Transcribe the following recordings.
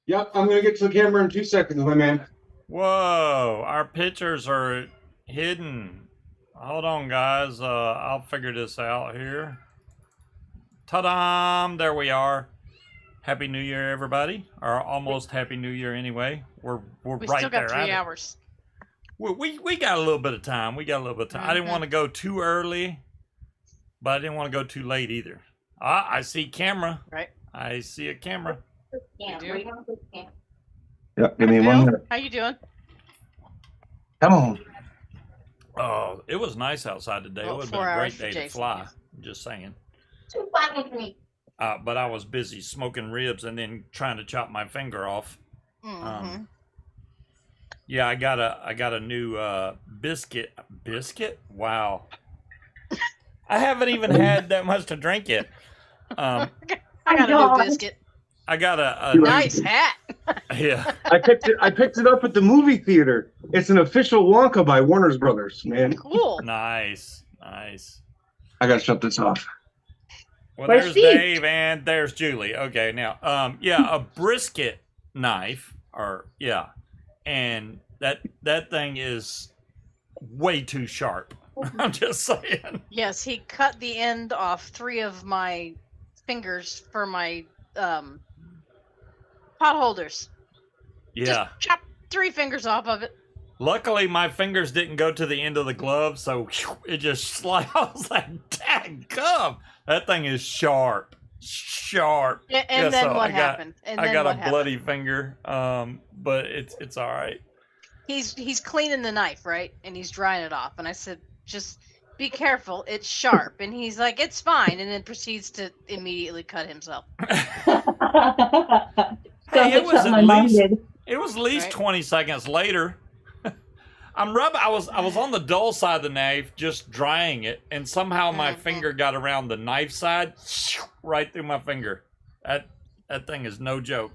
Yep, I'm gonna get to the camera in 2 seconds, my man. Whoa, our pictures are hidden. Hold on, guys. I'll figure this out here. Ta-da! There we are. Happy New Year, everybody. Or almost Happy New Year, anyway. We're We right still there. got 3 hours. We got a little bit of time. We got a little bit of time. I didn't want to go too early, but I didn't want to go too late either. I see camera. Right. I see a camera. You do? Yep, give me 1 minute. How you doing? Come on. Oh, it was nice outside today. Well, It would have been 4 a hours great for day to Jason, fly. yes. Just saying. But I was busy smoking ribs and then trying to chop my finger off. Mm-hmm. Yeah, I got a new biscuit. Biscuit? Wow. I haven't even had that much to drink yet. I got a new biscuit. I got a Nice hat. Yeah. I picked it up at the movie theater. It's an official Wonka by Warner's Brothers, man. Cool. Nice. I gotta shut this off. Well, Where's there's Steve? Dave and there's Julie. Okay, now, yeah, a brisket knife, and that thing is way too sharp. I'm just saying. Yes, he cut the end off 3 of my fingers for my pot holders. Yeah. Just chop 3 fingers off of it. Luckily, my fingers didn't go to the end of the glove, so it just slid. I was like, "Dadgum, that thing is sharp, sharp." And then what happened? I got a bloody finger, but it's all right. He's cleaning the knife, right? And he's drying it off. And I said, just be careful. It's sharp. And he's like, it's fine. And then proceeds to immediately cut himself. Hey, it was at least Right. 20 seconds later. I was on the dull side of the knife, just drying it, and somehow my finger got around the knife side, right through my finger. That thing is no joke.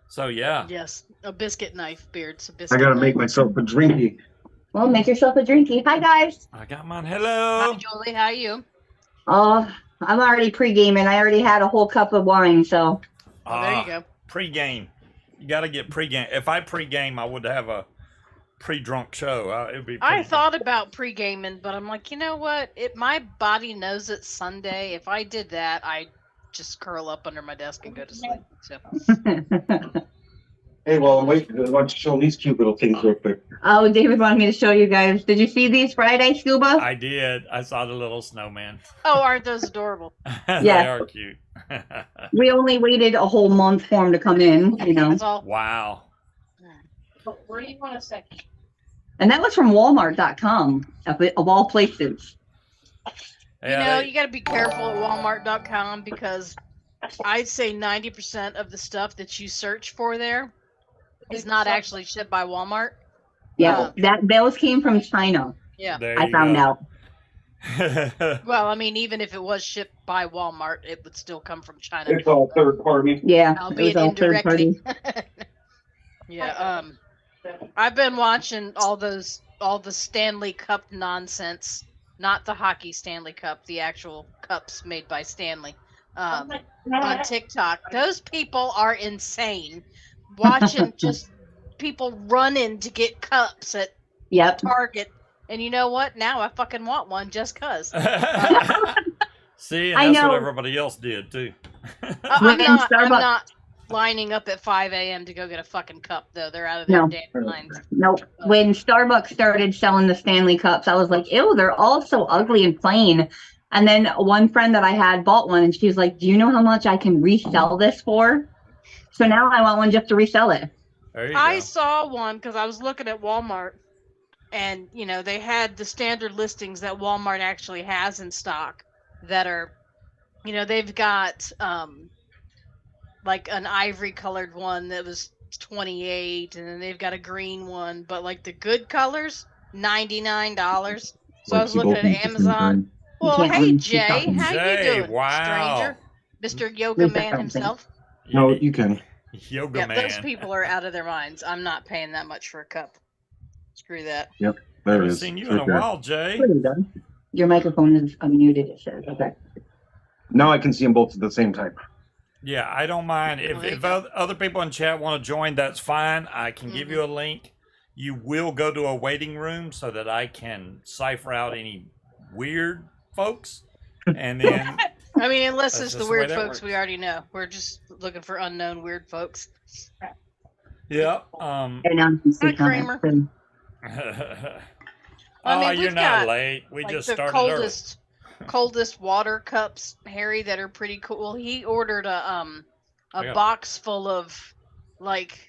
So yeah. Yes, a biscuit knife, Beards. A I biscuit gotta knife. make myself a drinky. Well, make yourself a drinky. Hi, guys. I got mine. Hello. Hi, Julie. How are you? I'm already pre-gaming. I already had a whole cup of wine, so. Oh, there you go. Pre-game. You got to get pre-game. If I pre-game, I would have a pre-drunk show. It'd be. I thought about pre-gaming, but I'm like, you know what? My body knows it's Sunday. If I did that, I'd just curl up under my desk and go to sleep. So. Hey, well, wait, I want to show these cute little things real quick. Oh, David wanted me to show you guys. Did you see these Friday, Scuba? I did. I saw the little snowman. Oh, aren't those adorable? They Yeah. are cute. We only waited a whole month for them to come in, you know. That's all. Wow. Where do you want to say? And that was from Walmart.com, of all places. Yeah, You got to be careful at Walmart.com because I'd say 90% of the stuff that you search for there is not actually shipped by Walmart. Yeah, those came from China. Yeah. there I you found go. out. Well, I mean, even if it was shipped by Walmart, it would still come from China. It's all third party. Yeah, it Albeit was all third indirectly. party. Yeah. I've been watching all the Stanley Cup nonsense, not the hockey Stanley Cup, the actual cups made by Stanley. On TikTok. Those people are insane. Watching just people running to get cups at Yep. Target. And you know what? Now I fucking want one just cause. See, and I that's know. what everybody else did too. I'm When not Starbucks- not lining up at 5 a.m. to go get a fucking cup, though. They're out of their No. damn minds. Nope. When Starbucks started selling the Stanley Cups, I was like, ew, they're all so ugly and plain. And then one friend that I had bought one, and she was like, do you know how much I can resell this for? So now I want one just to resell it. There you I go. saw one because I was looking at Walmart, and they had the standard listings that Walmart actually has in stock that are, they've got like an ivory colored one that was 28, and then they've got a green one, but like the good colors, $99. So I was looking at Amazon. Well, can't hey really Jay, see something. how Jay, you doing, wow. stranger? Mr. Yoga Look at Man something. himself. No, you can. Yoga Yeah, man. those people are out of their minds. I'm not paying that much for a cup. Screw that. There it Haven't is. seen you It's in right a there. while, Jay. There you go. Your microphone is unmuted, it says. Okay. Now I can see them both at the same time. Yeah, I don't mind. If other people in chat want to join, that's fine. I can give you a link. You will go to a waiting room so that I can cipher out any weird folks. And then... I mean, unless it's the weird folks works. we already know. We're just looking for unknown weird folks. Yeah. Hi, Kramer. I mean, you're not late. We just started early. Coldest water cups, Harry, that are pretty cool. He ordered a box full of like,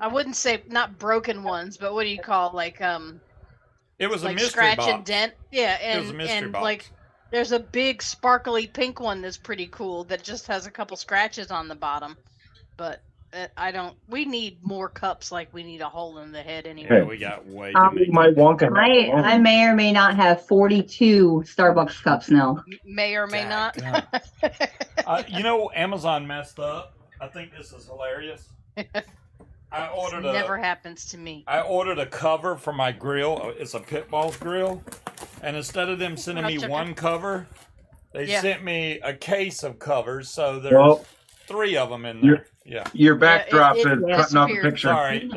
I wouldn't say not broken ones, but what do you call it was like a mystery scratch box. and dent. Yeah, and it was a mystery box. Like there's a big sparkly pink one that's pretty cool that just has a couple scratches on the bottom. But we need more cups like we need a hole in the head anyway. Yeah, we got way too many. My Wonka. I may or may not have 42 Starbucks cups now. May or may not. Amazon messed up. I think this is hilarious. I ordered never happens to me. I ordered a cover for my grill. It's a Pitbull's grill. And instead of them sending me one cover, they sent me a case of covers. So there's 3 of them in there. Your backdrop is cutting out the picture. Sorry,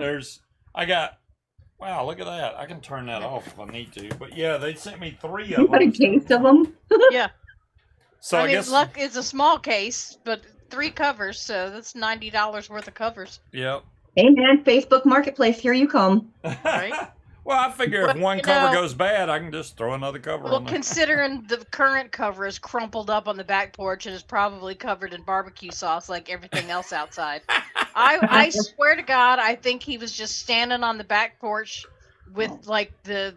wow, look at that. I can turn that off if I need to. But yeah, they sent me 3 of them. You got a case of them? Yeah. So I guess it's a small case, but 3 covers, so that's $90 worth of covers. Yep. Hey man, Facebook Marketplace, here you come. Right? Well, I figure if one cover goes bad, I can just throw another cover on there. Well, considering the current cover is crumpled up on the back porch and is probably covered in barbecue sauce like everything else outside. I swear to God, I think he was just standing on the back porch with like the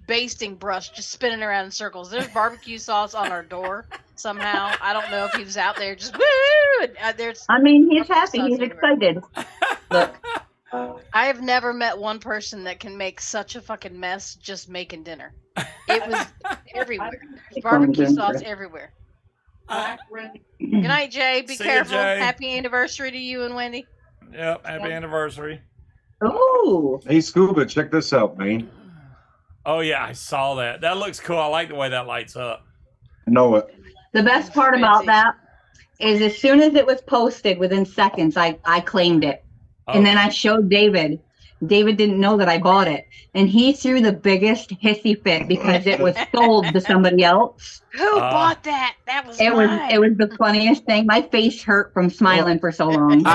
basting brush just spinning around in circles. There's barbecue sauce on our door somehow. I don't know if he was out there just woo. He's happy. He's excited. Look. I have never met one person that can make such a fucking mess just making dinner. It was everywhere. Barbecue sauce everywhere. Good night, Jay. Be careful. Jay. Happy anniversary to you and Wendy. Yep, happy anniversary. Oh. Hey, Scuba, check this out, man. Oh, yeah, I saw that. That looks cool. I like the way that lights up. I know it. The best part about that is as soon as it was posted, within seconds, I claimed it. And then I showed David. David didn't know that I bought it. And he threw the biggest hissy fit because it was sold to somebody else. Who bought that? That was It was the funniest thing. My face hurt from smiling for so long.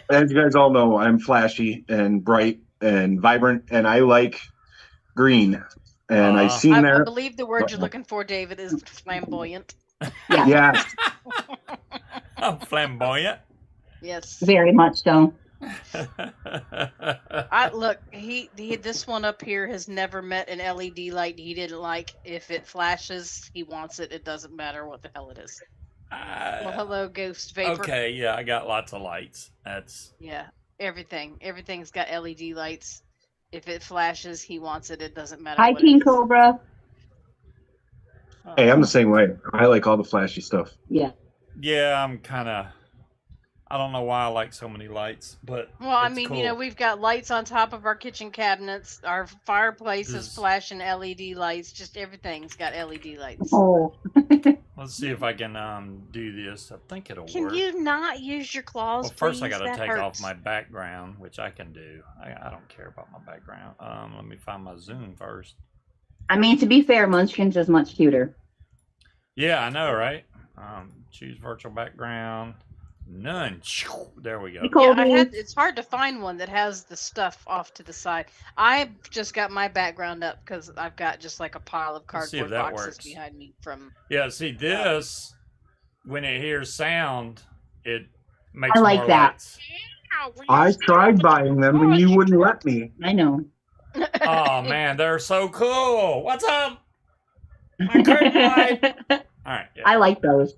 As you guys all know, I'm flashy and bright and vibrant, and I like green. And I believe the word you're looking for, David, is flamboyant. Yeah. Yes. I'm flamboyant. Yes. Very much so. This one up here has never met an LED light he didn't like. If it flashes, he wants it. It doesn't matter what the hell it is. Well, hello, Ghost Vapor. Okay, yeah, I got lots of lights. Everything's got LED lights. If it flashes, he wants it. It doesn't matter. Hi, King Cobra. Hey, I'm the same way. I like all the flashy stuff. Yeah. Yeah, I'm kind of... I don't know why I like so many lights, but cool. We've got lights on top of our kitchen cabinets. Our fireplace is flashing LED lights. Just everything's got LED lights. Oh. Let's see if I can do this. I think it'll work. Can you not use your claws? Well, first please? I got to take hurts. off my background, which I can do. I don't care about my background. Let me find my Zoom first. To be fair, Munchkin's is much cuter. Yeah, I know, right? Choose virtual background. None. There we go. Yeah, it's hard to find one that has the stuff off to the side. I've just got my background up because I've got just like a pile of cardboard boxes behind me from. Yeah, see this. When it hears sound, it makes. I like more that. lights. I tried buying them and you wouldn't let me. I know. Oh man, they're so cool. What's up? My curtain light. All right. Yeah. I like those.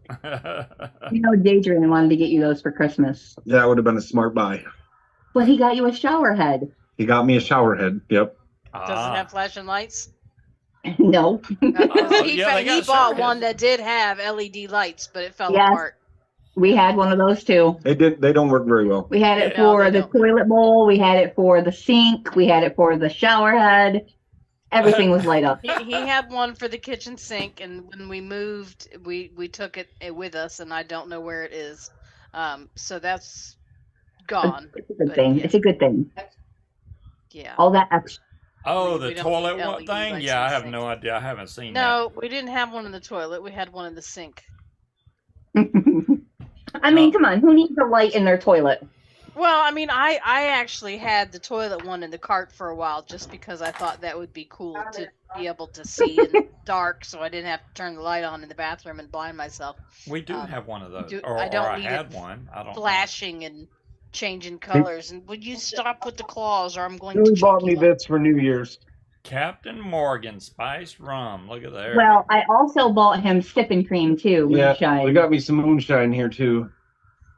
Daydream wanted to get you those for Christmas. That would have been a smart buy. Well, he got you a shower head. He got me a shower head. Yep. Does it have flashing lights? No. He bought one that did have LED lights, but it fell apart. We had one of those too. They don't work very well. We had it for the toilet bowl. We had it for the sink. We had it for the shower head. Everything was light up. He had one for the kitchen sink, and when we moved, we took it with us, and I don't know where it is. So that's gone. It's a good but thing. yeah. It's a good thing. Yeah. All that extra. Oh, We the don't toilet need one LED thing? lights Yeah, in I the have sink. no idea. I haven't seen that. No, we didn't have one in the toilet. We had one in the sink. I mean, come on. Who needs a light in their toilet? Well, I mean, I actually had the toilet one in the cart for a while just because I thought that would be cool to be able to see in the dark, so I didn't have to turn the light on in the bathroom and blind myself. We do have one of those. I don't need had it one. I don't know. flashing and changing colors. And would you stop with the claws, or I'm going to Julie choke bought me you up. this for New Year's. Captain Morgan spiced rum. Look at there. Well, I also bought him sipping cream too. Yeah, Moonshine. we got me some moonshine here too.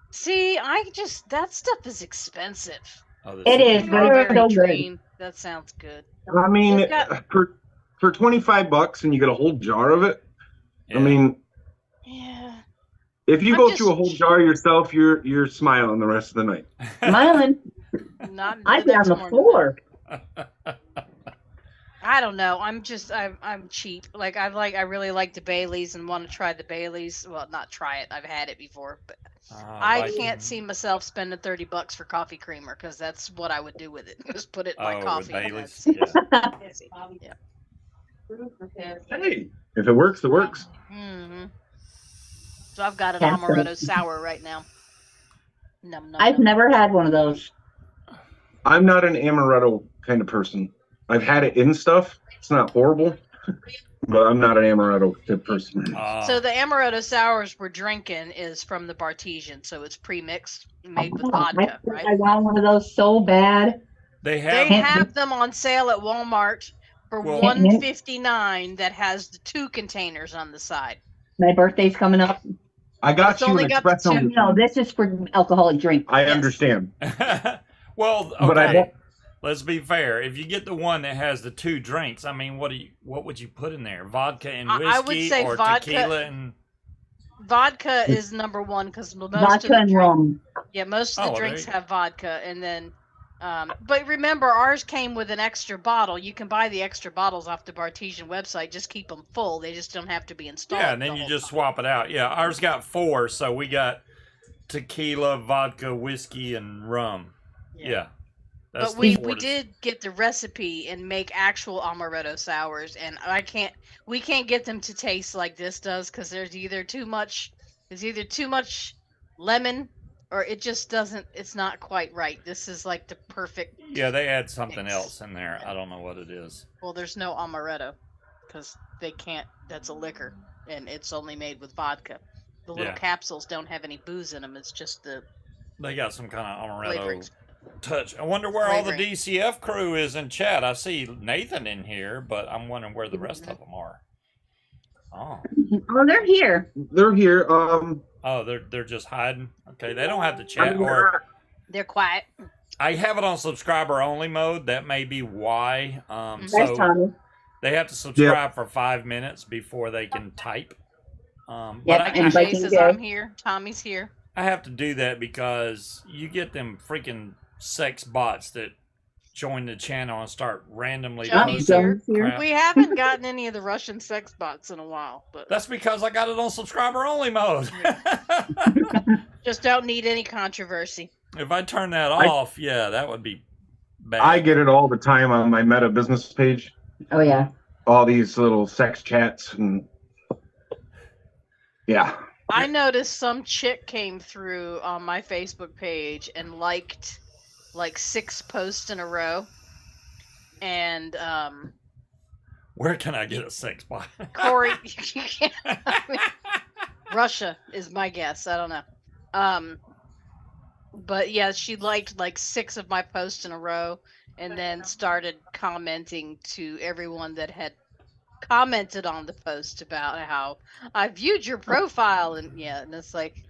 See, that stuff is expensive. Oh, It is, but it's Strawberry so good. dream. That sounds good. I mean, It's got- for $25 and you get a whole jar of it. Yeah. I mean, Yeah. if you I'm go just- through a whole jar yourself, you're smiling the rest of the night. Smiling. Not I'd be on that's the more than floor. that. I don't know. I'm cheap. Like I really like the Baileys and want to try the Baileys. Well, not try it. I've had it before, but I can't see myself spending $30 for coffee creamer because that's what I would do with it. Just put it in my with coffee. and Baileys. that's- Yeah. Hey, if it works, it works. Mhm. So I've got an That's amaretto sour right now. Num, num, I've num. never had one of those. I'm not an amaretto kind of person. I've had it in stuff. It's not horrible, but I'm not an amaretto type person. So the amaretto sours we're drinking is from the Bartesian, so it's pre-mixed, made with vodka, right? I want one of those so bad. they They have. have them on sale at Walmart for Well- $159 that has the 2 containers on the side. My birthday's coming up. I got It's you only an got the espresso. two. No, this is for alcoholic drink. I Yes. understand, Well, but okay. Let's be fair. If you get the one that has the 2 drinks, I mean, what would you put in there? Vodka and whiskey, I would say or vodka- tequila and? Vodka is number one because most of Vodka the and rum. most of Oh, the well, drinks there you have vodka, and then. But remember, ours came with an extra bottle. You can buy the extra bottles off the Bartesian website. Just keep them full. They just don't have to be installed. Yeah, and then the you whole just time. swap it out. Yeah, ours got 4, so we got tequila, vodka, whiskey, and rum. Yeah. That's But we the 4 did get the recipe and make actual amaretto sours, and we can't get them to taste like this does because there's either too much lemon or it just doesn't. It's not quite right. This is like the perfect. Yeah, they add something mix. else in there. I don't know what it is. Well, there's no amaretto because they can't. That's a liquor, and it's only made with vodka. The little Yeah. capsules don't have any booze in them. It's just the They got some kind of amaretto flavorings. touch. I wonder where all the Flavoring. DCF crew is in chat. I see Nathan in here, but I'm wondering where the rest of them are. Oh, Oh, they're here. they're here. they're just hiding. Okay, they don't have to chat. Or They're quiet. I have it on subscriber only mode. That may be why. Mhm. There's So Tommy. they have to subscribe for 5 minutes before they can type. Yeah, But I, and Jay Viking says Joe. I'm here. Tommy's here. I have to do that because you get them freaking sex bots that join the channel and start randomly Johnny's posting here. crap. We haven't gotten any of the Russian sex bots in a while, but That's because I got it on subscriber only mode. just don't need any controversy. If I turn that off, yeah, that would be bad. I get it all the time on my Meta business page. Oh yeah. All these little sex chats and yeah. I noticed some chick came through on my Facebook page and liked like 6 posts in a row. And Where can I get a sex bot? Corey, Russia is my guess. I don't know. But yeah, she liked like 6 of my posts in a row and then started commenting to everyone that had commented on the post about how I viewed your profile, and and it's like,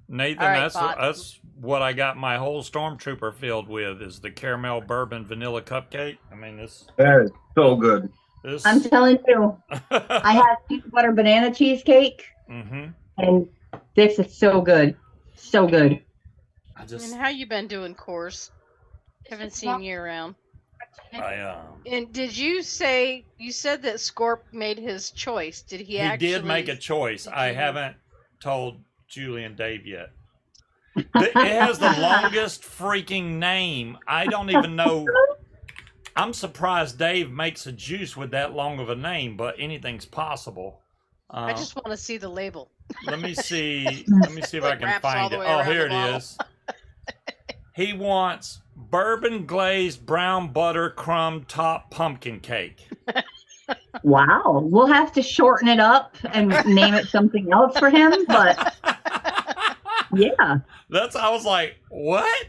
Nathan, All right, that's bot. that's what I got my whole stormtrooper filled with is the caramel bourbon vanilla cupcake. I mean this That is so good. I'm telling you, I had peanut butter banana cheesecake, Mm-hmm. and this is so good, so good. I I just mean, how you been doing, Course? Haven't seen you around. And did you say you said that Scorp made his choice? Did he actually? He did make a choice. I haven't told Julie and Dave yet. It has the longest freaking name. I don't even know. I'm surprised Dave makes a juice with that long of a name, but anything's possible. I just want to see the label. Let me see. Let me see if I can find it. Oh, here it is. He wants bourbon glazed brown butter crumb top pumpkin cake. Wow. We'll have to shorten it up and name it something else for him, but yeah. I was like, what?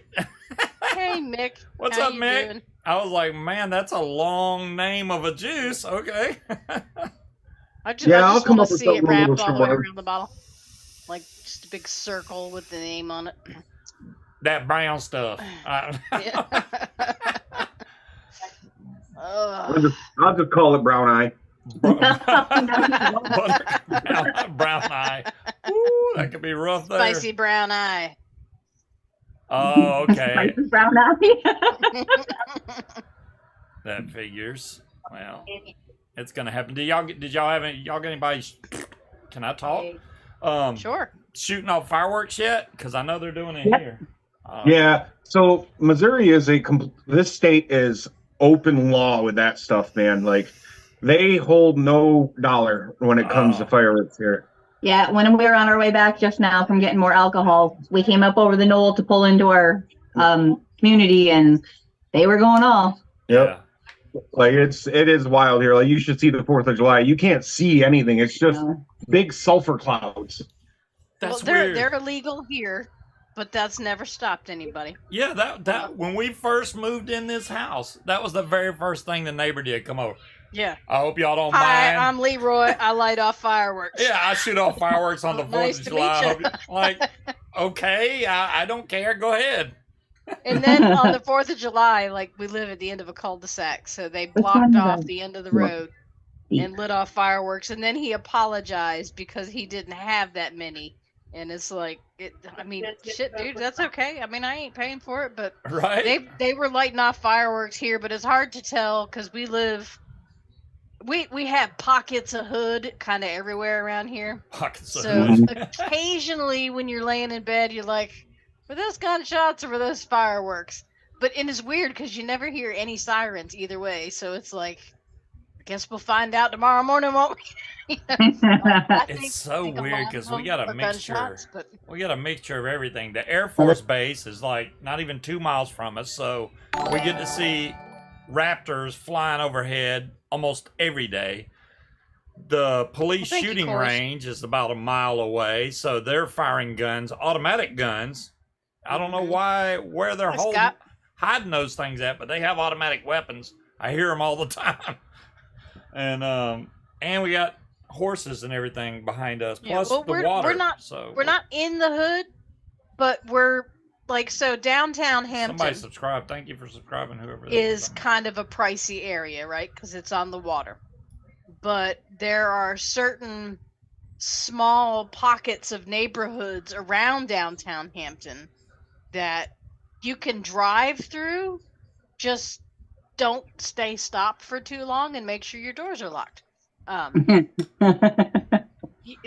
Hey, Mick. What's How up, you Mick? doing? I was like, man, that's a long name of a juice. Okay. I just I'll come want up to with see it something a little wrapped all the way shorter. around the bottle. Like just a big circle with the name on it. That brown stuff. Yeah. I'll just call it brown eye. brown eye. Ooh, that could be rough there. Spicy brown eye. Oh, okay. Spicy brown eye. That figures. Well, it's gonna happen. Did y'all have y'all get anybody? Can I talk? Sure. Shooting off fireworks yet? Because I know they're doing it Yep. here. Yeah. So Missouri is this state is open law with that stuff, man. Like they hold no dollar when it comes to fireworks here. Yeah, when we were on our way back just now from getting more alcohol, we came up over the knoll to pull into our community, and they were going off. Yep. Yeah. Like it is wild here. Like you should see the 4th of July. You can't see anything. It's just big sulfur clouds. That's weird. weird. They're illegal here, but that's never stopped anybody. Yeah, that when we first moved in this house, that was the very first thing the neighbor did. Come over. Yeah. I hope y'all don't Hi, mind. I'm Leroy. I light off fireworks. Yeah, I shoot off fireworks on the 4th Nice of to July. meet you. Like, okay, I don't care. Go ahead. And then on the 4th of July, like we live at the end of a cul-de-sac, so they blocked off the end of the road and lit off fireworks. And then he apologized because he didn't have that many. And it's like, shit, dude, that's okay. I mean, I ain't paying for it, but right? They were lighting off fireworks here, but it's hard to tell because we have pockets of hood kind of everywhere around here. Pockets of So hood. occasionally when you're laying in bed, you're like, were those gunshots or were those fireworks? And it's weird because you never hear any sirens either way. So it's like, I guess we'll find out tomorrow morning, won't we? It's so weird because we got a mixture. We got a mixture of everything. The Air Force Base is like not even 2 miles from us, so we get to see Raptors flying overhead almost every day. The police shooting range is about a mile away, so they're firing guns, automatic guns. I don't know where they're hiding those things at, but they have automatic weapons. I hear them all the time. And we got horses and everything behind us, plus the water. We're not in the hood, but we're like, so downtown Hampton. Somebody subscribe. Thank you for subscribing, whoever that is kind of a pricey area, right? Because it's on the water. But there are certain small pockets of neighborhoods around downtown Hampton that you can drive through. Just don't stay stopped for too long and make sure your doors are locked.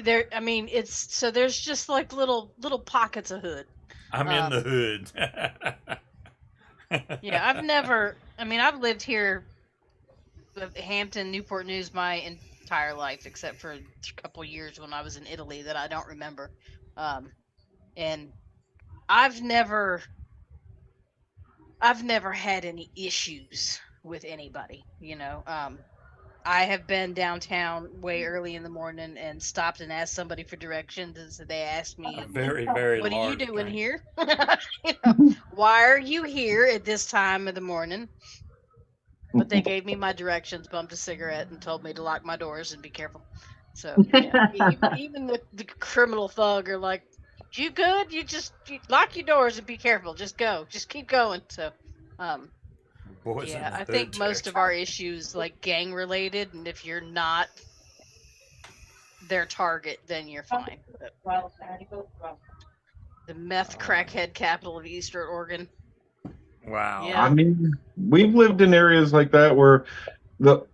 There's just like little pockets of hood. I'm in the hood. Yeah, I've lived here, Hampton, Newport News, my entire life, except for a couple years when I was in Italy that I don't remember. And I've never had any issues with anybody, I have been downtown way early in the morning and stopped and asked somebody for directions, and so they asked me, very, very what are you doing thing. here? Why are you here at this time of the morning? But they gave me my directions, bumped a cigarette, and told me to lock my doors and be careful. So even the criminal thug are like, you good? You lock your doors and be careful. Just go. Just keep going. So I think most of our issues like gang related, and if you're not their target, then you're fine. But the meth crackhead capital of Eastern Oregon. Wow. Yeah. I mean, we've lived in areas like that where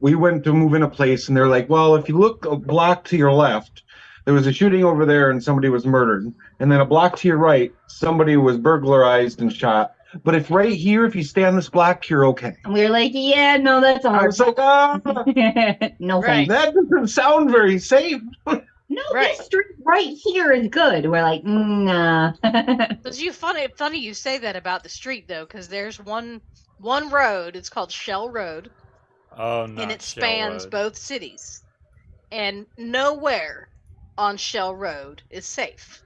we went to move in a place and they're like, well, if you look a block to your left, there was a shooting over there and somebody was murdered. And then a block to your right, somebody was burglarized and shot. But if right here, if you stay on this block, you're okay. And we were like, yeah, no, that's a I hard. was like, No, Right. thanks. that doesn't sound very safe. No, Right. this street right here is good. We're like, nah. It's funny you say that about the street though, because there's one road. It's called Shell Road, Oh no. and it spans both cities. And nowhere on Shell Road is safe.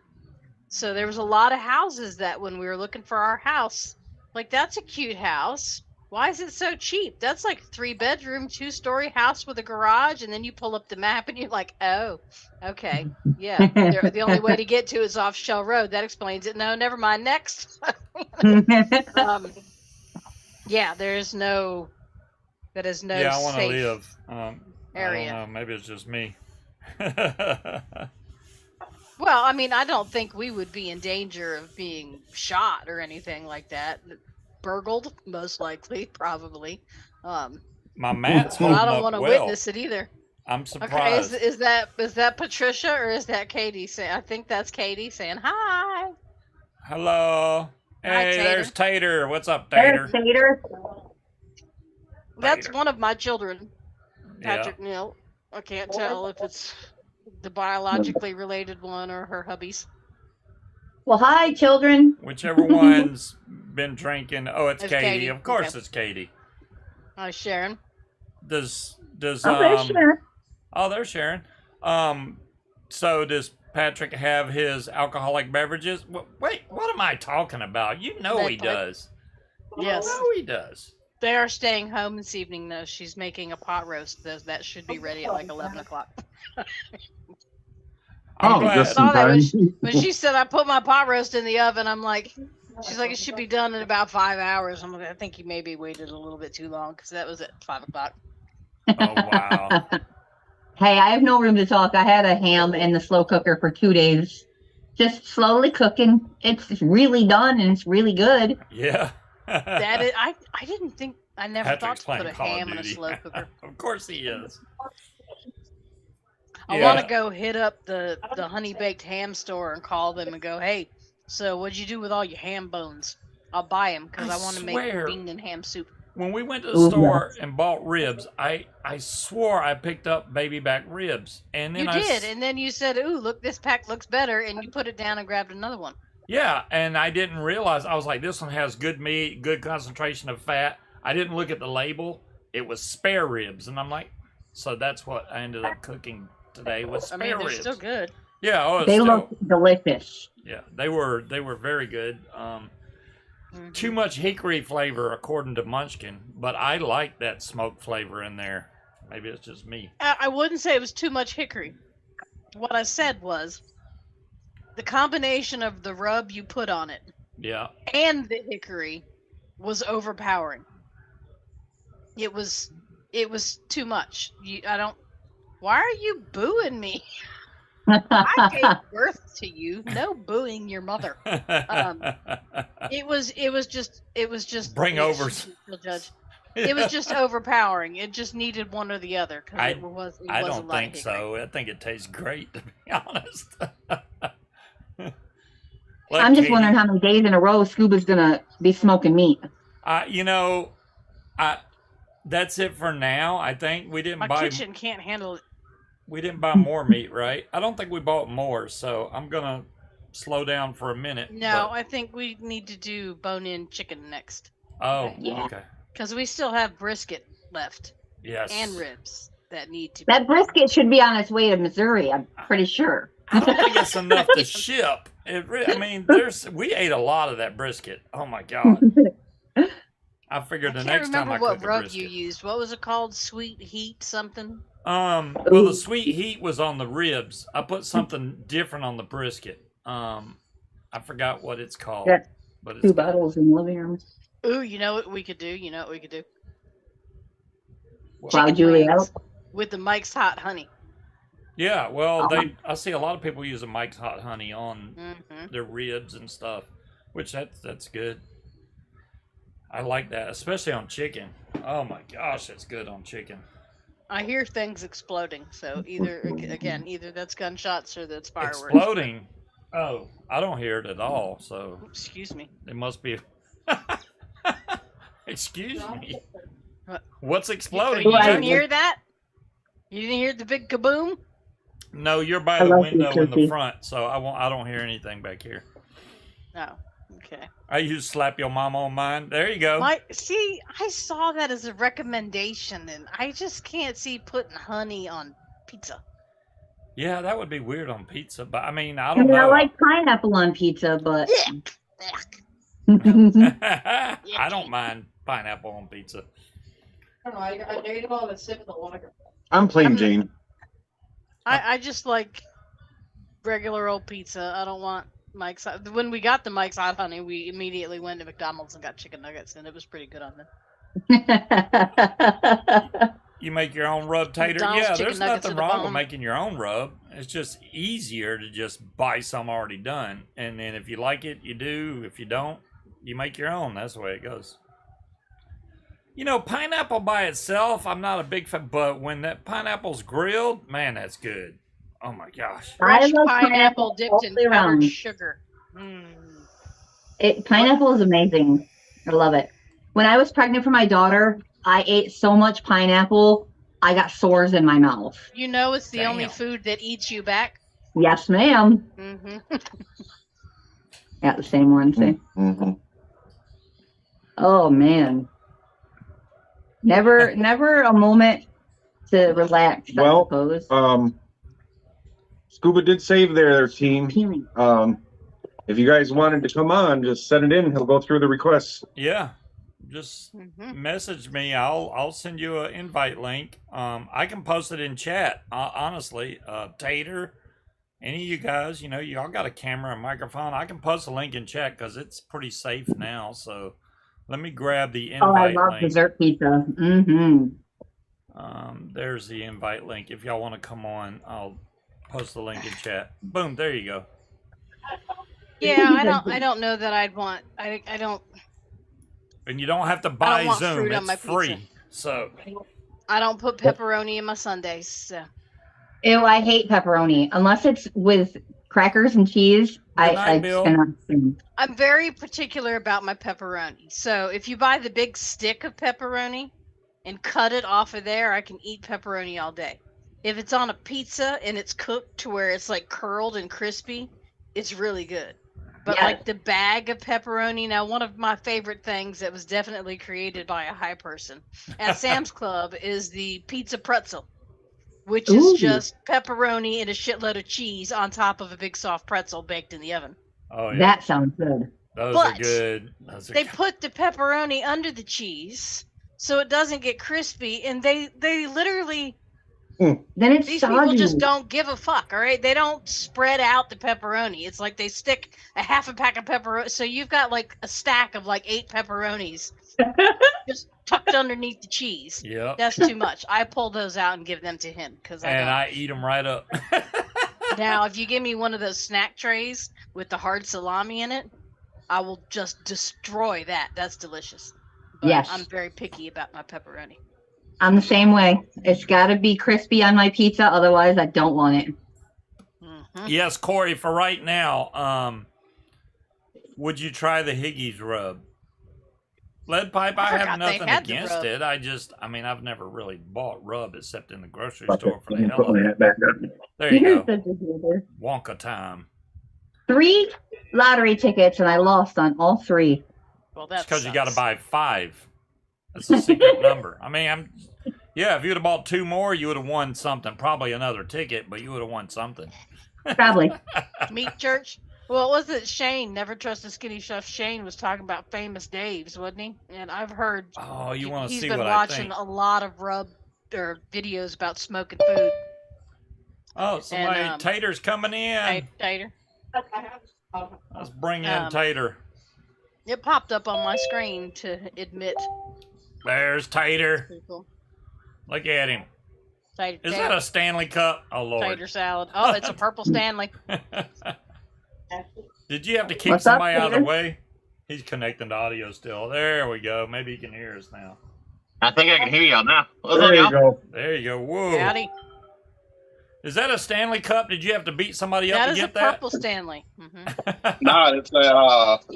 So there was a lot of houses that when we were looking for our house, like that's a cute house. Why is it so cheap? That's like 3-bedroom, 2-story house with a garage, and then you pull up the map and you're like, oh, okay, yeah. The only way to get to is off Shell Road. That explains it. No, never mind. Next. Yeah, that is no Yeah, I want to safe live. area. I don't know. Maybe it's just me. Well, I mean, I don't think we would be in danger of being shot or anything like that. Burgled, most likely, probably. My mat's But holding I don't up want to well. witness it either. I'm Okay, surprised. is that Patricia or is that Katie saying? I think that's Katie saying hi. Hello. Hi, Hey, Tater. there's Tater. What's up, There's Tater? Tater. That's Tater. one of my children. Yeah. Patrick, I can't tell if it's the biologically related one or her hubby's. Well, hi, children. Whichever one's been drinking. Oh, it's It's Katie. Katie. Of course, Okay. it's Katie. Hi, Sharon. Does Oh, there's Sharon. Oh, there's Sharon. So does Patrick have his alcoholic beverages? Wait, what am I talking about? You know he Bedtime. does. Yes. You know he does. They are staying home this evening, though. She's making a pot roast. That should be ready at like 11 o'clock. I'm Oh, glad. just Saw in that time. when she said I put my pot roast in the oven, I'm like, she's like, it should be done in about 5 hours. I'm like, I think you maybe waited a little bit too long because that was at 5 o'clock. Oh wow. Hey, I have no room to talk. I had a ham in the slow cooker for 2 days. Just slowly cooking. It's really done and it's really good. Yeah. That is, I didn't think, I never Patrick's thought to playing put a Call of ham in a Duty. slow cooker. Of course he is. I want to go hit up the honey baked ham store and call them and go, hey, so what'd you do with all your ham bones? I'll buy them because I I want to make swear. bean and ham soup. When we went to the Ooh, store and bought ribs, I swore I picked up baby back ribs, and then You did, and then you said, ooh, look, this pack looks better, and you put it down and grabbed another one. yeah, and I didn't realize. I was like, this one has good meat, good concentration of fat. I didn't look at the label. It was spare ribs, and I'm like, so that's what I ended up cooking today was I spare mean, they're ribs. still good. Yeah, oh, it's They still, look delicious. yeah, they were very good. Mhm. Too much hickory flavor, according to Munchkin, but I like that smoke flavor in there. Maybe it's just me. I wouldn't say it was too much hickory. What I said was the combination of the rub you put on it Yeah. and the hickory was overpowering. It was too much. Why are you booing me? I gave birth to you. No booing your mother. It was just Bring yeah, overs. she'll judge. It was just overpowering. It just needed one or the other because it was I a don't lot of think hickory. so. I think it tastes great, to be honest. I'm just wondering how many days in a row Scuba's gonna be smoking meat. That's it for now. I think we didn't My buy. kitchen can't handle it. We didn't buy more meat, right? I don't think we bought more, so I'm gonna slow down for a minute. No, I think we need to do bone-in chicken next Oh, Yeah. okay. because we still have brisket left Yes. and ribs that need to be. That brisket should be on its way to Missouri, I'm pretty sure. I don't think it's enough to ship. I mean, we ate a lot of that brisket. Oh my god! I figured I the can't next time remember I what cook a rub brisket. you used. What was it called? Sweet heat something? Well, the sweet heat was on the ribs. I put something different on the brisket. I forgot what it's called. Yeah. But it's 2 good. bottles in the living room. Ooh, you know what we could do? You know what we could do? Wow, Chicken Julia. wings with the Mike's Hot Honey. Yeah, well, Uh-huh. I see a lot of people using Mike's Hot Honey on Hmm their ribs and stuff, which that's good. I like that, especially on chicken. Oh my gosh, that's good on chicken. I hear things exploding, so either that's gunshots or that's fireworks. Exploding? Oh, I don't hear it at all, so Excuse me. it must be. Excuse me. What? What's exploding? You Well, didn't hear that? You didn't hear the big kaboom? No, you're by I the love you, window in the Turkey. front, so I don't hear anything back here. Oh, okay. I used to slap your mama on mine. There you go. I saw that as a recommendation, and I just can't see putting honey on pizza. Yeah, that would be weird on pizza, but I mean, I I don't mean, I know. like pineapple on pizza, but I don't mind pineapple on pizza. I don't know. I ate all the sip of the water. I'm plain Jane. I just like regular old pizza. I don't want Mike's. When we got the Mike's Hot Honey, we immediately went to McDonald's and got chicken nuggets, and it was pretty good on them. You make your own rub tater. McDonald's Yeah, chicken there's nuggets nothing are the wrong with bomb. making your own rub. It's just easier to just buy some already done. And then if you like it, you do. If you don't, you make your own. That's the way it goes. You know, pineapple by itself, I'm not a big fan, but when that pineapple's grilled, man, that's good. Oh my gosh. Fresh love pineapple dipped in all the way powdered around. sugar. Pineapple is amazing. I love it. When I was pregnant for my daughter, I ate so much pineapple, I got sores in my mouth. You know, it's the only Damn. food that eats you back. Yes, ma'am. Mm-hmm. Got the same one too. Mhm. Oh man. Never a moment to relax, Well, I suppose. Scuba did save their team. Peeling. If you guys wanted to come on, just send it in. He'll go through the requests. Yeah. Just Mm-hmm. message me. I'll send you an invite link. I can post it in chat. Honestly, Tater, any of you guys, you know, y'all got a camera and microphone. I can post a link in chat because it's pretty safe now. So let me grab the Oh, I invite love link. dessert pizza. Mm-hmm. There's the invite link. If y'all want to come on, I'll post the link in chat. Boom, there you go. Yeah, I don't know that I'd want. I don't. And you don't have to buy want Zoom. fruit on It's my pizza. free. So I don't put pepperoni in my sundaes. So. Ew, I hate pepperoni. Unless it's with crackers and cheese, Good night, I Bill. cannot stand. I'm very particular about my pepperoni. So if you buy the big stick of pepperoni and cut it off of there, I can eat pepperoni all day. If it's on a pizza and it's cooked to where it's like curled and crispy, it's really good. But Yeah. like the bag of pepperoni, now one of my favorite things that was definitely created by a high person at Sam's Club is the pizza pretzel, which is Ooh. just pepperoni and a shitload of cheese on top of a big soft pretzel baked in the oven. oh yeah, That sounds good. those are but good. Those are They good. put the pepperoni under the cheese so it doesn't get crispy, and they literally Then it's these soggy. people just don't give a fuck. All right, they don't spread out the pepperoni. It's like they stick a half a pack of pepperoni, so you've got like a stack of like 8 pepperonis just tucked underneath the cheese. Yep. That's too much. I pull those out and give them to him because And I eat them right up. Now, if you give me one of those snack trays with the hard salami in it, I will just destroy that. That's delicious. But Yes. I'm very picky about my pepperoni. I'm the same way. It's got to be crispy on my pizza, otherwise I don't want it. Mm-hmm. Yes, Corey. For right now, would you try the Higgies rub? Lead pipe. I have forgot they nothing had the against rub. it. I mean, I've never really bought rub except in the grocery Let store for the me hell put of my it. hat back up. There you Here's go. the distributor. Wonka time. 3 lottery tickets and I lost on all 3. Well, It's that's because you got to buy 5. That's a secret number. I mean, yeah. If you'd have bought 2 more, you would have won something. Probably another ticket, but you would have won something. Probably. meat church. Well, was it Shane? Never trust a skinny chef. Shane was talking about Famous Dave's, wasn't he? And I've heard Oh, you want to he's see been what I watching think? a lot of rub or videos about smoking food. Oh, somebody and, Tater's coming in. Hey, Tater. Let's bring in Um, Tater. It popped up on my screen to admit. There's Tater. Pretty cool. Look at him. Tater, Is that a Stanley Cup? Oh Lord. tater salad? Oh, it's a purple Stanley. Did you have to kick What's up, somebody out of the Tater? way? He's connecting to audio still. There we go. Maybe he can hear us now. I think I can hear y'all now. What's There up, you y'all? go. There you go. Whoa. Howdy. Is that a Stanley Cup? Did you have to beat somebody up That to is a get that? purple Stanley. Nah, it's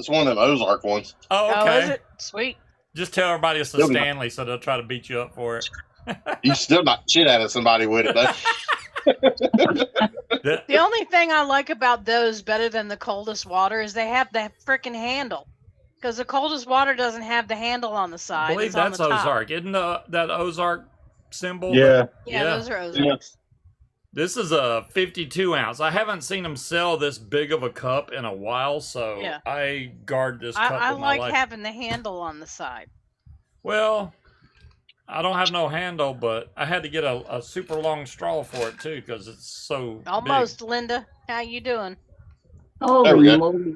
one of them Ozark ones. Oh, Oh, okay. is it? Sweet. Just tell everybody it's a You'll be- Stanley, so they'll try to beat you up for it. You still knock shit out of somebody with it, though. The only thing I like about those better than the coldest water is they have that freaking handle. Because the coldest water doesn't have the handle on the side. I believe it's on that's the top. Ozark. Isn't that Ozark symbol? Yeah. Yeah, those are Ozark. Yeah. This is a 52 ounce. I haven't seen them sell this big of a cup in a while, so Yeah. I guard this cup I with my like life. having the handle on the side. Well, I don't have no handle, but I had to get a super long straw for it too because it's so Almost, Linda. How you doing? There we Holy go. moly.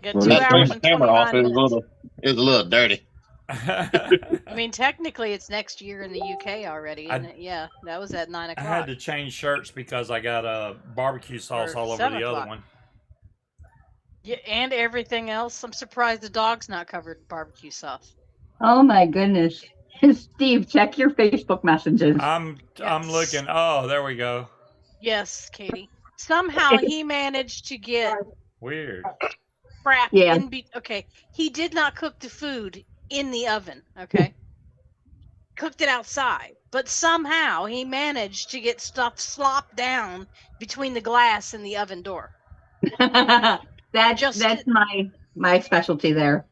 Got Well, 2 that's hours the and camera off. 29 minutes. It was a little dirty. big. I mean, technically, it's next year in the UK already, isn't it? Yeah, that was at 9 I o'clock. had to change shirts because I got barbecue sauce Or all over 7 the other o'clock. one. Yeah, and everything else. I'm surprised the dog's not covered in barbecue sauce. Oh my goodness. Steve, check your Facebook messages. I'm Yes. looking. Oh, there we go. Yes, Katie. Somehow he managed to get Weird. crap Yeah. okay, he did not cook the food in the oven, okay? Cooked it outside. But somehow he managed to get stuff slopped down between the glass and the oven door. that's my specialty there.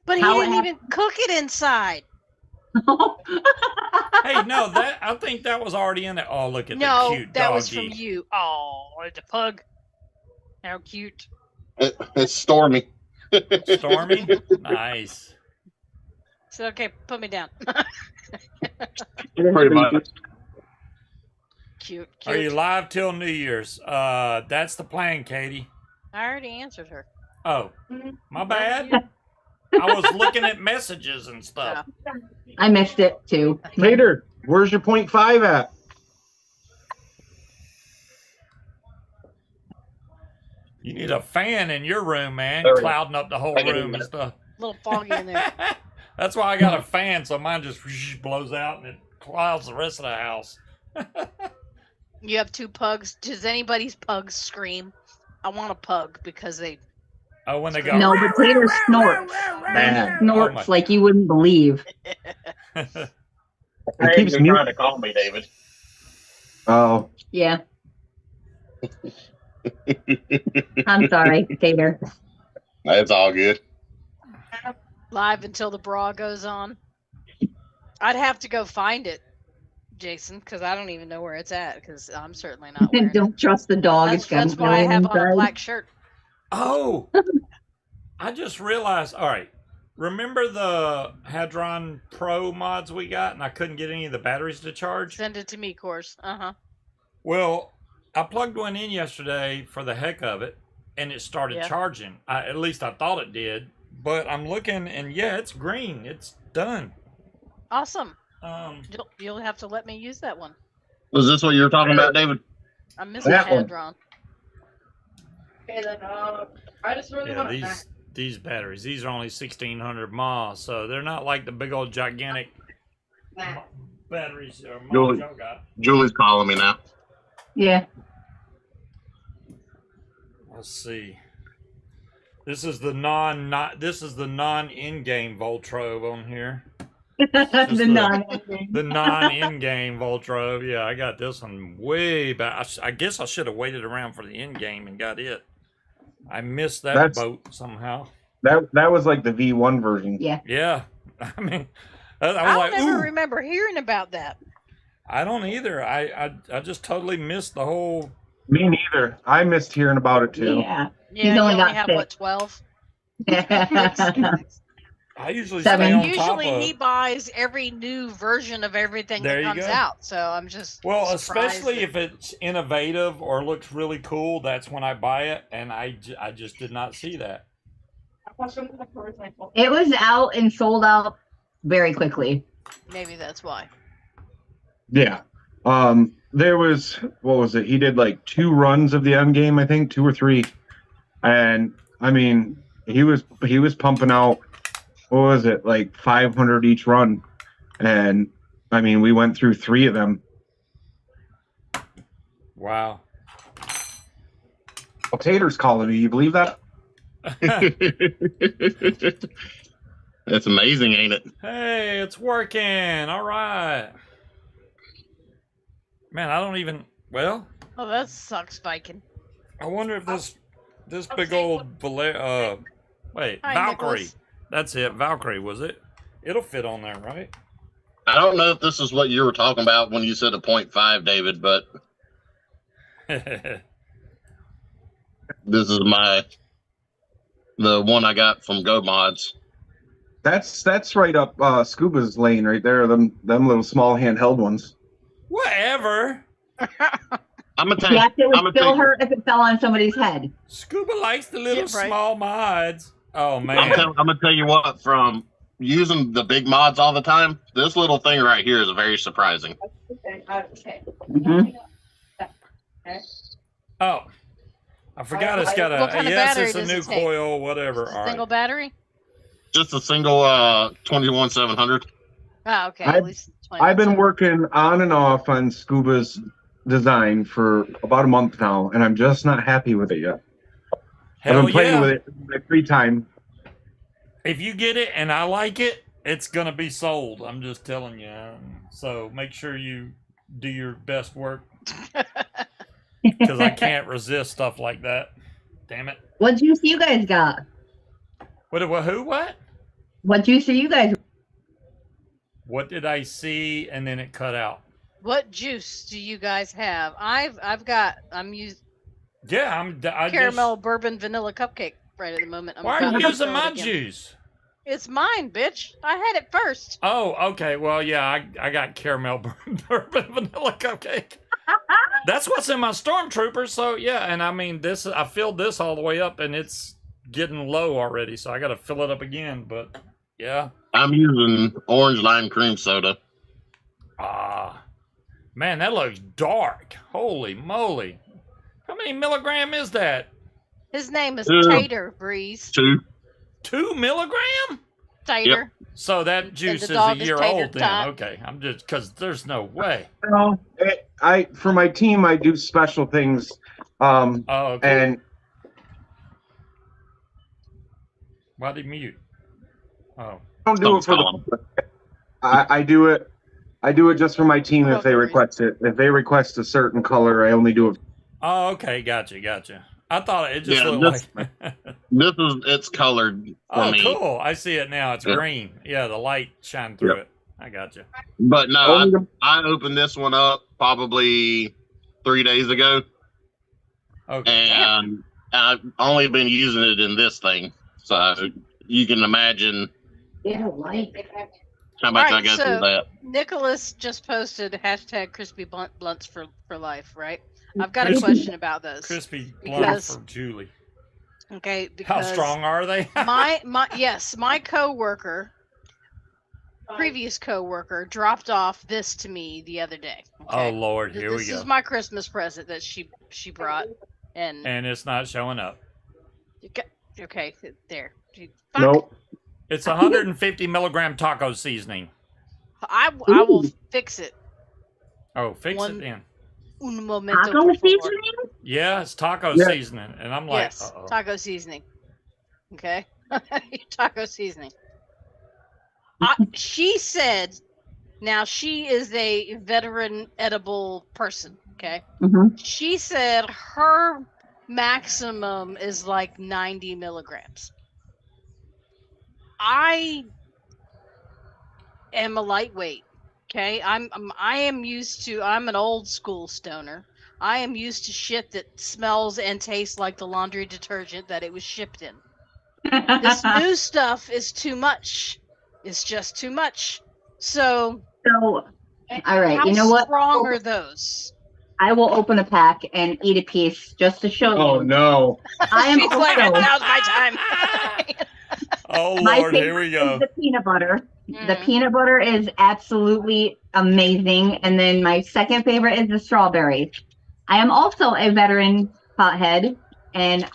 But he How it didn't even cook it inside. Hey, no, I think that was already in it. Oh, look at No, the cute that doggy. was from you. Oh, it's a pug. How cute. It's stormy. Stormy? Nice. So okay, put me down. Pretty much. Cute, Are you cute. live till New Year's? That's the plan, Katie. I already answered her. Oh, my bad. I was looking at messages and stuff. I missed it too. Later, where's your 0.5 at? You need a fan in your room, man, There we go. clouding up the whole I can room do and that. stuff. A little foggy in there. That's why I got a fan, so mine just blows out and it clouds the rest of the house. You have 2 pugs. Does anybody's pugs scream? I want a pug because they. Oh, when they go. No, but Taylor snorts. Bad. Snorts my- like you wouldn't believe. It keeps You're mute- trying to call me, David. Oh, Yeah. I'm sorry, Taylor. It's all good. Live until the bra goes on. I'd have to go find it, Jason, because I don't even know where it's at. Because I'm certainly not wearing it. Don't trust the dog. That's why I have on a black shirt. Oh, I just realized. All right, remember the Hadron Pro mods we got, and I couldn't get any of the batteries to charge. Send it to me, course. Well, I plugged one in yesterday for the heck of it, and it started Yeah. charging. At least I thought it did. But I'm looking, and yeah, it's green. It's done. Awesome. Um, You'll have to let me use that one. Was this what you were talking about, David? I'm missing That one. Hadron. Okay, then I just really yeah, want these batteries. These are only 1,600 mAh, so they're not like the big old gigantic batteries or mods Julie. y'all got. Julie's calling me now. Yeah. Let's see. This is the non in-game Voltrove on here. the non. The non in-game Voltrove. Yeah, I got this one way back. I guess I should have waited around for the in-game and got it. I missed that That's- boat somehow. that was like the V1 version. Yeah. Yeah, I mean, I was I like, don't ever ooh. remember hearing about that. I don't either. I just totally missed the whole. Me neither. I missed hearing about it too. Yeah. Yeah, He's you only only got have six. what, 12? I usually Seven. stay on Usually top of. he buys every new version of everything There that you comes go. out. So I'm just Well, surprised especially that- if it's innovative or looks really cool, that's when I buy it, and I just did not see that. It was out and sold out very quickly. maybe that's why. Yeah. There was, what was it? He did like 2 runs of the end game, I think, 2 or 3. And I mean, he was pumping out, what was it, like 500 each run, and I mean we went through 3 of them. Wow. Taters calling me. You believe that? That's amazing, ain't it? Hey, it's working. All right. Man, I don't even. Well, Oh, that sucks, Viking. I wonder if this big old wait, Hi, Valkyrie. Nicholas. That's it. Valkyrie, was it? It'll fit on there, right? I don't know if this is what you were talking about when you said a 0.5, David, but this is the one I got from Go Mods. That's right up Scuba's lane right there. Them little small handheld ones. Whatever. I'm gonna tell you. Yes, it I'm would gonna still tell you. hurt if it fell on somebody's head. Scuba likes the little Yeah, right. small mods. Oh man. I'm gonna tell you what. From using the big mods all the time, this little thing right here is very surprising. Mhm. Oh, I forgot it's got What kind a. of Yes, battery it's a does new it take? coil, whatever. All Single right. battery? Just a single 21700. Oh, okay. I've- At least 20 I've been minutes. working on and off on Scuba's design for about a month now, and I'm just not happy with it yet. I've Hell been playing yeah. with it in my free time. If you get it and I like it, it's gonna be sold. I'm just telling you. So make sure you do your best work because I can't resist stuff like that. Damn it. What juice you guys got? What? Who? What? What juice are you guys? What did I see? And then it cut out. What juice do you guys have? I'm using Yeah, caramel bourbon vanilla cupcake right at the moment. I'm Why are about you to using fill it my again. juice? It's mine, bitch. I had it first. Oh, okay. Well, yeah, I got caramel bourbon vanilla cupcake. That's what's in my stormtrooper. So yeah, and I mean this. I filled this all the way up, and it's getting low already. So I got to fill it up again. But yeah. I'm using orange lime cream soda. Ah, man, that looks dark. Holy moly! How many milligram is that? His name is Yeah. Tater Breeze. 2. 2 milligram? Tater. So that juice the is a dog is year Tater old then. Tot. Okay, I'm just because there's no way. No, I for my team I do special things, Oh, cool. and Why did he mute? Oh, I don't do it for the. I do it. I do it just for my team if they request it. If they request a certain color, I only do it. oh, okay, gotcha. I thought it just Yeah, looked like. It's colored for Oh, me. cool! I see it now. It's Yeah. green. Yeah, the light shined through Yeah. it. I gotcha. But no, Only the- I opened this one up probably 3 days ago, Okay. and I've only been using it in this thing. So you can imagine Yeah, like. how much I Right, go so- through that. Nicholas just posted hashtag crispy blunts for life, right? I've got a question about those. Crispy Because- blunt for Julie. Okay, How because strong are they? my coworker, previous coworker, dropped off this to me the other day. Oh Okay? Lord, here we This go. is my Christmas present that she brought, and And it's not showing up. okay, there. Fuck. Nope. It's 150 milligram taco seasoning. I will fix it. Oh, fix One- it then. Un momento, Taco por favor. seasoning? Yeah, it's taco Yeah. seasoning, and I'm like, Yes, uh-oh. taco seasoning. Okay, taco seasoning. She said, now she is a veteran edible person. Okay, Mhm. she said her maximum is like 90 milligrams. I am a lightweight. Okay, I'm an old school stoner. I am used to shit that smells and tastes like the laundry detergent that it was shipped in. This new stuff is too much. It's just too much. So, So, all right, how you know what? strong are those? I will open a pack and eat a piece just to show Oh you. no! I am She's like, also now's my time. Oh my Lord, here favorite we is go. the peanut butter. The Mhm. peanut butter is absolutely amazing, and then my second favorite is the strawberries. I am also a veteran pothead, and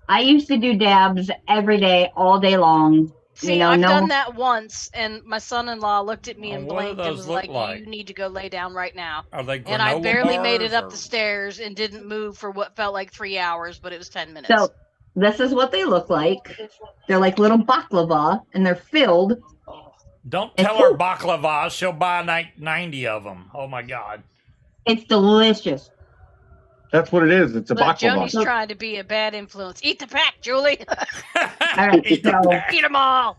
I used to do dabs every day, all day long. See, know, I've no- done that once, and my son-in-law looked at me Oh, and what do blinked and those was look like, like? "You need to go lay down right now." Are they granola And I barely made it bars, up or- the stairs and didn't move for what felt like 3 hours, but it was 10 minutes. So this is what they look like. They're like little baklava, and they're filled. Don't tell her baklava. She'll buy 90 of them. Oh my God. It's delicious. That's what it is. It's a Look, baklava. Joni's trying to be a bad influence. Eat the pack, Julie. All right, Eat the so pack. Eat them all.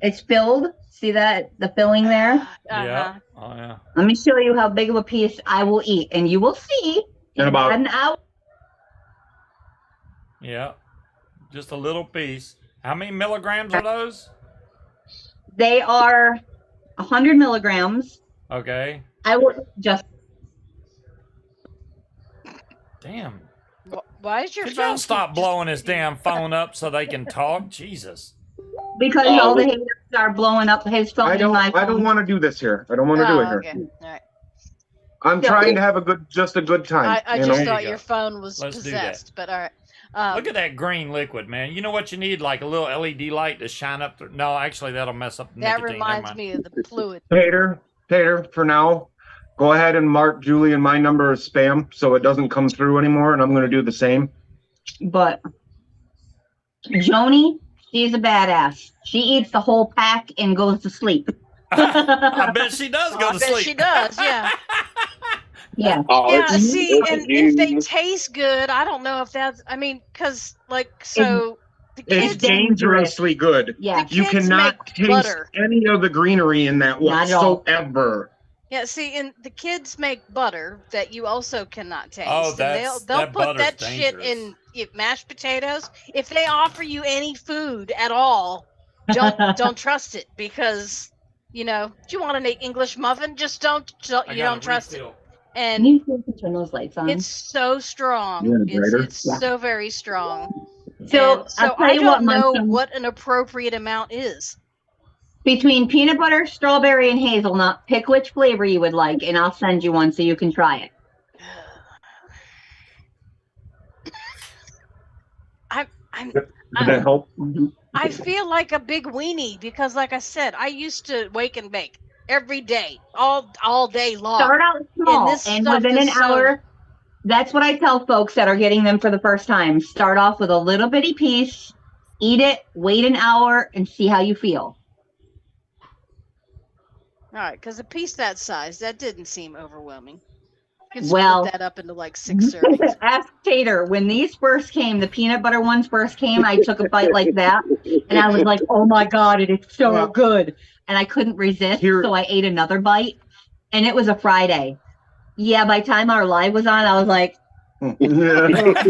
it's filled. See that the filling there? Uh-huh. Yeah. Oh yeah. Let me show you how big of a piece I will eat, and you will see In about an hour. Yeah. Just a little piece. How many milligrams are those? They are 100 milligrams. Okay. I will just Damn. Why is your Could phone y'all stop keep blowing his damn phone up so they can talk? Jesus. because all the haters are blowing up his phone. I and my don't phone. want to do this here. I don't want to do it here. Okay. All right. I'm trying to have just a good time. I you just know? There thought you your go. phone was Let's do possessed, but all right. Look at that green liquid, man. You know what you need? Like a little LED light to shine up through. No, actually, that'll mess up the that nicotine. Never reminds mind. me of the fluid. Tater, for now, go ahead and mark Julie and my number as spam so it doesn't come through anymore, and I'm going to do the same. But Joni, she's a badass. She eats the whole pack and goes to sleep. I bet she does go I to bet sleep. she does, yeah. Yeah. Oh, Yeah, it's- see, it's and if they huge. taste good, I don't know if that's, I mean, because, like, so the It's kids, dangerously good. Yeah. the You kids cannot make taste butter. any of the greenery in that Not at all. whatsoever. Yeah, see, and the kids make butter that you also cannot taste. Oh, and that's- they'll that put that butter's shit dangerous. in mashed potatoes. If they offer you any food at all, don't trust it because do you want an English muffin? Just don't I you got don't a trust it. refill. Can And you turn those lights on? it's so strong. You want a It's grater? it's so very strong. So And so I'll tell I you don't what, know Munchkin, what an appropriate amount is. between peanut butter, strawberry, and hazelnut, pick which flavor you would like, and I'll send you one so you can try it. I'm Did that help? I feel like a big weenie because, like I said, I used to wake and bake every day, all day long. Start out small, this and stuff within is an so- hour, that's what I tell folks that are getting them for the first time. Start off with a little bitty piece, eat it, wait an hour, and see how you feel. All right, because a piece that size, that didn't seem overwhelming. You could Well- split that up into like 6 servings. Ask Tater, when these first came, the peanut butter ones first came, I took a bite like that, and I was like, oh my God, it is so Yeah. good. And I couldn't resist, Here- so I ate another bite, and it was a Friday. Yeah, by the time our live was on, I was like, Yeah. Just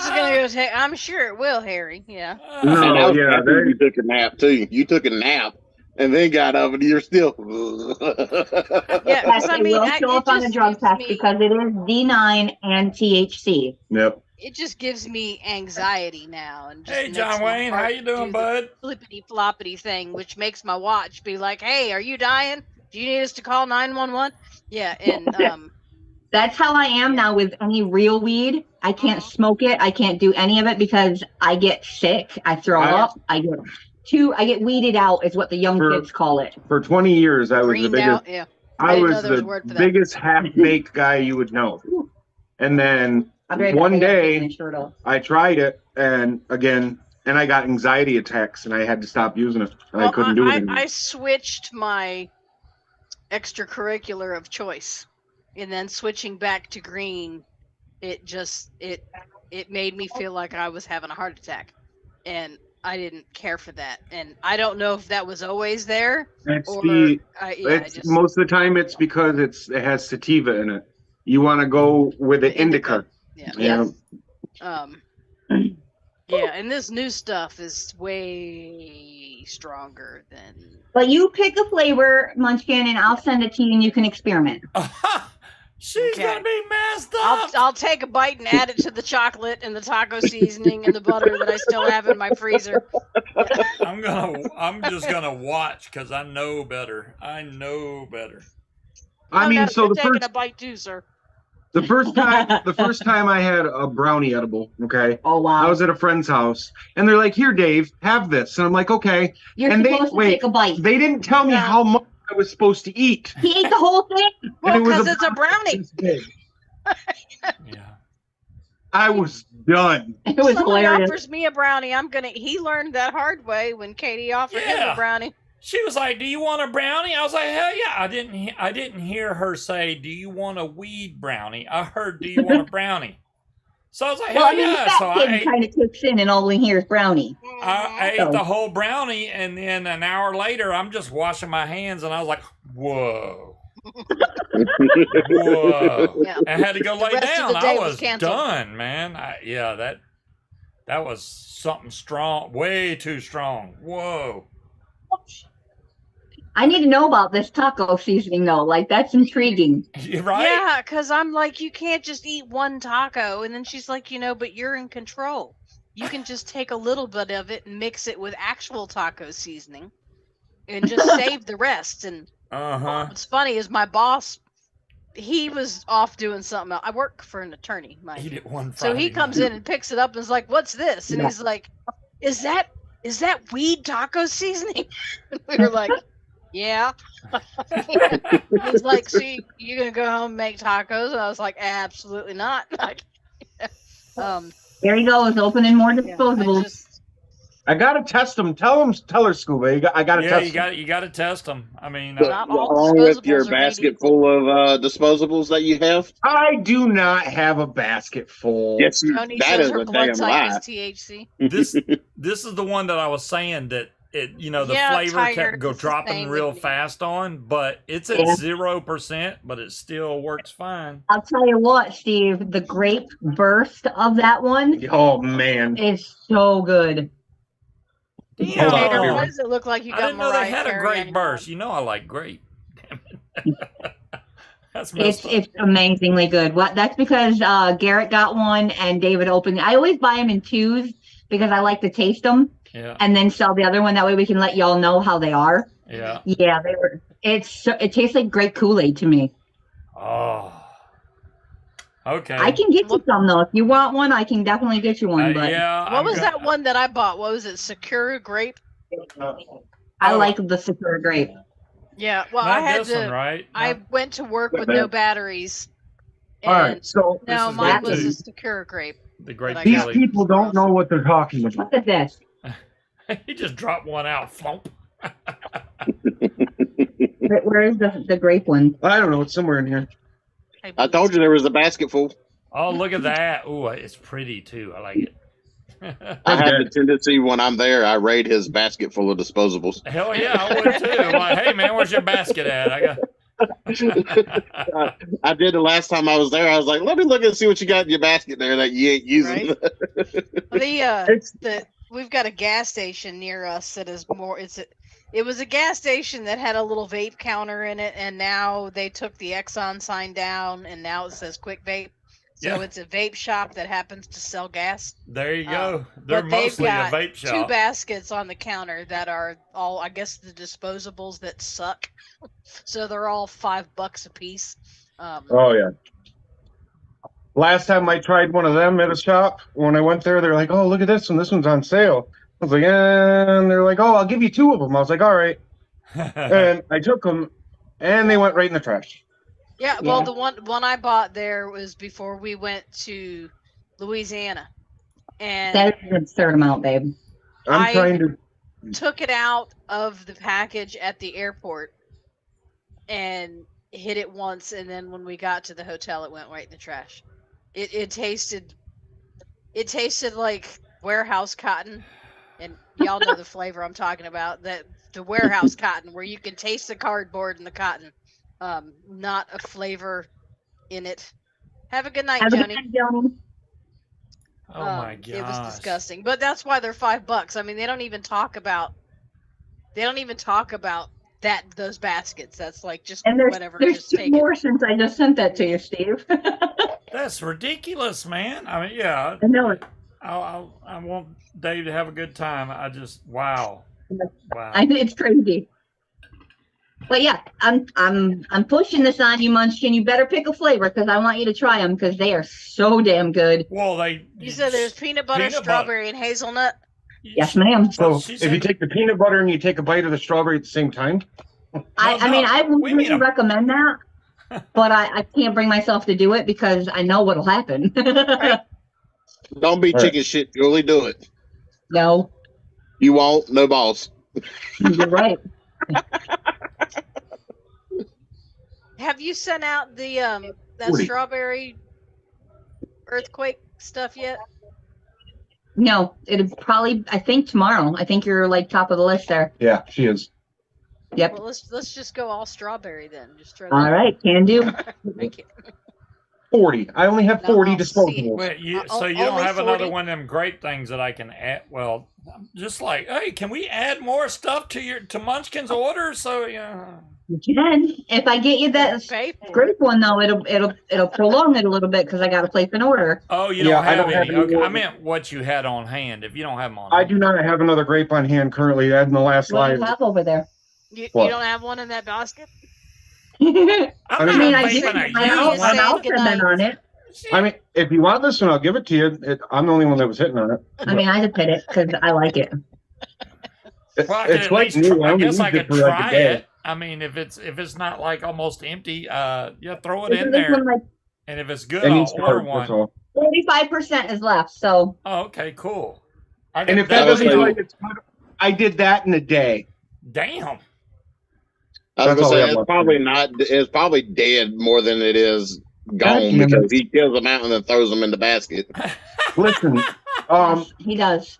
gonna go say, I'm sure it will, Harry. Yeah. No, And I was yeah, happy you took a nap too. You took a nap and then got up and you're still. Yeah, because I it mean, will show up on the drug test me, because it is D9 and THC. Yep. it just gives me anxiety now. And just Hey, makes John my Wayne, how heart you do doing, bud? the flippity floppity thing, which makes my watch be like, "Hey, are you dying? Do you need us to call 911?" Yeah, and That's how I am now with any real weed. I can't smoke it. I can't do any of it because I get sick. I throw up. I get weeded out is what the young For- kids call it. For 20 years, I was the greened biggest. out. Yeah. I I didn't was know there was a the word for that. biggest half-baked guy you would know. And then I'll be right back. one I gotta take day, my shirt off. I tried it, and I got anxiety attacks, and I had to stop using it. I couldn't do it anymore. I switched my extracurricular of choice, and then switching back to green, it made me feel like I was having a heart attack, and I didn't care for that. And I don't know if that was always there, It's or the I just most of the time it's because it has sativa in it. You want to go with the The indica. indica. Yeah. Yeah. Yeah, and this new stuff is way stronger than. But you pick a flavor, Munchkin, and I'll send it to you and you can experiment. She's Okay. gonna be messed up. I'll take a bite and add it to the chocolate and the taco seasoning and the butter that I still have in my freezer. I'm just gonna watch because I know better. I know better. I mean, no, so you're the taking first a bite too, sir. The first time I had a brownie edible, okay? Oh wow. I was at a friend's house and they're like, "Here, Dave, have this." And I'm like, "Okay." You're and supposed to take a bite. They didn't tell me No. how much I was supposed to eat. He ate the whole thing. Well, it was because it's a brownie. this big. Yeah. I was done. It was Somebody hilarious. offers me a brownie, he learned that hard way when Katie offered him Yeah. a brownie. She was like, "Do you want a brownie?" I was like, "Hell yeah!" I didn't hear her say, "Do you want a weed brownie?" I heard, "Do you want a brownie?" So I was like, Well, "Hell I mean, yeah!" the So fat kid kind of kicks in, and all we hear is brownie. I ate So- the whole brownie, and then an hour later, I'm just washing my hands, and I was like, "Whoa, whoa!" Yeah. I had to go lay rest of down. the day I was was canceled. done, man. That was something strong, way too strong. Whoa. I need to know about this taco seasoning, though. Like, that's intriguing. You right? Yeah, because I'm like, you can't just eat one taco. And then she's like, but you're in control. You can just take a little bit of it and mix it with actual taco seasoning and just save the rest. And what's funny is my boss, he was off doing something else. I work for an attorney, mind Eat you. it one So he Friday comes night. in and picks it up and is like, "What's this?" And he's like, "Is that weed taco seasoning?" And we were like, "Yeah." He's like, "So you gonna go home and make tacos?" And I was like, "Absolutely not." Like, There he goes, opening more yeah, disposables. I gotta test them. Tell her, Scuba. I gotta Yeah, test them. you got to test them. I mean, Not all Along with your disposables are made basket equal. full of disposables that you have. I do not have a basket full. Yes, Tony that says is her a blood damn type lie. is THC. this is the one that I was saying that the Yeah, flavor Tiger, kept it's the dropping same real with me. fast on, but it's at Yeah. 0%, but it still works fine. I'll tell you what, Steve, the grape burst of that one Oh man. is so good. Damn. Tater, on. why does it look like you I got didn't know they Mariah had a Carey grape on your burst. arm? You know I like grape. Damn it. That's messed up. It's amazingly good. That's because Garrett got one and David opened. I always buy them in twos because I like to taste them Yeah. and then sell the other one. That way we can let y'all know how they are. Yeah. Yeah, they were. It tastes like great Kool-Aid to me. Oh. Okay. I can get you some though. If you want one, I can definitely get you one. But yeah. What was that one that I bought? What was it? Sakura grape? I Oh. like the Sakura grape. Yeah. Well, Not I had this one, to. right? I went to work with no batteries. All And right, so no, is mine good was too. a Sakura grape. The grape I these got- jelly. people don't know what they're talking about. Look at this. He just dropped one out. Flump. Where is the grape one? I don't know. It's somewhere in here. I told you there was a basket full. Oh, look at that. Ooh, it's pretty too. I like it. I have the tendency when I'm there, I raid his basket full of disposables. Hell yeah, I would too. I'm like, hey man, where's your basket at? I got. I did the last time I was there. I was like, let me look and see what you got in your basket there that you ain't using. Right. We've got a gas station near us that is more. It was a gas station that had a little vape counter in it, and now they took the Exxon sign down, and now it says Quick Vape. So Yeah. it's a vape shop that happens to sell gas. There you go. They're But they've mostly a got vape two shop. baskets on the counter that are all, I guess, the disposables that suck. So they're all $5 a piece. Oh yeah. Last time I tried one of them at a shop, when I went there, they're like, "Oh, look at this one. This one's on sale." I was like, and they're like, "Oh, I'll give you 2 of them." I was like, "All right." And I took them, and they went right in the trash. Yeah, well, Yeah. the one I bought there was before we went to Louisiana, and That is an absurd amount, babe. I'm trying to. took it out of the package at the airport and hit it once, and then when we got to the hotel, it went right in the trash. It tasted like warehouse cotton, and y'all know the flavor I'm talking about. That the warehouse cotton where you can taste the cardboard and the cotton. Not a flavor in it. Have a good night, Have a good Joni. night, Joni. Oh my god. It was disgusting, but that's why they're $5. I mean, they don't even talk about those baskets. That's like just And whatever. there's Just 2 take it. more since I just sent that to you, Steve. That's ridiculous, man. I mean, yeah. I know it. I want Dave to have a good time. I just wow. Wow. It's crazy. But yeah, I'm pushing this on you, Munchkin. You better pick a flavor because I want you to try them because they are so damn good. Well, You said there's peanut butter, strawberry, and hazelnut. Yes, ma'am. So she if said- you take the peanut butter and you take a bite of the strawberry at the same time, I mean, I would really recommend that, but I can't bring myself to do it because I know what'll happen. Don't be chicken shit, Julie. Do it. No, You won't. No balls. you're right. Have you sent out the that 40. strawberry earthquake stuff yet? No, it'll probably. I think tomorrow. I think you're like top of the list there. yeah, she is. Yep. Well, let's just go all strawberry then. Just throw All that. right, can do. Thank you. 40. I only have 40 No, disposables. Wait, so you Only don't have 40? another one of them great things that I can add? Well, I'm just like, hey, can we add more stuff to Munchkin's order? So yeah. You can. If I get you that Pay for it. grape one though, it'll prolong it a little bit because I got to place an order. Oh, you Yeah, don't I have don't have any. any Okay, I more. meant what you had on hand. If you don't have them on I hand. do not have another grape on hand currently. I had in the last What do you live. have over there? You What? don't have one in that basket? I'm I not mean, I vaping did. a My used house- one. I'll- outfit on it. I mean, if you want this one, I'll give it to you. I'm the only one that was hitting on it. I mean, I just hit it because I like it. Well, I can It's at like least new. I only guess I used could it for like a try day. it. I mean, if it's not like almost empty, yeah, throw it Isn't in this there. one like And if it's good, It I'll needs to order hurt, one. that's all. 45% is left? So Oh, okay, cool. And if that That was doesn't like- tell you it's good, I did that in a day. damn. I was That's all gonna we say have it's left. probably not. It's probably dead more than it is gone damn it. because he kills them out and then throws them in the basket. Listen, yes, he does.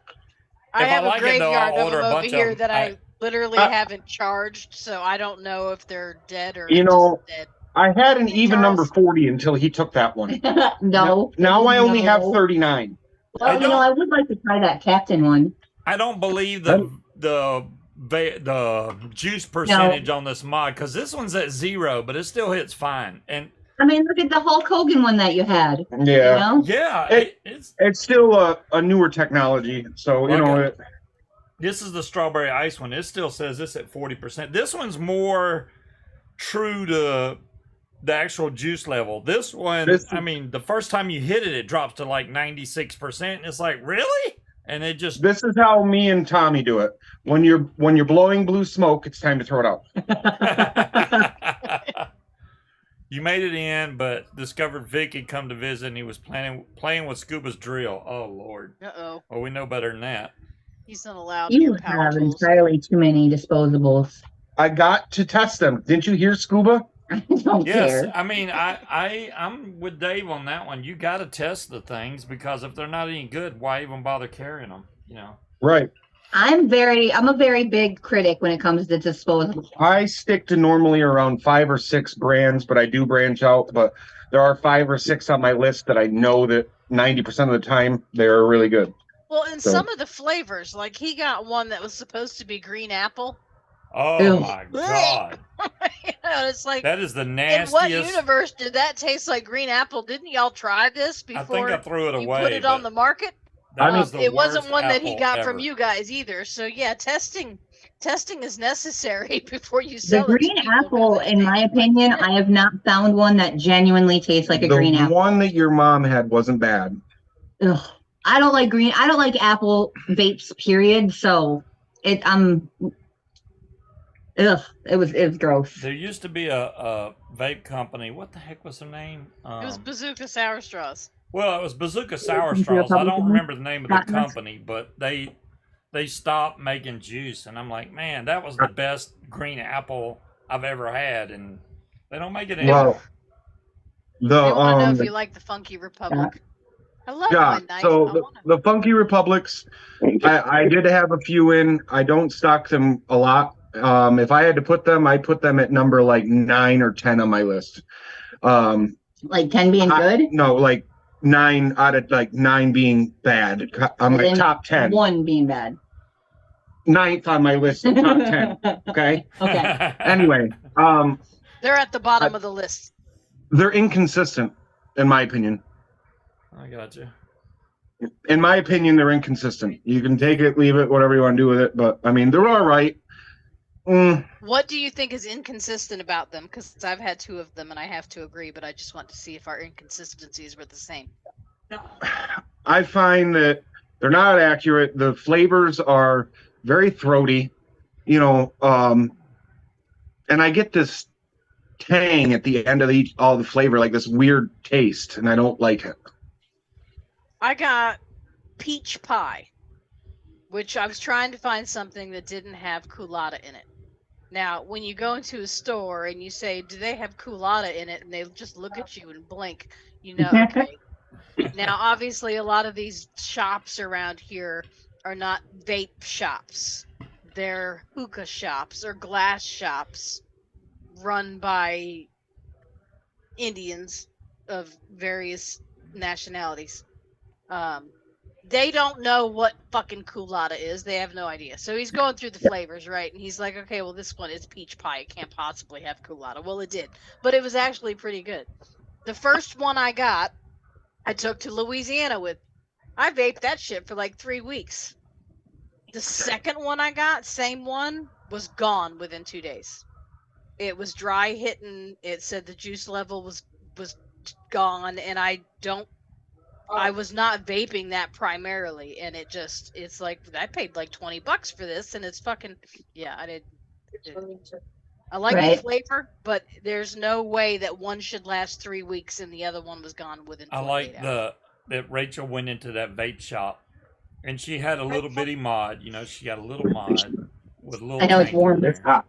I If I have like a it, though, graveyard I'll of order them a over bunch of here them. that I literally Uh, haven't charged, so I don't know if they're dead or You know, just dead. I had an even Charles? number 40 until he took that one. No. Now I only have No. 39. Well, you know, I would like to try that captain one. I don't believe the juice percentage on this mod because this one's at 0, but it still hits fine. And I mean, look at the Hulk Hogan one that you had. Yeah. You know? yeah, it's It's still a newer technology. So, you know, Okay. This is the strawberry ice one. It still says this at 40%. This one's more true to the actual juice level. This one, I mean, the first time you hit it, it drops to like 96%. And it's like, really? And it just this is how me and Tommy do it. When you're blowing blue smoke, it's time to throw it out. You made it in, but discovered Vic had come to visit and he was playing with Scuba's drill. Oh, Lord. Uh-oh. Well, we know better than that. He's not allowed You near power have tools. entirely too many disposables. I got to test them. Didn't you hear Scuba? I don't Yes, care. I mean, I'm with Dave on that one. You got to test the things because if they're not any good, why even bother carrying them? You know. Right. I'm a very big critic when it comes to disposables. I stick to normally around 5 or 6 brands, but I do branch out. But there are 5 or 6 on my list that I know that 90% of the time they're really good. Well, and So- some of the flavors, like he got one that was supposed to be green apple. Oh Ew. my God, You know, it's like, that is the in nastiest. what universe did that taste like green apple? Didn't y'all try this I think before I threw it you away. put it on but the market? that I was the It wasn't worst one that he apple got from ever. you guys either. So yeah, testing is necessary before you The sell it. to green people, apple, because in my opinion, I have not found one that genuinely tastes like a The green apple. one that your mom had wasn't bad. Ugh. I don't like apple vapes, period. So it it was gross. There used to be a vape company. What the heck was their name? it was Bazooka Sour Straws. Well, it was Bazooka Sour Bazooka Straws. I don't Republican? remember the name of the Cotton. company, but they stopped making juice, and I'm like, man, that was the best green apple I've ever had, and they don't make it anymore. Well, I want to know if the you like the Funky Republic. I love yeah. Midnight. So I the, wanna- the Funky Republics, I did have a few in. I don't stock them a lot. If I had to put them, I'd put them at number like 9 or 10 on my list. Like 10 being good, No, like 9 out of like 9 being bad. I'm like Then top 10. 1 being bad. 9th on my list of top 10. Okay. Okay. Anyway, They're at the bottom of the list. they're inconsistent, in my opinion. I got you. In my opinion, they're inconsistent. You can take it, leave it, whatever you want to do with it. But I mean, they're all right. What do you think is inconsistent about them? Because I've had 2 of them and I have to agree, but I just want to see if our inconsistencies were the same. I find that they're not accurate. The flavors are very throaty, and I get this tang at the end of all the flavor, like this weird taste, and I don't like it. I got peach pie, which I was trying to find something that didn't have culotta in it. Now, when you go into a store and you say, do they have culotta in it? And they just look at you and blink, okay. Now, obviously, a lot of these shops around here are not vape shops. They're hookah shops or glass shops run by Indians of various nationalities. They don't know what fucking culotta is. They have no idea. So he's going through the flavors, right? And he's like, okay, well, this one is peach pie. It can't possibly have culotta. Well, it did. But it was actually pretty good. The first one I got, I took to Louisiana with. I vaped that shit for like 3 weeks. The second one I got, same one, was gone within 2 days. It was dry hitting. It said the juice level was gone, and I was not vaping that primarily, and it's like I paid like $20 for this, and it's fucking I like the flavor, but there's no way that one should last 3 weeks and the other one was gone within 28 I like hours. that Rachel went into that vape shop, and she had a little bitty mod. She got a little mod with a little. I know it's warm. It's hot.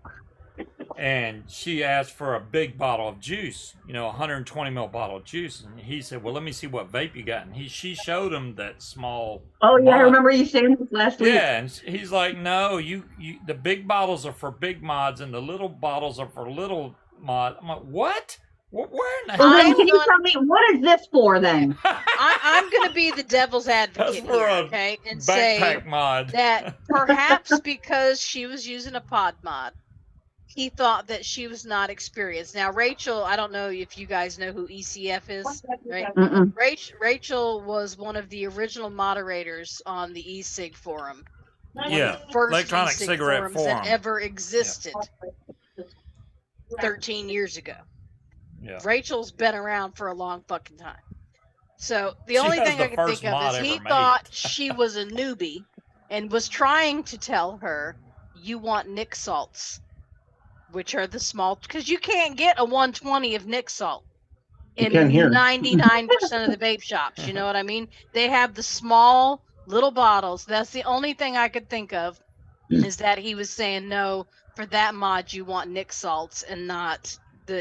And she asked for a big bottle of juice, 120 ml bottle of juice. And he said, well, let me see what vape you got. And she showed him that small. Oh, yeah, mod. I remember you saying this last week. Yeah, and he's like, no, you the big bottles are for big mods and the little bottles are for little mod. I'm like, what? Where in the Well, hell? then, can you tell me, what is this for then? I'm going to be the devil's advocate That's for here, a okay? And backpack say mod. that perhaps because she was using a pod mod, he thought that she was not experienced. Now, Rachel, I don't know if you guys know who ECF is, right? Rachel was one of the original moderators on the e-cig forum. Yeah, First electronic e-cig cigarette forums forum. that ever existed 13 years ago. Yeah. Rachel's been around for a long fucking time. So the She only has thing the I could first think of mod is he ever made. thought she was a newbie and was trying to tell her, you want Nick salts, which are the small, because you can't get a 120 of Nick salt in 99% of the vape shops. You know what I mean? They have the small little bottles. That's the only thing I could think of, is that he was saying, no, for that mod you want Nick salts and not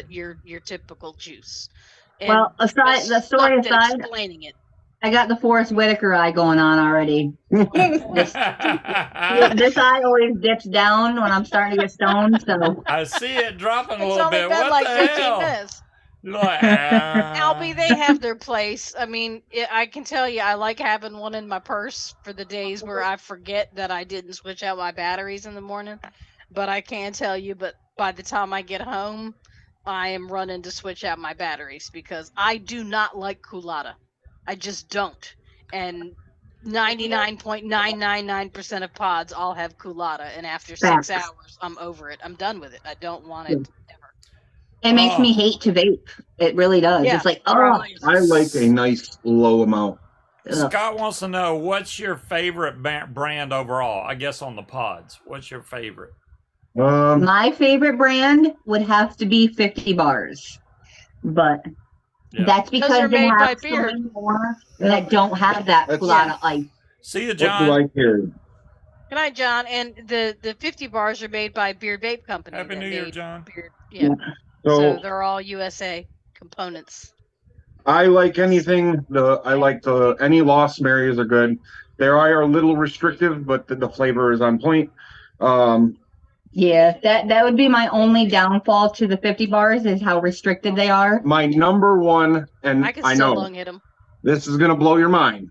your typical juice. And Well, the story aside, explaining it. I got the Forrest Whitaker eye going on already. This eye always dips down when I'm starting to get stoned. So I see it dropping a It's little only bit. been What like the 15 hell? minutes. You're like, Albie, they have their place. I mean, I can tell you, I like having one in my purse for the days where I forget that I didn't switch out my batteries in the morning. But I can tell you, but by the time I get home, I am running to switch out my batteries because I do not like culotta. I just don't. And 99.999% of pods all have culotta, and after 6 hours, I'm over it. I'm done with it. I don't want it ever. it makes me hate to vape. It really does. Yeah. It's like, I like a nice low amount. Scott wants to know, what's your favorite brand overall? I guess on the pods. What's your favorite? My favorite brand would have to be 50 bars, but that's because they're they made by have so Beard. many more that don't have that culotta ice. See you, What John. do I carry? Good night, John. And the 50 bars are made by Beard Vape Company. Happy that New Year, made John. Beard, yeah. So they're all USA components. I like anything. Any Lost Marys are good. They are a little restrictive, but the flavor is on point. Yeah, that would be my only downfall to the 50 bars is how restricted they are. My number one, and I can I still know long hit them. this is gonna blow your mind,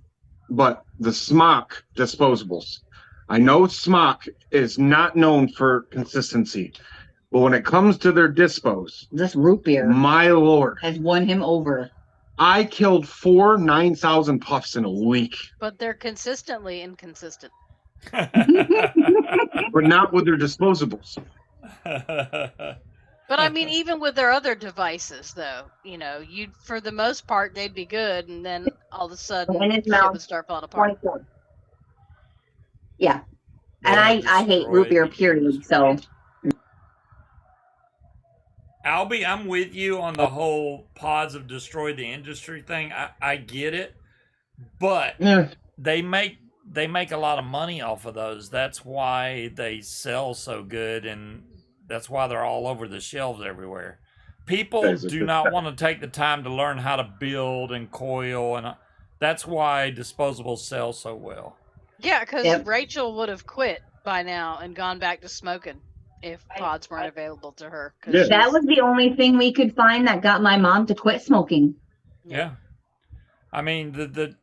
but the Smock disposables. I know Smock is not known for consistency, but when it comes to their dispos, This root beer my lord, has won him over. I killed 4 9,000 puffs in a week, But they're consistently inconsistent. but not with their disposables. But I mean, even with their other devices, though, you for the most part they'd be good, and then all of a sudden In his shit mouth, would start falling apart. 24. Yeah. They And have I hate root destroyed beer, the period. So industry. Albie, I'm with you on the whole pods have destroyed the industry thing. I get it, but Yeah. they make a lot of money off of those. That's why they sell so good, and that's why they're all over the shelves everywhere. People do not want to take the time to learn how to build and coil, and that's why disposables sell so well. Yeah, because Yep. Rachel would have quit by now and gone back to smoking if pods weren't available to her. 'Cause Yeah. that was the only thing we could find that got my mom to quit smoking. Yeah. I mean, the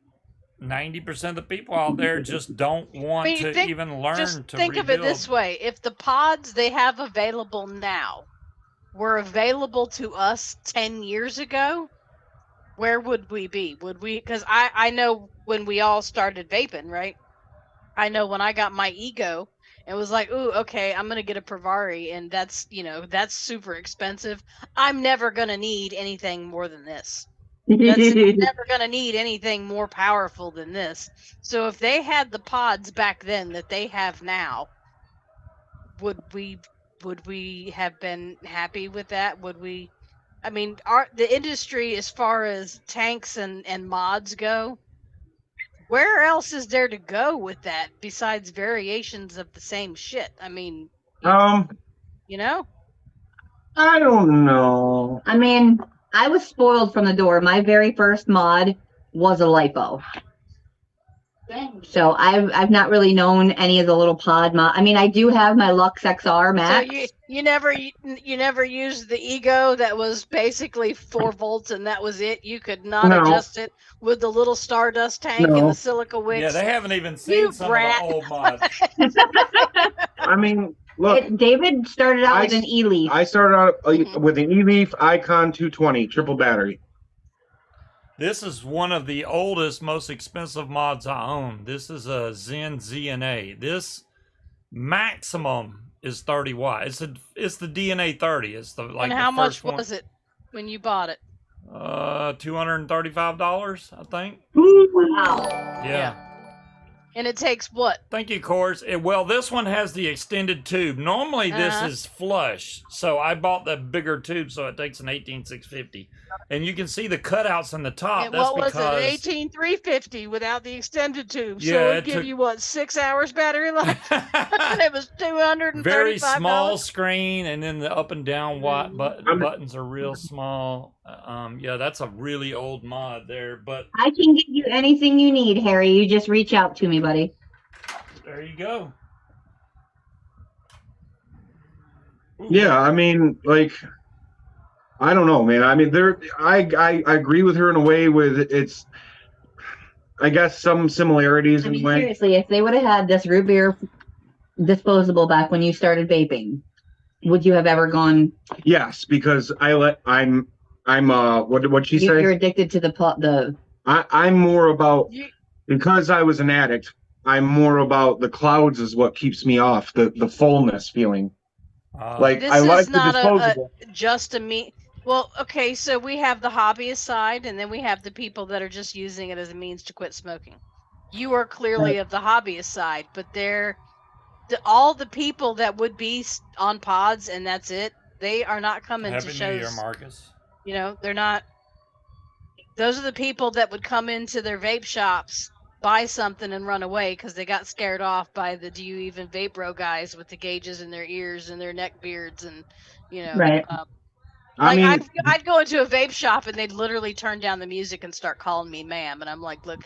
90% of the people out there just don't want I mean, to even learn just to think rebuild. of it this way: if the pods they have available now were available to us 10 years ago, where would we be? Would we? Because I know when we all started vaping, right? I know when I got my ego, it was like, ooh, okay, I'm gonna get a Pravari, and that's super expensive. I'm never gonna need anything more than this. I'm never gonna need anything more powerful than this. So if they had the pods back then that they have now, would we have been happy with that? Would we? I mean, the industry as far as tanks and mods go, where else is there to go with that besides variations of the same shit? I mean, you know? I don't know. I mean, I was spoiled from the door. My very first mod was a lipo. So I've not really known any of the little pod mod. I mean, I do have my Lux XR Max. So you never used the ego that was basically 4 volts and that was it. You could not adjust it with the little Stardust tank and the silica wicks. Yeah, they haven't even seen some of the old mods. I mean, look, David started out with an E-Leaf. I started out with an E-Leaf Icon 220 triple battery. This is one of the oldest, most expensive mods I own. This is a Zen ZNA. This maximum is 30 watts. It's the DNA 30. It's the and how much was it when you bought it? $235, I think. Wow. Yeah. And it takes what? Thank you, Cors. Well, this one has the extended tube. Normally, this is flush, so I bought the bigger tube, so it takes an 18650. And you can see the cutouts in the top. And that's what was because, it? 18350 without the extended tube. Yeah, so it it'd give took- you what, 6 hours battery life? And it was $235. Very small screen, and then the up and down buttons are real small. Yeah, that's a really old mod there, but I can give you anything you need, Harry. You just reach out to me, buddy. there you go. Yeah, I mean, like, I don't know, man. I mean, I agree with her in a way with it's, I guess, some similarities I in mean, a way. seriously, if they would have had this root beer disposable back when you started vaping, would you have ever gone? Yes, because I'm what'd she say? You're addicted to the. I'm more about, because I was an addict, I'm more about the clouds is what keeps me off, the fullness feeling. Like, This I like is the not disposable. just a me. Well, okay, so we have the hobbyist side, and then we have the people that are just using it as a means to quit smoking. You are clearly of the hobbyist side, but all the people that would be on pods and that's it, they are not coming Happy to New shows. Year, Marcus. You know, they're not. Those are the people that would come into their vape shops, buy something, and run away because they got scared off by the "Do you even vape, bro?" guys with the gauges in their ears and their neck beards, and Right. I mean, I'd go into a vape shop and they'd literally turn down the music and start calling me ma'am, and I'm like, look,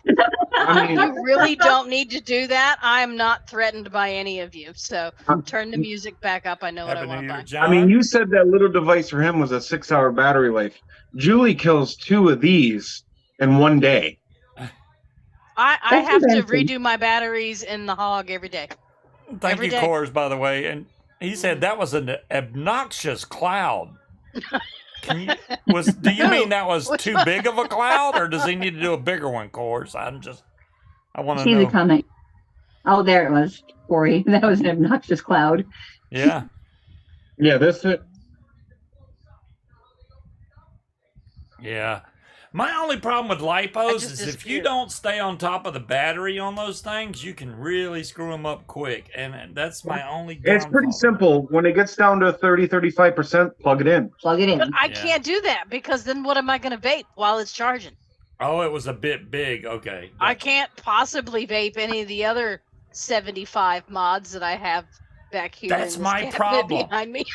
I mean, you really don't need to do that. I'm not threatened by any of you, so turn the music back up. I know what I Happy want New to Year, buy. John. I mean, you said that little device for him was a 6-hour battery life. Julie kills 2 of these in one day. I That's have to amazing. redo my batteries in the hog every day. Thank every you, day. Cors, by the way. And he said that was an obnoxious cloud. Do you mean that was Which too one? big of a cloud, or does he need to do a bigger one, Cors? I want to See the know. comment. Oh, there it was, Corey. That was an obnoxious cloud. Yeah. Yeah, this Yeah. My only problem with lipos just is if you disappeared. don't stay on top of the battery on those things, you can really screw them up quick. And that's my only downfall. it's pretty simple. When it gets down to 30-35%, plug it in. Plug it in. But I Yeah. can't do that because then what am I going to vape while it's charging? Oh, it was a bit big. Okay. I Gotcha. can't possibly vape any of the other 75 mods that I have back here. That's in this my cabinet problem. behind me.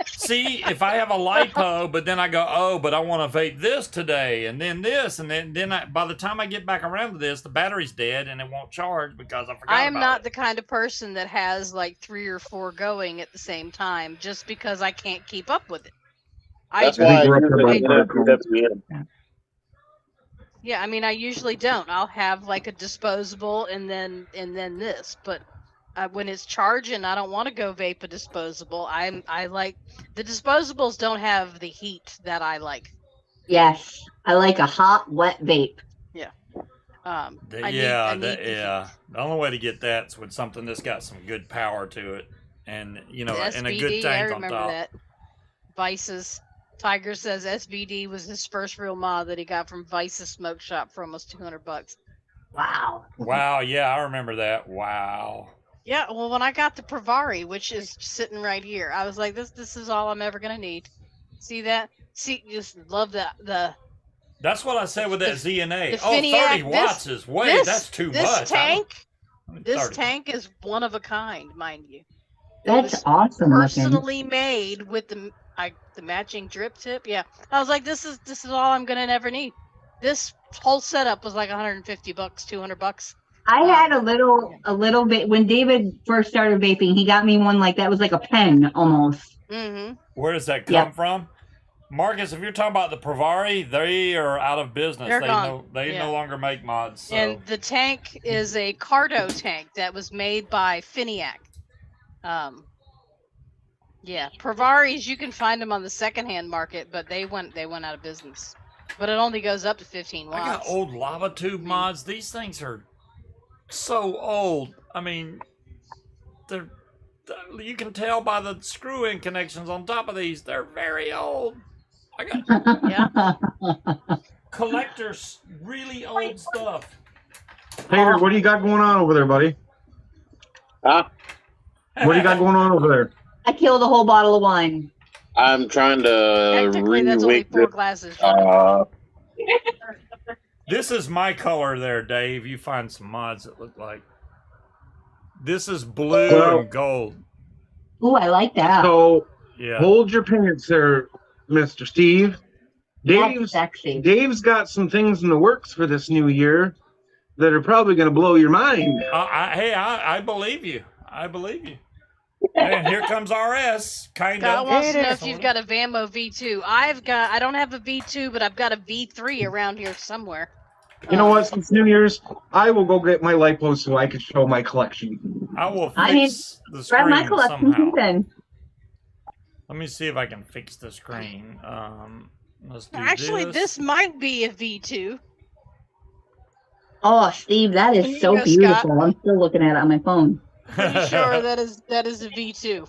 See, if I have a lipo, but then I go, oh, but I want to vape this today, and then this, and then by the time I get back around to this, the battery's dead and it won't charge because I forgot I am about not it. the kind of person that has like 3 or 4 going at the same time just because I can't keep up with it. That's I why I think we're up use to it about in FWM. Yeah, I mean, I usually don't. I'll have like a disposable and then this, but when it's charging, I don't want to go vape a disposable. I like the disposables don't have the heat that I like. Yes, I like a hot, wet vape. I need The only way to get that's with something that's got some good power to it, and the and a SVD, good I tank on remember top. that. Vice's Tiger says SVD was his first real mod that he got from Vice's smoke shop for almost $200. Wow. Wow, yeah, I remember that. Wow. Yeah, well, when I got the Pravari, which is sitting right here, I was like, this is all I'm ever gonna need. See that? See, just love the That's what I said with that The ZNA. the Oh, 30 Finiac, watts is way. this- That's too this much. tank. I don't- This 30. tank is one of a kind, mind you. That's was awesome looking. Personally made with the matching drip tip. Yeah, I was like, this is all I'm gonna never need. This whole setup was like $150, $200. I had a little bit when David first started vaping. He got me one like that was like a pen almost. Mm-hmm. Where does that come Yep. from? Marcus, if you're talking about the Pravari, they are out of business. They're They gone. no longer make mods. So. And the tank is a Cardo tank that was made by Finiac. Yeah, Pravaris you can find them on the secondhand market, but they went out of business. But it only goes up to 15 watts. I got old lava tube mods. These things are so old. I mean, you can tell by the screw-in connections on top of these. They're very old. I got Yeah. collectors, really old stuff. Tater, what do you got going on over there, buddy? Huh? What do you got going on over there? I killed a whole bottle of wine. I'm trying to Technically, that's only re-wig 4 this. glasses. This is my color there, Dave. You find some mods that look like. This is blue Well- and gold. Ooh, I like that. So Yeah. hold your pants there, Mr. Steve. That's sexy. Dave's got some things in the works for this new year that are probably going to blow your mind. I believe you. I believe you. And here comes RS, kind Scott of. wants to know if you've got a Vamo V2. I don't have a V2, but I've got a V3 around here somewhere. You know what? Since New Year's, I will go get my lipo so I can show my collection. I will fix I mean, the Grab screen my collection somehow. then. Let me see if I can fix the screen. Let's do Actually, this might be a V2. Oh, Steve, that Here is you so go, beautiful. Scott. I'm still looking at it on my phone. Pretty sure that is a V2.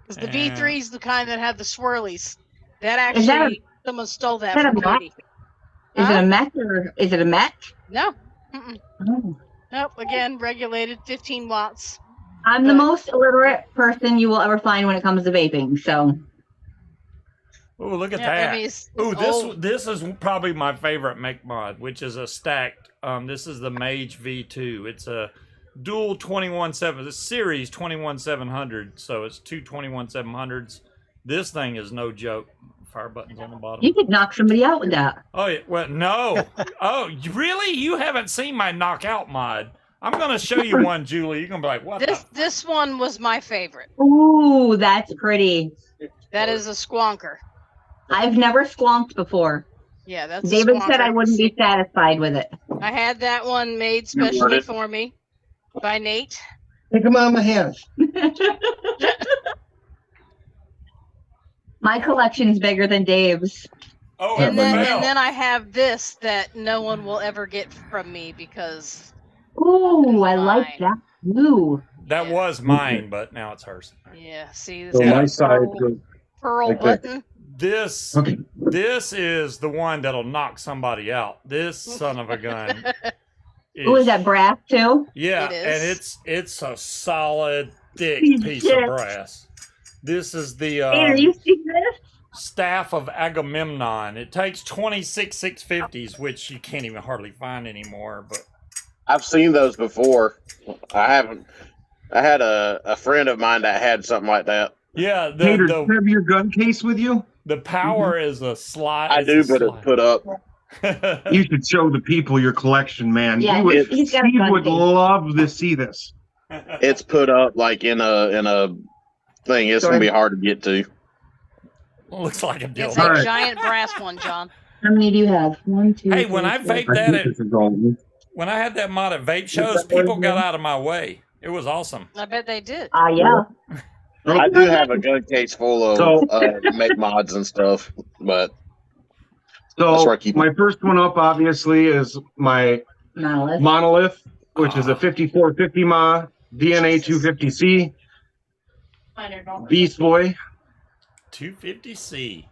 Because the And- V3 is the kind that had the swirlies. That Is that a- actually, someone stole that is that from a Mac? Katie. Is Huh? it a mech or is it a mech? No. Mm-mm. Oh. Nope. Again, regulated 15 watts. I'm the But- most illiterate person you will ever find when it comes to vaping. So Oh, look at Yeah, that. I mean, it's Ooh, old. this is probably my favorite make mod, which is a stacked. This is the Mage V2. It's a dual 21.7. This series 21.700, so it's two 21.700s. This thing is no joke. Fire buttons on the bottom. you could knock somebody out with that. Oh yeah, well no. Oh, really? You haven't seen my knockout mod? I'm gonna show you one, Julie. You're gonna be like, what? This one was my favorite. Ooh, that's pretty. That is a squonker. I've never squonked before. Yeah, that's a David said squonker. I wouldn't be satisfied with it. I had that one made You heard specially it. for me by Nate. Take them out of my hands. My collection's bigger than Dave's. Oh, Yeah, it And then, fell. and then I have this that no one will ever get from me because Ooh, I like Fine. that. Ooh. That Yeah. was mine, but now it's hers. Yeah, see this So Yeah. my side goes pearl like that. button. This Okay. this is the one that'll knock somebody out. This son of a gun. Ooh, is that brass too? Yeah, It and is. it's a solid, thick Holy piece of shit. brass. This is the Hey, are you seeing this? staff of Agamemnon. It takes 26 650s, which you can't even hardly find anymore. But I've seen those before. I haven't. I had a friend of mine that had something like that. yeah, Tater, do you have your gun case with you? the power is a slide. I do, but it's put up. You should show the people your collection, man. Yeah, He would, he's got a Steve gun would case. love to see this. It's put up like in a thing. It's gonna be hard to get to. Looks like a It's dildo. a Alright. giant brass one, John. How many do you have? 1, 2. Hey, when 3, I 4. vaped I that think at, this is all. when I had that mod at vape shows, people got out of my way. It was awesome. I bet they did. Yeah. I do have a gun case full of So- make mods and stuff, but that's So where I keep my first one up, obviously, is my Monolith. Monolith, which is a 5450 mah DNA 250C Beast Boy, 250C.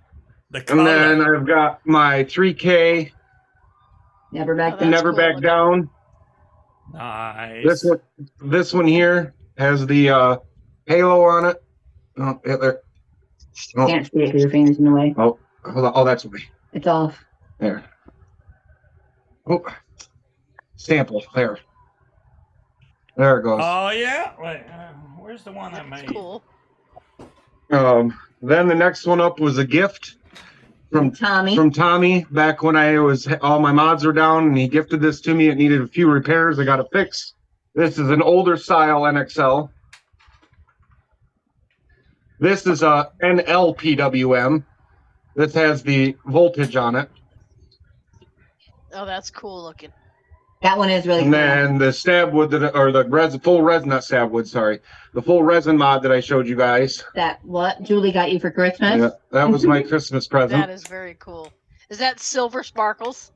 The and color. then I've got my 3K Never back Oh, down. that's Never cool. Back Down. Nice. This one here has the halo on it. Oh, Hitler. Oh, Can't see it because your finger's in the way. hold on. Oh, that's me. It's off. There. Oh, sample there. There it goes. Oh yeah. Wait, where's the one I That's made? cool. Then the next one up was a gift Tommy. from Tommy back when all my mods were down, and he gifted this to me. It needed a few repairs. I got it fixed. This is an older style NXL. This is a NLPWM. This has the voltage on it. Oh, that's cool looking. That one is really And cool. then the stab wood full resin, not stab wood, sorry. The full resin mod that I showed you guys. That what Julie got you for Christmas? Yeah, that was my Christmas present. That is very cool. Is that silver sparkles?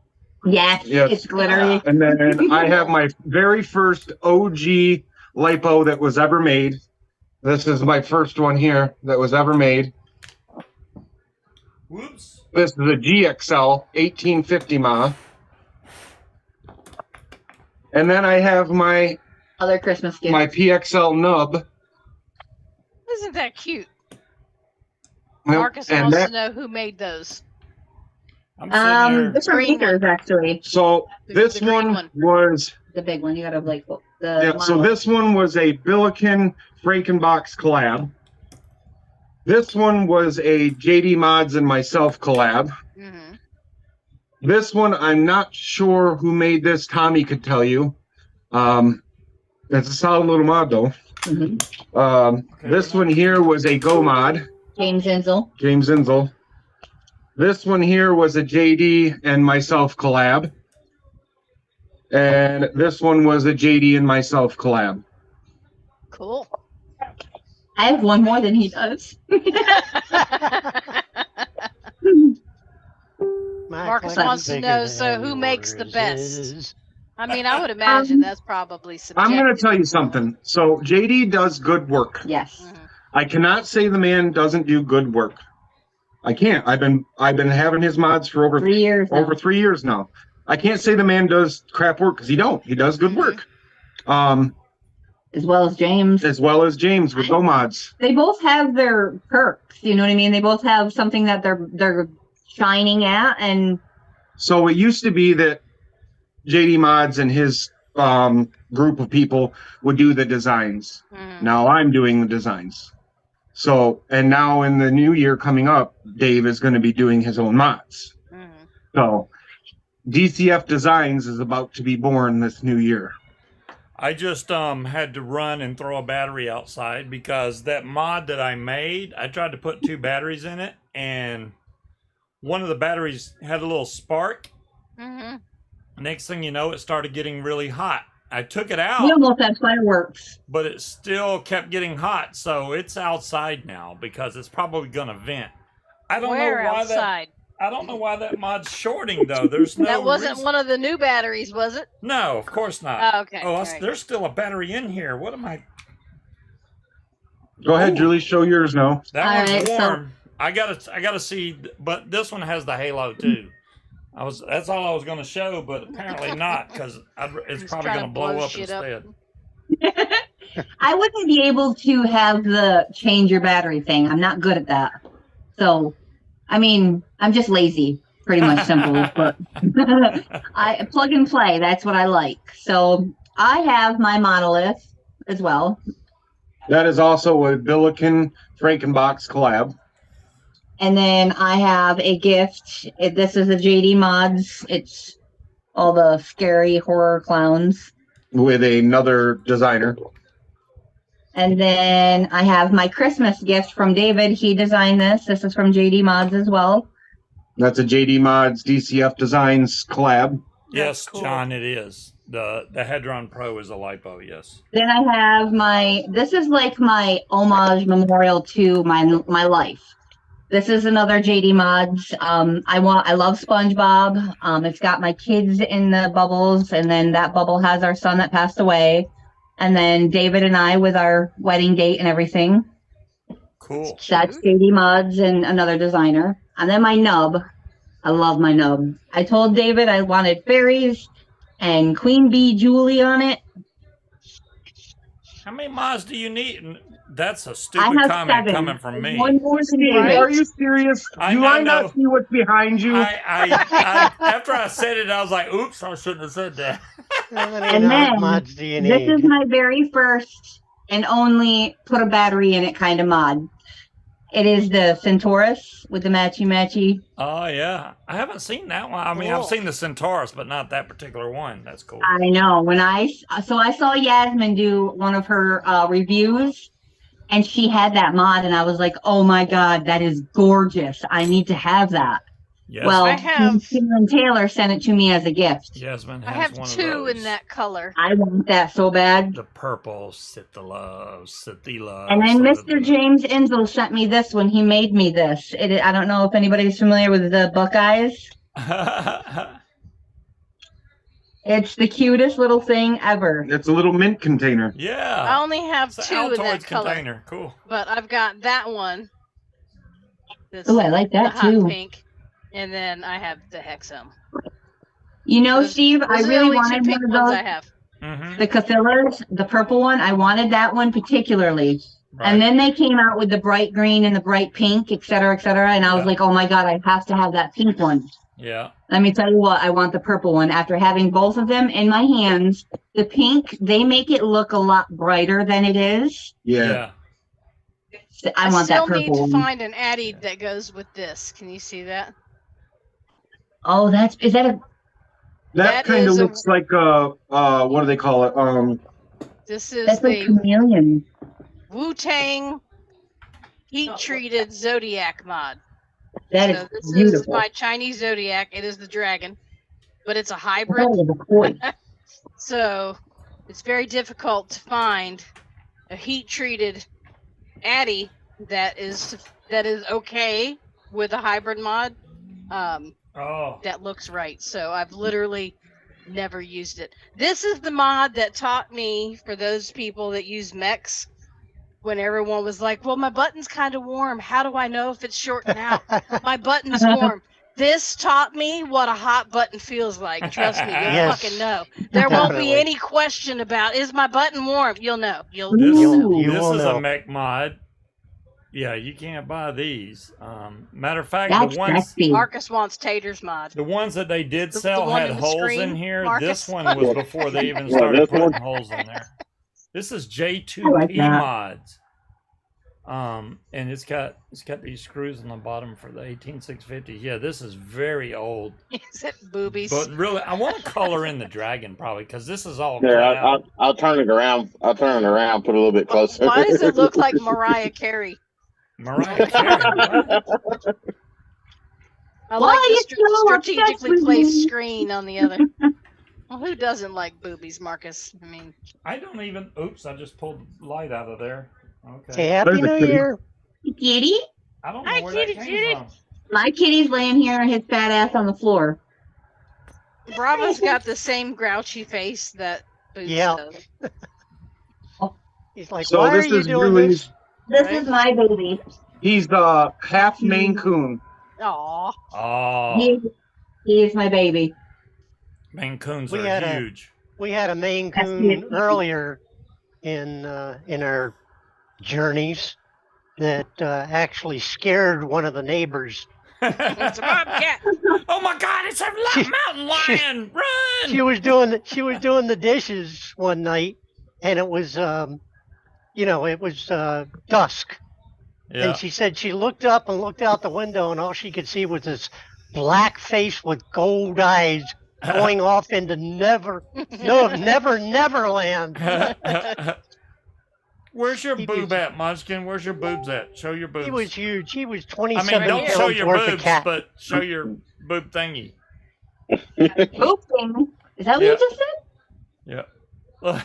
Yes, Yes. it's glittery. And then I have my very first OG lipo that was ever made. This is my first one here that was ever made. Whoops. This is a GXL 1850 mah. And then I have my Other Christmas gift. PXL nub. Isn't that cute? Well, Marcus and wants that, to know who made those. I'm sitting here. Different Green makers actually. so this The green one was The big one. You gotta like the. yeah, so monolith. this one was a Billiken Frankenbox collab. This one was a JD Mods and myself collab. Mm-hmm. This one, I'm not sure who made this. Tommy could tell you. It's a solid little mod, though. Mhm. This one here was a Go mod, James Insel. James Insel. This one here was a JD and myself collab. And this one was a JD and myself collab. Cool. I have one more than he does. Marcus wants to know, so who makes the best? I mean, I would imagine that's probably subjective. I'm going to tell you something. So JD does good work. Yes. Mhm. I cannot say the man doesn't do good work. I can't. I've been having his mods for over 3 years. now. over 3 years now. I can't say the man does crap work because he don't. He does good work. As well as James. As well as James with Go mods. They both have their perks. You know what I mean? They both have something that they're shining at, and So it used to be that JD Mods and his group of people would do the designs. Mhm. Now I'm doing the designs. So, and now in the new year coming up, Dave is going to be doing his own mods. Mhm. So DCF Designs is about to be born this new year. I just had to run and throw a battery outside because that mod that I made, I tried to put 2 batteries in it, and one of the batteries had a little spark. Mhm. Next thing you know, it started getting really hot. I took it we out, almost had fireworks. but it still kept getting hot, so it's outside now because it's probably gonna vent. I don't Where know why outside? I don't know why that mod's shorting though. There's no That wasn't reason- one of the new batteries, was it? No, of course not. Oh, okay. Oh, All right. there's still a battery in here. What am I? Go ahead, Ooh. Julie. Show yours now. That All one's right, so- warm. I gotta see, but this one has the halo too. That's all I was gonna show, but apparently not because it's He's probably trying gonna to blow blow up shit up. instead. I wouldn't be able to have the change your battery thing. I'm not good at that. So, I mean, I'm just lazy, pretty much simple. But I plug and play. That's what I like. So I have my monolith as well. That is also a Billiken Frankenbox collab And then I have a gift. This is a JD Mods. It's all the scary horror clowns. with another designer. And then I have my Christmas gift from David. He designed this. This is from JD Mods as well. That's a JD Mods DCF Designs collab. Yes, cool. John, it is. The Hedron Pro is a lipo, yes. Then I have this is like my homage memorial to my life. This is another JD Mods. I love SpongeBob. It's got my kids in the bubbles, and then that bubble has our son that passed away. And then David and I with our wedding date and everything. Cool. That's JD Mods and another designer. And then my nub. I love my nub. I told David I wanted fairies and Queen Bee Julie on it. How many mods do you need? That's a I stupid have comment 7. coming from me. One more than Steve, David. are you serious? I Do I know. not see what's behind you? I after I said it, I was like, "Oops, I shouldn't have said that." How many And then, mods do you This need? is my very first and only put a battery in it kind of mod. It is the Centaurus with the matchy. Oh yeah, I haven't seen that one. I mean, I've Cool. seen the Centaurus, but not that particular one. That's cool. I know. I saw Yasmin do one of her reviews, and she had that mod, and I was like, oh my god, that is gorgeous. I need to have that. Yes, Well, I have- Karen Taylor sent it to me as a gift. Yasmin I has have one of 2 those. in that color. I want that so bad. The purple Cithala. And then Mr. James Inzel sent me this one. He made me this. I don't know if anybody's familiar with the Buckeyes. It's the cutest little thing ever. It's a little mint container. I yeah, only have it's an 2 in that Altoids color, container. Cool. but I've got that one. This Oh, I like the that hot too. pink, and then I have the Hexam. You know, Those- Steve, I Those are the really only 2 wanted pink one of ones those. I have. Mm-hmm. The Cathillars, the purple one. I wanted that one particularly. And then they came out with the bright green and the bright pink, et cetera, and I was Yeah. like, oh my god, I have to have that pink one. Yeah. Let me tell you what, I want the purple one. After having both of them in my hands, the pink, they make it look a lot brighter than it is. Yeah. So I want that still need purple to one. find an Addy that goes with this. Can you see that? Oh, is that a, That That kind of is a- looks like what do they call it? This is that's like the chameleon. Wu-Tang heat-treated Zodiac mod. That So is this is beautiful. my Chinese Zodiac. It is the dragon, but it's a I hybrid. thought it was a koi. So it's very difficult to find a heat-treated Addy that is okay with a hybrid mod Oh. that looks right. So I've literally never used it. This is the mod that taught me, for those people that use mechs, when everyone was like, well, my button's kind of warm. How do I know if it's shorting out? My button's warm. This taught me what a hot button feels like. Trust me, you'll Yes. fucking know. There won't be Definitely. any question about, is my button warm? You'll know. You'll This, Ooh. You this will is know. a mech mod. Yeah, you can't buy these. Matter of fact, That's the ones sexy. Marcus wants Taters mod. that they did The sell one had in the holes screen, in here. Marcus? This one was before they even Yeah, started this putting one. holes in there. This is I J2P like that. mods. And it's got these screws on the bottom for the 18650. Yeah, this is very old. Is it boobies? But really, I want to color in the dragon probably because this is all Here, cut out. I'll turn it around. I'll turn it around. Put it a little bit closer. Why does it look like Mariah Carey? Mariah Carey. What? I Why like are the you so obsessed strategically with placed me? screen on the other. Well, who doesn't like boobies, Marcus? I mean, I don't even. Oops! I just pulled light out of there. Okay. Say Happy There's a New kitty. Year. Kitty? I don't know Hi, where kitty, that came kitty. from. My kitty's laying here, his fat ass on the floor. Bravo's got the same grouchy face that Boots Yeah. does. He's like, So why are this you is doing Julie's. this? This Right? is my baby. He's the half Maine Coon. Aw. Oh, He is my baby. Maine Coons We are had huge. we had a Maine That's Coon cute. earlier in our journeys that actually scared one of the neighbors. It's a bobcat. Oh my God! It's a mountain lion! Run! She was doing the dishes one night, and it was dusk, Yeah. and she said she looked up and looked out the window, and all she could see was this black face with gold eyes going off into Neverland. Where's your He boob was- at, Munchkin? Where's your boobs at? Show your boobs. He was huge. He was I 27 mean, don't pounds show your worth of boobs, cat. but show your boob thingy. Pooping. Is that what Yeah. you just said? Yeah.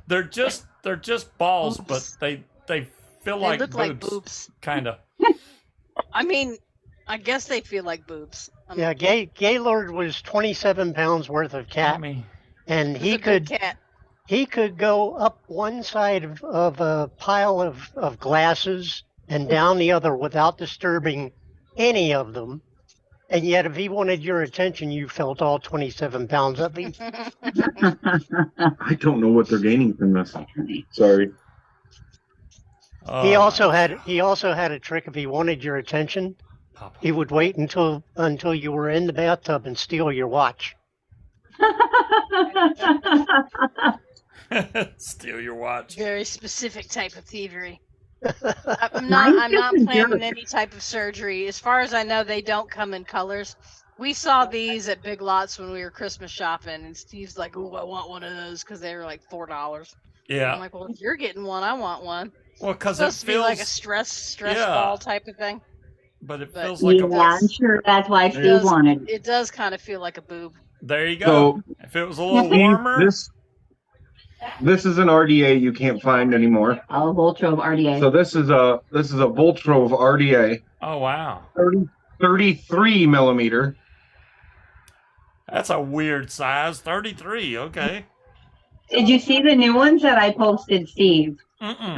they're just balls, Boobs. but they feel They like look boobs, like boobs. kind of. I mean, I guess they feel like boobs. Yeah, Gaylord was 27 pounds worth of I cat, mean, and He's a big cat. he could go up one side of a pile of glasses and down the other without disturbing any of them. And yet, if he wanted your attention, you felt all 27 pounds of him. I don't know what they're gaining from this. Sorry. He oh, also had a trick. If he wanted your attention, Papa. he would wait until you were in the bathtub and steal your watch. Steal your watch. Very specific type of thievery. I'm Mine's not just a planning jerk. any type of surgery. As far as I know, they don't come in colors. We saw these at Big Lots when we were Christmas shopping, and Steve's like, "Ooh, I want one of those," because they were like $4. I'm Yeah. like, "Well, if you're getting one, I want one." Well, It's because it supposed to be like a feels, stress Yeah. ball type of thing. but it but- feels like Yeah, a. I'm sure that's why Steve does. wanted. It does kind of feel like a boob. There you go. So If it was a little Steve, warmer, this is an RDA you can't find anymore. Oh, Voltro RDA. So this is a Voltrove RDA, oh wow, 33 millimeter. that's a weird size. 33. Okay. Did you see the new ones that I posted, Steve? Mm-mm.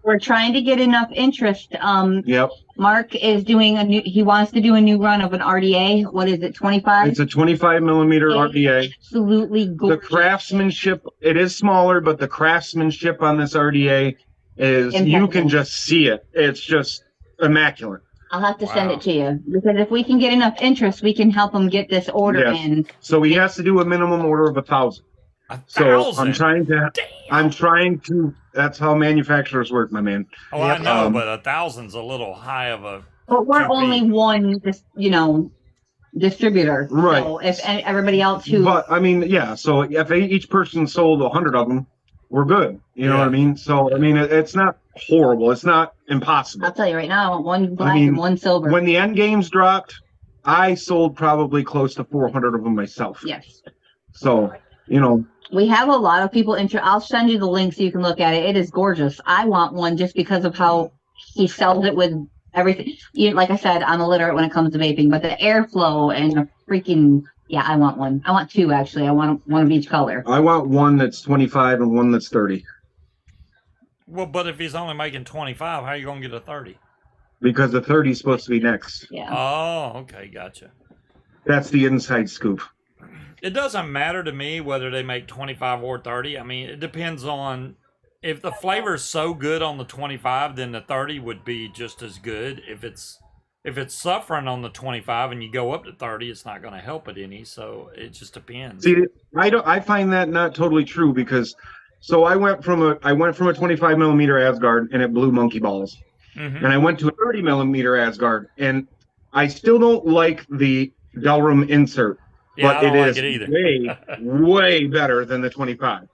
We're trying to get enough interest. Yep, Mark is doing he wants to do a new run of an RDA. What is it, 25? it's a 25 millimeter RDA. Absolutely The gorgeous. craftsmanship, it is smaller, but the craftsmanship on this RDA is, you Impeccable. can just see it. It's just immaculate. I'll have to send Wow. it to you because if we can get enough interest, we can help him get this order Yes. in. So he has to do a minimum order of 1,000. 1,000. I'm trying to, that's how manufacturers work, my man. Oh, I Yep. know, but 1,000's a little high of a. But we're Too only big. one, distributor. Right. So if everybody else who But I mean, yeah, so if each person sold 100 of them, we're good. You know Yeah. what I mean? So, I mean, it's not horrible. It's not impossible. I'll tell you right now, I want one black mean, and one silver. When the end games dropped, I sold probably close to 400 of them myself. Yes. So, you know, We have a lot of people I'll send you the link so you can look at it. It is gorgeous. I want one just because of how he sells it with everything. Like I said, I'm illiterate when it comes to vaping, but the airflow and the freaking, yeah, I want one. I want two, actually. I want one of each color. I want one that's 25 and one that's 30 Well, but if he's only making 25, how are you going to get a 30? because the 30 is supposed to be next. Yeah. Oh, okay, gotcha. That's the inside scoop. It doesn't matter to me whether they make 25 or 30. I mean, it depends on if the flavor's so good on the 25, then the 30 would be just as good. If it's suffering on the 25 and you go up to 30, it's not going to help it any. So it just depends. See, I find that not totally true because so I went from a 25 millimeter Asgard and it blew monkey balls. Mhm. And I went to a 30 millimeter Asgard and I still don't like the Delrum insert. Yeah, But I don't it like is it either. way better than the 25.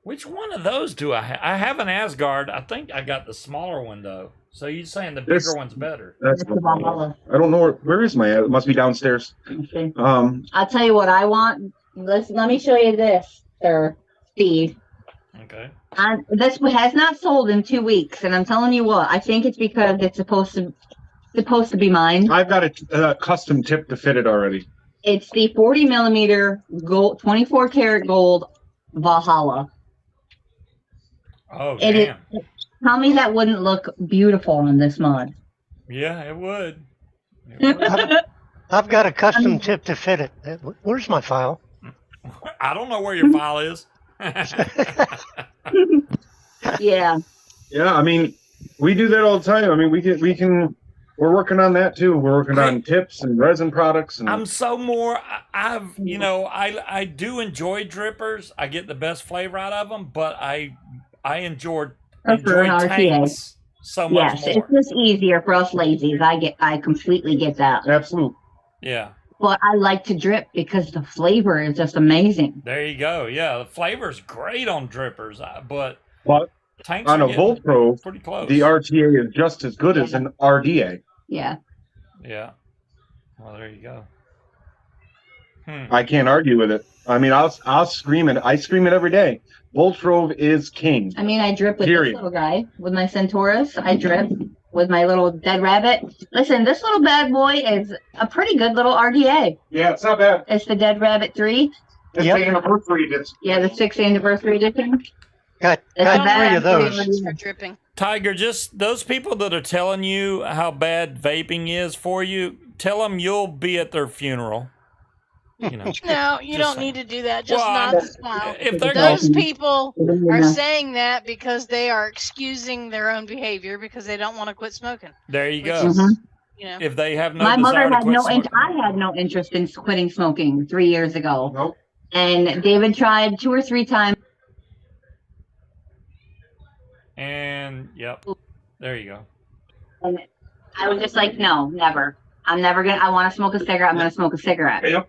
Which one of those do I have? I have an Asgard. I think I got the smaller one though. So you're saying the bigger This- one's better? That's It's the Valhalla. I don't know where is my. It must be downstairs. Okay. I'll tell you what I want. Let me show you this, sir, Steve. Okay. This has not sold in 2 weeks, and I'm telling you what. I think it's because it's supposed to be mine. I've got a custom tip to fit it already. It's the 40 millimeter gold, 24 karat gold Valhalla. Oh It is- damn. Tell me that wouldn't look beautiful on this mod. Yeah, it would. It would. I've got a custom tip to fit it. Where's my file? I don't know where your file is. Yeah. Yeah, I mean, we do that all the time. I mean, we're working on that too. We're working on tips and resin products. And I'm so more. I do enjoy drippers. I get the best flavor out of them, but I enjoy Prefer an RTA. tanks so much Yes, more. it's just easier for us lazies. I completely get that. absolutely. Yeah, But I like to drip because the flavor is just amazing. there you go. Yeah, the flavor's great on drippers, but But tanks on are a getting Volt Pro, pretty close. the RTA is just as good as an RDA. Yeah. Yeah. Well, there you go. I can't argue with it. I mean, I'll scream it. I scream it every day. Voltrove is king. I mean, I drip with Period. this little guy, with my Centaurus. I drip with my little dead rabbit. Listen, this little bad boy is a pretty good little RDA. Yeah, it's not bad. It's the Dead Rabbit 3. It's Yep. the anniversary edition. Yeah, the 6th anniversary edition. Got It's I a don't three have of those. favorites for dripping. Tiger, just those people that are telling you how bad vaping is for you, tell them you'll be at their funeral. You know, No, you Just don't saying. need to do that. Just Well, not the smile. if they're Those people are Yeah. saying that because they are excusing their own behavior because they don't want to quit smoking. there you Which go. is, Mhm. you know, If they have no My mother desire to had quit no smoking. I had no interest in quitting smoking 3 years ago. Nope. And David tried 2 or 3 times. And yep, there you go. And I was just like, no, never. I'm never gonna. I want to smoke a cigarette. I'm gonna smoke a cigarette. Yep.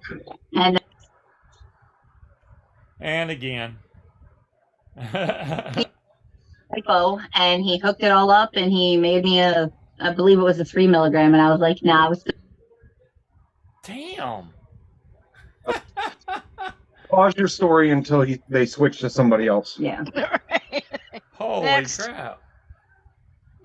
And And again. and he hooked it all up, and he made me I believe it was a 3 milligram, and I was like, nah, I was. Damn. Pause your story until they switch to somebody else. Yeah. Holy Next. crap.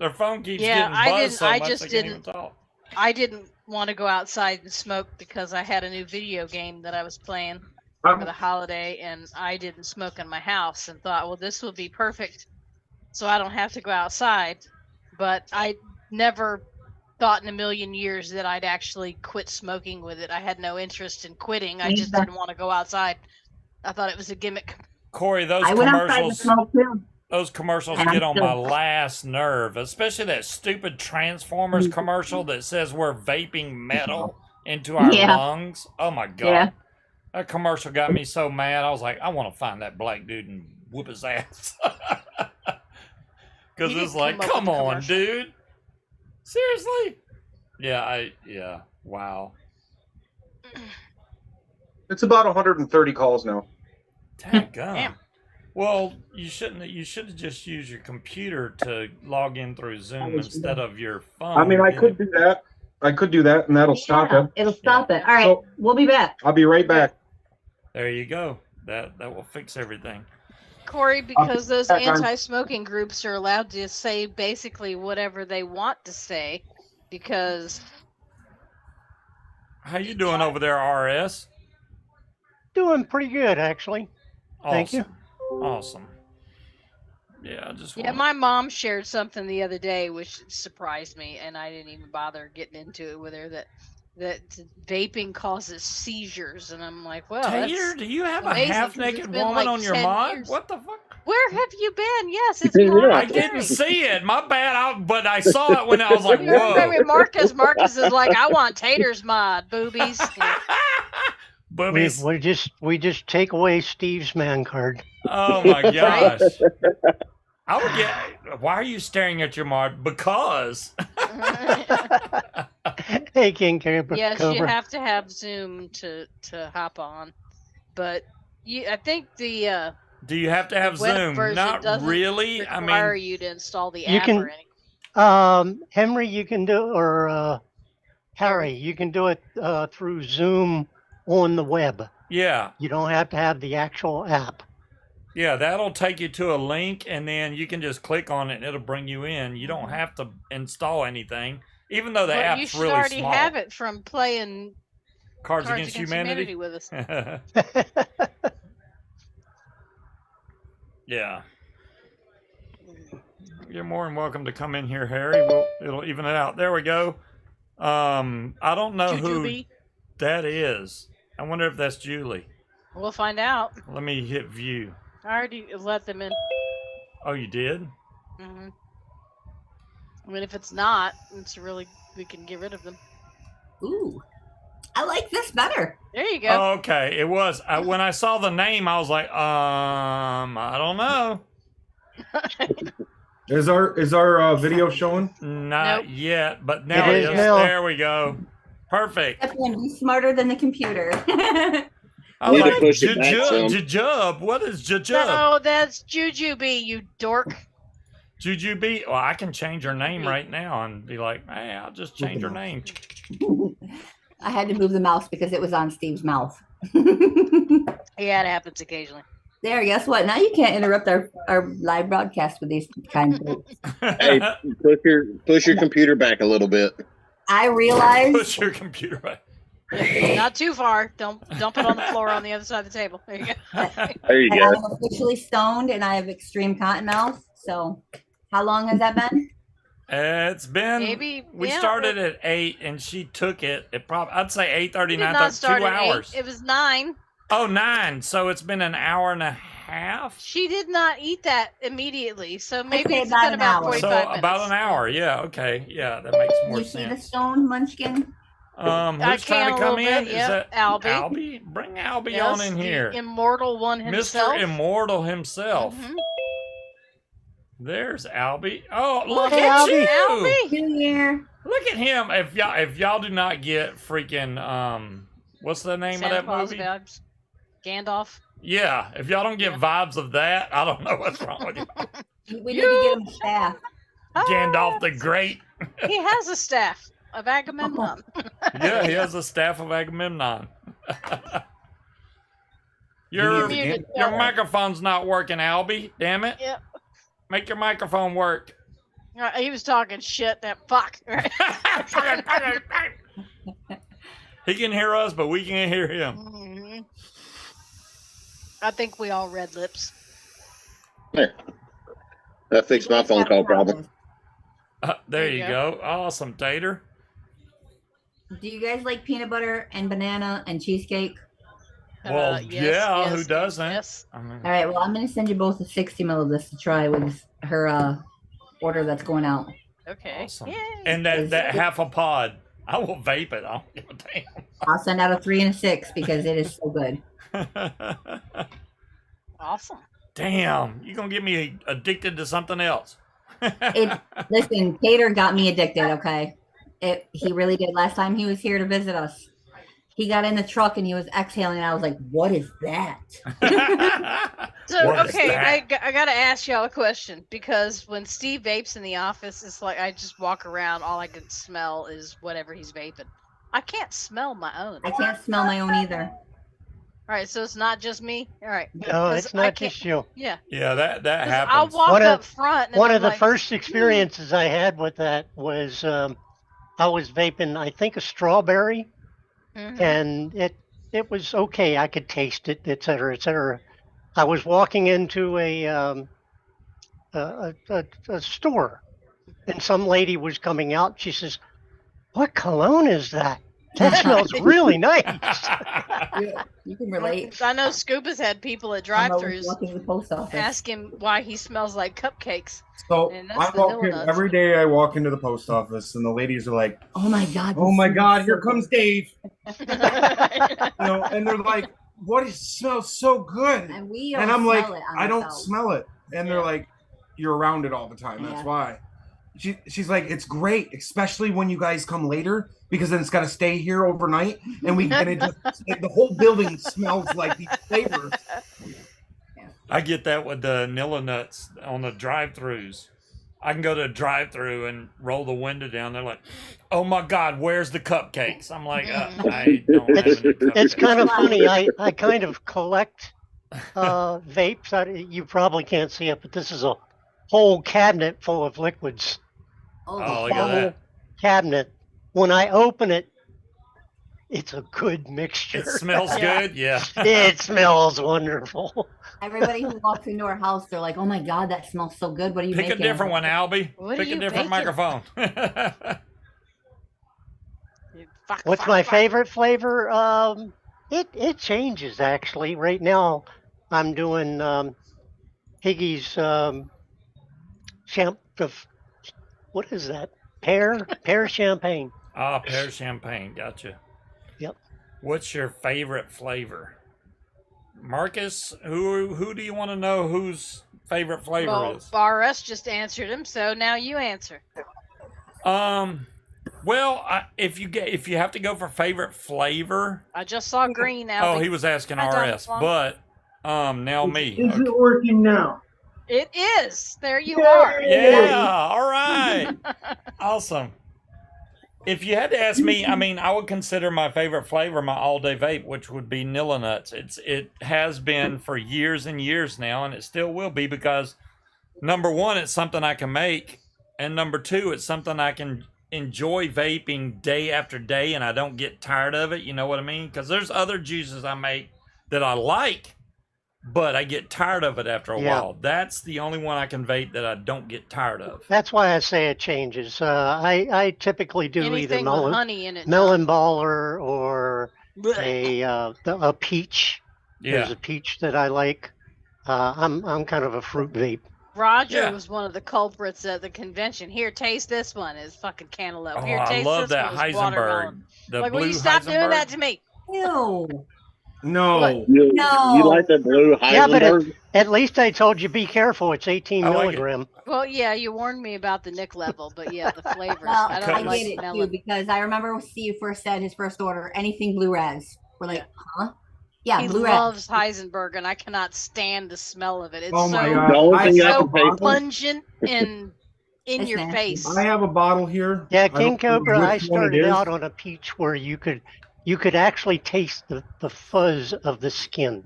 Their phone keeps Yeah, getting I buzzed didn't- so I much just they can't even didn't- talk. I didn't want to go outside and smoke because I had a new video game that I was playing Um, for the holiday, and I didn't smoke in my house, and thought, well, this will be perfect, so I don't have to go outside. But I never thought in a million years that I'd actually quit smoking with it. I had no interest in quitting. I just didn't want to go outside. I thought it was a gimmick. Corey, those I went outside to commercials smoke too. those commercials And I'm get on my still- last nerve, especially that stupid Transformers commercial that says we're vaping metal into our Yeah. lungs. Oh my god. Yeah. That commercial got me so mad. I was like, I want to find that black dude and whoop his ass. Because You it's didn't like, come up come with the on, commercial. dude. Seriously? Yeah, wow. It's about 130 calls now. Damn. Damn. Well, you should have just used your computer to log in through Zoom instead of your phone. I mean, I you could know. do that. And that'll stop Yeah, it. It'll stop it. All right, So- we'll be back. I'll be right back. There you go. That will fix everything. Corey, because those back on. anti-smoking groups are allowed to say basically whatever they want to say, because How you doing over there, RS? Doing pretty good, actually. Awesome. Thank you. Awesome. Yeah, I just yeah, want my mom shared something the other day which surprised me, and I didn't even bother getting into it with her. That vaping causes seizures, and I'm like, well, Tater, that's, do you have a amazing, 'cause half-naked it's been, woman like, on your 10 mod? years. What the fuck? where have you been? Yes, it's Yeah. Mariah I didn't Carey. see it. My bad. But I saw it when I was like, You're whoa. with Marcus. Marcus is like, I want Tater's mod, boobies. Boobies. We just take away Steve's man card. Oh my gosh. I would get. Why are you staring at your mod? Because. Hey, King Cobra. Yes, you have to have Zoom to hop on, but I think the Do you have to have web Zoom? version Not doesn't really. I require mean, you to install the You app can- or anything. Henry, you can do, or Harry, you can do it through Zoom on the web. yeah. You don't have to have the actual app. Yeah, that'll take you to a link, and then you can just click on it, and it'll bring you in. You don't have to install anything, even though the But app's you should really already small. have it from playing Cards Cards Against Humanity. with us. Yeah. You're more than welcome to come in here, Harry. It'll even it out. There we go. I don't know who Jujubee. that is. I wonder if that's Julie. We'll find out. Let me hit view. I already let them in. Oh, you did? Mm-hmm. I mean, if it's not, we can get rid of them. Ooh, I like this better. There you go. Okay, it was. When I saw the name, I was like, I don't know. Is our video showing? Not Nope. yet, but now It it is is. now. There we go. Perfect. Definitely smarter than the computer. I Need to like push it back some. Jujub. What is Jujub? No, that's Jujubee, you dork. Jujubee. Well, I can change her name right now and be like, hey, I'll just change her name. I had to move the mouse because it was on Steve's mouth. Yeah, it happens occasionally. There, guess what? Now you can't interrupt our live broadcast with these kinds of things. Hey, push your computer back a little bit. I realized Push your computer back. Not too far. Don't dump it on the floor on the other side of the table. There you go. There you that go. I'm officially stoned and I have extreme cotton mouth. So how long has that been? It's been Maybe, we yeah, started at 8 and she took it. I'd say We did 8:39. not That's 2 start at 8. hours. It was 9. Oh, 9. So it's been an hour and a half. She did not eat that immediately, so maybe say it's about been an about hour. 45 So minutes. about an hour. Yeah. Okay. Yeah, that makes more You see the sense. stoned munchkin? I Who's trying can to a come little in? bit, Is yep, that Albie. Albie? Bring Albie Yes, on in the here. immortal one himself. Mr. Immortal himself. Mhm. There's Albie. Oh, Well, look hey, at Albie. you! Albie. New year. Look at him. If y'all do not get freaking what's the name Santa of that Claus movie? vibes. Gandalf. Yeah, if y'all don't get vibes of that, I don't know what's wrong with you. We need to get him a staff. Gandalf the Great. He has a staff of Agamemnon. Yeah, he has a staff of Agamemnon. You're your muted. your microphone's not working, Albie. Damn it. Yep. Make your microphone work. He was talking shit. That fuck. Right? He can hear us, but we can't hear him. Mhm. I think we all read lips. There. That fixed my phone call problem. There you go. Awesome, Tater. Do you guys like peanut butter and banana and cheesecake? Well, yeah, who doesn't? Yes. I mean, All right, well, I'm going to send you both a 60 ml of this to try with her order that's going out. Okay. awesome. Yay. And that half a pod. I will vape it. I don't give a damn. I'll send out a 3 and a 6 because it is so good. Awesome. Damn, you gonna get me addicted to something else? Listen, Tater got me addicted, okay? He really did. Last time he was here to visit us, he got in the truck and he was exhaling, and I was like, what is that? So, What is okay, that? I got to ask y'all a question, because when Steve vapes in the office, it's like I just walk around, all I can smell is whatever he's vaping. I can't smell my own. I can't smell my own either. All right, so it's not just me. All right. No, 'Cause it's I not can't- just you. Yeah. Yeah, that 'Cause happens. I'll walk One of- up front. And One I'm of the like, first experiences I had with that was I was vaping, I think, a strawberry, Mhm. and it was okay. I could taste it, et cetera, et cetera. I was walking into a store, and some lady was coming out. She says, "What cologne is that? That smells really nice." You can relate. I know Scuba's had people at I'm always drive-throughs walking to the post office. ask him why he smells like cupcakes. So And that's I the walk vanilla in nuts. every day. I walk into the post office, and the ladies are like, Oh my God. "Oh this my smells God, so here good." comes Dave!" And they're like, "What? It smells so good." And we don't And I'm like, smell it on "I don't ourselves. smell it." And Yeah. they're like, "You're around it all the time. That's Yeah. why." She's like, "It's great, especially when you guys come later, because then it's got to stay here overnight, and the whole building smells like these flavors." I get that with the Nilla nuts on the drive-throughs. I can go to a drive-through and roll the window down. They're like, "Oh my God, where's the cupcakes?" I'm like, "I don't have any cupcakes." It's kind of funny. I kind of collect vapes. You probably can't see it, but this is a whole cabinet full of liquids. Oh, look at Whole that. cabinet. When I open it, it's a good mixture. It smells Yeah. good. Yeah. It smells wonderful. Everybody who walks into our house, they're like, "Oh my god, that smells so good. What are you Pick making?" a different one, Albie. What are Pick a you different baking? microphone. What's my favorite flavor? It changes actually. Right now, I'm doing Higgy's what is that? Pear champagne. Ah, pear champagne. Gotcha. Yep. What's your favorite flavor? Marcus, who do you want to know whose favorite flavor Well, is? RS just answered him, so now you answer. Well, if you have to go for favorite flavor, I just saw green now. oh, he was asking Hi, Donald RS, Long. but now me. Is Okay. it working now? It is. There you are. Yeah, all right. Awesome. If you had to ask me, I mean, I would consider my favorite flavor my all-day vape, which would be Nilla Nuts. It has been for years and years now, and it still will be because number one, it's something I can make, and number two, it's something I can enjoy vaping day after day, and I don't get tired of it. You know what I mean? Because there's other juices I make that I like, but I get tired of it after a Yeah. while. That's the only one I can vape that I don't get tired of. That's why I say it changes. I typically do either Anything with melon honey in it. melon baller or Blech. a peach. There's Yeah. a peach that I like. I'm kind of a fruit vape. Roger Yeah. was one of the culprits at the convention. Here, taste this one. It's fucking cantaloupe. Oh, Here, I taste love this that one. It's Heisenberg. watermelon. The Like, blue will you stop doing Heisenberg. that to me? Ew. No. You No. like the blue Yeah, but Heisenberg? at least I told you be careful. It's 18 I like it. milligram. Well, yeah, you warned me about the Nick level, but yeah, the flavors. Well, I I, don't like get it too melon. because I remember Steve first said his first order, anything blue raz. We're like, Yeah. huh? Yeah, He blue raz. loves Heisenberg, and I cannot stand the smell of it. It's Oh my so god. The only thing I so can pay for. pungent and in It's your nasty. face. I have a bottle here. Yeah, I don't King know Cobra. which I one it started is. out on a peach where you could actually taste the fuzz of the skin.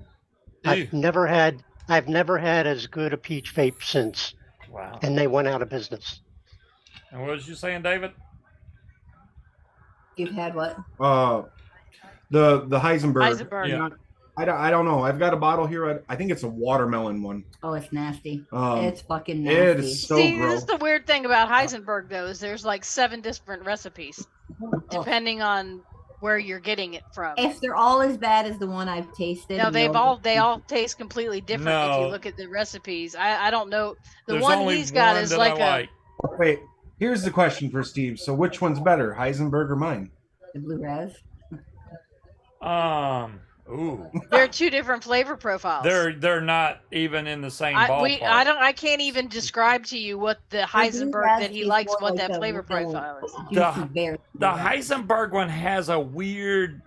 Ew. I've never had as good a peach vape since, Wow. and they went out of business. And what was you saying, David? You've had what? The Heisenberg. Heisenberg. Yeah. I don't know. I've got a bottle here. I think it's a watermelon one. Oh, it's nasty. Um, It's fucking nasty. it is so See, this gross. is the weird thing about Heisenberg, though, is there's like 7 different recipes, depending on where you're getting it from. If they're all as bad as the one I've tasted, No, they no. all taste completely different if No. you look at the recipes. I don't know. The There's one only he's got one is that like I a like. Wait, here's the question for Steve. So which one's better, Heisenberg or mine? The blue raz. Ooh, they're 2 different flavor profiles. they're not even in the same ballpark. I can't even describe to you what the Heisenberg raz that he is likes, more what like that the flavor real profile is. juicy berry. The Heisenberg one has a weird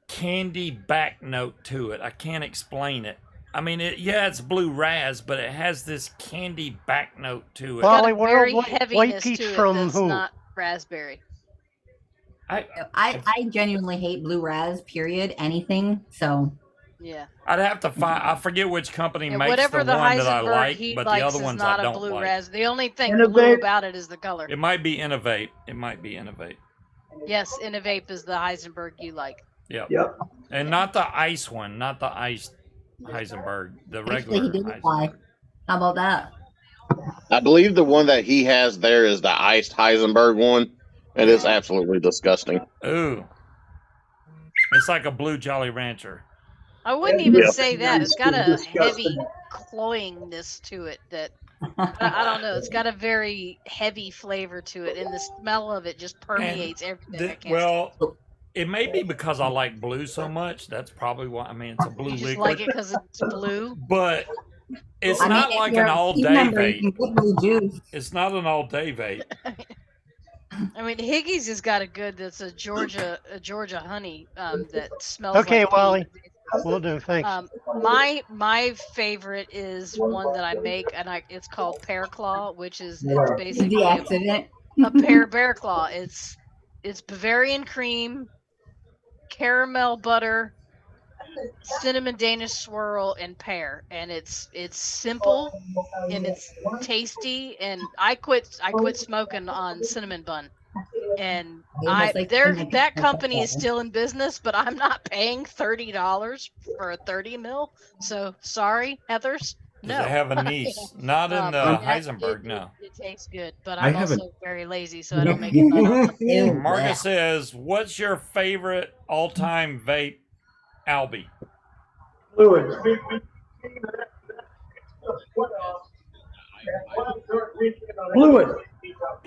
candy back note to it. I can't explain it. I mean, it's blue raz, but it has this candy back note to it. Well, Got a World, very white heaviness peach to it from that's who? not raspberry. I genuinely hate blue raz. Period. Anything. So Yeah. I'd have to find. I forget which company Yeah, makes whatever the the one that I Heisenberg like, he but the likes other is ones I not a don't blue like. raz. The only thing Innovate. blue about it is the color. It might be Innovate. It might be Innovate. Yes, Innovate is the Heisenberg you like. Yep. Yep. And not the ice one, not the ice Heisenberg, the actually, regular he didn't lie. Heisenberg. How about that? I believe the one that he has there is the iced Heisenberg one, and it's absolutely disgusting. Ooh. It's like a blue Jolly Rancher. I wouldn't even Yeah. say that. It's got a Disgusting. heavy cloyingness to it that I don't know. It's got a very heavy flavor to it, and the smell of it just permeates everything. I can't Well, it may be because I like blue so much. That's probably why. I mean, it's a blue you just liquid. like it because it's blue. But it's I mean, not if like you're an a all team day member, you can vape. get blue juice. It's not an all day vape. I mean, Higgy's has got a good that's a Georgia honey that smells. Okay, like Wally. pea. Will do. Thanks. My favorite is one that I make, and it's called Pear Claw, which is it's basically The accident. a pear bear claw. It's Bavarian cream, caramel butter, cinnamon Danish swirl, and pear. And it's simple and it's tasty. And I quit smoking on cinnamon bun And Almost like that company is still in business, but I'm not paying $30 for a 30 mil. So sorry, Heathers. Does No. it have a niece? Not in Heisenberg, no. It tastes good, but I I'm haven't- also very lazy, so I don't make it that often. Ew, Marcus bleh. says, "What's your favorite all-time vape, Albie?" Fluid. Fluid. Fluid?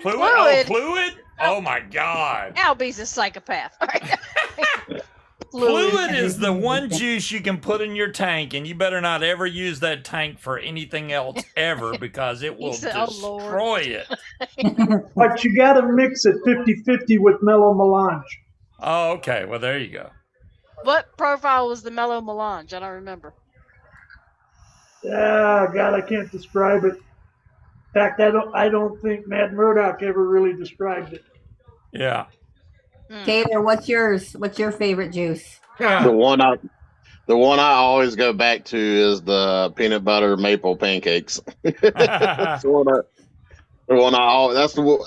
Fluid? Oh, fluid? Oh my God! Albie's a psychopath. Fluid is the one juice you can put in your tank, and you better not ever use that tank for anything else ever because it will said, "Oh, Lord." destroy it. But you got to mix it 50-50 with mellow melange. Oh, okay. Well, there you go. What profile was the mellow melange? I don't remember. Ah, God, I can't describe it. In fact, I don't think Matt Murdock ever really described it. Yeah. Taylor, what's yours? What's your favorite juice? The one I always go back to is the peanut butter maple pancakes. That's the one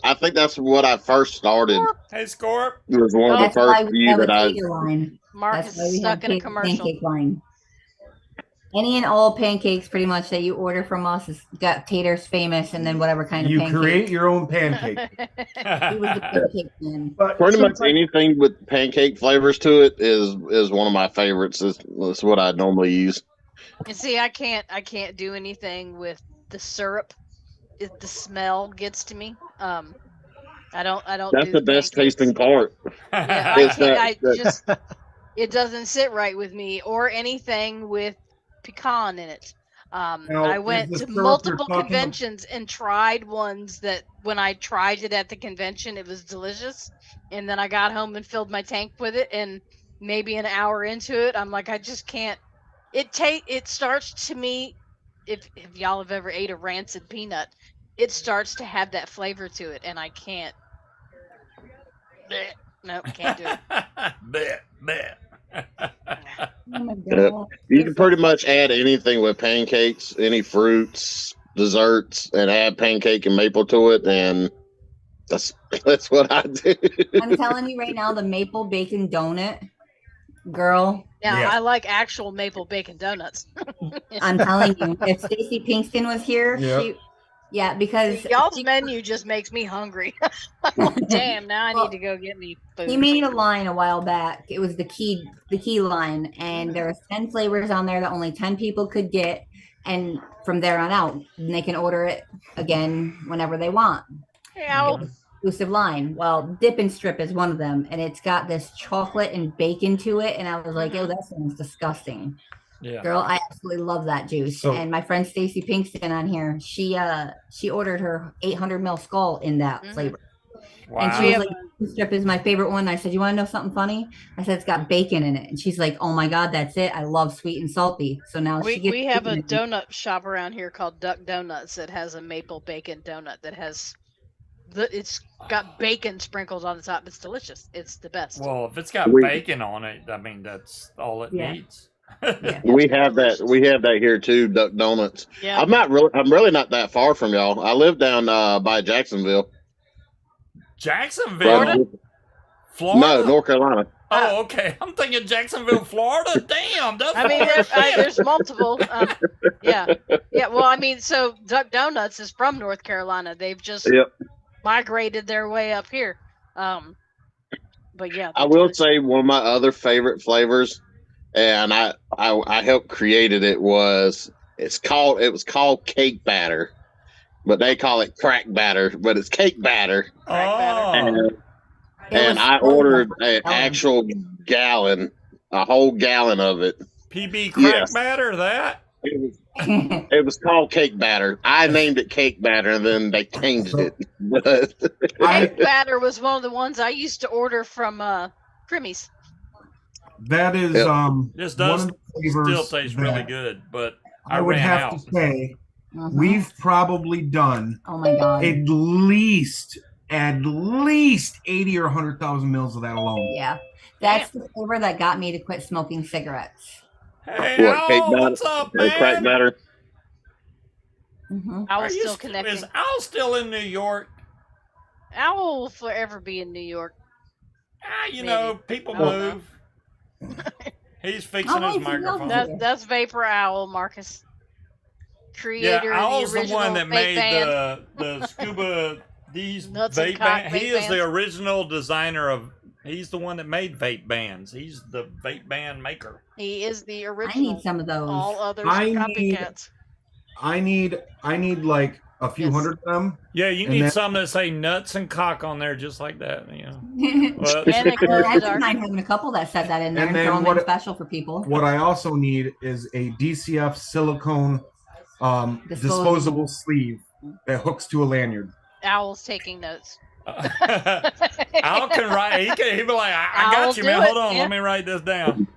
I think that's what I first started. Hey, Scorp. It was one of That's the why first we few have a that I. tater line. Mark That's why is we stuck have in a commercial. pancake line. Any and all pancakes, pretty much, that you order from us has got Tater's famous, and then whatever kind of You pancake. create your own pancake. He was the pancake man. But Pretty much sometimes- anything with pancake flavors to it is one of my favorites. That's what I normally use. And see, I can't do anything with the syrup. The smell gets to me. I don't. That's do the best pancakes. tasting part. Yeah, I It's can't. that- It doesn't sit right with me, or anything with pecan in it. Now, I is went the to syrup you're multiple talking conventions and tried ones that when I tried it at the convention, it was delicious. And then I got home and filled my tank with it. And maybe an hour into it, I'm like, I just can't. It starts to me, if y'all have ever ate a rancid peanut, it starts to have that flavor to it, and I can't. Blech. Nope, can't do it. Bleh, bleh. Oh my Yeah. God. You can pretty much add anything with pancakes, any fruits, desserts, and add pancake and maple to it, and that's what I do. I'm telling you right now, the maple bacon donut, girl. Now, Yeah. I like actual maple bacon donuts. I'm telling you, if Stacey Pinkston was here, Yep. because Y'all's menu just makes me hungry. I'm like, damn, now I need to go get me food. he made a line a while back. It was the key line, and there was 10 flavors on there that only 10 people could get, and from there on out, they can order it again whenever they want. Ow. Exclusive line. Well, Dip and Strip is one of them, and it's got this chocolate and bacon to it, and I was like, oh, that sounds disgusting. Yeah. Girl, I absolutely love that juice. So- and my friend Stacey Pinkston on here, she ordered her 800 ml skull in that flavor. And she Wow. was like, "This strip is my favorite one." I said, "You want to know something funny?" I said, "It's got bacon in it." And she's like, "Oh my God, that's it. I love sweet and salty." So now she gets We have a bacon in it. donut shop around here called Duck Donuts that has a maple bacon donut that has it's got bacon sprinkled on the top. It's delicious. It's the best. Well, if it's got We- bacon on it, I mean that's all it Yeah. needs. We have that. We have that here too. Duck Donuts. Yeah. I'm really not that far from y'all. I live down by Jacksonville. Jacksonville, No, Florida. North Carolina. Oh, okay. I'm thinking Jacksonville, Florida. Damn, that's I mean, far as shit. there's multiple. Yeah. Well, I mean, so Duck Donuts is from North Carolina. They've just Yep. migrated their way up here. But yeah, I will say one of my other favorite flavors, and I helped created it was it was called cake batter, but they call it crack batter, but it's cake batter. Oh, And, It and was I so ordered good. an actual gallon, a whole gallon of it. PB crack Yes. batter. That It was called cake batter. I named it cake batter, and then they changed it. But Cake batter was one of the ones I used to order from Crimmy's. That is Yep. this one does of the flavors still taste really that good, but I I would ran have out. to say Mhm. we've probably done Oh my God. at least 80 or 100,000 mils of that alone. Yeah. That's the flavor that got me to quit smoking cigarettes. Hey, what cake Al, batter? what's up, Or crack man? batter? Mhm. I Are was you still Is connecting. Al still in New York? Owl will forever be in New York. You know, people Oh, move. He's fixing his microphone. That's Vapor Owl, Marcus. Creator Yeah, Owl's of the original one that vape made band. the Scuba these Nuts and vape cock band. He vape is the bands. original designer of. He's the one that made vape bands. He's the vape band maker. He is the I original. need some of those. All others are I need- copycats. I need like a few Yes. hundred of them. Yeah, you And need then- some that say nuts and cock on there, just like that. You know. Well, And a glow in I the wouldn't dark. mind having a couple that said that in there And and, then throw them what- in special for people. What I also need is a DCF silicone disposable sleeve that hooks to a lanyard. Owl's taking notes. Al can write. He'd be like, I I'll got you, do man. it, Hold on, yeah. let me write this down.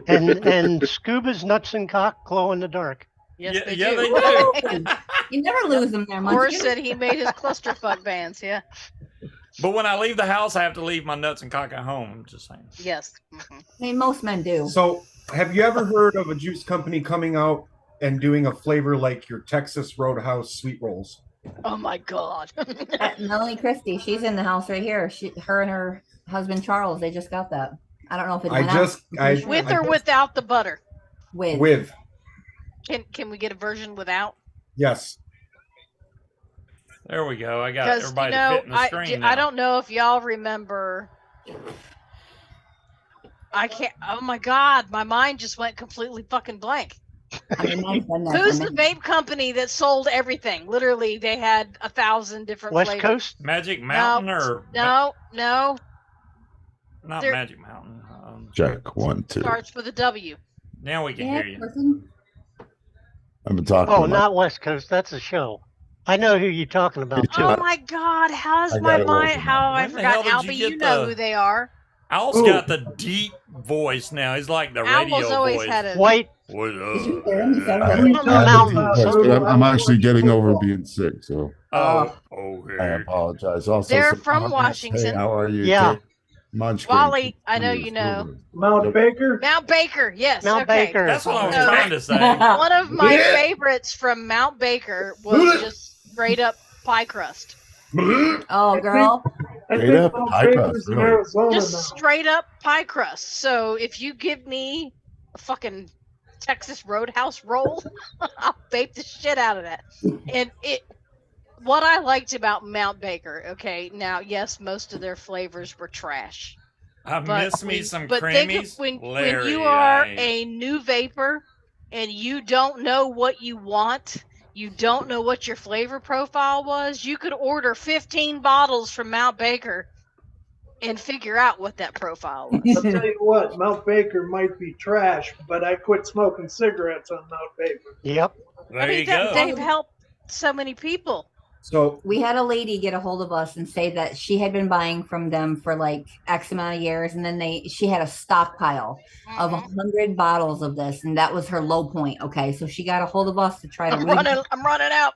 And Scuba's nuts and cock glow in the dark. Yes, Yeah, they yeah, do. they do. You never lose them there, Or Munchkin. said he made his clusterfuck bands. Yeah. But when I leave the house, I have to leave my nuts and cock at home. I'm just saying. Yes. Mhm. I mean, most men do. So, have you ever heard of a juice company coming out and doing a flavor like your Texas Roadhouse sweet rolls? Oh my God. Melanie Christie, she's in the house right here. Her and her husband Charles, they just got that. I don't know if it went out. With or without the butter? With. Can we get a version without? Yes. There we go. I got Because everybody to fit in the screen. I don't know if y'all remember. I can't. Oh my God, my mind just went completely fucking blank. I mean, mine's been there Who's for the me. vape company that sold everything? Literally, they had 1,000 different West flavors. Coast? Magic Mountain or No, not They're- Magic Mountain. Check 1, 2. starts with a W. Now we can Yeah, hear you. person. I've been talking. Oh, about not West Coast. That's a show. I know who you're talking about. Oh Yeah. my God, how's I my got it mind? working How out. have I When the hell forgotten? did Albie, you you get know the- who they are. Owl's Ooh. got the deep voice now. He's like the radio Owl's always voice. had a. White What Did you up? hear him? He said Let it. me tell you Mountain. about Yes, who but I'm I actually watch getting over football. being sick, so Oh, I okay. apologize. Also, They're some from comments. Washington. Hey, how are you? Yeah. Kate? Munchkin. Wally, I know you know. Mount Baker. Mount Baker, yes. Mount okay. Baker. That's what I was No. trying to say. One of my Yeah. favorites from Mount Baker was just straight up pie crust. Oh, girl. I Straight think up Mount pie Baker's crust, in really. Arizona Just now. straight up pie crust. So if you give me a fucking Texas Roadhouse roll, I'll vape the shit out of that. And what I liked about Mount Baker, okay, now yes, most of their flavors were trash. I miss me some But think of creamies. when Larry, you are I- a new vapor and you don't know what you want, you don't know what your flavor profile was, you could order 15 bottles from Mount Baker and figure out what that profile was. I'll tell you what, Mount Baker might be trash, but I quit smoking cigarettes on Mount Baker. Yep. There you go. They've helped so many people. So, We had a lady get a hold of us and say that she had been buying from them for like X amount of years, and then she had a stockpile of Mhm. 100 bottles of this, and that was her low point. Okay, so she got a hold of us to try to I'm running out.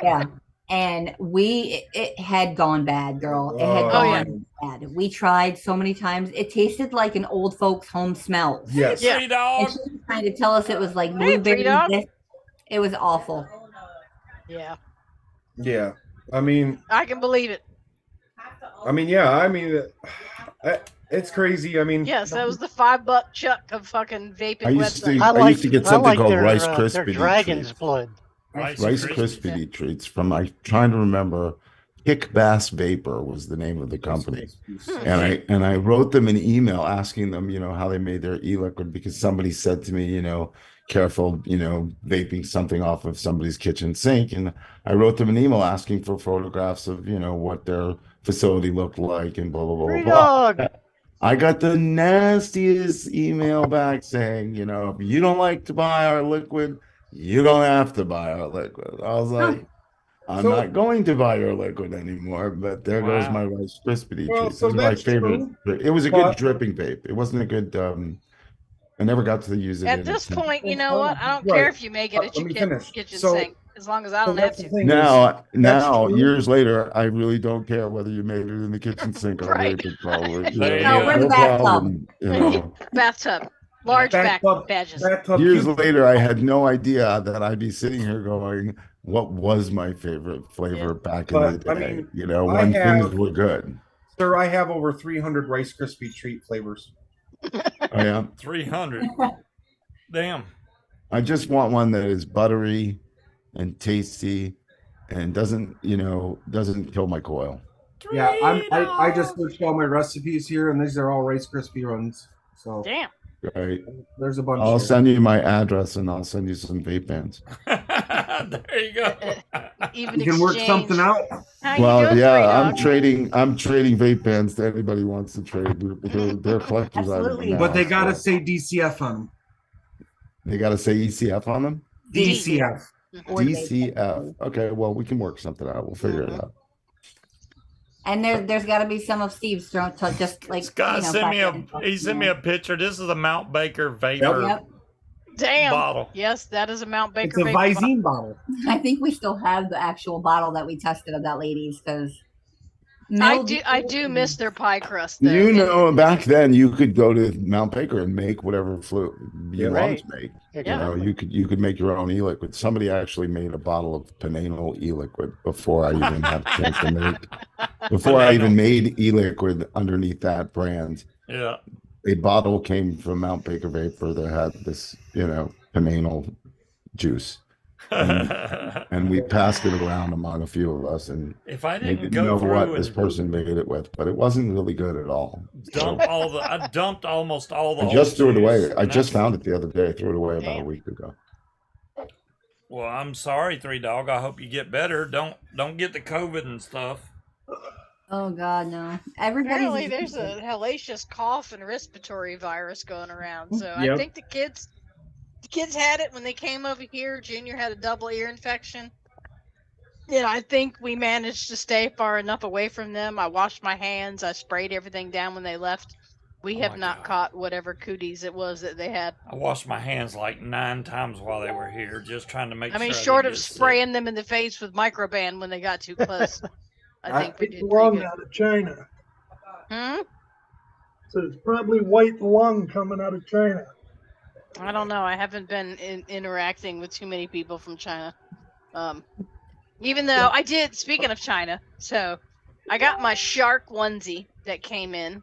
yeah, and it had gone bad, girl. It had Oh, gone bad. We tried so many times. It tasted like an old folks' home smells. yes. Yeah. Free And dog. she was trying to tell us it was like Hey, blueberry. Frida. This. It was awful. Yeah, Yeah. I mean, I can believe it. it's crazy. I mean, Yes, that was the $5 chuck of fucking vaping I used to- website. I used to get something called their, Rice their Krispie dragon's treats. blood. Rice Krispie treats from. I'm trying to remember. Kick Bass Vapor was the name of the company, and I wrote them an email asking them, how they made their e-liquid, because somebody said to me, careful, vaping something off of somebody's kitchen sink, and I wrote them an email asking for photographs of, what their facility looked like, and blah blah blah Free blah. dog. I got the nastiest email back saying, if you don't like to buy our liquid, you don't have to buy our liquid. I was like, I'm So- not going to buy your liquid anymore, but there goes Wow. my Rice Krispie Well, treats. so It was my that's favorite. true, It was a but- good dripping vape. It wasn't a good, I never got to use it. At in this a- point, you know what? I don't Right. care if you make it at Let your me finish. kitchen So- sink, as long as I don't have that's the to. thing is- Now, That's true. years later, I really don't care whether you made it in the kitchen sink or Right. vape it probably. There you No, go. we're in the bathtub. problem. Bathtub. Large back Bathtub- badges. bathtub Years cube- later, I had no idea that I'd be sitting here going, "What was my favorite flavor back in the But, I day?" mean, You know, I when things have- were good. Sir, I have over 300 Rice Krispie treat flavors. Oh, yeah. 300. Damn. I just want one that is buttery and tasty and doesn't kill my coil. Yeah, I just switched all my recipes here, and these are all Rice Krispie runs. So Damn. Right. there's a bunch. I'll here. send you my address and I'll send you some vape pens. There you go. Even You can work exchange. something out. How you Well, doing, yeah, Three Dog? I'm trading vape pens to anybody who wants to trade. They're collector's items Absolutely. now, But they gotta so say DCF on them. they gotta say ECF on them. DCF. Or they- DCF. Okay, well, we can work something out. We'll figure it out. And there's got to be some of Steve's thrown to just like Scott sent me back in. he sent me a picture. This is a Mount Baker vapor Yep. Damn. bottle. Yes, that is a Mount It's Baker. a vapor Visine bottle. I think we still have the actual bottle that we tested of that lady's because I do miss their pie crust. Though. You And- know, back then you could go to Mount Baker and make whatever fluid you Right. wanted to make. Exactly. You could make your own e-liquid. Somebody actually made a bottle of Panano e-liquid before I even had a chance to make. Before I even made e-liquid underneath that brand, Yeah. a bottle came from Mount Baker Vapor that had this, Panano juice, and we passed it around among a few of us, and If I they didn't didn't go know through what and this person made it with, but it wasn't really good at all. So I dumped almost all the I just threw it old away. juice, I and just that's- found it the other day. I threw it away about a Damn. week ago. Well, I'm sorry, Three Dog. I hope you get better. Don't get the COVID and stuff. oh god no, Apparently, everybody's there's a hellacious cough and respiratory virus going around. So I Yep. think the kids had it when they came over here. Junior had a double ear infection. And I think we managed to stay far enough away from them. I washed my hands. I sprayed everything down when they left. We Oh have my not God. caught whatever cooties it was that they had. I washed my hands like 9 times while they were here, just trying to make I mean, sure. short didn't of get sick. spraying them in the face with microban when they got too close. I think we White did lung pretty good. out of China. Hmm? So it's probably white lung coming out of China. I don't know. I haven't been interacting with too many people from China. Even though I did, speaking of China, so I got my shark onesie that came in.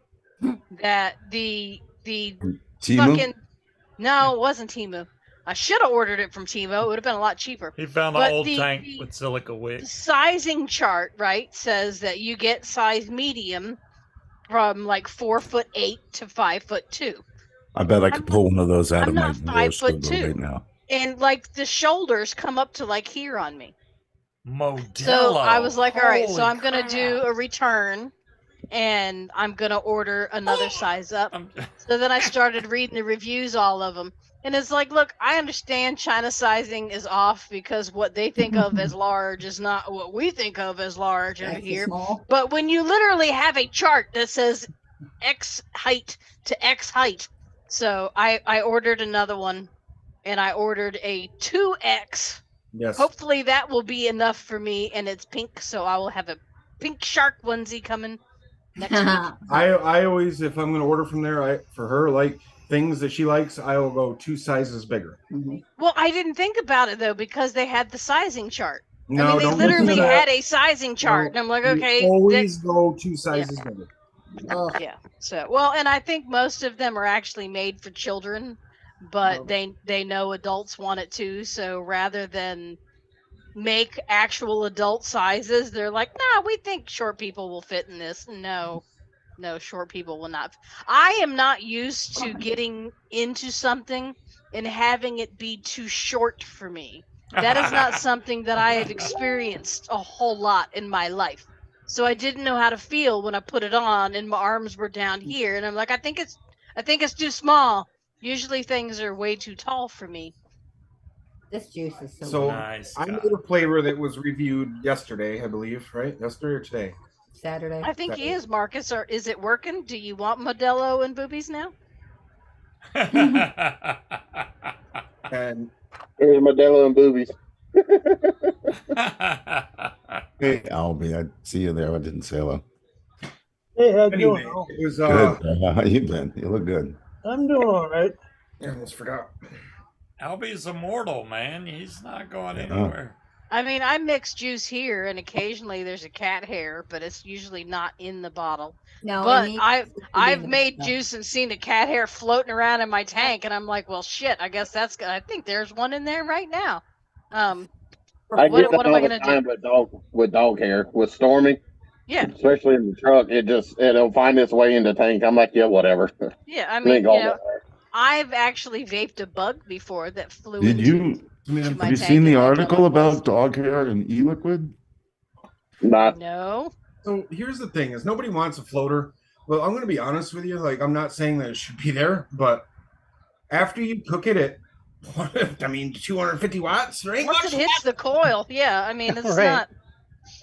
That the Timu? fucking no, it wasn't Timu. I should have ordered it from Timo. It would have been a lot cheaper. He found But an old the- tank the- with silica The wick. sizing chart, right, says that you get size medium from like 4'8" to 5'2". I bet I could pull one of those out I'm of my not 5'2" right now. And like the shoulders come up to like here on me. Modelo. So I was like, all right, so Holy I'm gonna crap. do a return, and I'm gonna order another size up. I'm- So then I started reading the reviews, all of them, and it's like, look, I understand China sizing is off because what they think of as large is not what we think of as large over extra here. small. But when you literally have a chart that says X height to X height, so I ordered another one, and I ordered a 2X. Yes. Hopefully that will be enough for me, and it's pink, so I will have a pink shark onesie coming next week. I always, if I'm going to order from there, for her, like things that she likes, I will go 2 sizes bigger. Well, I didn't think about it though because they had the sizing chart. No, I mean, they don't listen to literally that. had a sizing chart, and I'm like, You okay, always go 2 sizes bigger. Ugh. yeah. So, well, and I think most of them are actually made for children, but they know adults want it too. So rather than make actual adult sizes, they're like, nah, we think short people will fit in this. No, short people will not. I am not used to getting into something and having it be too short for me. That is not something that I have experienced a whole lot in my life. So I didn't know how to feel when I put it on and my arms were down here, and I'm like, I think it's too small. Usually things are way too tall for me. This juice is so, So Nice, I Scott. made a flavor that was reviewed yesterday, I believe, right? Yesterday or today? Saturday. I think he is, Marcus. Or is it working? Do you want Modelo and boobies now? And Here's Modelo and boobies. Hey, Albie, I see you there. I didn't say hello. Hey, how you anyway, doing? Al? it was Good. How you been? You look good. I'm doing all right. I almost forgot. Albie's immortal, man. He's not going anywhere. I mean, I mix juice here, and occasionally there's a cat hair, but it's usually not in the bottle. No, But it I've needs- made juice and seen a cat hair floating around in my tank, and I'm like, well, shit. I guess that's. I think there's one in there right now. I What get that am I all the gonna do? time with dog hair with Stormy, Yeah, especially in the truck. It'll find its way in the tank. I'm like, yeah, whatever. yeah. I It mean, ain't going nowhere. I've actually vaped a bug before that flew Did into. you to my have you tank seen the and wiped out article my balls. about dog hair and e-liquid? Not No. So here's the thing: is nobody wants a floater. Well, I'm going to be honest with you. Like, I'm not saying that it should be there, but after you cook it at, 250 watts, right? Once it hits the coil, yeah. I mean, it's Right. not.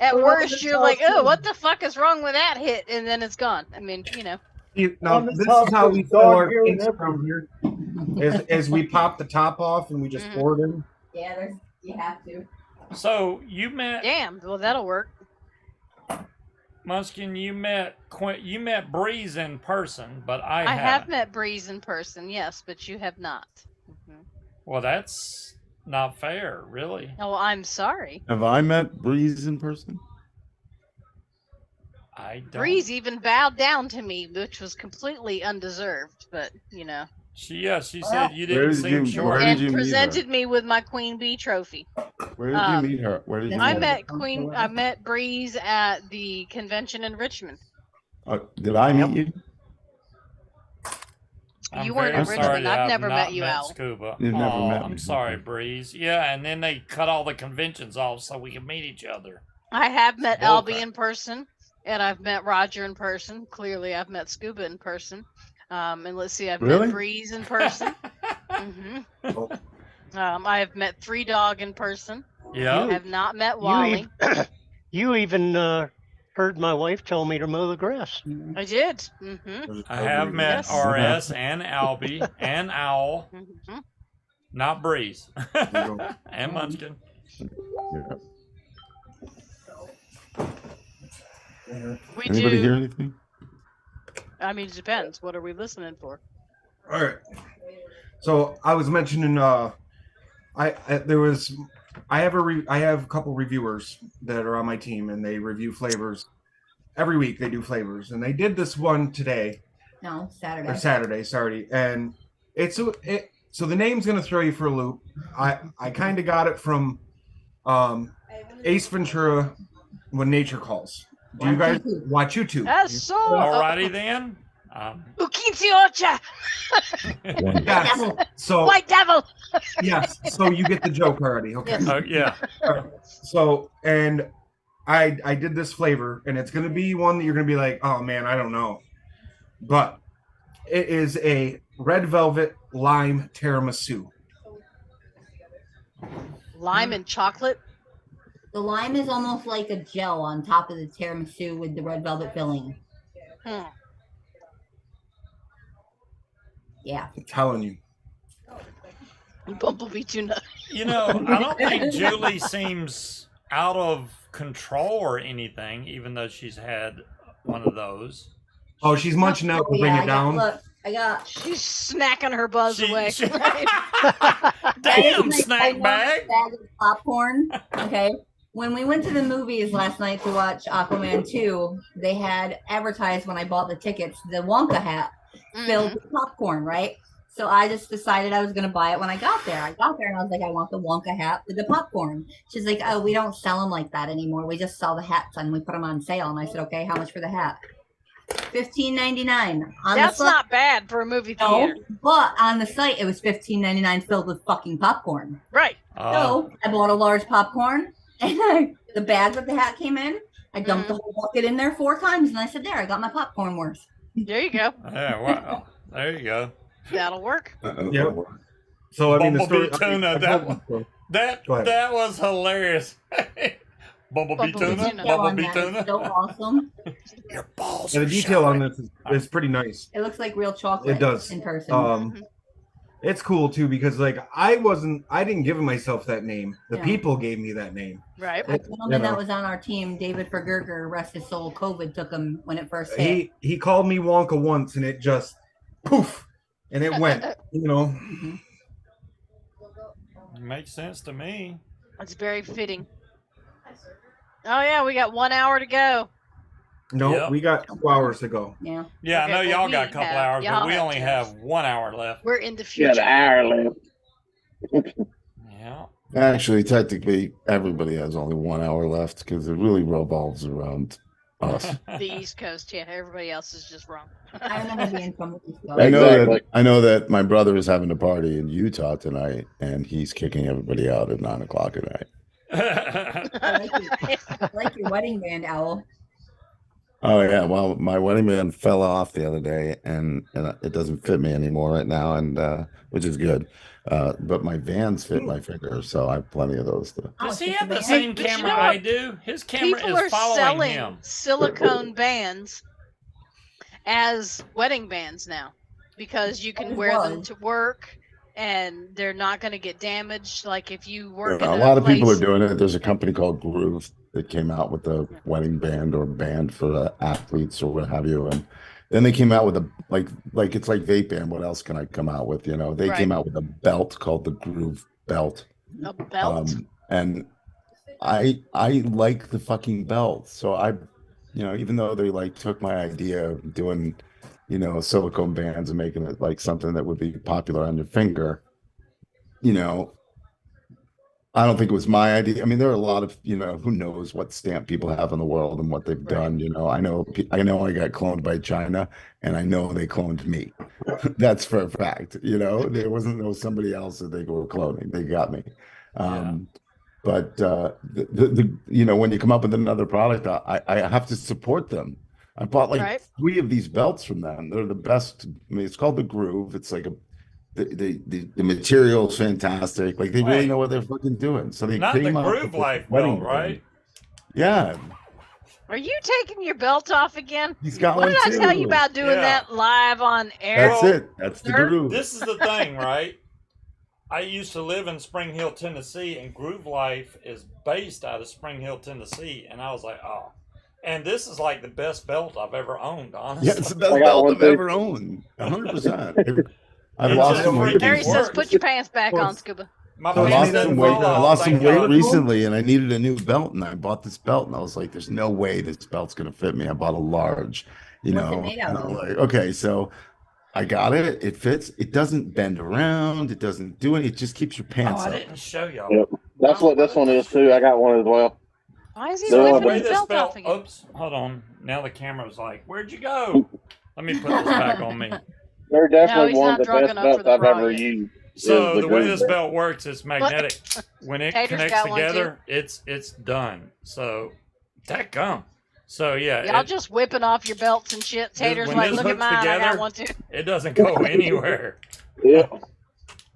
At Well, worst, it's you're all like, oh, true. what the fuck is wrong with that hit? And then it's gone. I mean, Now, On the this top is how of we the fill dog our hair and tanks around here. As we pop the top off and we just Mhm. pour it in. Yeah, you have to. So you met damn. Well, that'll work. Munchkin. You met Breeze in person, but I I have haven't. met Breeze in person, yes, but you have not. Mhm. Well, that's not fair, really. Oh, I'm sorry. Have I met Breeze in person? I don't. Breeze even bowed down to me, which was completely undeserved, but She said you Where didn't did seem you- short. where did and you meet her? presented me with my Queen Bee trophy. Where did you meet her? Where did you I meet met I met Breeze at the convention in Richmond. her? Did I meet you? I'm You weren't very in sorry Richmond. to I've have never not met you, Al. Scuba. You've never Aw, met I'm me, sorry, okay. Breeze. Yeah, and then they cut all the conventions off so we could meet each other. I have met Bull Albie crap. in person, and I've met Roger in person. Clearly, I've met Scuba in person. And let's see, I've Really? met Breeze in person. I have met Three Dog in person. Yeah. I have not met Wally. You even heard my wife tell me to mow the grass. I did. I have met Yes. RS and Albie and Owl, not Breeze. And Munchkin. We Anybody do. hear anything? I mean, it depends. What are we listening for? All right. So I was mentioning, I have a couple reviewers that are on my team, and they review flavors every week. They do flavors, and they did this one today. No, Saturday. Or Saturday, sorry. And so the name's gonna throw you for a loop. I kind of got it from Ace Ventura, When Nature Calls. Do you guys watch YouTube? That's so. Alrighty then. Ukitiocha! Yes. So White devil! yes. So you get the joke already. Okay. Yes. Yeah. So and I did this flavor, and it's gonna be one that you're gonna be like, oh man, I don't know, but it is a red velvet lime tiramisu. Lime and chocolate? The lime is almost like a gel on top of the tiramisu with the red velvet filling. Yeah. I'm telling you. Bumblebee tuna. I don't think Julie seems out of control or anything, even though she's had one of those. Oh, she's munching out to bring it down. She's snacking her buzz away. Damn, snack bag. Bag of popcorn. Okay. When we went to the movies last night to watch Aquaman 2, they had advertised when I bought the tickets the Wonka hat filled with popcorn, right? So I just decided I was going to buy it when I got there. I got there and I was like, I want the Wonka hat with the popcorn. She's like, oh, we don't sell them like that anymore. We just sell the hats and we put them on sale. And I said, okay, how much for the hat? $15.99. That's not bad for a movie theater. No, but on the site it was $15.99 filled with fucking popcorn. Right. So I bought a large popcorn, and the bag that the hat came in, I dumped the whole bucket in there 4 times, and I said, "There, I got my popcorn worth." There you go. Yeah, wow. There you go. That'll work. Yep. So I mean, the story. Bumblebee tuna. That was hilarious. Bumblebee tuna. Bumblebee tuna. So awesome. Your balls. Yeah, the detail on this is pretty nice. It looks like real chocolate. It does in person. It's cool too because like I didn't give myself that name. The Yeah. people gave me that name. Right. A gentleman that was on our team, David Vergerger, rest his soul, COVID took him when it first hit. He called me Wonka once, and it just poof. and it went. You know, Makes sense to me. It's very fitting. Oh yeah, we got 1 hour to go. no, Yep. we got 2 hours to go. Yeah. Yeah, Okay, I know well, y'all we got a couple have- hours, y'all but we have only 2 have hours. 1 hour left. We're in the You got future. an hour left. Yeah. Actually, technically, everybody has only 1 hour left because it really revolves around us. The East Coast, yeah. Everybody else is just wrong. I remember being from the East Coast. Exactly. I know that my brother is having a party in Utah tonight, and he's kicking everybody out at 9 o'clock at night. I like your wedding band, Owl. Oh yeah, well, my wedding band fell off the other day, and it doesn't fit me anymore right now, and which is good. But my Vans fit my finger, so I have plenty of those. Does he take have the the same But you camera know I what? do? His camera People is are following selling him. silicone bands as wedding bands now because you can That wear them was. to work and they're not going to get damaged. Like if you work A in lot of people are place- doing it. There's a company called Groove that came out with a wedding band or band for athletes or what have you, and then they came out with a like it's like vape band. What else can I come out with? You know, they came Right. out with a belt called the Groove belt. a belt. And I like the fucking belt. So even though they like took my idea of doing, silicone bands and making it like something that would be popular on your finger, I don't think it was my idea. I mean, there are a lot of, who knows what stamp people have in the world and what they've done. I know I got cloned by China, and I know they cloned me. That's for a fact. There wasn't no somebody else that they were cloning. They got me. But when you come up with another product, I have to support them. I bought like 3 of these belts from them. They're the best. I mean, it's called the Groove. It's like the material's fantastic. Like they really know what they're fucking doing. So they Not the came up Groove with this Life wedding belt, band. right? Yeah, Are you taking your belt off again? he's got What one did I tell you too. about doing Yeah. that live on air? That's it. That's the Sir? Groove. This is the thing, right? I used to live in Spring Hill, Tennessee, and Groove Life is based out of Spring Hill, Tennessee. And I was like, oh. And this is like the best belt I've ever owned, honestly. Yeah, it's the best I got belt one I've too. ever owned. 100%. I've It lost just some weight. freaking Harry says, works. put your pants back Well, on, Scuba. My So I it pants lost doesn't didn't some weight. fall fall I off, lost thank some weight God. recently, and I needed a new belt, and I bought this belt, and I was like, "There's no way this belt's gonna fit me." I bought a large, What's it made out and I'm of? like, "Okay, so I got it. It fits. It doesn't bend around. It doesn't do anything. It just keeps your Oh, pants I up." didn't show y'all. Yep. That's what this one is too. I got one as well. Why is he No, whipping Way his this belt belt. off again? Oops, hold on. Now the camera's like, "Where'd you go?" Let me put this back on me. They're definitely he's one not of the drunk best enough for belts the I've bra ever yet. used. So is the way Groove this belt. belt works, it's magnetic. When it Tater's connects got one, together, it's done. So that gum. So yeah, Y'all just whipping off your belts and shit. Tater's when like, this look at hooks mine, I together- got one too. it doesn't go anywhere. Yeah.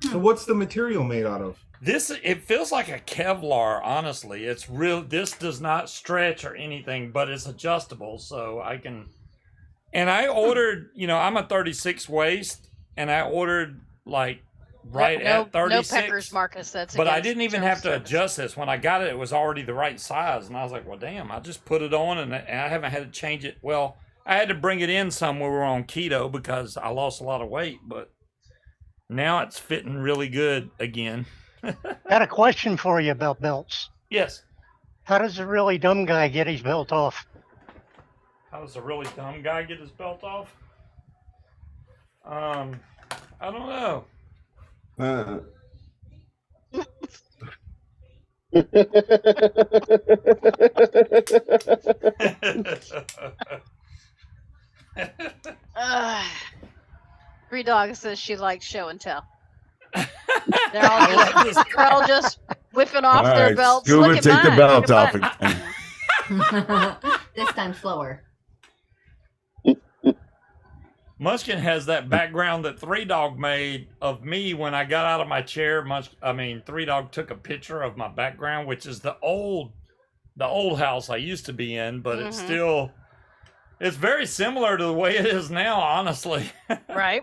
So what's the material made out of? It feels like a Kevlar, honestly. It's real. This does not stretch or anything, but it's adjustable, so I can. And I ordered, I'm a 36 waist, and I ordered like right at 36. No peckers, Marcus. That's But I against didn't even general have to service. adjust this. When I got it, it was already the right size, and I was like, "Well, damn!" I just put it on, and I haven't had to change it. Well, I had to bring it in some when we were on keto because I lost a lot of weight, but now it's fitting really good again. Got a question for you about belts. Yes. How does a really dumb guy get his belt off? How does a really dumb guy get his belt off? I don't know. Three Dog says she likes show and tell. They're all just whipping off All their right, belts. Scuba, Look at take the mine. belt Look off at mine. again. This time slower. Munchkin has that background that Three Dog made of me when I got out of my chair. Three Dog took a picture of my background, which is the old house I used to be in, but it's very similar to the way it is now, honestly. Right.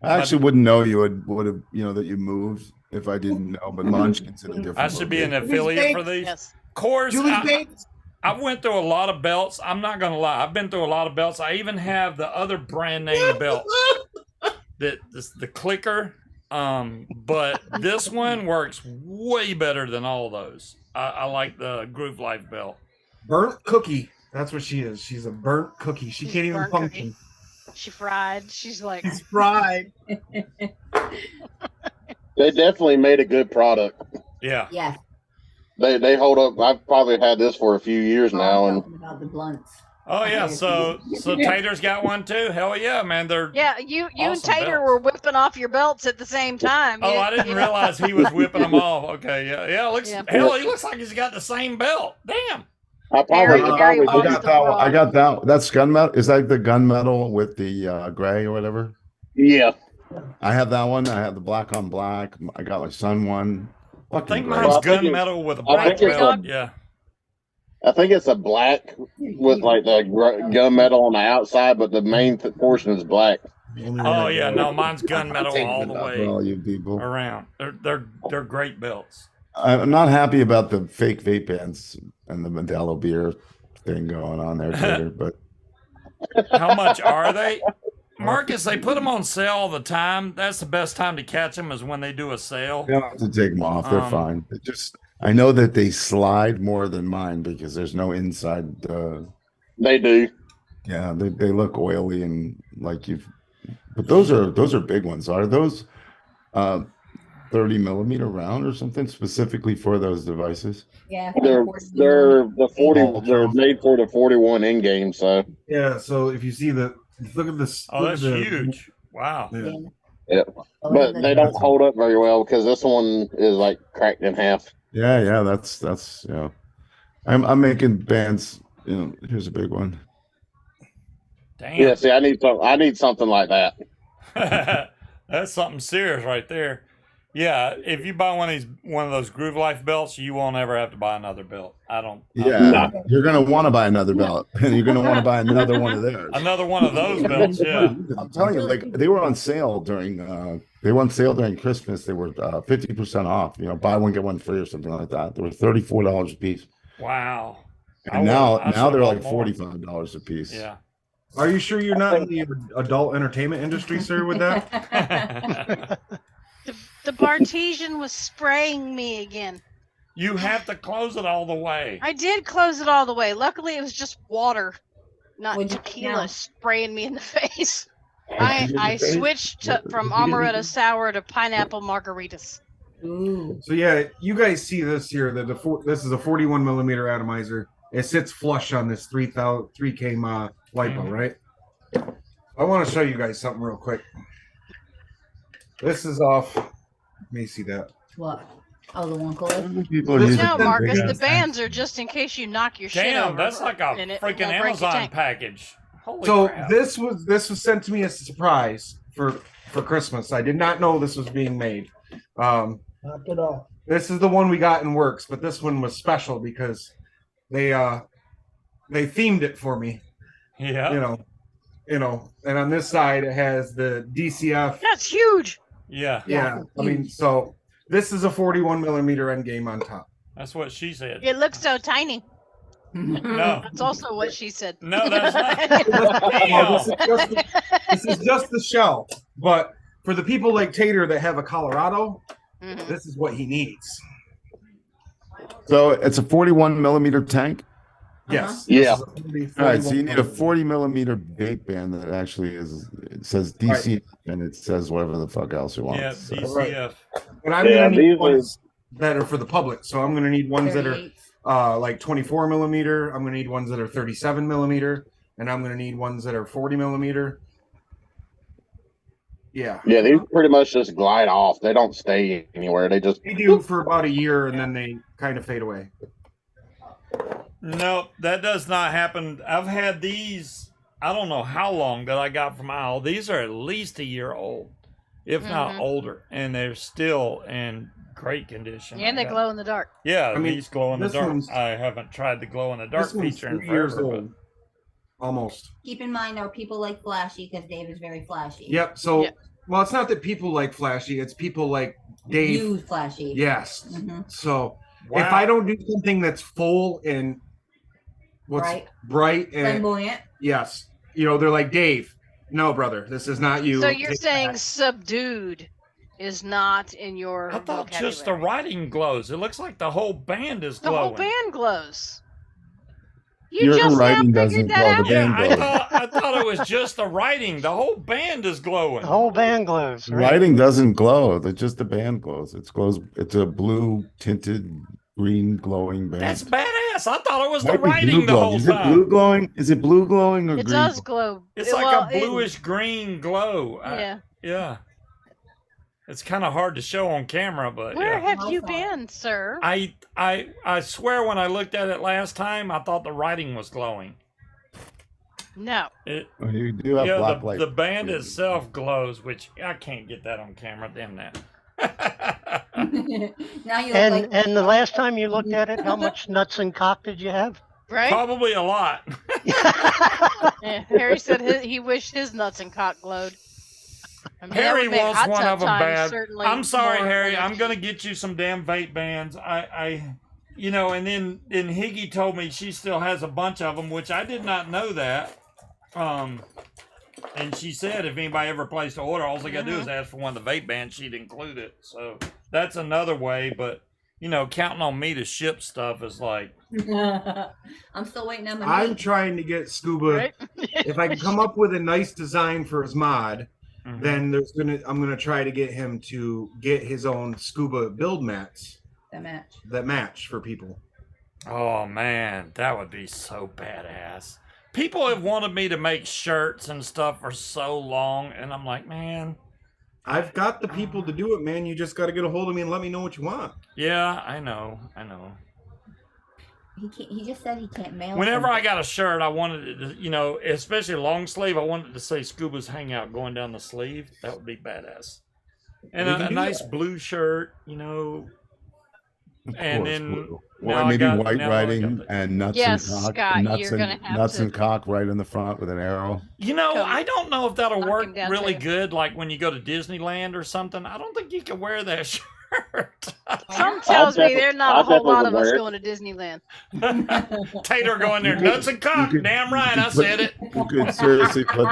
I actually wouldn't know you would have, that you moved if I didn't know. But Munchkin's in a different. I should be an location. affiliate for these. Yes. Of course, I went through a lot of belts. I'm not gonna lie. I've been through a lot of belts. I even have the other brand name belt. the clicker. But this one works way better than all those. I like the Groove Life belt. Burnt cookie. That's what she is. She's a burnt cookie. She She's can't even burnt function. She fried. She's like, She's fried. They definitely made a good product. Yeah. Yes. They hold up. I've probably had this for a few years now, and About the blunts. Oh yeah. So Tater's got one too. Hell yeah, man. They're yeah, you and awesome Tater belts. were whipping off your belts at the same time. Oh, You- I didn't you- realize he was whipping them off. Okay, yeah. Looks Yeah. hell, he looks like he's got the same belt. Damn. I Harry- probably Harry I wants got the that one. brawl. I got that. That's gunmetal. Is that the gunmetal with the gray or whatever? yeah. I have that one. I have the black on black. I got my son one. I Fucking think great. mine's Well, I think gunmetal with a I black think it's belt. a- Yeah. I think it's a black with like the gunmetal on the outside, but the main portion is black. Oh yeah, no, mine's gunmetal all the For way all you people. around. They're great belts. I'm not happy about the fake vape pens and the Modelo beer thing going on there, Tater, but How much are they? Marcus, they put them on sale all the time. That's the best time to catch them is when they do a sale. you don't have to take them off. They're Um, fine. They just I know that they slide more than mine because there's no inside. They do. Yeah, they look oily and like you've. But those are big ones. Are those 30 millimeter round or something specifically for those devices? Yeah. They're the 40. They're made for the 41 in game. So Yeah. So if you see look at this. Oh, look that's at the- huge. Wow. Yeah. but they don't hold up very well because this one is like cracked in half. Yeah. That's yeah. I'm making bands. You know, here's a big one. Damn. Yeah. See, I need something like that. That's something serious right there. Yeah, if you buy one of those Groove Life belts, you won't ever have to buy another belt. Yeah, you're gonna want to buy another belt, and you're gonna want to buy another one of theirs. Another one of those belts, yeah. I'm telling you, like they were on sale during Christmas. They were 50% off. You know, buy one get one free or something like that. They were $34 a piece, Wow. and now they're like $45 a piece. Yeah. Are you sure you're not in the adult entertainment industry, sir? With that, the Bartesian was spraying me again. You have to close it all the way. I did close it all the way. Luckily, it was just water, not What'd you tequila, know? spraying me in the face. What'd you get in I the face? switched from amaretto sour to pineapple margaritas. Ooh. so yeah, you guys see this here. This is a 41 millimeter atomizer. It sits flush on this 3K LiPo, right? I want to show you guys something real quick. This is off. Let me see that. What? Oh, the one color? People are This- using No, big Marcus, ass the bands are just in case you knock your shit Damn, over. that's like a and it freaking won't break your Amazon tank. package. Holy So crap. this was sent to me as a surprise for Christmas. I did not know this was being made. Knock it off. This is the one we got in works, but this one was special because they themed it for me. Yeah. You know, and on this side it has the DCF. That's huge. Yeah. Yeah, I mean, so this is a 41 millimeter end game on top. That's what she said. It looks so tiny. No. That's also what she said. No, that's not. No, this is just the shell. But for the people like Tater that have a Colorado, Mhm. this is what he needs. So it's a 41 millimeter tank. Yes. Yeah. This is a 40 All right, so you 41 need a 40 millimeter vape band that actually it says DC and it says whatever the fuck else you want. Yeah, So- DCF. And I'm Yeah, gonna need these ones that are for the public. So I'm gonna need ones that are 38. like 24 millimeter. I'm gonna need ones that are 37 millimeter, and I'm gonna need ones that are 40 millimeter. Yeah, Yeah, these pretty much just glide off. They don't stay anywhere. They just they do for about a year, and then they kind of fade away. No, that does not happen. I've had these, I don't know how long that I got from Isle. These are at least a year old, if not Mhm. older, and they're still in great condition. And they I got- glow in the dark. Yeah, I mean, these glow in the this dark. one's- I haven't tried the glow in the dark This one's feature in 3 years forever. old, almost. Keep in mind, though, people like flashy because Dave is very flashy. Yep. So, Yeah. well, it's not that people like flashy; it's people like Dave. Use flashy. Yes. Mhm. So Wow. if I don't do something that's full and what's Bright. bright and Flamboyant. yes, you know, they're like Dave. No, brother, this is not you. So you're Take saying that. subdued is not in your I thought vocabulary. just the writing glows. It looks like the whole band is The glowing. whole band glows. You Your just now writing figured doesn't that glow. The out? band Yeah, glows. I thought it was just the writing. The whole band is glowing. The whole band glows. The Right? writing doesn't glow. It's just the band glows. It glows. It's a blue tinted green glowing band. That's badass. I thought it was the Might be blue writing the glowing. whole Is it time. blue glowing? Is it blue glowing or It green? does glow. It's like a bluish green glow. Yeah. Yeah. It's kind of hard to show on camera, but Where yeah. have you been, sir? I swear when I looked at it last time, I thought the writing was glowing. No. Oh, you do have black light. The band itself glows, which I can't get that on camera. Damn that. Now you look And like and the last time you looked at it, how much nuts and cock did you have? Right? Probably a lot. Yeah, Harry said he wished his nuts and cock glowed. I mean, that Harry would make wants hot one tub of them time bad. certainly I'm sorry, more Harry. than- I'm gonna get you some damn vape bands. You know, and then Higgy told me she still has a bunch of them, which I did not know that. And she said if anybody ever placed an order, all they gotta do is ask for one of the vape bands. She'd include it. So that's another way. But you know, counting on me to ship stuff is like. I'm still waiting on the I'm meat. trying to get Scuba. Right? If I can come up with a nice design for his mod, Mhm. then I'm gonna try to get him to get his own Scuba build mats that match for people. Oh man, that would be so badass. People have wanted me to make shirts and stuff for so long, and I'm like, man. I've got the people to do it, man. You just got to get a hold of me and let me know what you want. Yeah, I know. He just said he can't mail. Whenever I something. got a shirt, I wanted it to, you know, especially a long sleeve, I wanted it to say Scuba's Hangout going down the sleeve. That would be badass. And We can a do nice that. blue shirt, you know. Of And course, then blue. now Or I maybe got- white now I got writing the- and nuts Yes, and cock. Scott, nuts you're and gonna have nuts to- and cock right in the front with an arrow. You know, Come I don't know if that'll knock work him down really too. good, like when you go to Disneyland or something. I don't think you can wear that shirt. Some tells me there's not a whole lot of us wear it. going to Disneyland. Tater going there, nuts and cock. could- Damn right, you I could said it. You could seriously put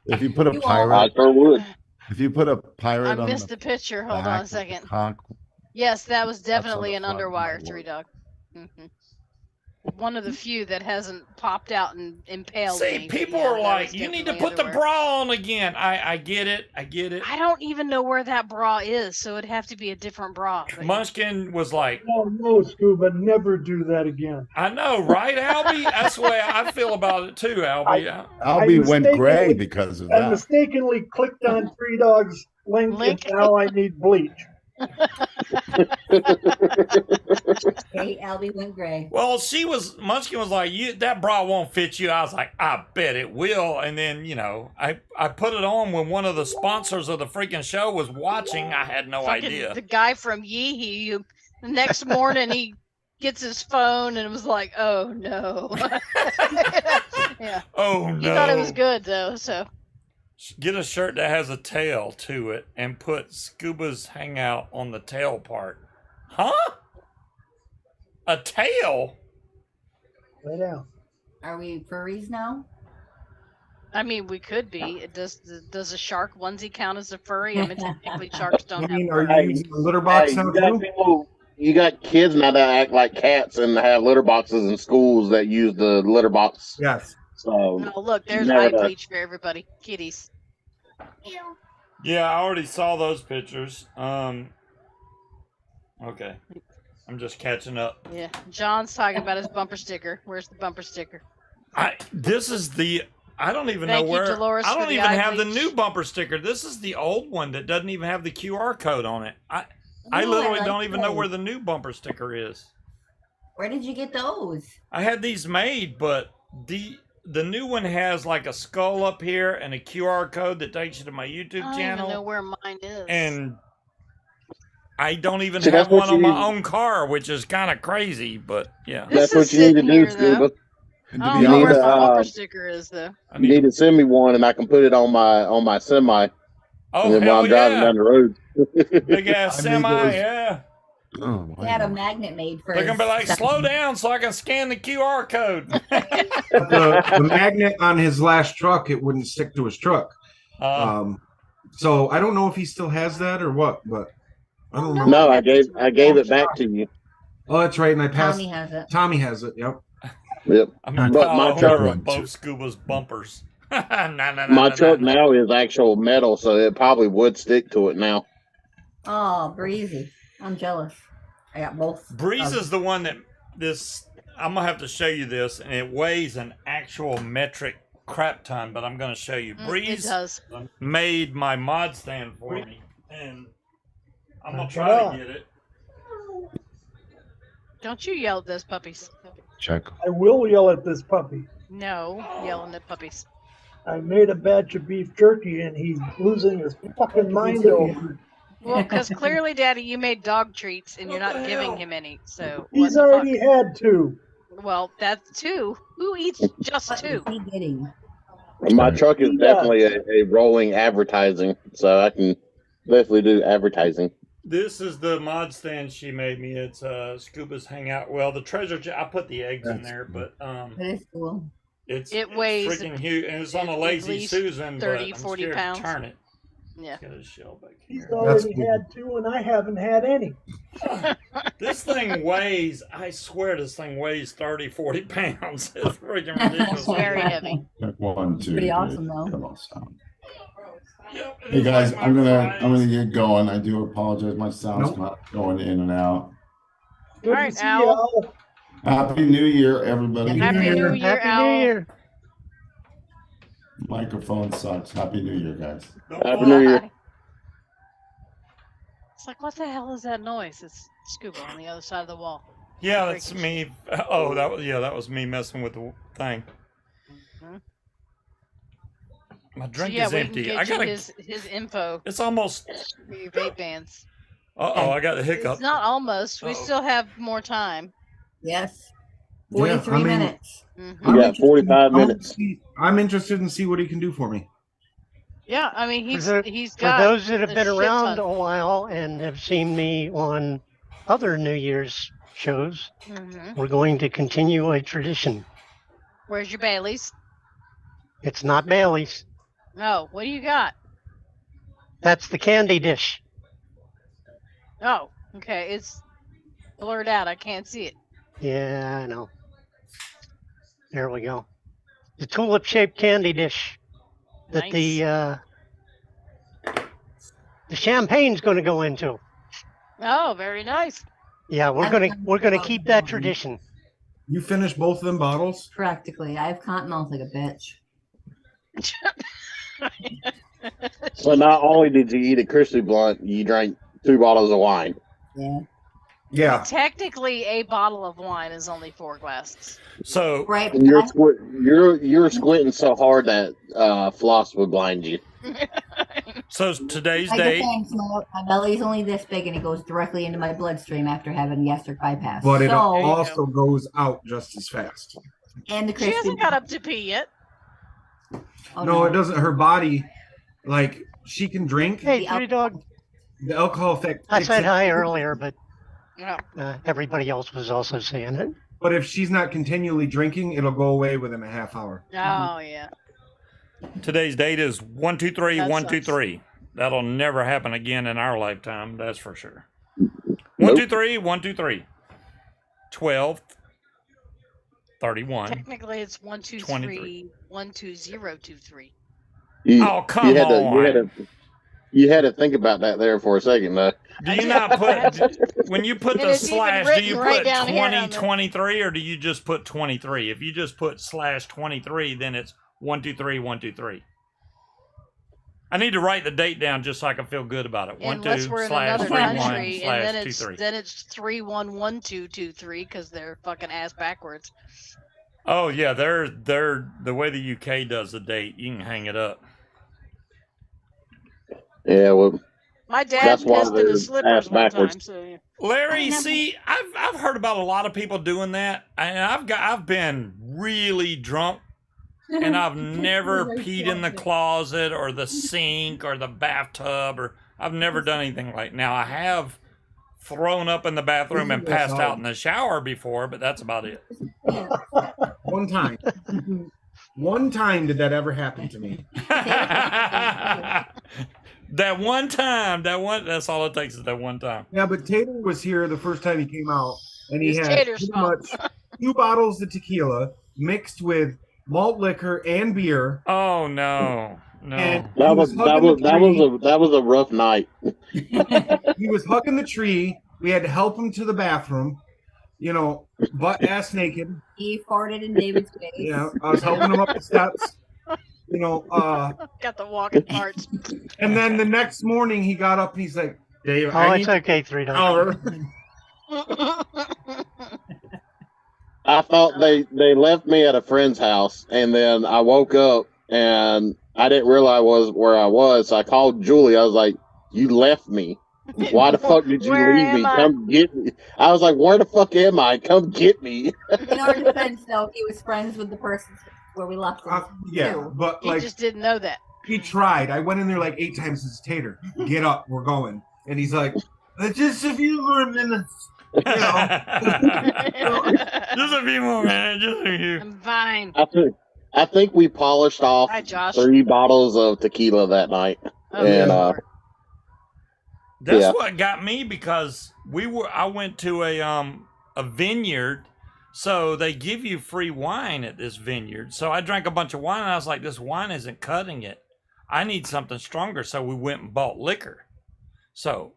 if you put a You pirate, I sure would. if you put a pirate I on missed the the picture. Hold back on a with the second. cock, Yes, that was That's on definitely the an front, underwire my three lord. dog. One of the few that hasn't popped out and impaled me. See, but people yeah, are that like, was you need to definitely put the underwear. bra on again. I get it. I get it. I don't even know where that bra is, so it'd have to be a different bra. but- Munchkin was like, Oh no, Scuba, never do that again. I know, right, Albie? That's the way I feel about it too, Albie. Albie went mistakenly- gray because of I that. mistakenly clicked on Three Dogs link, Link. and now I need bleach. Hey, Albie went gray. Well, Munchkin was like, that bra won't fit you. I was like, I bet it will. And then, you know, I put it on when one of the sponsors of the freaking show was watching. I had no Fucking idea. The guy from Yee who the next morning he gets his phone and was like, "Oh no." Yeah, Oh, no. he thought it was good though. So Get a shirt that has a tail to it and put Scuba's Hangout on the tail part. Huh? A tail? Lay down. Are we furries now? I mean, we could be. Does a shark onesie count as a furry? I mean, technically sharks don't I mean, have. are you Hey, using a litter box Hey, now you got too? people, you got kids now that act like cats and have litter boxes in schools that use the litter box. Yes. So No, look, there's never eye know. bleach for everybody. Kitties. Yeah, I already saw those pictures. Okay. I'm just catching up. Yeah, John's talking about his bumper sticker. Where's the bumper sticker? This is the I don't even Thank know you, where Dolores, I for don't the even eye have the bleach. new bumper sticker. This is the old one that doesn't even have the QR code on it. I Ooh, literally like don't even know those. where the new bumper sticker is. Where did you get those? I had these made, but the new one has like a skull up here and a QR code that takes you to my YouTube I don't even know channel. where mine is. And I don't even See, have that's what one on you my need. own car, which is kind of crazy, but yeah. This that's what is you need to sitting do, here, Scuba. though. And I to don't be know where honest, the uh, bumper sticker is though. I You need to send me one, and I can put it on my semi. Oh, and then hell while I'm driving yeah. down the road. Big ass I made semi, those- yeah. Oh, They had a wow. magnet made for. They're gonna be his like, second- slow down so I can scan the QR code. But the magnet on his last truck, it wouldn't stick to his truck. So I don't know if he still has that or what, but I don't remember. No, I gave it back to you. Oh, that's right. And I passed. Tommy has it. Tommy has it. Yep. Yep. I'm a But pile my owner truck, of both Scuba's bumpers. my truck now is actual metal, so it probably would stick to it now. Oh, breezy. I'm jealous. I got both. Breeze is the one that I'm gonna have to show you this, and it weighs an actual metric crap ton, but I'm gonna show you. It Breeze does. made my mod stand for me, and I'm gonna try to get it. Don't you yell at those puppies. Check. I will yell at this puppy. No, yelling at puppies. I made a batch of beef jerky and he's losing his fucking mind over it. Well, because clearly, Daddy, you made dog treats and you're What not the giving hell? him any. So He's what the already had two. fuck? Well, that's two. Who eats just What two? is he getting? My truck is definitely a rolling advertising, so I can definitely do advertising. This is the mod stand she made me. It's Scuba's Hangout. Well, the treasure I put the eggs in there, but That is cool. it's weighs freaking huge, and it's on a at lazy least Susan. 30, but I'm 40 scared pounds. to turn it. Yeah. Get his shell back He's here. already cool. had two and I haven't had any. This thing weighs, I swear this thing weighs 30, 40 pounds. It's freaking ridiculous. It's very heavy. Check 1, 2. Pretty 3. awesome, though. Come on, sound. Yep, Hey it's guys, like I'm my gonna fries. get going. I do apologize. My sound's Nope. not going in and out. Good All right, to see Al. you, Al. Happy New Year, everybody. Happy New Year, Happy Al. New Year. Microphone sucks. Happy New Year, guys. Happy New Year. Bye. It's like, what the hell is that noise? It's Scuba on the other side of the wall. Yeah, that's me. Oh, that was me messing with the thing. Mhm. My So drink yeah, is we empty. can I get you gotta. his info It's almost. for your vape bands. I got the hiccup. It's not almost. We Uh-oh. still have more time. Yes. Yeah, 43 I mean- minutes. Mhm. You got 45 minutes. I'm interested in see what he can do for me. Yeah, I mean he's For got those that have a been shit around ton. a while and have seen me on other New Year's shows, Mhm. we're going to continue a tradition. Where's your Baileys? It's not Bailey's. Oh, what do you got? That's the candy dish. Oh, okay, it's blurred out. I can't see it. Yeah, I know. There we go. The tulip-shaped candy dish that Nice. the champagne's going to go into. Oh, very nice. Yeah, we're gonna keep that tradition. You finished both of them bottles? Practically. I have cotton mouth like a bitch. So not only did you eat a crispy blunt, you drank 2 bottles of wine. Yeah. Yeah. Technically, a bottle of wine is only 4 glasses. So Right. And you're squinting so hard that floss would blind you. today's I date. get thanks, my belly's only this big and it goes directly into my bloodstream after having gastric bypass. But it so, also goes out just as fast. and the She crispy. hasn't got up to pee yet. Oh, No, it doesn't. Her body, like, she can drink. Hey, The Three Dog. The alcohol effect. I kicks said in. hi earlier, but No. everybody else was also saying it. But if she's not continually drinking, it'll go away within a half hour. Oh yeah. Today's date is 123 That 123. That'll never happen again in our lifetime, that's for sure. Nope. 123 123. 12 31. Technically, it's 1, 2, 23. 3, 1, 2, 0, 2, 3. Oh, come on. You had to think about that there for a second, though. Do you not put when you put And the it's even slash? Do you written right put down here on 2023 or do you just put 23? If you just put /23, then it's 123 123. I need to write the date down just so I can feel good about it. 1 2 Unless we're in another /31 country, and then it's /23. then it's 3 1 1 2 2 3 because they're fucking ass backwards. Oh yeah, they're the way the UK does the date. You can hang it up. Yeah, well, My dad That's why pissed in they're his slippers ass one backwards. time. So yeah. Larry, see, I've heard about a lot of people doing that, and I've been really drunk, and I've never peed in the closet or the sink or the bathtub, or I've never done anything like. Now I have thrown up in the bathroom and passed out in the shower before, but that's about it. One time. One time did that ever happen to me. That one time, that's all it takes is that one time. Yeah, but Tater was here the first time he came out, and he It's had Tater's pretty fault. much 2 bottles of tequila mixed with malt liquor and beer. Oh no. No. And That he was hugging the tree. that was a rough night. He was hugging the tree. We had to help him to the bathroom, butt ass naked. He farted in David's face. Yeah, I was helping him up the steps. Got the walking parts. And then the next morning he got up and he's like, Dave, Oh, it's okay, $3. I thought they left me at a friend's house, and then I woke up and I didn't realize where I was. So I called Julie. I was like, "You left me. Why the fuck did you Where leave am me? I? Come get me." I was like, "Where the fuck am I? Come get me." In our defense, though, he was friends with the person where we left him. Yeah, too. but You just didn't know that. he tried. I went in there like 8 times. It's Tater. Get up, we're going. And he's like, just a few more minutes. Just a few more minutes. Just a few. I'm fine. I think we polished off Hi, Josh. 3 bottles of tequila that night, Oh, and Lord. That's Yeah. what got me because I went to a vineyard, so they give you free wine at this vineyard. So I drank a bunch of wine and I was like, this wine isn't cutting it. I need something stronger. So we went and bought liquor. So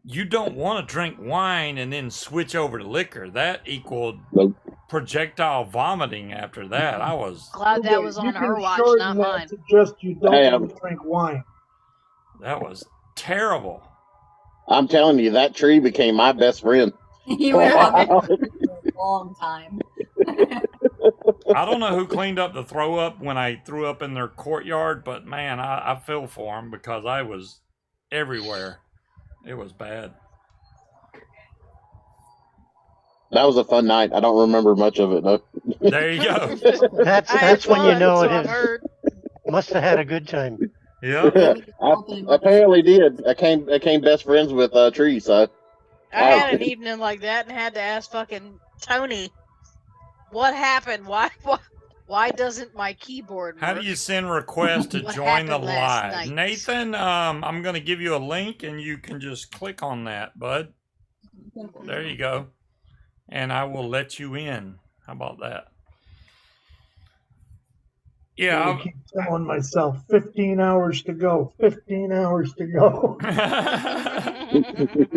you don't want to drink wine and then switch over to liquor. That equaled Nope. projectile vomiting after that. I was Glad that was on You her can watch, shorten not that mine. to just you don't Hey, want to drink wine. that was terrible. I'm telling you, that tree became my best friend. You were having for a long time. I don't know who cleaned up the throw up when I threw up in their courtyard, but man, I feel for them because I was everywhere. It was bad. That was a fun night. I don't remember much of it though. There you go. That's when you know it I've is. heard. Must have had a good time. Yeah. I apparently did. I came best friends with Tree. So I had an evening like that and had to ask fucking Tony, what happened? Why doesn't my keyboard work? How do you send requests to What join the happened last live? night? Nathan, I'm going to give you a link and you can just click on that, bud. There you go. And I will let you in. How about that? I Yeah. keep telling myself 15 hours to go. 15 hours to go.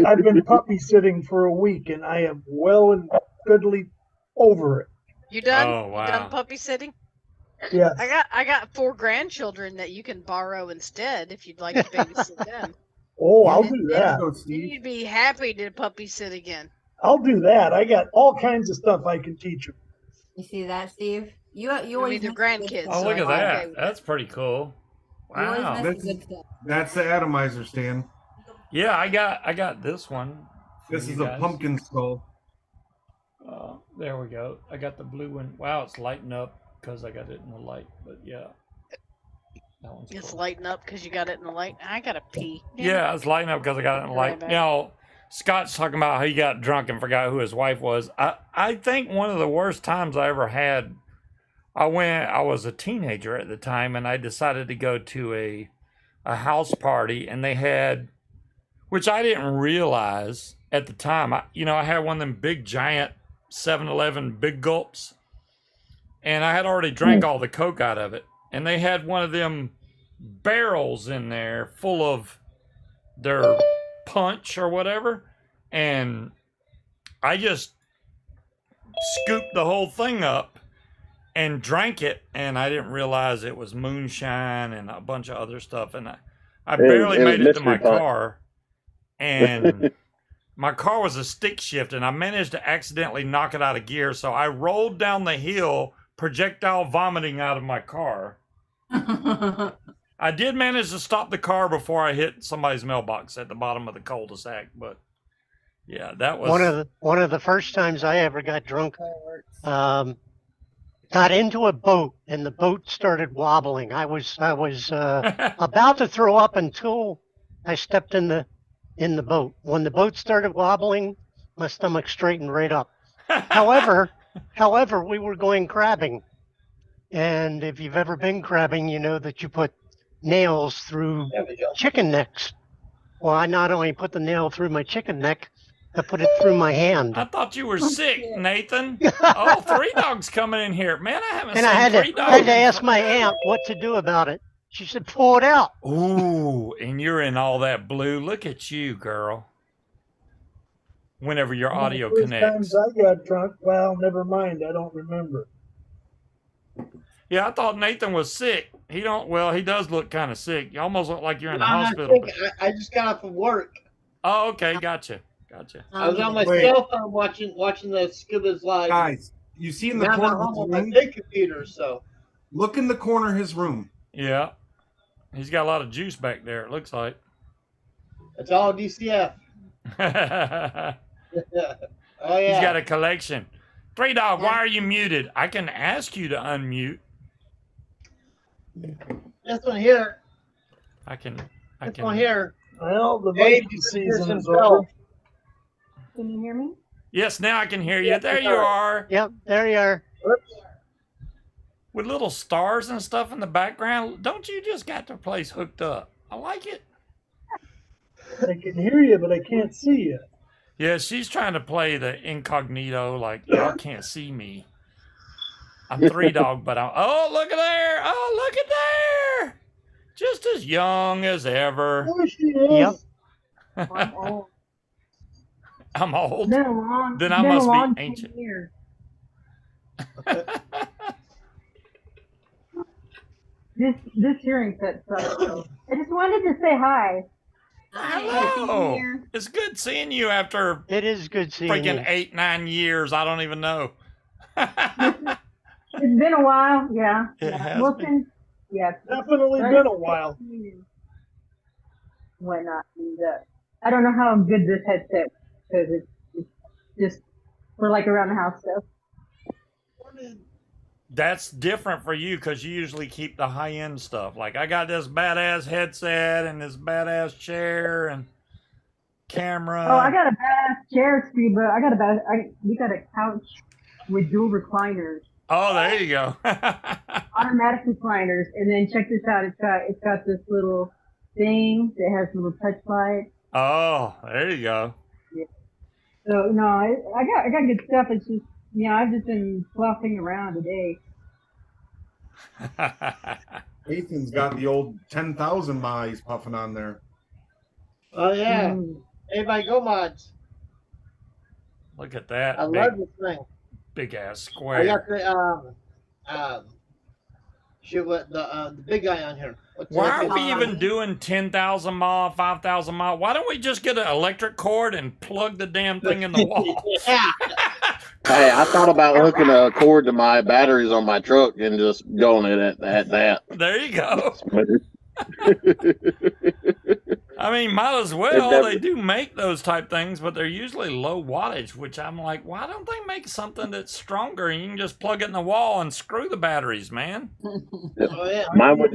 I've been puppy sitting for a week, and I am well and goodly over it. You done? Oh, You wow. done puppy sitting? Yes. I got 4 grandchildren that you can borrow instead if you'd like to babysit them. Oh, I'll do that. Go, Steve. You'd be happy to puppy sit again. I'll do that. I got all kinds of stuff I can teach them. You see that, Steve? You I always mean, they're grandkids. Oh, so look at I'm okay that. with That's pretty cool. You always Wow. miss the good stuff. That's the atomizer stand. Yeah, I got this one. for This you is a guys. pumpkin skull. There we go. I got the blue one. Wow, it's lighting up because I got it in the light. But yeah, that one's It's cool. lighting up because you got it in the light. I gotta pee. Yeah, it's lighting up because I got it in the Right light. back. You know, Scott's talking about how he got drunk and forgot who his wife was. I think one of the worst times I ever had, I was a teenager at the time and I decided to go to a house party and they had, which I didn't realize at the time. I had one of them big giant 7-Eleven big gulps and I had already drank all the Coke out of it. And they had one of them barrels in there full of their punch or whatever, and I just scooped the whole thing up and drank it, and I didn't realize it was moonshine and a bunch of other stuff, and I barely was made it to my mystery punch. car, and my car was a stick shift, and I managed to accidentally knock it out of gear, so I rolled down the hill projectile vomiting out of my car. I did manage to stop the car before I hit somebody's mailbox at the bottom of the cul-de-sac, but yeah, that was One of the first times I ever got drunk. Got into a boat and the boat started wobbling. I was about to throw up until I stepped in the in the boat. When the boat started wobbling, my stomach straightened right up. However, we were going crabbing. And if you've ever been crabbing, you know that you put nails through chicken necks. Well, I not only put the nail through my chicken neck, I put it through my hand. I thought you were sick, Nathan. Oh, 3 dogs coming in here. Man, I haven't And seen I had 3 to, dogs. I had to ask my aunt what to do about it. She said, pull it out. Ooh, and you're in all that blue. Look at you, girl. Whenever your audio First connects. times I got drunk, well, never mind. I don't remember. Yeah, I thought Nathan was sick. He does look kind of sick. You almost look like you're in the hospital. I just got off of work. Oh, okay, gotcha. I was on my cell phone watching the Scuba's live. Guys, you see in the Now I'm corner at of home his on my room? big computer, so. Look in the corner of his room. Yeah. He's got a lot of juice back there, it looks like. It's all DCF. He's Oh, yeah. got a collection. 3 Dog, why are you muted? I can ask you to unmute. This one here. I can. This one here. Well, the Hey, Viking season is himself. over. Can you hear me? Yes, now I can hear you. There you are. Yep, there you are. With little stars and stuff in the background. Don't you just got the place hooked up? I like it. I can hear you, but I can't see you. Yeah, she's trying to play the incognito, like, y'all can't see me. I'm 3 Dog, but oh, look at there. Oh, look at there. Just as young as ever. There she is. Yep. I'm old. I'm old. Been a long, Then I been a must long be 10 ancient. years. This hearing set sucks. So I just wanted to say hi. Hello. It's good seeing you after It is good seeing freaking you. 8, 9 years. I don't even know. It's been a while, yeah. It has Well, been. since, yeah. Definitely been a while. Whatnot. And, I don't know how good this headset because it's just for like around the house stuff. That's different for you because you usually keep the high end stuff. Like I got this badass headset and this badass chair and camera. Oh, I got a badass chair, Steve, but we got a couch with dual recliners, Oh, there you go. automatic recliners, and then check this out. It's got this little thing that has a little touch light. Oh, there you go. So no, I got good stuff. It's just I've just been fluffing around today. Nathan's got the old 10,000 miles puffing on there. Oh, yeah. Mm. Everybody go mods. Look at that. I big, love this thing. big ass I square. got the, shoot what, the big guy on here. What's Why that? are we even doing 10,000 mile, 5,000 mile? Why don't we just get an electric cord and plug the damn thing in the wall? Yeah. Hey, I thought about hooking a cord to my batteries on my truck and just going at that. There you go. I mean, might as well. never- They do make those type things, but they're usually low wattage, which I'm like, why don't they make something that's stronger and you can just plug it in the wall and screw the batteries, man? Oh, yeah. Mine would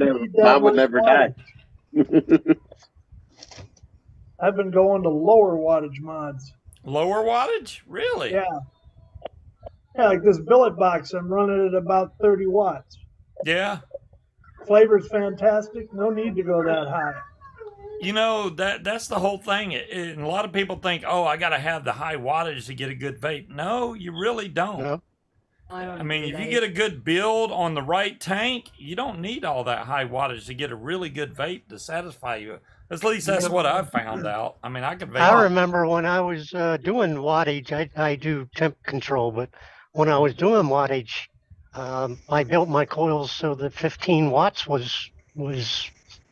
never die. I've been going to lower wattage mods. Lower wattage? Really? Yeah. Yeah, like this billet box, I'm running at about 30 watts. Yeah. Flavor's fantastic. No need to go that high. You know, that's the whole thing. And a lot of people think, oh, I got to have the high wattage to get a good vape. No, you really don't. No. I mean, if you get a good build on the right tank, you don't need all that high wattage to get a really good vape to satisfy you. At least that's what I've found out. I mean, I could vape. I remember when I was doing wattage, I do temp control, but when I was doing wattage, I built my coils so that 15 watts was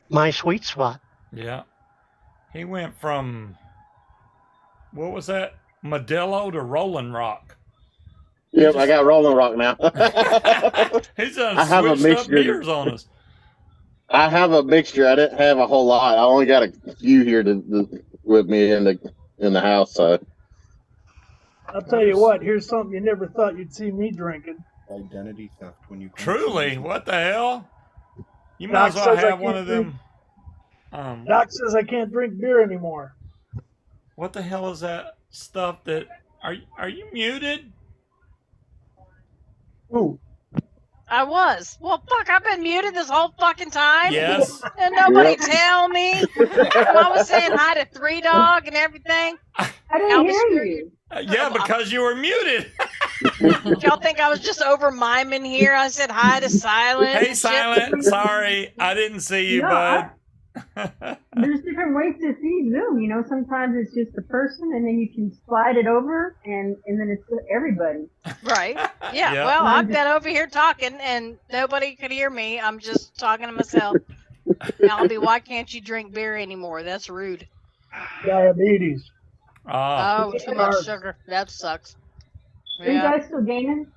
my sweet spot. Yeah. He went from, what was that? Modelo to Rolling Rock. Yep, I got Rolling Rock now. He's done I have a switched up mixture. beers on us. I have a mixture. I didn't have a whole lot. I only got a few here with me in the house. So I'll tell you what, here's something you never thought you'd see me drinking. Identity theft when you Truly, what the hell? You might Doc as well says I have one can't of them. Doc says I can't drink beer anymore. What the hell is that stuff that... Are you muted? Ooh. I was. Well, fuck, I've been muted this whole fucking time. Yes. And nobody Yep. tell me. I was saying hi to Three Dog and everything. I didn't hear you. Yeah, because you were muted. Y'all think I was just over miming here? I said hi to Silent. Hey, and shit. Silent. Sorry, I didn't see you, No, bud. There's different ways to see Zoom. You know, sometimes it's just the person, and then you can slide it over, and then it's everybody. Right. Yeah. Yep. Well, I've been over here talking, and nobody could hear me. I'm just talking to myself. Albie, why can't you drink beer anymore? That's rude. Diabetes. Ah, Oh, too much sugar. That sucks. Are you Yeah. guys still gaming?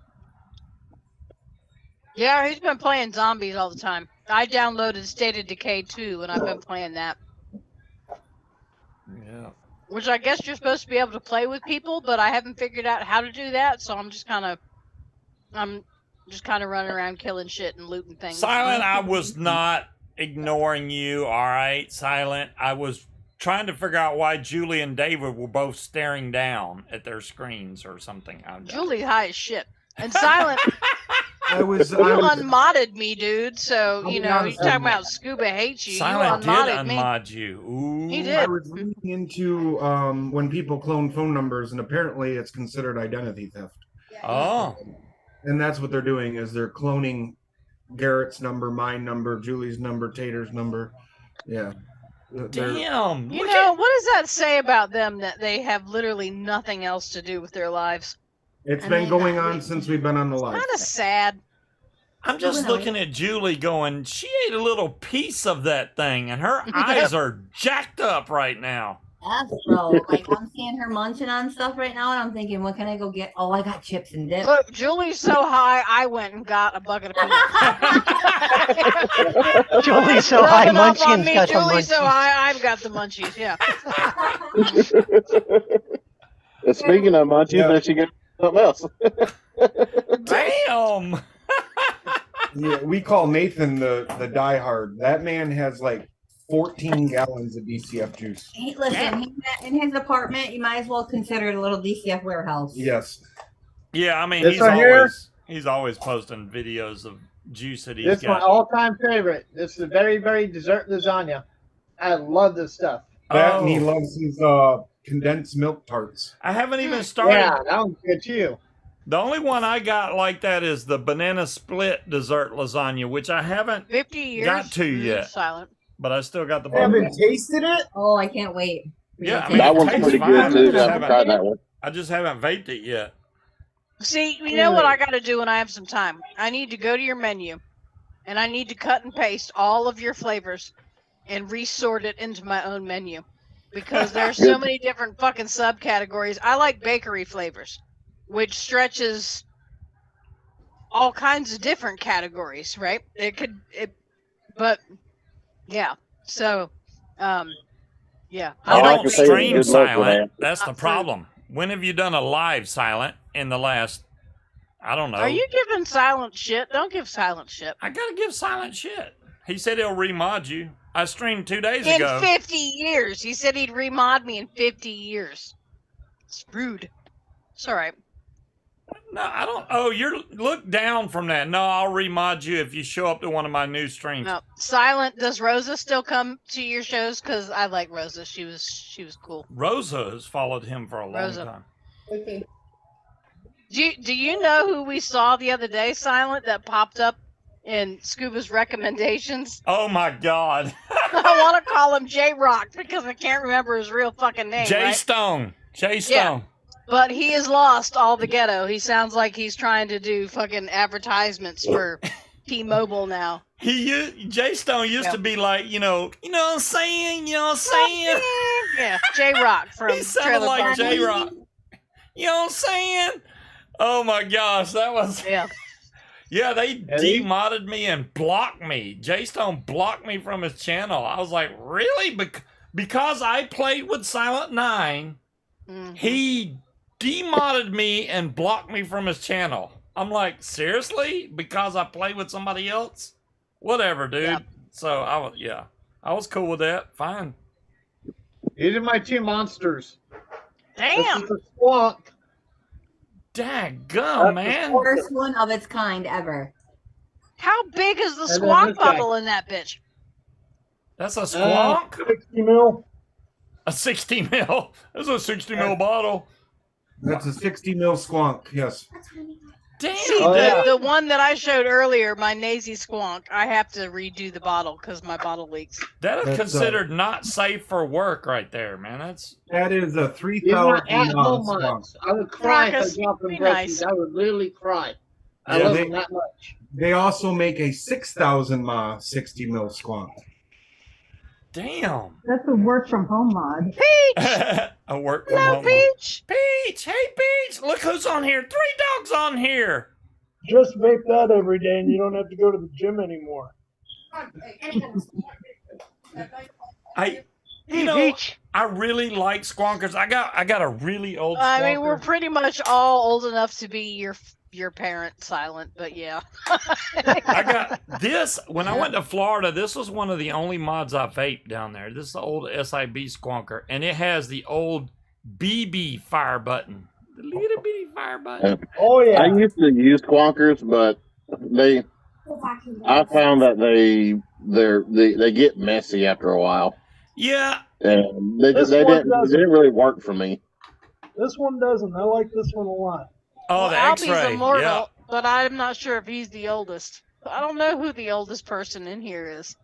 Yeah, he's been playing zombies all the time. I downloaded State of Decay 2, and I've been playing that. yeah. Which I guess you're supposed to be able to play with people, but I haven't figured out how to do that, so I'm just kind of running around killing shit and looting things. Silent, I was not ignoring you, all right? Silent, I was trying to figure out why Julie and David were both staring down at their screens or something. Julie high as shit. And Silent, I was you I, unmodded me, dude, so, you know, honest, you're talking about Scuba hates you. Silent You did unmodded me. unmod you. Ooh. He I did. was reading into when people clone phone numbers, and apparently it's considered identity theft. Oh. And that's what they're doing is they're cloning Garrett's number, my number, Julie's number, Tater's number. Yeah. Damn. You know, what does that say about them that they have literally nothing else to do with their lives? It's I been mean, going on since we've been on the live. Kind of sad. I'm just looking at Julie going, she ate a little piece of that thing, and her eyes are jacked up right now. Yes, bro. Like, I'm seeing her munching on stuff right now, and I'm thinking, what can I go get? Oh, I got chips and dip. Look, Julie's so high, I went and got a bucket of peanuts. Julie's so high, Rubbing off on Munchkin's me, got the Julie's so munchies. high, I've got the munchies, yeah. Speaking of munchies, there she goes. Something else. Damn. Yeah, we call Nathan the diehard. That man has like 14 gallons of DCF juice. Hey, listen, in his apartment, you might as well consider it a little DCF warehouse. Yes. Yeah, I mean, This right here? he's always posting videos of juice that he's This is my got. all-time favorite. This is a very, very dessert lasagna. I love this stuff. That and he Oh. loves his condensed milk tarts. I haven't even started. Yeah, that one's good too. The only one I got like that is the banana split dessert lasagna, which I haven't 50 years. got to yet, Silent. but I still got the. I haven't tasted it. Oh, I can't wait. Yeah, I mean, That it one's tastes pretty fine. good too. I just I haven't haven't- tried that one. I just haven't vaped it yet. See, you know what I got to do when I have some time? I need to go to your menu, and I need to cut and paste all of your flavors and resort it into my own menu. Because there's so Good. many different fucking subcategories. I like bakery flavors, which stretches all kinds of different categories, right? But yeah. So, yeah. You All I don't can say is stream good luck with silent. that. That's the problem. When have you done a live silent in the last? I don't know. Are you giving Silent shit? Don't give Silent shit. I gotta give silent shit. He said he'll remod you. I streamed 2 days In ago. 50 years. He said he'd remod me in 50 years. It's rude. It's all right. No, I don't. Oh, you're look down from that. No, I'll remod you if you show up to one of my new streams. No. Silent, does Rosa still come to your shows? Because I like Rosa. She was cool. Rosa has followed him for a long Rosa. time. Okay. Do you know who we saw the other day, Silent, that popped up in Scuba's recommendations? Oh my God. I want to call him J Rock because I can't remember his real fucking name. Jay right? Stone. Jay Yeah. Stone. But he has lost all the ghetto. He sounds like he's trying to do fucking advertisements for T-Mobile now. Jay Stone used Yeah. to be like, you know what I'm saying? You know what I'm saying? Yeah, J Rock from He sounded Trailer like Park J Boys. Rock. You know what I'm saying? Oh my gosh, that was. Yeah. Yeah, they Eddie? demodded me and blocked me. Jay Stone blocked me from his channel. I was like, really? Because I played with Silent 9, Mhm. he demodded me and blocked me from his channel. I'm like, seriously? Because I played with somebody else? Whatever, dude. Yep. So I was cool with that. Fine. These are my two monsters. Damn. This is a squawk. Daggum, man. First one of its kind ever. How big is the then squawk this guy. bubble in that bitch? That's a squawk? 60 mil. A 60 mil. That's a 60 mil bottle. That's a 60 mil squonk. Yes. Damn. See, Oh, yeah. the one that I showed earlier, my Nazy Squonk, I have to redo the bottle because my bottle leaks. That is That's, considered not safe for work right there, man. That is a These are 3,000 at-home squonk. ones. I would cry if Marcus, I dropped them be groceries. nice. I would literally cry. I Yeah, love they- them that much. They also make a 6,000 ma 60 mil squonk. Damn. That's a work from home mod. A work from Hello, home. Peach. Peach, hey Peach, look who's on here. 3 dogs on here. Just vape that every day, and you don't have to go to the gym anymore. I, Hey, you know, Peach. I really like squonkers. I got a really old. I mean, we're squonker. pretty much all old enough to be your parent, Silent, but yeah. I got this when I went to Florida. This was one of the only mods I vaped down there. This is the old SIB squonker, and it has the old BB fire button, the little bitty fire button. Oh I yeah. used to use Squonkers, but I found that they get messy after a while, Yeah, and they This they one didn't doesn't. they didn't really work for me. This one doesn't. I like this one a lot. oh Well, the Albie's X-ray. immortal, Yeah, but I'm not sure if he's the oldest. I don't know who the oldest person in here is.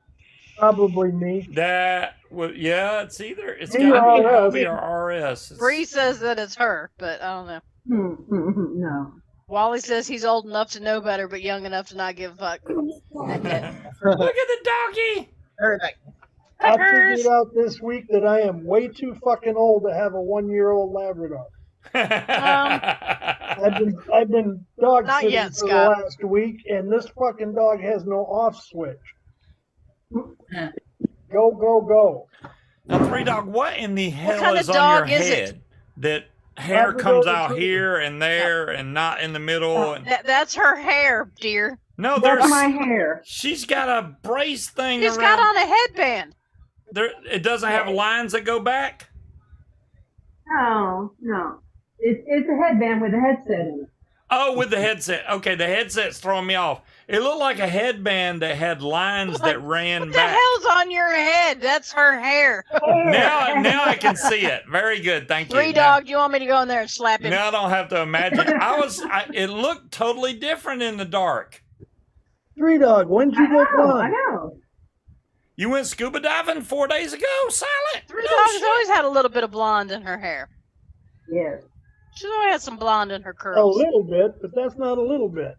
Probably me. that would it's either it's Me got to be or Albie RS. or RS. It's- Bree says that it's her, but I don't know. No. Wally says he's old enough to know better, but young enough to not give a fuck. Look at the doggy. Everything. I Peppers! figured out this week that I am way too fucking old to have a 1-year-old Labrador. I've been dog Not sitting yet, for Scott. the last week, and this fucking dog has no off switch. Go, go, go. Now, 3 Dog, what in the hell kind of is on your dog is it? head that hair Labrador comes out Retriever. here and there and not in the middle? And That's her hair, dear. no, That's there's my hair. she's got a brace thing She's around. got on a headband. There, it doesn't have lines that go back. No, no. It's a headband with a headset in it. Oh, with the headset. Okay, the headset's throwing me off. It looked like a headband that had lines that ran What the back. hell's on your head? That's her hair. Now I can see it. Very good, thank you. 3 Dog, you want me to go in there and slap him? Now I don't have to imagine. It looked totally different in the dark. 3 Dog, when'd you go I blind? know. You went scuba diving 4 days ago, Silent? 3 No Dog's shit. always had a little bit of blonde in her hair. Yes. She's always had some blonde in her A curls. little bit, but that's not a little bit.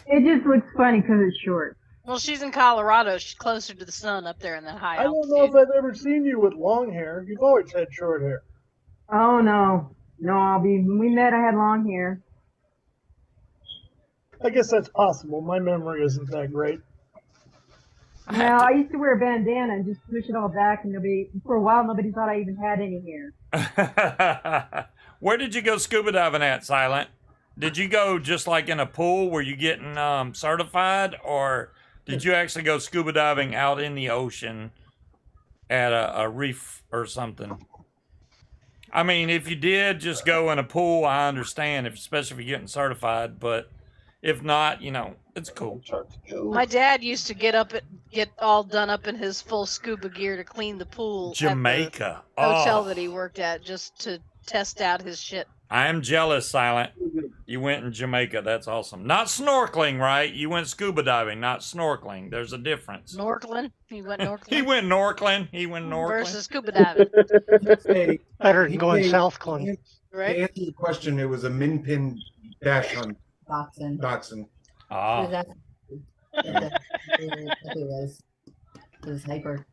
It just looks funny because it's short. Well, she's in Colorado. She's closer to the sun up there in that high I don't altitude. know if I've ever seen you with long hair. You've always had short hair. Oh no. No, when we met I had long hair. I guess that's possible. My memory isn't that great. No, I used to wear a bandana and just push it all back, and for a while nobody thought I even had any hair. Where did you go scuba diving at, Silent? Did you go just like in a pool? Were you getting certified, or did you actually go scuba diving out in the ocean at a reef or something? I mean, if you did just go in a pool, I understand, especially if you're getting certified. But if not, it's cool. My dad used to get all done up in his full scuba gear to clean the pool at Jamaica. the hotel Oh, that he worked at, just to test out his shit. I am jealous, Silent. You went in Jamaica. That's awesome. Not snorkeling, right? You went scuba diving, not snorkeling. There's a difference. Snorkeling? He went snorkeling? He went snorkeling. He went snorkeling. Versus scuba diving, Hey, Better than going Hey, southcling. to right? answer the question, it was a min pin dash on Boxing. Dachshund. Ah. It was hyper.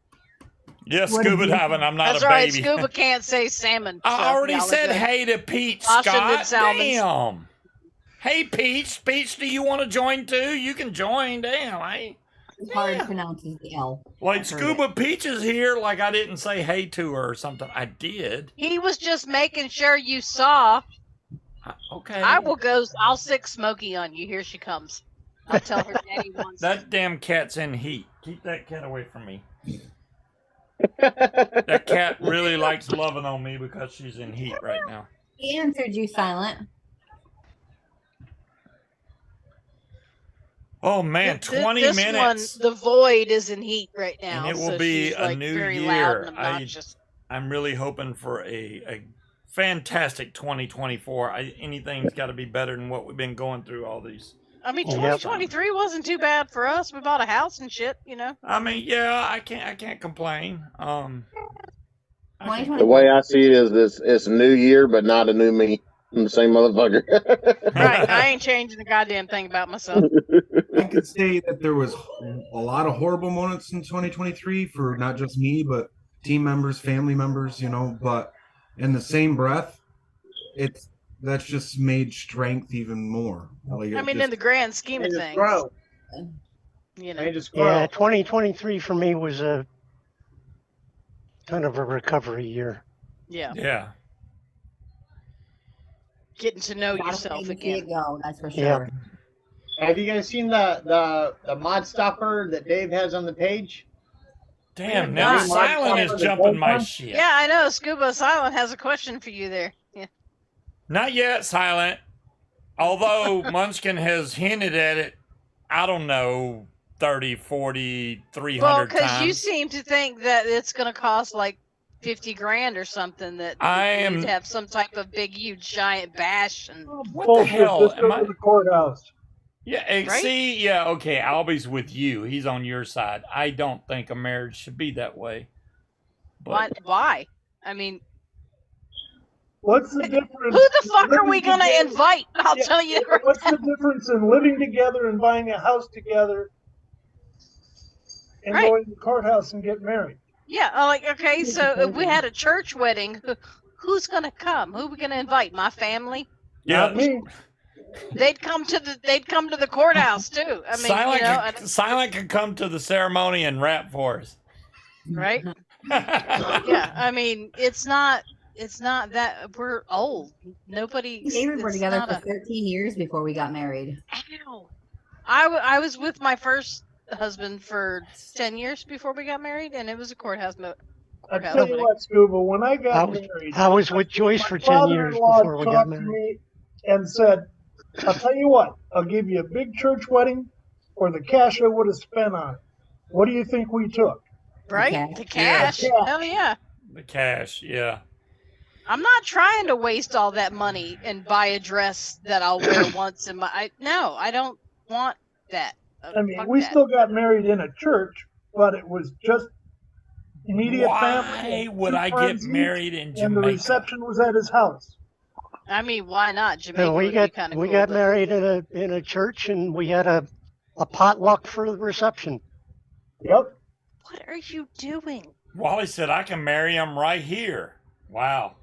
Yes, What scuba did you- diving. I'm not That's a right. baby. Scuba can't say salmon. so I already y'all are said good. hey to Peach, Austin did Scott. salmons. Damn. Hey, Peach. Peach, do you want to join too? You can join. Damn, hey. It's hard to pronounce the L. Like I've heard Scuba Peach is here. Like I didn't say hey to her or something. I did. He was just making sure you saw. Okay. I'll sick Smokey on you. Here she comes. I'll tell her daddy wants That damn cat's in heat. Keep that cat away from me. That cat really likes loving on me because she's in heat right now. He answered you, Silent. Oh man, 20 this minutes. one, the void is in heat right now, And it will so be she's a like new very loud year. and obnoxious. I'm really hoping for a fantastic 2024. Anything's got to be better than what we've been going through all these. I mean, 2023 wasn't too bad for us. We bought a house and shit, you know. I mean, yeah, I can't complain. The way I see it is it's a new year, but not a new me. I'm the same motherfucker. Right, I ain't changing the goddamn thing about myself. I could say that there was a lot of horrible moments in 2023 for not just me, but team members, family members, you know, but in the same breath, that's just made strength even more. Like, I mean, in the grand scheme of things, you know. Yeah, 2023 for me was a kind of a recovery year. Yeah. Yeah. Getting to know yourself again. Go, that's for sure. Yeah. Have you guys seen the mod stopper that Dave has on the page? Damn, now Silent is jumping my shit. Yeah, I know. Scuba Silent has a question for you there. Yeah. Not yet, Silent. Although Munchkin has hinted at it, I don't know, 30, 40, 300 Well, because times. you seem to think that it's going to cost like 50 grand or something, that you need to have some type of big, huge, giant bash. And What the hell? Just go to the courthouse. Yeah, Right? see, yeah, okay, Albie's with you. He's on your side. I don't think a marriage should be that way. But Why? I mean, What's the difference? who the fuck are we going to invite? I'll tell you. What's the difference in living together and buying a house together and Right. going to the courthouse and getting married? Yeah, like, okay, so if we had a church wedding, who's going to come? Who are we going to invite? My family? yeah, Not me. They'd come to the courthourse too. I mean, Silent, you know, Silent can come to the ceremony and rap for us. right? Yeah, I mean, it's not that we're old. Nobody. We were it's together not for 13 years before we got married. Ow. I was with my first husband for 10 years before we got married, and it was a courthouse. I tell you what, Scuba, when I got married, I was with Joyce for 10 years father-in-law before we got talked to married. me and said, I'll tell you what, I'll give you a big church wedding or the cash I would have spent on it. What do you think we took? Right? The cash. Yeah. Hell yeah. The cash, yeah. I'm not trying to waste all that money and buy a dress that I'll wear once in my. No, I don't want that. I mean, Fuck we that. still got married in a church, but it was just immediate Why family. would two I get friends each, married in And the Jamaica? reception was at his house. I mean, why not? Jamaica And we would got be kind of we cool, got but- married in a church, and we had a potluck for the reception. Yep. What are you doing? Wally said I can marry him right here. Wow.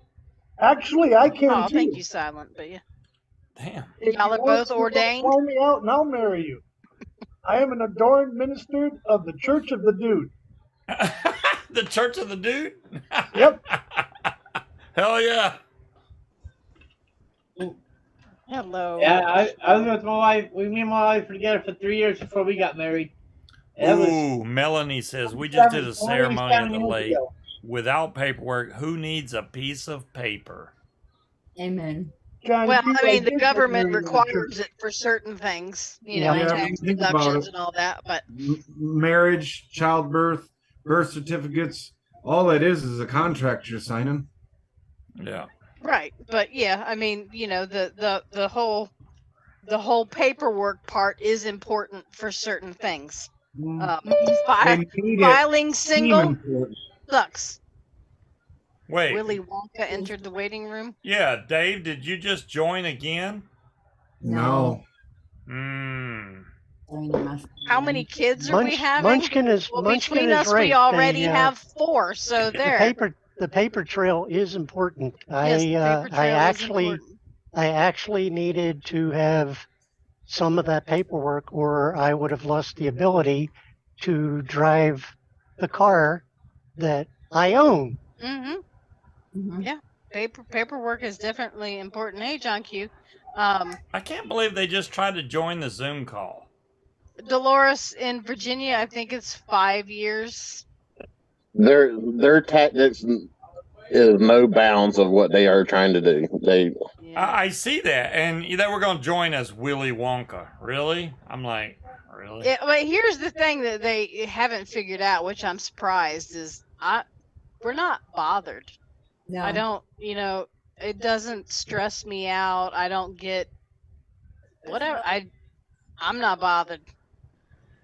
Actually, I can Oh, too. thank you, Silent. But yeah, Damn. If Y'all you are want both to, ordained? Call me out and I'll marry you. I am an adorned minister of the Church of the Dude. The Church of the Dude? Yep. Hell yeah. hello. Yeah, I was with my wife. Me and my wife were together for 3 years before we got married. That was Ooh, Melanie says we just did a 27 ceremony at the years lake ago. without paperwork. Who needs a piece of paper? Amen. John, Well, you I mean, guys the did get government married in the requires church. it for certain things, you Yeah. know, Yeah, I mean, tax think about deductions it. and all that. But Marriage, childbirth, birth certificates, all that is a contract you're signing. Yeah. right, but yeah, I mean, you know, the whole paperwork part is important for certain things. They need it. Filing single Important. sucks. Wait. Willy Wonka entered the waiting room. Yeah, Dave, did you just join again? No. Hmm. How many kids are we having? Munchkin is Well, Munchkin between is us, right. we already They, have 4. So there. the paper trail is important. Yes, the paper trail is I actually needed to have some of that paperwork, or I would have lost the ability to drive the car that I own. Mm-hmm. Yeah, paperwork is definitely important. Hey, John Q. I can't believe they just tried to join the Zoom call. Dolores in Virginia, I think it's 5 years. Their tactics is no bounds of what they are trying to do. I see that, and they were going to join as Willy Wonka. Really? I'm like, really? Yeah, but here's the thing that they haven't figured out, which I'm surprised, is we're not bothered. No. I don't, it doesn't stress me out. I don't get whatever. I'm not bothered.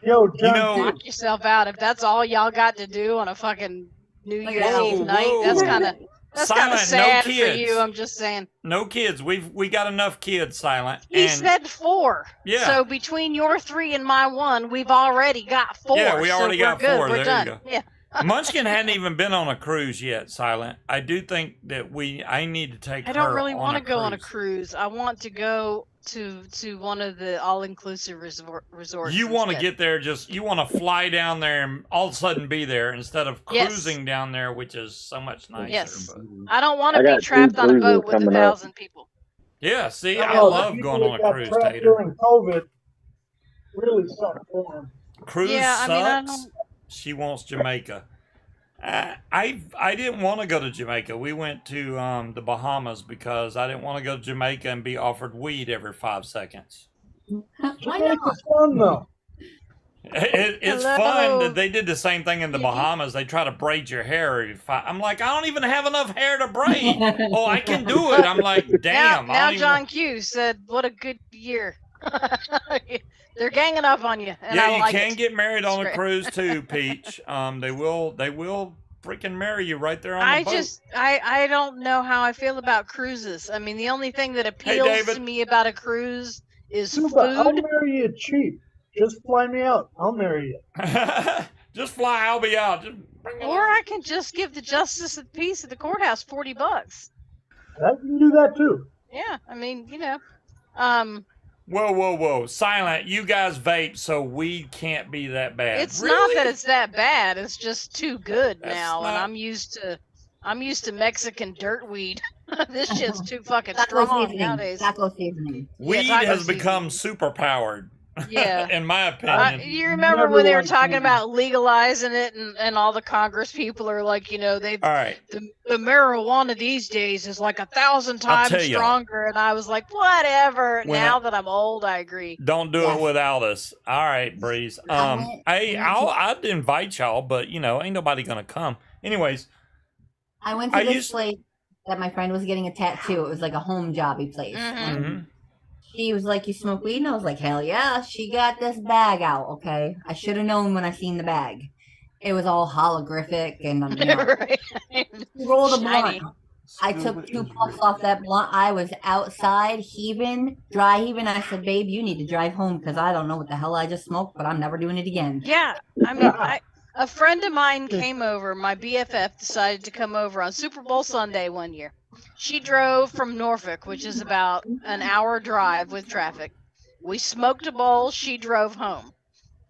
Yo, John, Knock yourself out if that's all y'all got to do on a fucking New Year's Eve night. whoa. That's kind of Silent, no sad for kids. you. I'm just saying. No kids. We got enough kids, Silent. He and said 4. Yeah. So between your 3 and my 1, we've already got 4. Yeah, we already got we're good. 4. We're There done. you go. Yeah. Munchkin hadn't even been on a cruise yet, Silent. I do think that I need to take her. I don't really on want a to go on a cruise. cruise. I want to go to one of the all-inclusive resorts. You want to instead. get there, you want to fly down there and all of a sudden be there instead of Yes. cruising down there, which is so much nicer. Yes. But I don't want I to be got 2 trapped on a cruises boat with coming up. 1,000 people. yeah, see, I oh, the love people going that on a got cruise, trapped Tater. during COVID really sucked for them. Cruise Yeah, I mean, I sucks. don't- She wants Jamaica. I didn't want to go to Jamaica. We went to the Bahamas because I didn't want to go to Jamaica and be offered weed every 5 seconds. Why not? Jamaica's fun though. It's Hello. fun. They did the same thing in the Bahamas. They try to braid your hair. I'm like, I don't even have enough hair to braid. Oh, I can do it. I'm like, damn. I Now don't even- John Q said, "What a good year." They're ganging up on you, and yeah, I you like can it. get married on a Great. cruise too, Peach. They will freaking marry you right there on I the boat. just, I don't know how I feel about cruises. I mean, the only thing that appeals David. to me about a cruise is Super, I'll food. marry you cheap. Just fly me out. I'll marry you. Just fly, I'll be out. Just bring it Or on. I can just give the justice of the peace at the courthouse $40. I can do that too. Yeah, I mean, Whoa. Silent, you guys vape, so weed can't be that bad. it's Really? not that it's that bad. It's just too good That's now, and not- I'm used to Mexican dirt weed. This shit's too fucking Taco strong seasoning. nowadays. Taco seasoning. Weed taco has seasoning. become super powered, Yeah. in my opinion. You remember Never when they were liked talking weed. about legalizing it, and all the Congress people are like, they've All right. the marijuana these days is like 1,000 times tell ya. stronger, and I was like, whatever. When Now that I'm old, I agree. Don't do Yes. it without us. All right, Breeze. I'd invite y'all, but ain't nobody gonna come. Anyways, I went to I this used- place that my friend was getting a tattoo. It was like a home jobby place. Mhm. And mhm. she was like, "You smoke weed?" And I was like, "Hell yeah!" She got this bag out. Okay, I should have known when I seen the bag. It was all holographic and Right. she rolled a Shiny. blunt. I took 2 puffs off that blunt. I was outside heaving, dry heaving. I said, "Babe, you need to drive home because I don't know what the hell I just smoked, but I'm never doing it again." Yeah, I mean, a friend of mine came over. My BFF decided to come over on Super Bowl Sunday one year. She drove from Norfolk, which is about an hour drive with traffic. We smoked a bowl. She drove home.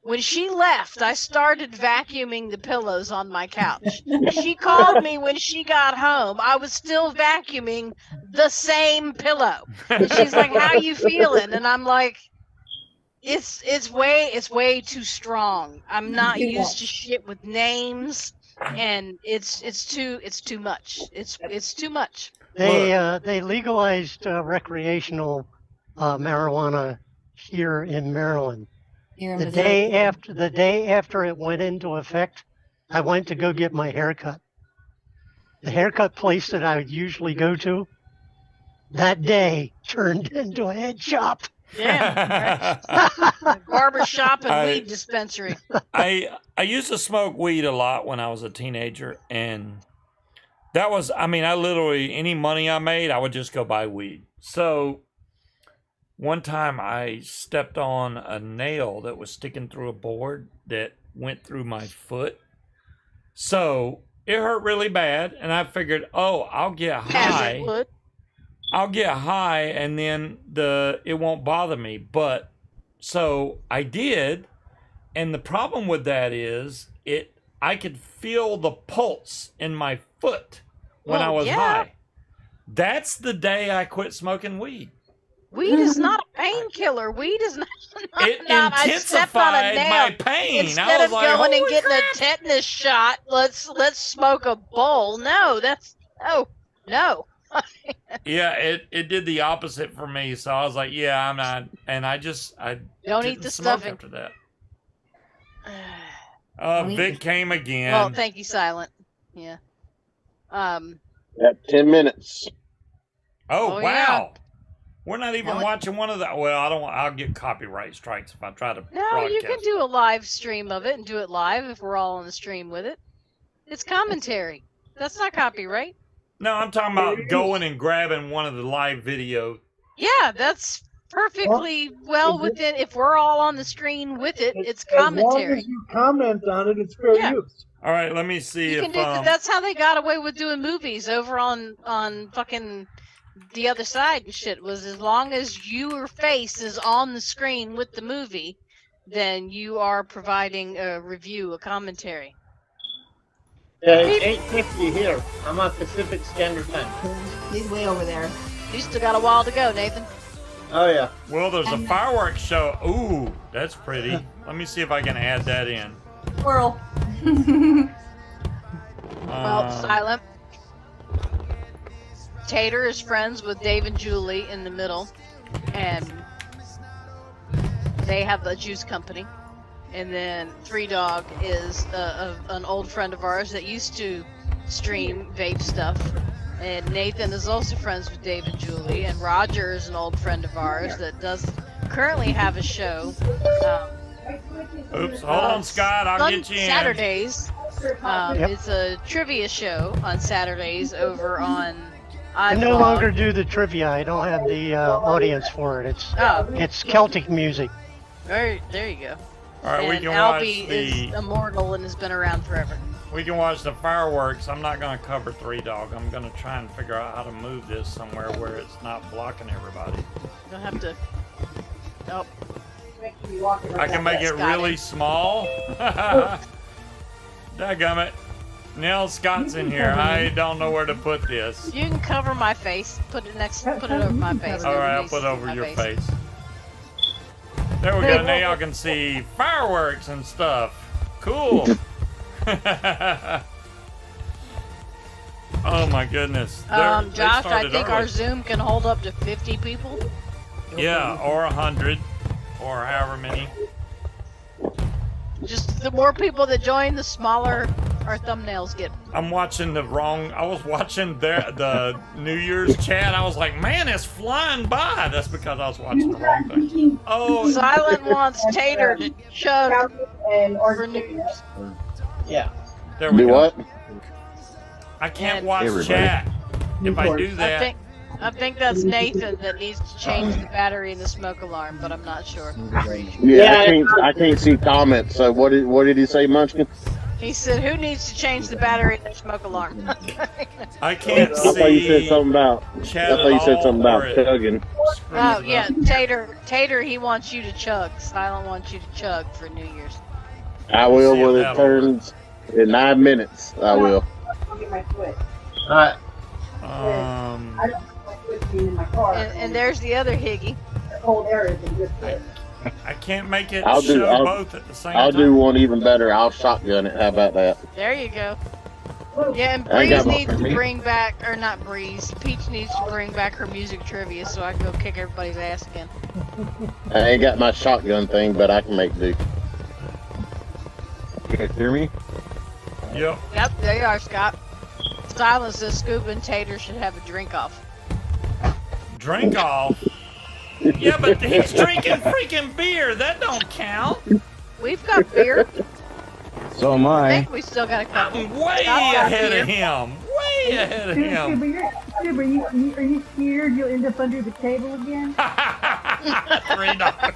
When she left, I started vacuuming the pillows on my couch. She called me when she got home. I was still vacuuming the same pillow. And she's like, "How you feeling?" And I'm like, It's way too strong. I'm not Too used to much. shit with names, and it's too much. It's too much. They legalized recreational marijuana here in Maryland. Here in The Missouri. day after it went into effect, I went to go get my haircut. The haircut place that I would usually go to that day turned into a head shop. Yeah, barber shop and weed dispensary. I used to smoke weed a lot when I was a teenager, and that was, I literally, any money I made, I would just go buy weed. So one time I stepped on a nail that was sticking through a board that went through my foot. So it hurt really bad, and I figured, I'll get As high. it would. I'll get high and then it won't bother me. But so I did, and the problem with that is I could feel the pulse in my foot when I Well, was yeah. high. That's the day I quit smoking weed. Weed is not a painkiller. Weed is not. It I stepped on a intensified nail. my pain. I Instead was of like, going and "Holy getting crap." a tetanus shot, let's smoke a bowl. No, that's no. Yeah, it did the opposite for me. So I was like, yeah, I'm not, and I Don't didn't eat the smoke stuffing. after that. Vic came again. Well, thank you, Silent. Yeah. At 10 minutes. Oh, Oh, wow. yeah. We're not even watching one of the. Well, I don't. I'll get copyright strikes if I try to. No, broadcast. you can do a live stream of it and do it live if we're all on the stream with it. It's commentary. That's not copyright. No, I'm talking about going and grabbing one of the live video. Yeah, that's perfectly well within. If we're all on the screen with it, it's As long commentary. as you comment on it, it's fair Yeah. use. All right, let me see You if can do. That's how they got away with doing movies over on fucking the other side and shit. Was as long as your face is on the screen with the movie, then you are providing a review, a commentary. Yeah, it's 8:50 here. I'm on Pacific Standard Time. He's way over there. You still got a while to go, Nathan. Oh yeah. Well, there's a fireworks show. Ooh, that's pretty. Let me see if I can add that in. Squirrel. Well, Silent. Tater is friends with Dave and Julie in the middle, and they have a juice company. And then Three Dog is an old friend of ours that used to stream vape stuff. And Nathan is also friends with Dave and Julie. And Roger is an old friend of ours that does currently have a show. Oops, hold on, Scott. I'll get you in. Saturdays. Yep. It's a trivia show on Saturdays over on I no iVlog. longer do the trivia. I don't have the audience for it. It's Celtic music. There you go. All right, we And can Albie watch the. is immortal and has been around forever. We can watch the fireworks. I'm not going to cover Three Dog. I'm going to try and figure out how to move this somewhere where it's not blocking everybody. You'll have to. Nope. I can make it really small. Dadgummit. Nell Scott's in here. I don't know where to put this. You can cover my face. Put it over my face. All right, I'll put it over your face. There we go. Now y'all can see fireworks and stuff. Cool. Oh my goodness. They Josh, I started think early. our Zoom can hold up to 50 people. Yeah, or 100, or however many. Just the more people that join, the smaller our thumbnails get. I'm watching the wrong. I was watching the New Year's chat. I was like, man, it's flying by. That's because I was watching the wrong thing. Oh, Silent wants Tater to chug for New Year's. Yeah. There we Do go. what? I can't And- watch Everybody. chat. If I do that, I think that's Nathan that needs to change the battery in the smoke alarm, but I'm not sure. Yeah, I can't see comments. So what did he say, Munchkin? He said, "Who needs to change the battery in the smoke alarm?" I can't I thought you said see something about. chat I thought you said something or about it chugging. screws Oh it yeah, up. Tater, he wants you to chug. Silent wants you to chug for New Year's. I will See if when it that'll turns in 9 minutes. I will. Alright. And there's the other Higgy. I can't make it I'll do- show I'll- both at the same I'll time. do one even better. I'll shotgun it. How about that? There you go. Yeah, and I Breeze got my- needs to bring back, or not Breeze, Peach needs to bring back her music trivia so I can go kick everybody's ass again. I ain't got my shotgun thing, but I can make do. You guys hear me? Yep. Yep, there you are, Scott. Silence says Scuba and Tater should have a drink off. Drink off. Yeah, but he's drinking freaking beer. That don't count. We've got beer. So am I I. think we still got a couple. I'm way ahead of him. Way ahead of him. Are you scared you'll end up under the table again? Three dollars.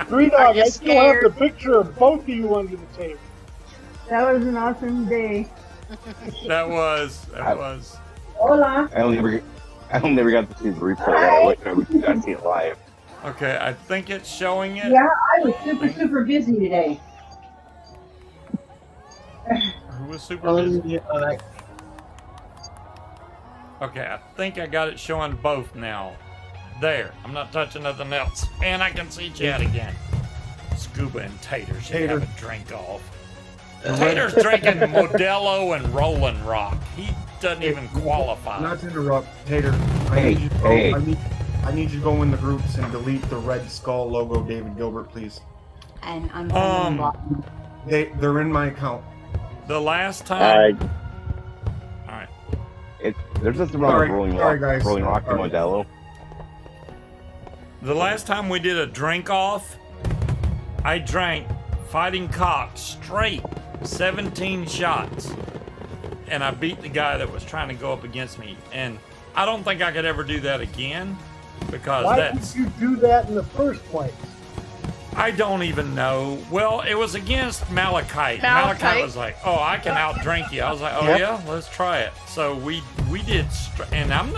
Three Are Dog, you I still have scared? the picture of both of you under the table. That was an awesome day. That was. Hola. I only never got to see the replay. I wish I would got to see it live. Okay, I think it's showing it. Yeah, I was super busy today. Who was super busy? Okay, I think I got it showing both now. There. I'm not touching nothing else. And I can see Chad again. Scuba and Tater should Tater. have a drink off. Tater's drinking Modelo and Rolling Rock. He doesn't even qualify. Not to interrupt, Tater. Hey, hey. I need you to go in the groups and delete the Red Skull logo, David Gilbert, please. And I'm They're in my account. The last time. Alright. There's just around Sorry, Rolling sorry, Rock, guys. Rolling Rock and Sorry. Modelo. The last time we did a drink off, I drank Fighting Cock straight 17 shots. And I beat the guy that was trying to go up against me. And I don't think I could ever do that again because Why that's. did you do that in the first place? I don't even know. Well, it was against Malachite. Malachite was like, "Oh, I can outdrink you." I was like, "Oh Yep. yeah, let's try it." So we did, and I'm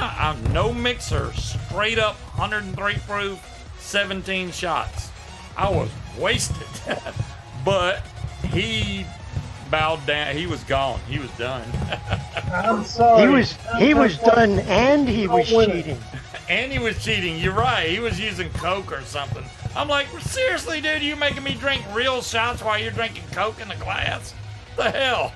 no mixer, straight up 103 proof, 17 shots. I was wasted, but he bowed down. He was gone. He was done. I'm sorry. He was done, and he was cheating. And he was cheating. You're right. He was using Coke or something. I'm like, seriously, dude, you making me drink real shots while you're drinking Coke in the glass? The hell?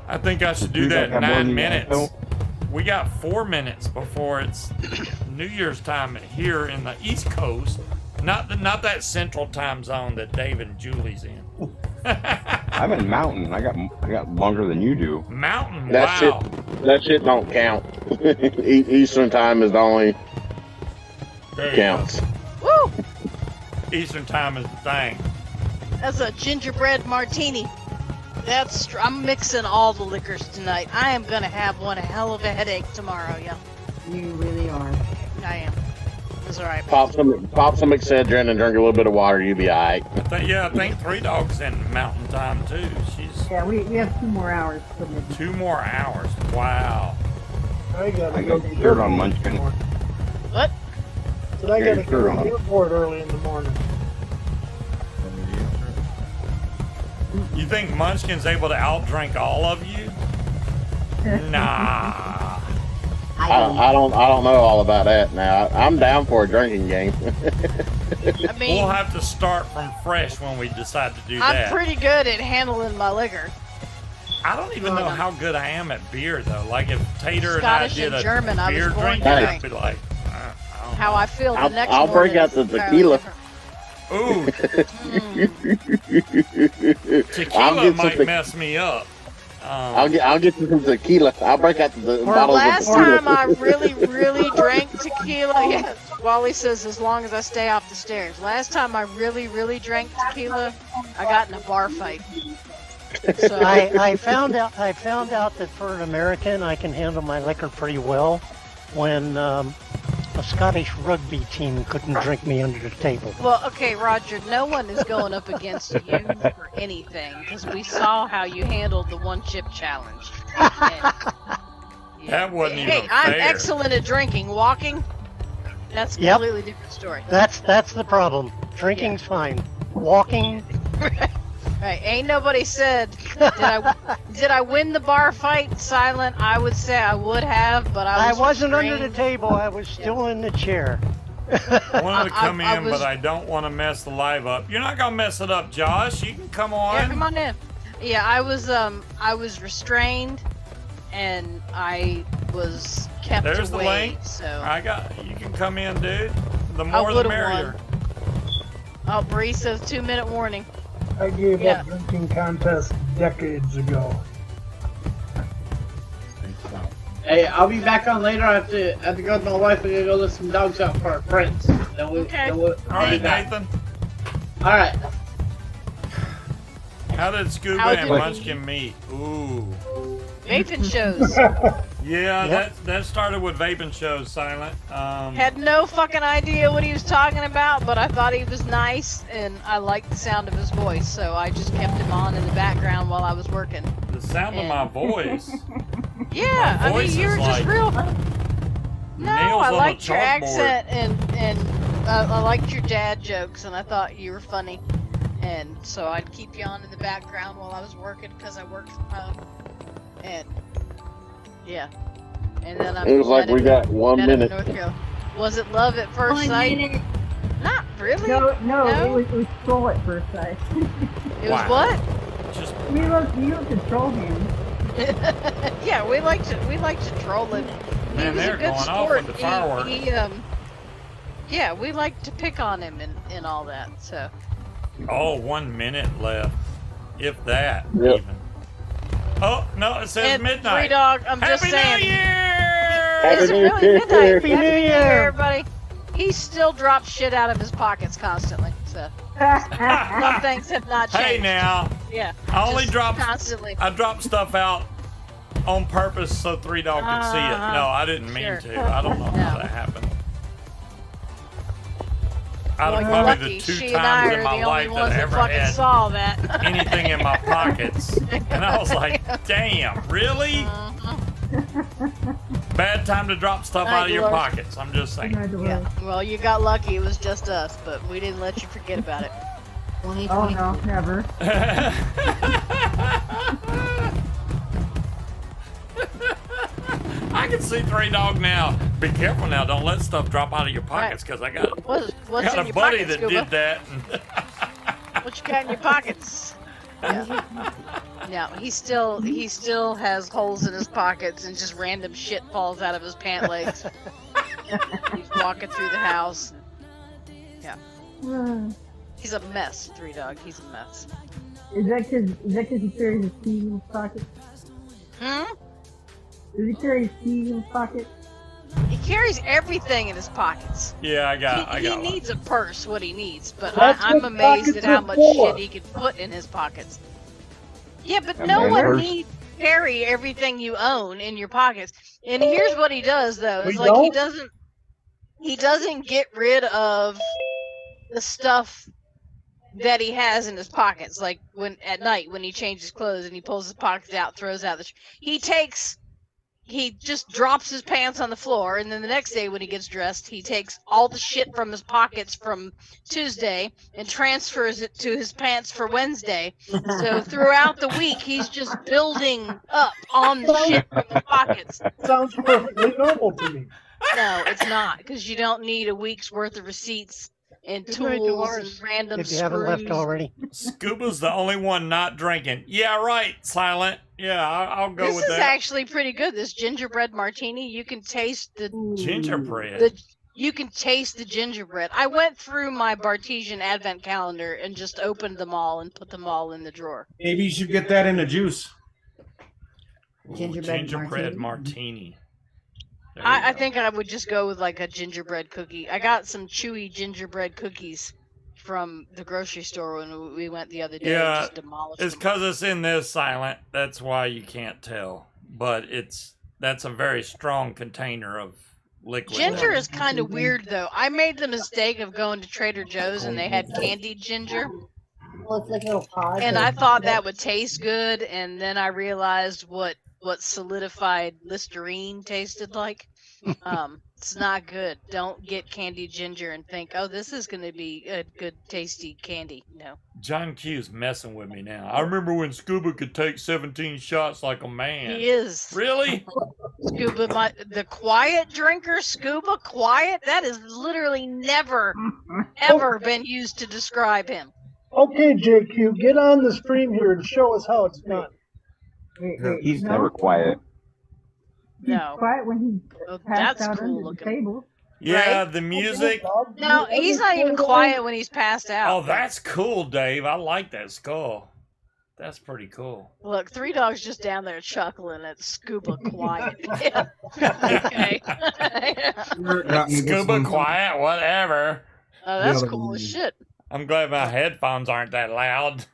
I think I should do You that guys in have more 9 than minutes. that, We got 4 minutes before it's New Year's time here in the East Coast. Not that central time zone that Dave and Julie's in. I'm in Mountain. I got longer than you do. Mountain, That wow. That shit don't count. Eastern time is the only There you counts. Woo! go. Eastern time is the thing. That's a gingerbread martini. I'm mixing all the liquors tonight. I am gonna have one hell of a headache tomorrow, yeah. You really are. I am. It's alright. Pop some Excedrin and drink a little bit of water. You'll be alright. I think Three Dogs in Mountain Time too. She's Yeah, we have 2 more hours. 2 more hours. Wow. I gotta I go got to shirt the on airport. Munchkin. What? So I gotta Shirt go to on. the airport early in the morning. You think Munchkin's able to outdrink all of you? Nah. I don't know all about that now. I'm down for a drinking game. I mean, We'll have to start from fresh when we decide to do I'm that. pretty good at handling my liquor. I don't even know how good I am at beer though. Like if Tater Scottish and I and did a German, I was beer born drink, to I'd drink. be like, How I feel the next I'll morning break out is the entirely tequila. different. ooh, I'll tequila get might some mess me up. I'll get you some tequila. I'll break out the Or bottles last of tequila. time I really drank tequila. Yeah, Wally says as long as I stay off the stairs. Last time I really drank tequila, I got in a bar fight. So I found out that for an American, I can handle my liquor pretty well. When a Scottish rugby team couldn't drink me under the table. well, okay, Roger. No one is going up against you for anything because we saw how you handled the 1 chip challenge. And, That wasn't hey, even I'm fair. excellent at drinking. Walking, that's a Yep. completely different story. That's the problem. Drinking's fine. Walking, Right, ain't nobody said, did I win the bar fight? Silent, I would say I would have, but I wasn't under the restrained. table. I was still in the chair. I wanted to come I in, was- but I don't want to mess the live up. You're not gonna mess it up, Josh. You can come on. Yeah, come on in. Yeah, I was restrained, and I was kept There's the away. link. So I got. You can come in, dude. The I more the would've merrier. oh, Bree says 2-minute warning. I gave Yeah. up drinking contests decades ago. Hey, I'll be back on later. I have to go with my wife. We're gonna go let some dogs out for our friends. Okay. All right, Nathan. All right. How did Scuba How and did- Munchkin meet? Ooh. Vaping shows. Yeah, that started with vaping shows, Silent. Had no fucking idea what he was talking about, but I thought he was nice, and I liked the sound of his voice, so I just kept him on in the background while I was working. The sound of my voice. Yeah, My I voice mean, you're is just like real. No, nails I on a liked your chalkboard. accent, and I liked your dad jokes, and I thought you were funny. And so I'd keep you on in the background while I was working, because I worked from home. And, yeah. And then It was like we got 1 minute. North Carolina. Was it love at first sight? Not really. No, it was troll at first sight. It was what? Just we love to troll him. Yeah, we like to troll him. Man, He was they're a good going sport. off with the fireworks. Yeah, we like to pick on him and all that. So. Oh, 1 minute left, if that Yep. even. Oh no, it says And midnight. Three Dog, I'm just Happy saying. New Year! Is it really midnight? Happy New Year, everybody. He still drops shit out of his pockets constantly. So some things have not changed. Hey now, Yeah. I only just dropped. constantly. I dropped stuff out on purpose so Three Dog could see it. No, I didn't mean Sure. to. I don't know how that happened. Out Well, of you're probably lucky. the 2 She and I times are in my the only life ones that I that ever fucking had saw that. anything in my pockets, and I was like, "Damn, really? Bad time to drop stuff out of your pockets." I'm just saying. Yeah. Well, you got lucky. It was just us, but we didn't let you forget about it. Oh no, never. I can see Three Dog now. Be careful now. Don't let stuff drop out of your pockets, because I got, What's got in a your buddy pockets, that Scuba? did that. What you got in your pockets? Yeah. No, he still has holes in his pockets and just random shit falls out of his pant legs. He's walking through the house. Yeah. He's a mess, Three Dog. He's a mess. Is that because he carries his keys in his pocket? Hmm? Does he carry his keys in his pocket? He carries everything in his pockets. Yeah, I He got one. needs a purse, what he needs, but That's I'm what amazed at pockets how are much for. shit he can put in his pockets. Yeah, but A no man's one purse. needs to carry everything you own in your pockets. And here's what he does, though: We is like don't? he doesn't get rid of the stuff that he has in his pockets. Like when at night when he changes clothes and he pulls his pockets out, throws out he just drops his pants on the floor, and then the next day when he gets dressed, he takes all the shit from his pockets from Tuesday and transfers it to his pants for Wednesday. So throughout the week, he's just building up on the shit from his pockets. Sounds perfectly normal to me. No, it's not, because you don't need a week's worth of receipts and Good night, tools Dolores, and random if you haven't left screws. already. Scuba's the only one not drinking. Yeah, right, Silent. Yeah, I'll go This with is that. actually pretty good. This gingerbread martini, you can taste Gingerbread. you can taste the gingerbread. I went through my Bartesian advent calendar and just opened them all and put them all in the drawer. Maybe you should get that in a juice. Ooh, Gingerbread martini. There you I go. think I would just go with like a gingerbread cookie. I got some chewy gingerbread cookies from the grocery store when we went the other day. Yeah, Just demolished it's them. because it's in this Silent. That's why you can't tell. But that's a very strong container of liquid. Ginger is kind of weird though. I made the mistake of going to Trader Joe's and they had candied ginger. Well, it's like little pods. And I thought that would taste good, and then I realized what solidified Listerine tasted like. It's not good. Don't get candied ginger and think, oh, this is going to be a good, tasty candy. No. John Q's messing with me now. I remember when Scuba could take 17 shots like a man. He is. Really? Scuba, the quiet drinker, Scuba, quiet, that has literally never, ever been used to describe him. Okay, JQ, get on the stream here and show us how it's done. He's never quiet. No. Quiet when he Well, passed that's out cool under the looking. table. Yeah, the music. No, he's not even quiet when he's passed out. Oh, that's cool, Dave. I like that skull. That's pretty cool. Look, Three Dogs just down there chuckling at Scuba quiet. Yeah. Okay. Scuba quiet, whatever. Oh, that's cool as shit. I'm glad my headphones aren't that loud.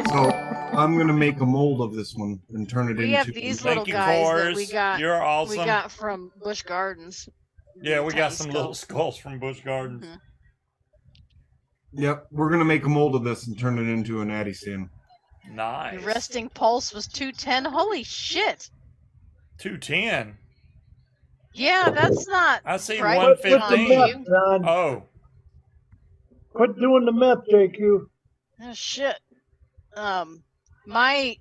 So I'm gonna make a mold of this one and turn it We into. have these little Thank you, guys that we Cores. got. You're awesome. We got from Busch Gardens. Yeah, we got Tiny some little skulls from Busch Gardens. Yep, we're gonna make a mold of this and turn it into an Addy stand. Nice. The resting pulse was 210. Holy shit! 210. Yeah, that's not. I see right 115. on you. John. Oh, Quit doing the meth, JQ. Oh shit. My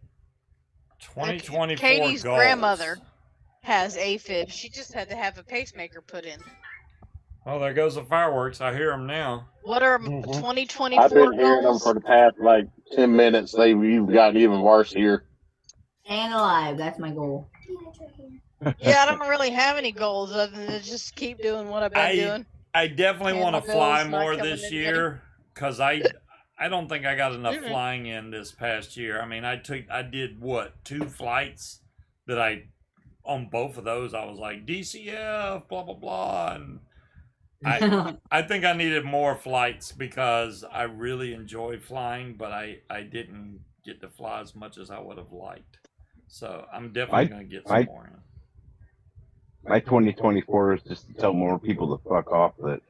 2024 Katie's goals. grandmother has AFib. She just had to have a pacemaker put in. Oh, there goes the fireworks. I hear them now. What are I've 2024 been hearing them goals? for the past like 10 minutes. You've gotten even worse here. Staying alive. That's my goal. Yeah, I don't really have any goals other than to just keep doing what I've been doing. I definitely And want my to fly bill's not more coming this in year because I don't think I got enough Mhm. flying in this past year. I mean, I did what, 2 flights that on both of those I was like DCF blah blah blah, and I think I needed more flights because I really enjoy flying, but I didn't get to fly as much as I would have liked. So I'm definitely going to get some more in. My 2024 is just to tell more people to fuck off that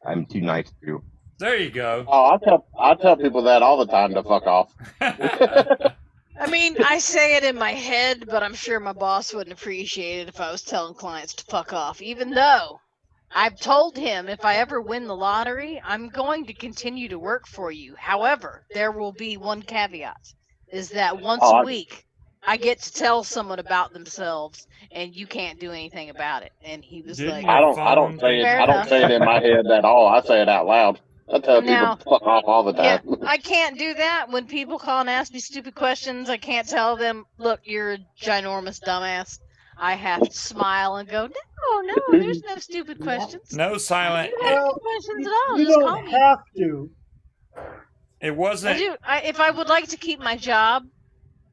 I'm too nice to. There you go. Oh, I tell people that all the time to fuck off. I mean, I say it in my head, but I'm sure my boss wouldn't appreciate it if I was telling clients to fuck off, even though I've told him if I ever win the lottery, I'm going to continue to work for you. However, there will be one caveat, is that once a week, I get to tell someone about themselves, and you can't do anything about it. And he was like, I don't say it in my head at all. I say it out loud. I tell Now- people to fuck off all the Yeah, time. I can't do that. When people call and ask me stupid questions, I can't tell them, look, you're a ginormous dumbass. I have to smile and go, no, there's no stupid questions. No silent. You have no questions at all. You Just call don't me. have to. It I wasn't. do. If I would like to keep my job,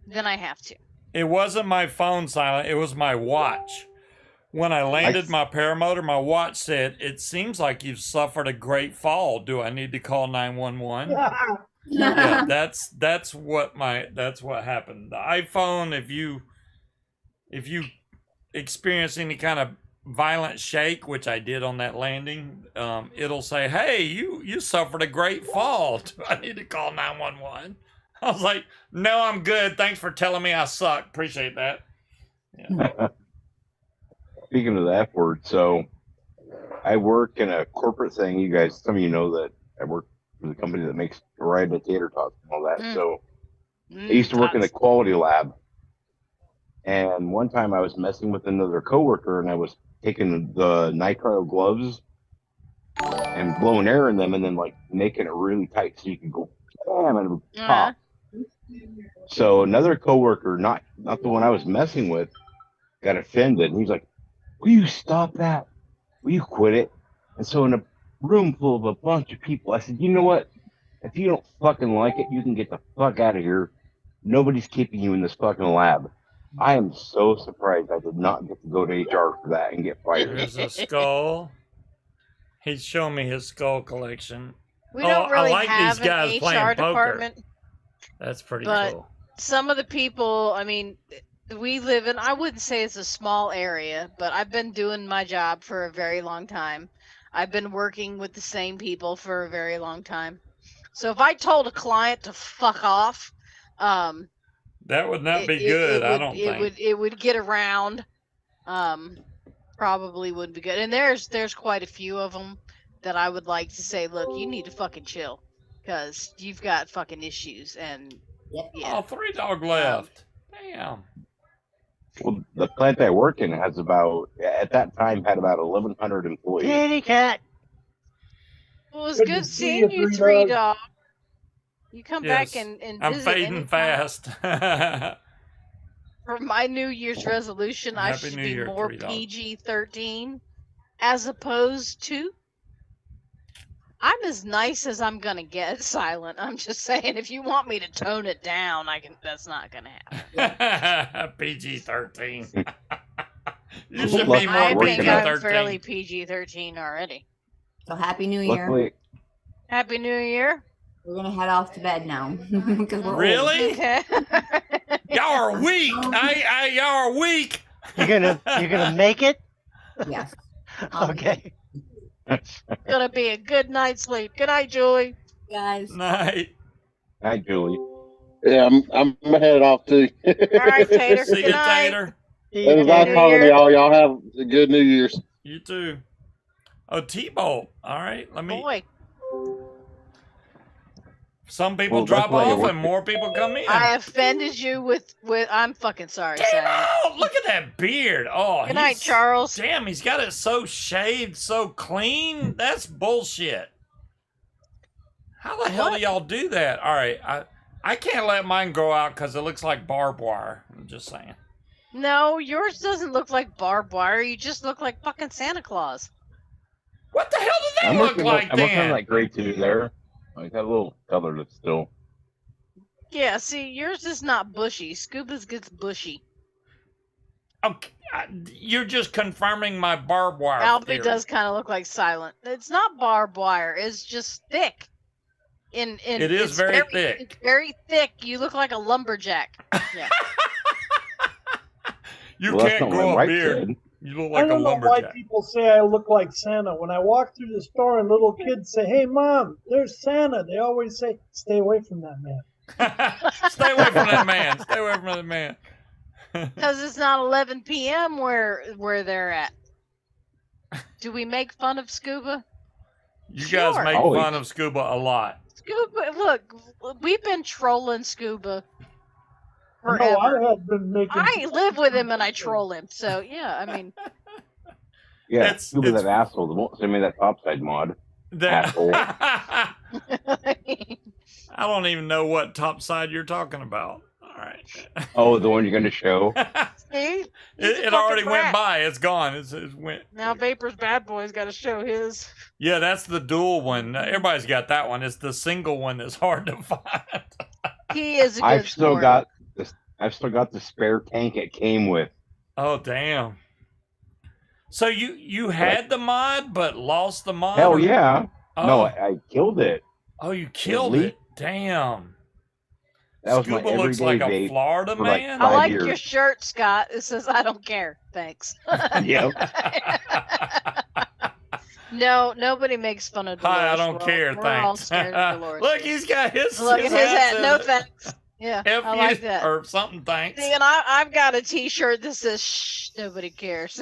then I have to. It wasn't my phone silent. It was my watch. When I landed my paramotor, my watch said, "It seems like you've suffered a great fall. Do I need to call 911?" Yeah, that's what happened. The iPhone, if you experience any kind of violent shake, which I did on that landing, it'll say, "Hey, you suffered a great fall. Do I need to call 911?" I was like, "No, I'm good. Thanks for telling me I suck. Appreciate that." Yeah. Speaking of the F word, so I work in a corporate thing. You guys, some of you know that I work for the company that makes variety tater tots and all that. So I used to work in the quality lab. And one time I was messing with another coworker and I was taking the nitrile gloves and blowing air in them and then like making it really tight so you could go bam and it would pop. So another coworker, not the one I was messing with, got offended and he's like, "Will you stop that? Will you quit it?" And so in a room full of a bunch of people, I said, "You know what? If you don't fucking like it, you can get the fuck out of here. Nobody's keeping you in this fucking lab." I am so surprised I did not get to go to HR for that and get fired. There's a skull. He's showing me his skull collection. We don't really I like have these guys an playing HR poker. department. That's pretty But cool. some of the people, I mean, we live in, I wouldn't say it's a small area, but I've been doing my job for a very long time. I've been working with the same people for a very long time. So if I told a client to fuck off, That would not be good, I don't think. It would get around. Probably wouldn't be good. And there's quite a few of them that I would like to say, look, you need to fucking chill, because you've got fucking issues. And Oh, 3 dog left. Damn. Well, the plant I work in has about, at that time, had about 1,100 employees. Kitty cat. Well, it was Good good to see seeing you, you, Three Three Dog. You come back Yes, and I'm visit fading anytime. fast. For my New Year's resolution, I Happy should New be Year, more Three Dog. PG-13 as opposed to. I'm as nice as I'm gonna get, Silent. I'm just saying, if you want me to tone it down, I can. That's not gonna happen. PG-13. You should be Lucky more I think I'm PG-13. fairly PG-13 already. So happy New Year. Luckily, Happy New Year. We're gonna head off to bed now. 'Cause we're old. Really? Okay. Y'all are weak. Y'all are weak. You're gonna make it? Yes. Okay. Gonna be a good night's sleep. Good night, Julie. Guys. Night. hi, Julie. Yeah, I'm headed off too. All right, Tater. See Good you, night. Tater. It was nice New talking to Year. y'all. Y'all have a good New Year's. You too. Oh, T-Bolt. All right. Let me. Boy. Some people Well, drop that's why I off work and more people come in. I offended you with I'm fucking sorry, Damn, Sam. oh, look at that beard. Oh, Good night, Charles. Damn, he's got it so shaved, so clean. That's bullshit. How the hell do y'all do that? All right, I can't let mine grow out because it looks like barbed wire. I'm just saying. No, yours doesn't look like barbed wire. You just look like fucking Santa Claus. What the hell does that I'm look like I'm working on then? that gray too there. I got a little color that's still. Yeah, see, yours is not bushy. Scuba's gets bushy. Okay, you're just confirming my barbed wire Albie theory. does kind of look like Silent. It's not barbed wire. It's just thick. It is it's very thick. It's very thick. You look like a lumberjack. Yeah. You Well, that's can't not what grow my a wife beard. said. You look I like a don't know why lumberjack. people say I look like Santa. When I walk through the store and little kids say, "Hey, Mom, there's Santa," they always say, "Stay away from that man." Stay away from that man. Stay away from that man. Because it's not 11 p.m. where they're at. Do we make fun of Scuba? You guys Sure. make Always. fun of Scuba a lot. Scuba, look, we've been trolling Scuba No, forever. I had been making. I live with him and I troll him. So, yeah, I mean, Yeah, It's- Scuba it's- that asshole. Don't send me that topside mod. Asshole. I don't even know what top side you're talking about. All right. Oh, the one you're going to show. see? It already went by. It's gone. It went. Now Vapor's Bad Boy's got to show his. Yeah, that's the dual one. Everybody's got that one. It's the single one that's hard to find. He is a good I've still sport. got this. I've still got the spare tank it came with. Oh damn. So you had the mod but lost the mod? Hell or- yeah! Oh. No, I killed it. Oh, you killed leaked. it. Damn. That was Scuba my looks everyday like a vape Florida for like man. I 5 like years. your shirt, Scott. It says, I don't care. Thanks. Yep. No, nobody makes fun of Dolores. Hi, I don't care. We're all Thanks. scared of Dolores. Look, he's got his. Look at his hat. says No it. thanks. Yeah, F I you, like that. or something. Thanks. See, and I've got a T-shirt that says "Shh, nobody cares."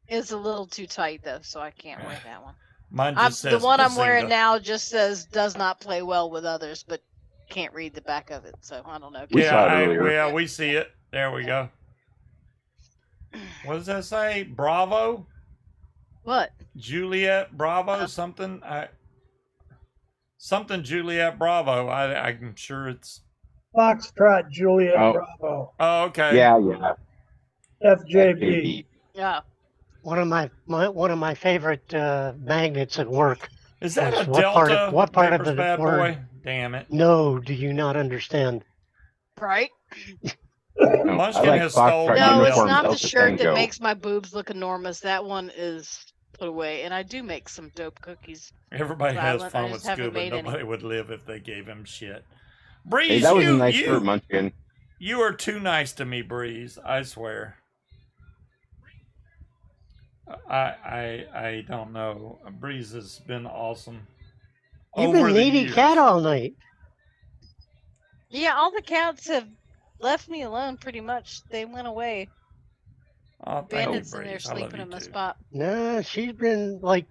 It's a little too tight though, so I can't wear that one. Mine just The says one I'm wearing Bazinga. now just says "does not play well with others," but can't read the back of it, so I don't know. We Yeah, saw it earlier. yeah, we see it. There we go. What does that say? Bravo, What? Juliet Bravo, something. Something Juliet Bravo. I'm sure it's. Foxtrot, Juliet, Oh. Bravo, Oh, okay. Yeah, yeah. FJB. Yeah. One of my favorite magnets at work. Is that was a what Delta? What part of Paper's the bad word? boy? Damn it. No, do you not understand? Right? No, Munchkin I like has Foxtrot stolen No, it's uniforms, not the Delta shirt that Tango. makes my boobs look enormous. That one is put away, and I do make some dope cookies. Everybody has Silent, I fun with just haven't Scuba. made any. Nobody would live if they gave him shit. Hey, Breeze, that was you, a nice you, shirt, Munchkin. you are too nice to me, Breeze. I swear. I don't know. Breeze has been awesome. You've over been the needy years. cat all night. Yeah, all the cats have left me alone pretty much. They went away. Oh, thank you, Bandits in there Breeze. I love sleeping you in my too. spot. Nah, she's been like,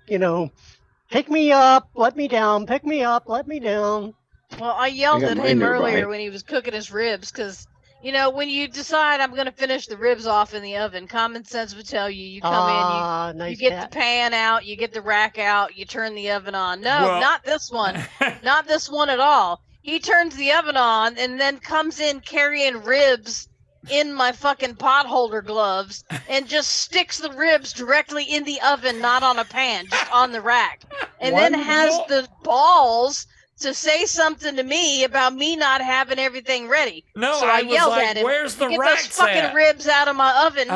pick me up, let me down, pick me up, let me down. Well, I yelled got at mine him nearby. earlier when he was cooking his ribs because, when you decide I'm going to finish the ribs off in the oven, common sense would tell you, you come in, Nice you get cat. the pan out, you get the rack out, you turn the oven on. No, Well- not this one. Not this one at all. He turns the oven on and then comes in carrying ribs in my fucking potholder gloves and just sticks the ribs directly in the oven, not on a pan, just on the rack. And then has the balls to say something to me about me not having everything ready. No, so I I was yelled like, at him. "Where's the "Get those racks fucking at?" ribs out of my oven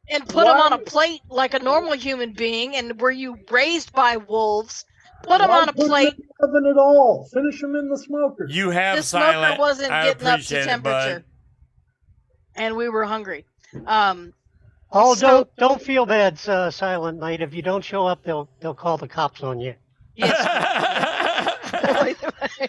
and put them Why- on a plate like a normal human being. And were you raised by wolves? Put them Why on a put 'em plate. in the oven at all? Finish them in the smoker. You have The smoker silent. wasn't I getting up to appreciate it, temperature, bud. and we were hungry. Oh, So- don't feel bad, Silent Night. If you don't show up, they'll call the cops on you.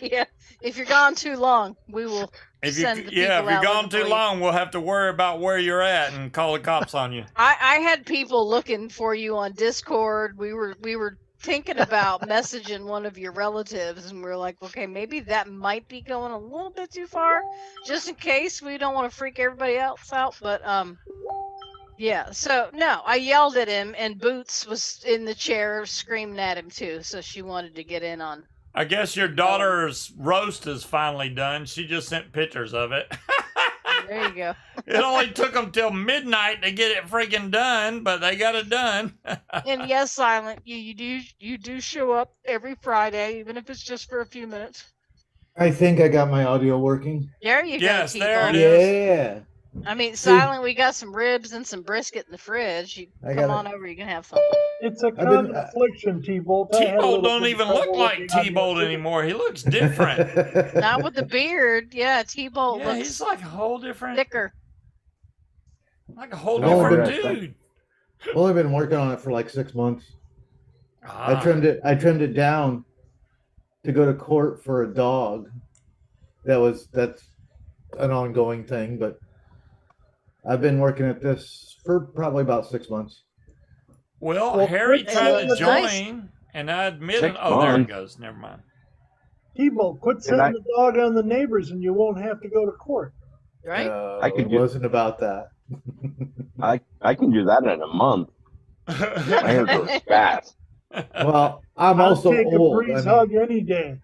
Yeah, if you're gone too long, we will If you, send the people if you're out gone looking too for you. long, we'll have to worry about where you're at and call the cops on you. I had people looking for you on Discord. We were thinking about messaging one of your relatives, and we're like, okay, maybe that might be going a little bit too far, just in case we don't want to freak everybody else out. But yeah. So no, I yelled at him, and Boots was in the chair screaming at him too. So she wanted to get in on. I guess your daughter's roast is finally done. She just sent pictures of it. There you go. It only took them till midnight to get it freaking done, but they got it done. And yes, Silent, you do show up every Friday, even if it's just for a few minutes. I think I got my audio working. There you go. Yes, T-Bone. there it is. Yeah. I mean, Silent, we got some ribs and some brisket in the fridge. You I come got on over, you can have some. It's a common affliction, T-Bolt. T-Bolt don't even look like T-Bolt anymore. He looks different. Not with the beard. Yeah, T-Bolt Yeah, looks he's like a whole different, thicker. like a whole I've only different dude. I've only been working on it for like 6 months. Ah. I trimmed it down to go to court for a dog. That's an ongoing thing, but I've been working at this for probably about 6 months. Well, Harry tried to that's nice. join, and I admitted. 6 Oh, there it months. goes. Never mind. T-Bolt, quit sending the dog on the neighbors, and you won't have to go to court. Right? I could It do- wasn't about that. I can do that in a month. My hair grows fast. Well, I'm I'll also take old. a breeze I mean, hug any day.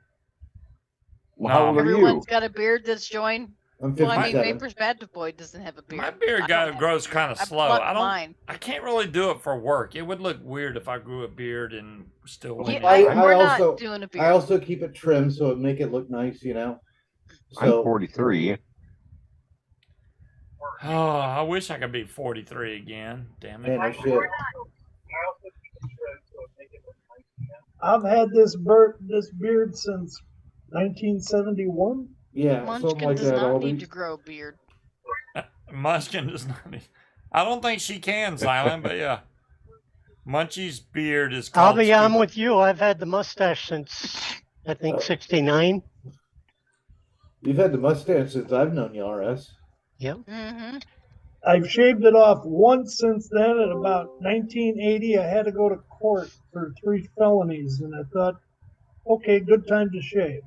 Well, how old are you? Everyone's got a beard that's joined. I'm Well, I mean, 57. Vapors Bad Boy doesn't have a beard. My beard grows kind of I slow. plucked I don't. mine. I can't really do it for work. It would look weird if I grew a beard and still went. Yeah, in. we're also- not doing a beard. I also keep it trimmed so it make it look nice, you know. I'm So 43. Oh, I wish I could be 43 again. Damn it. man, no shit. I've had this beard since 1971. Yeah, Munchkin something like does that. not All need these. to grow a beard. Munchkin does not need. I don't think she can, Silent, but yeah. Munchie's beard is I'll called be on Scuba. with you. I've had the mustache since I think '69. You've had the mustache since I've known you, RS. Yep. Mm-hmm. I've shaved it off once since then. At about 1980, I had to go to court for 3 felonies, and I thought, okay, good time to shave.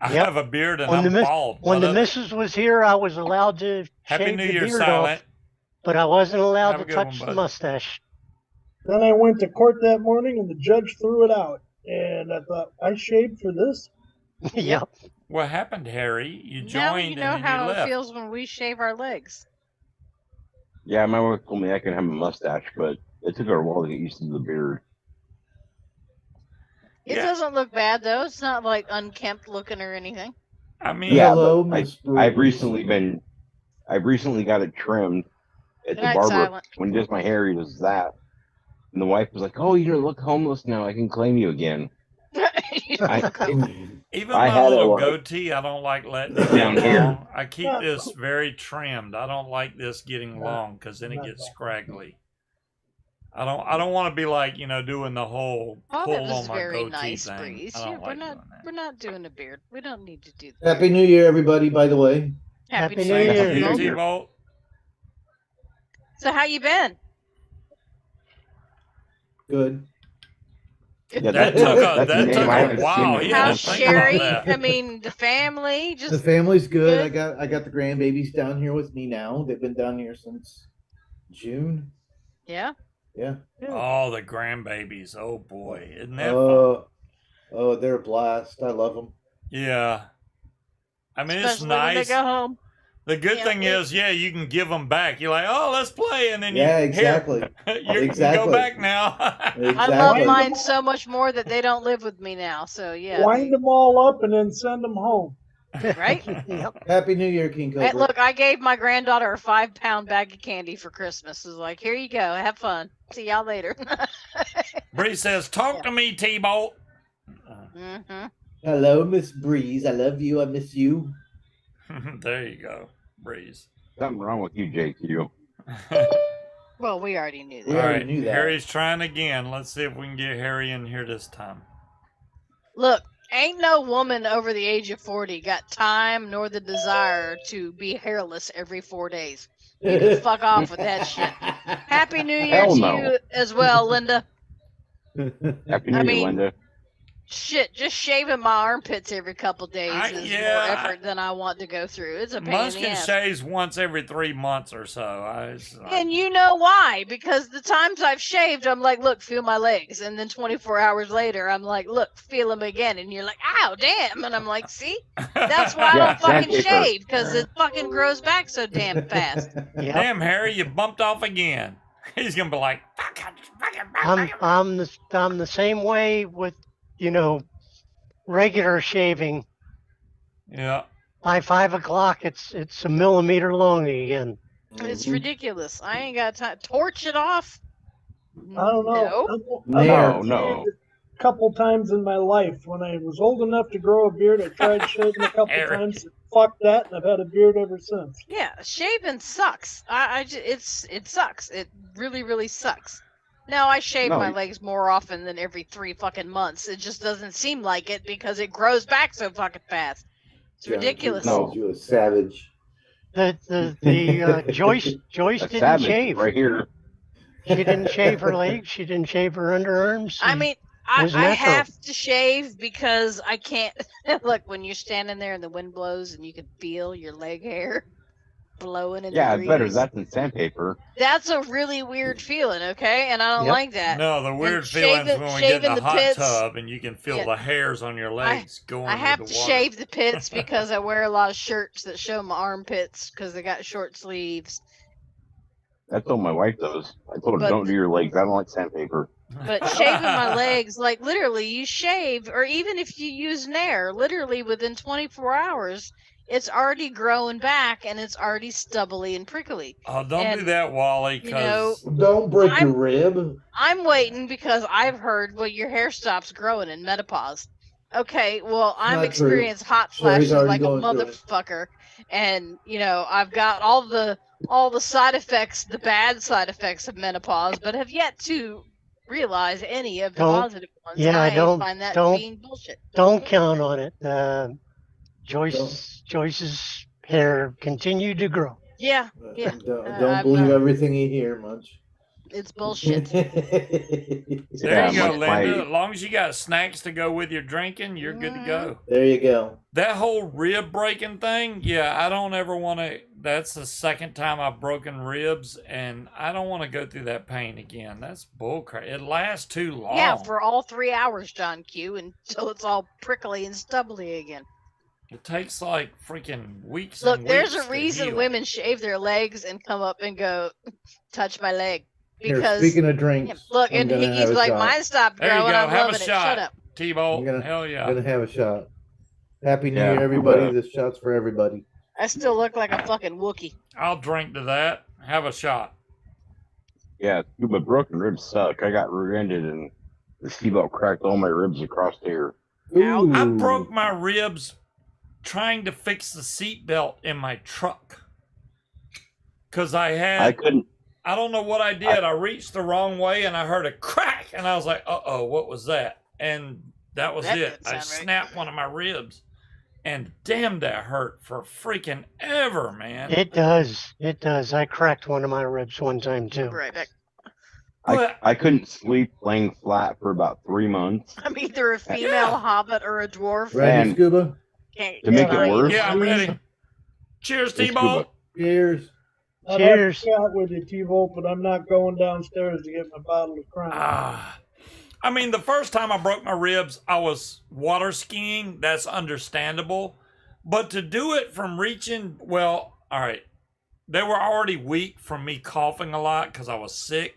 I Yep. have a beard and When I'm the, bald. when the What up? missus was here, I was allowed to Happy shave New the Year, beard Silent. off, but I wasn't allowed Have a to good touch one, the bud. mustache. Then I went to court that morning, and the judge threw it out. And I thought, I shaved for this? Yep. What happened, Harry? You Now joined you know and how you it left. feels when we shave our legs. Yeah, my wife told me I could have a mustache, but it took her a while to get used to the beard. It Yeah. doesn't look bad though. It's not like unkempt looking or anything. I mean, Yeah, Hello, but Miss I've Breeze. recently got it trimmed at the Good night, barber. Silent. When he does my hair, he does that. And the wife was like, "Oh, you don't look homeless now. I can claim you again." You don't I- look homeless. even I my had a little lot. goatee, I don't like letting it Down get here. long. I keep this very trimmed. I don't like this getting long because then it gets scraggly. I don't want to be like doing the whole Oh, pull that was on my very goatee nice, thing. Breeze. I Yeah, don't like doing that. we're not doing a beard. We don't need to do that. Happy New Year, everybody, by the way. Happy New New Year. Year. You, Happy New Year. T-Bolt? So how you been? Good. Yeah, That that's took the name I a haven't while. seen He in had to How's months. think about Sherry? that. I mean, the family. The Just family's good. good. I got the grandbabies down here with me now. They've been down here since June. yeah. Yeah. Oh, the grandbabies. Oh boy, isn't that fun? Oh, they're a blast. I love them. Yeah. I mean, it's Especially when they nice. go home. The good Yeah, thing is, you can give them back. You're like, oh, let's play, and then Yeah, you exactly. Here, you can Exactly. go back now. I love Exactly. mine so much more that they don't live with me now. So yeah, Wind them all up and then send them home. right? Yep. Happy New Year, King Cobra. Hey, look, I gave my granddaughter a 5-pound bag of candy for Christmas. It was like, here you go, have fun. See y'all later. Bree says, talk to me, T-Bolt. hmm Hello, Miss Breeze. I love you. I miss you. There you go, Breeze. Something wrong with you, JQ. Well, we already knew We that. All already right, knew that. Harry's trying again. Let's see if we can get Harry in here this time. Look, ain't no woman over the age of 40 got time nor the desire to be hairless every 4 days. You can fuck off with that shit. Happy New Year Hell to no. you as well, Linda. Happy New I Year, mean, Linda. shit, just shaving my armpits every couple days is more yeah, effort than I want to go through. It's a pain in the Munchkin ass. shaves once every 3 months or so. And you know why? Because the times I've shaved, I'm like, look, feel my legs. And then 24 hours later, I'm like, look, feel them again. And you're like, ow, damn. And I'm like, see? That's why I Yeah, don't fucking sandpaper. shave, because it fucking grows back so damn fast. Damn, Harry, you bumped off again. He's gonna be like, I'm the same way with, regular shaving. yeah. By 5 o'clock, it's a millimeter long again. It's ridiculous. I ain't got time. Torch it off? I don't know. No. No. A couple times in my life, when I was old enough to grow a beard, I tried shaving a couple Eric. times. Fuck that, and I've had a beard ever since. Yeah, shaving sucks. It sucks. It really, really sucks. Now I shave my legs more often than every 3 fucking months. It just doesn't seem like it because it grows back so fucking fast. It's ridiculous. No, you a savage. Joyce didn't savage shave. right here. She didn't shave her legs. She didn't shave her underarms. I mean, It was I natural. have to shave because I can't. Look, when you're standing there and the wind blows and you can feel your leg hair blowing in Yeah, the it's better breeze. that than sandpaper. That's a really weird feeling, okay? And I don't like that. No, the weird And feeling's shaving- when we get in shaving the the hot pits- tub and you can feel Yeah. the hairs on your legs going I have with to the water. shave the pits because I wear a lot of shirts that show my armpits because they got short sleeves. That's what my wife does. I told her, But- don't do your legs. I don't like sandpaper. But shaving my legs, like literally, you shave, or even if you use Nair, literally within 24 hours, it's already growing back and it's already stubbly and prickly. Oh, don't And, do that, Wally, you know, because Don't break your rib. I'm waiting because I've heard, well, your hair stops growing in menopause. Okay, well, I'm Not true. experiencing hot Sherry's flashes already like a going through it. motherfucker, and I've got all the side effects, the bad side effects of menopause, but have yet to realize any of the Don't- positive ones. yeah, I don't- find that don't- being bullshit. Don't count on it. Joyce's hair continued to grow. Yeah, yeah. Don't believe everything you hear, Munch. It's bullshit. there you go, much my- Linda. As long as you got snacks to go with your drinking, you're good to go. There you go. That whole rib breaking thing, yeah, I don't ever want to. That's the second time I've broken ribs, and I don't want to go through that pain again. That's bullcrap. It lasts too long. Yeah, for all 3 hours, John Q, until it's all prickly and stubbly again. It takes like freaking weeks. Look, and there's weeks a to reason heal. women shave their legs and come up and go, touch my leg. Here, Because speaking of drinks, look, I'm and gonna he's have a like, shot. mine stopped There you growing. go. I'm Have a loving it. shot. Shut up. T-Bolt. I'm Hell yeah. gonna have a shot. Happy New Yeah. Year, everybody. This shot's for everybody. I still look like a fucking Wookiee. I'll drink to that. Have a shot. Yeah, but broken ribs suck. I got rear-ended and the seatbelt cracked all my ribs across here. I broke my ribs trying to fix the seatbelt in my truck. Because I couldn't. I don't know what I did. I reached the wrong way and I heard a crack. And I was like, uh-oh, what was that? And that was That it. didn't I sound right. snapped one of my ribs. And damn, that hurt for freaking ever, man. It does. It does. I cracked one of my ribs one time too. Right back. I couldn't sleep laying flat for about 3 months. I'm either a female hobbit or a dwarf. Ready, And- Scuba? Can't To make it decide. worse- Yeah, I'm ready. Cheers, Hey, T-Bolt. Cheers. I'd have Cheers. to chat with you, T-Volt, but I'm not going downstairs to get my bottle of Crown. I mean, the first time I broke my ribs, I was water skiing. That's understandable. But to do it from reaching, well, all right. They were already weak from me coughing a lot because I was sick.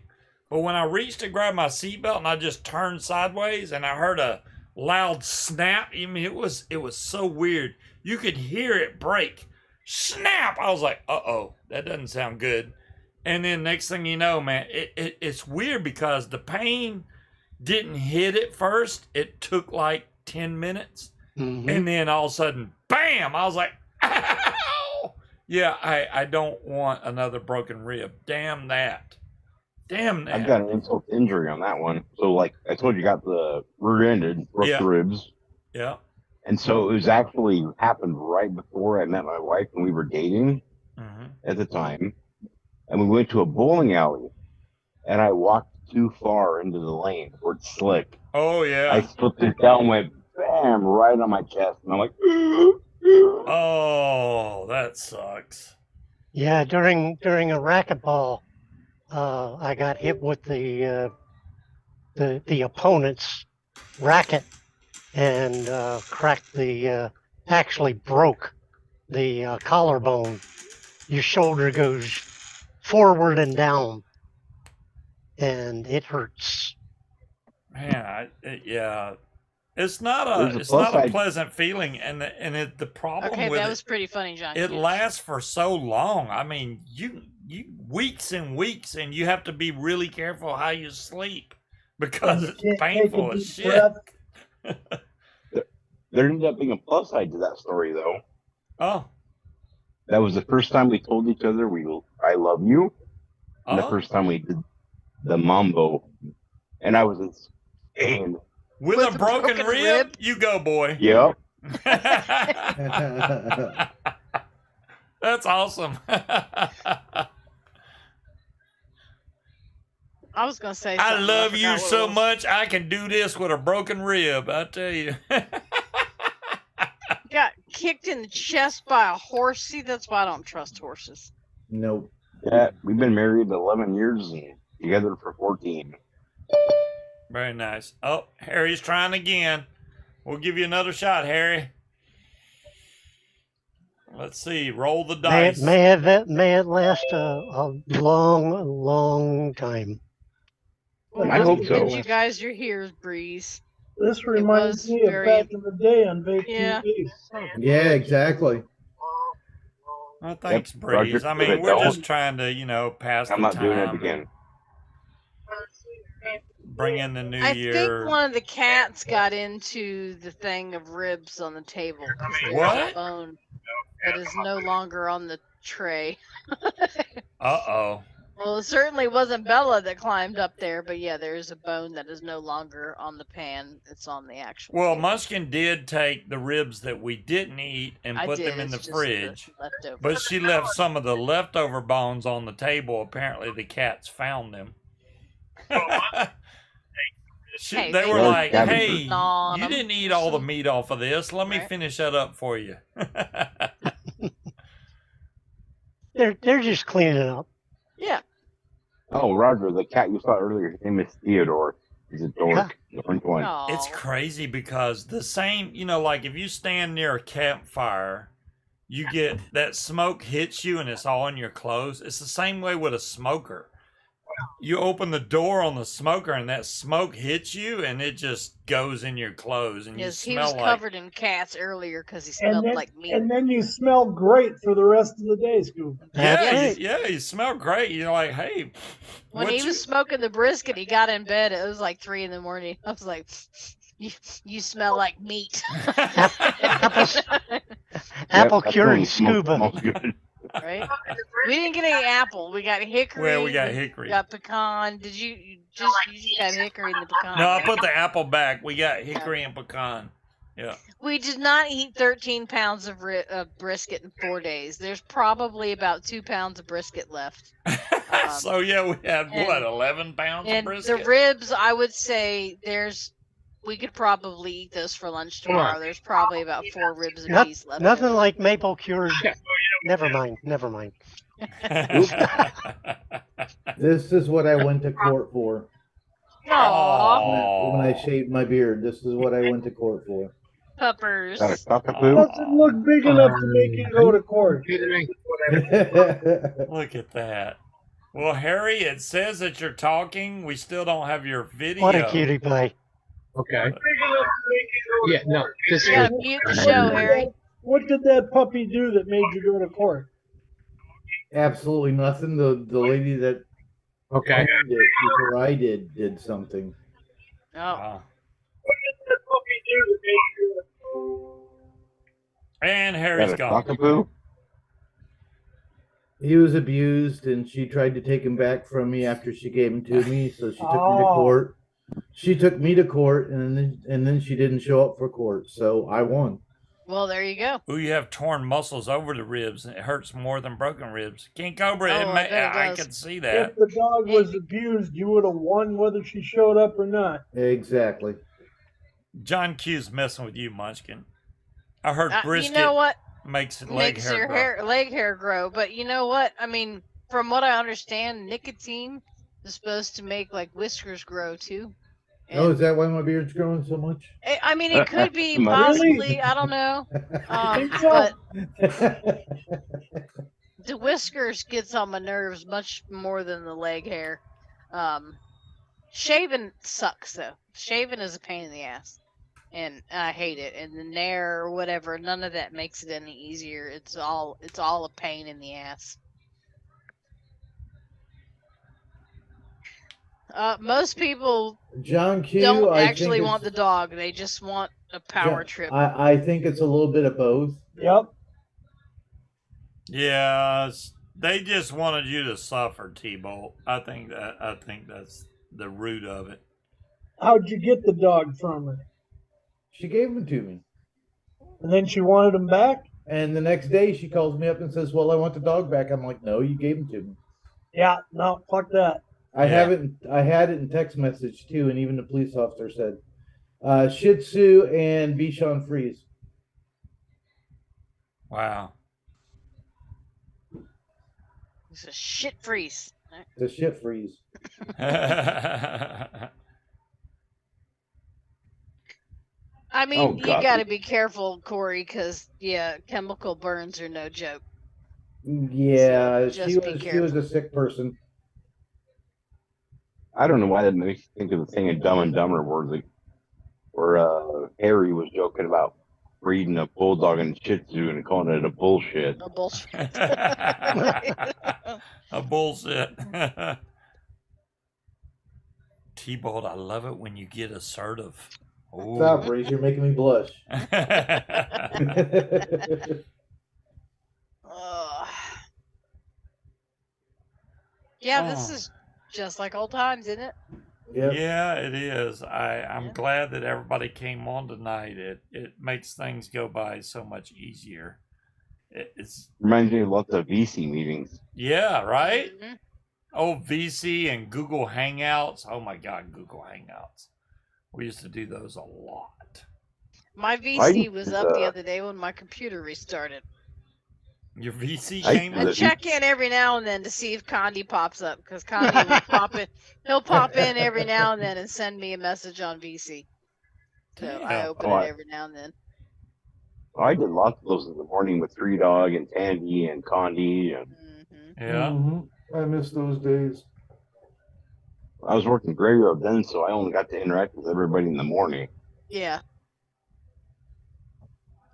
But when I reached to grab my seatbelt and I just turned sideways and I heard a loud snap, I mean, it was so weird. You could hear it break. Snap! I was like, uh-oh, that doesn't sound good. And then next thing you know, man, it's weird because the pain didn't hit at first. It took like 10 minutes. Mhm. And then all of a sudden, bam! I was like, ow! Yeah, I don't want another broken rib. Damn that. Damn that. I've got an insult to injury on that one. So, like I told you, got the rear-ended, broke Yeah. the ribs. Yeah. And so it was actually happened right before I met my wife and we were dating Mhm. at the time. And we went to a bowling alley. And I walked too far into the lane where it's slick. Oh I yeah. slipped it down, went bam right on my chest, and I'm like, Oh, that sucks. Yeah, during a racquetball, I got hit with the opponent's racket and cracked actually broke the collarbone. Your shoulder goes forward and down, and it hurts. Man, yeah. It's not There's a it's plus not a side. pleasant feeling, and the problem Okay, with that it, was pretty funny, John. it Hughes. lasts for so long. I mean, you weeks and weeks, and you have to be really careful how you sleep because it's Can't take a painful as deep shit. breath. There ended up being a plus side to that story, though. Oh, That was the first time we told each other I love you, and the oh, first time we did the mambo, and I was insane. with a broken rib? You go, boy. Yep. That's awesome. I was gonna say. I something, but love you forgot what it so was. much. I can do this with a broken rib. I tell you. Got kicked in the chest by a horse. See, that's why I don't trust horses. Nope. Yeah, we've been married 11 years and together for 14. Very nice. Oh, Harry's trying again. We'll give you another shot, Harry. Let's see. Roll the dice. May it last a long time. Well, I hope good so. You guys are here, Breeze. This reminds was me of very- back in the day on Vape Yeah. TV. Yeah, exactly. Well, thanks, Yep, Breeze. Roger, I mean, if it we're don't, just trying to, pass I'm the not doing it time. again. Bring in the new I year. think one of the cats got into the thing of ribs on the table. 'Cause there's What? a bone that is no longer on the tray. Uh-oh. Well, it certainly wasn't Bella that climbed up there, but yeah, there is a bone that is no longer on the pan. It's on the actual. Well, table. Munchkin did take the ribs that we didn't eat and I put did, them in the it's just fridge. leftover. But she left some of the leftover bones on the table. Apparently, the cats found them. Hey, they were they like, just hey, gnaw on you 'em. didn't eat all the meat off of this. Let me Right. finish that up for you. They're just cleaning up. Yeah. Oh, Roger, the cat you saw earlier, his name is Theodore. He's a dork. The orange one. It's crazy because the same, like if you stand near a campfire, you get that smoke hits you and it's all in your clothes. It's the same way with a smoker. You open the door on the smoker and that smoke hits you and it just goes in your clothes and Yes, you he smell was like covered in cats earlier because he smelled like meat. And then you smell great for the rest of the day, Scoop. you smell great. You're like, hey, When what he was smoking the brisket, he got in bed. It was like 3 a.m. I was like, "You smell like meat." Apple that's cured when smoke scuba. smells good. Right? We didn't get any apple. We got hickory. Well, we got hickory. We got pecan. You just got hickory and the pecan? No, I put the apple back. We got hickory and pecan. Yeah. We did not eat 13 pounds of brisket in 4 days. There's probably about 2 pounds of brisket left. So yeah, we had and- 11 pounds of And brisket. the ribs, I would say we could probably eat those for lunch tomorrow. There's probably about 4 ribs apiece left. Nothing like maple cured. Never mind. This is what I went to court for. Aww. When I shaved my beard, this is what I went to court for. Puppers. Doesn't look big enough to make you go to court. Look at that. Well, Harry, it says that you're talking. We still don't have your video. What a cutie pie. Okay. Yeah, no. This You gotta mute the show, Harry. What did that puppy do that made you go to court? Absolutely nothing. The lady that Okay. owned it before I did something. Oh. And Harry's Got a gone. cockapoo? He was abused, and she tried to take him back from me after she gave him to me. So she took me to Oh. court. She took me to court, and then she didn't show up for court. So I won. Well, there you go. Ooh, you have torn muscles over the ribs, and it hurts more than broken ribs. King Cobra, Oh, I bet it I does. can see that. If the dog was abused, you would have won whether she showed up or not. Exactly. John Q's messing with you, Munchkin. I heard You brisket know what? makes leg Makes hair your grow. leg hair grow. But you know what? I mean, from what I understand, nicotine is supposed to make like whiskers grow too. Oh, is that why my beard's growing so much? I mean, it could be Really? possibly. I don't know. But the whiskers gets on my nerves much more than the leg hair. Shaving sucks though. Shaving is a pain in the ass, and I hate it. And the nair or whatever, none of that makes it any easier. It's all a pain in the ass. Most people John Q, don't I actually think want the dog. They just want a power trip. I think it's a little bit of both. Yep. Yeah, they just wanted you to suffer, T-Bolt. I think that's the root of it. How'd you get the dog from her? She gave him to me. And then she wanted him back? And the next day she calls me up and says, well, I want the dog back. I'm like, no, you gave him to me. Yeah, no, fuck that. I had it in text message too, and even the police officer said, Shih Tzu and Bichon Frise. Wow. It's a shit freeze. The shit freeze. I mean, Oh, you God. got to be careful, Corey, because chemical burns are no joke. Yeah, So she just be was a sick person. I don't know why that makes me think of the thing in Dumb and Dumber where Harry was joking about breeding a bulldog and Shih Tzu and calling it a bullshit. A bullshit. A bullshit. T-Bolt, I love it when you get assertive. Ooh. Stop, Reese. You're making me blush. Yeah, this is just like old times, isn't it? Yeah, it is. I'm glad that everybody came on tonight. It makes things go by so much easier. It's Reminds me of lots of VC meetings. yeah, right? Oh, VC and Google Hangouts. Oh my God, Google Hangouts. We used to do those a lot. My VC was up the other day when my computer restarted. Your VC came I check in every now and then to see if Condi pops up, because Condi will pop in. He'll pop in every now and then and send me a message on VC. So I open it every now and then. I did lots of those in the morning with Three Dog and Tandy and Condi. And yeah. Mm-hmm. I miss those days. I was working graveyard then, so I only got to interact with everybody in the morning. Yeah.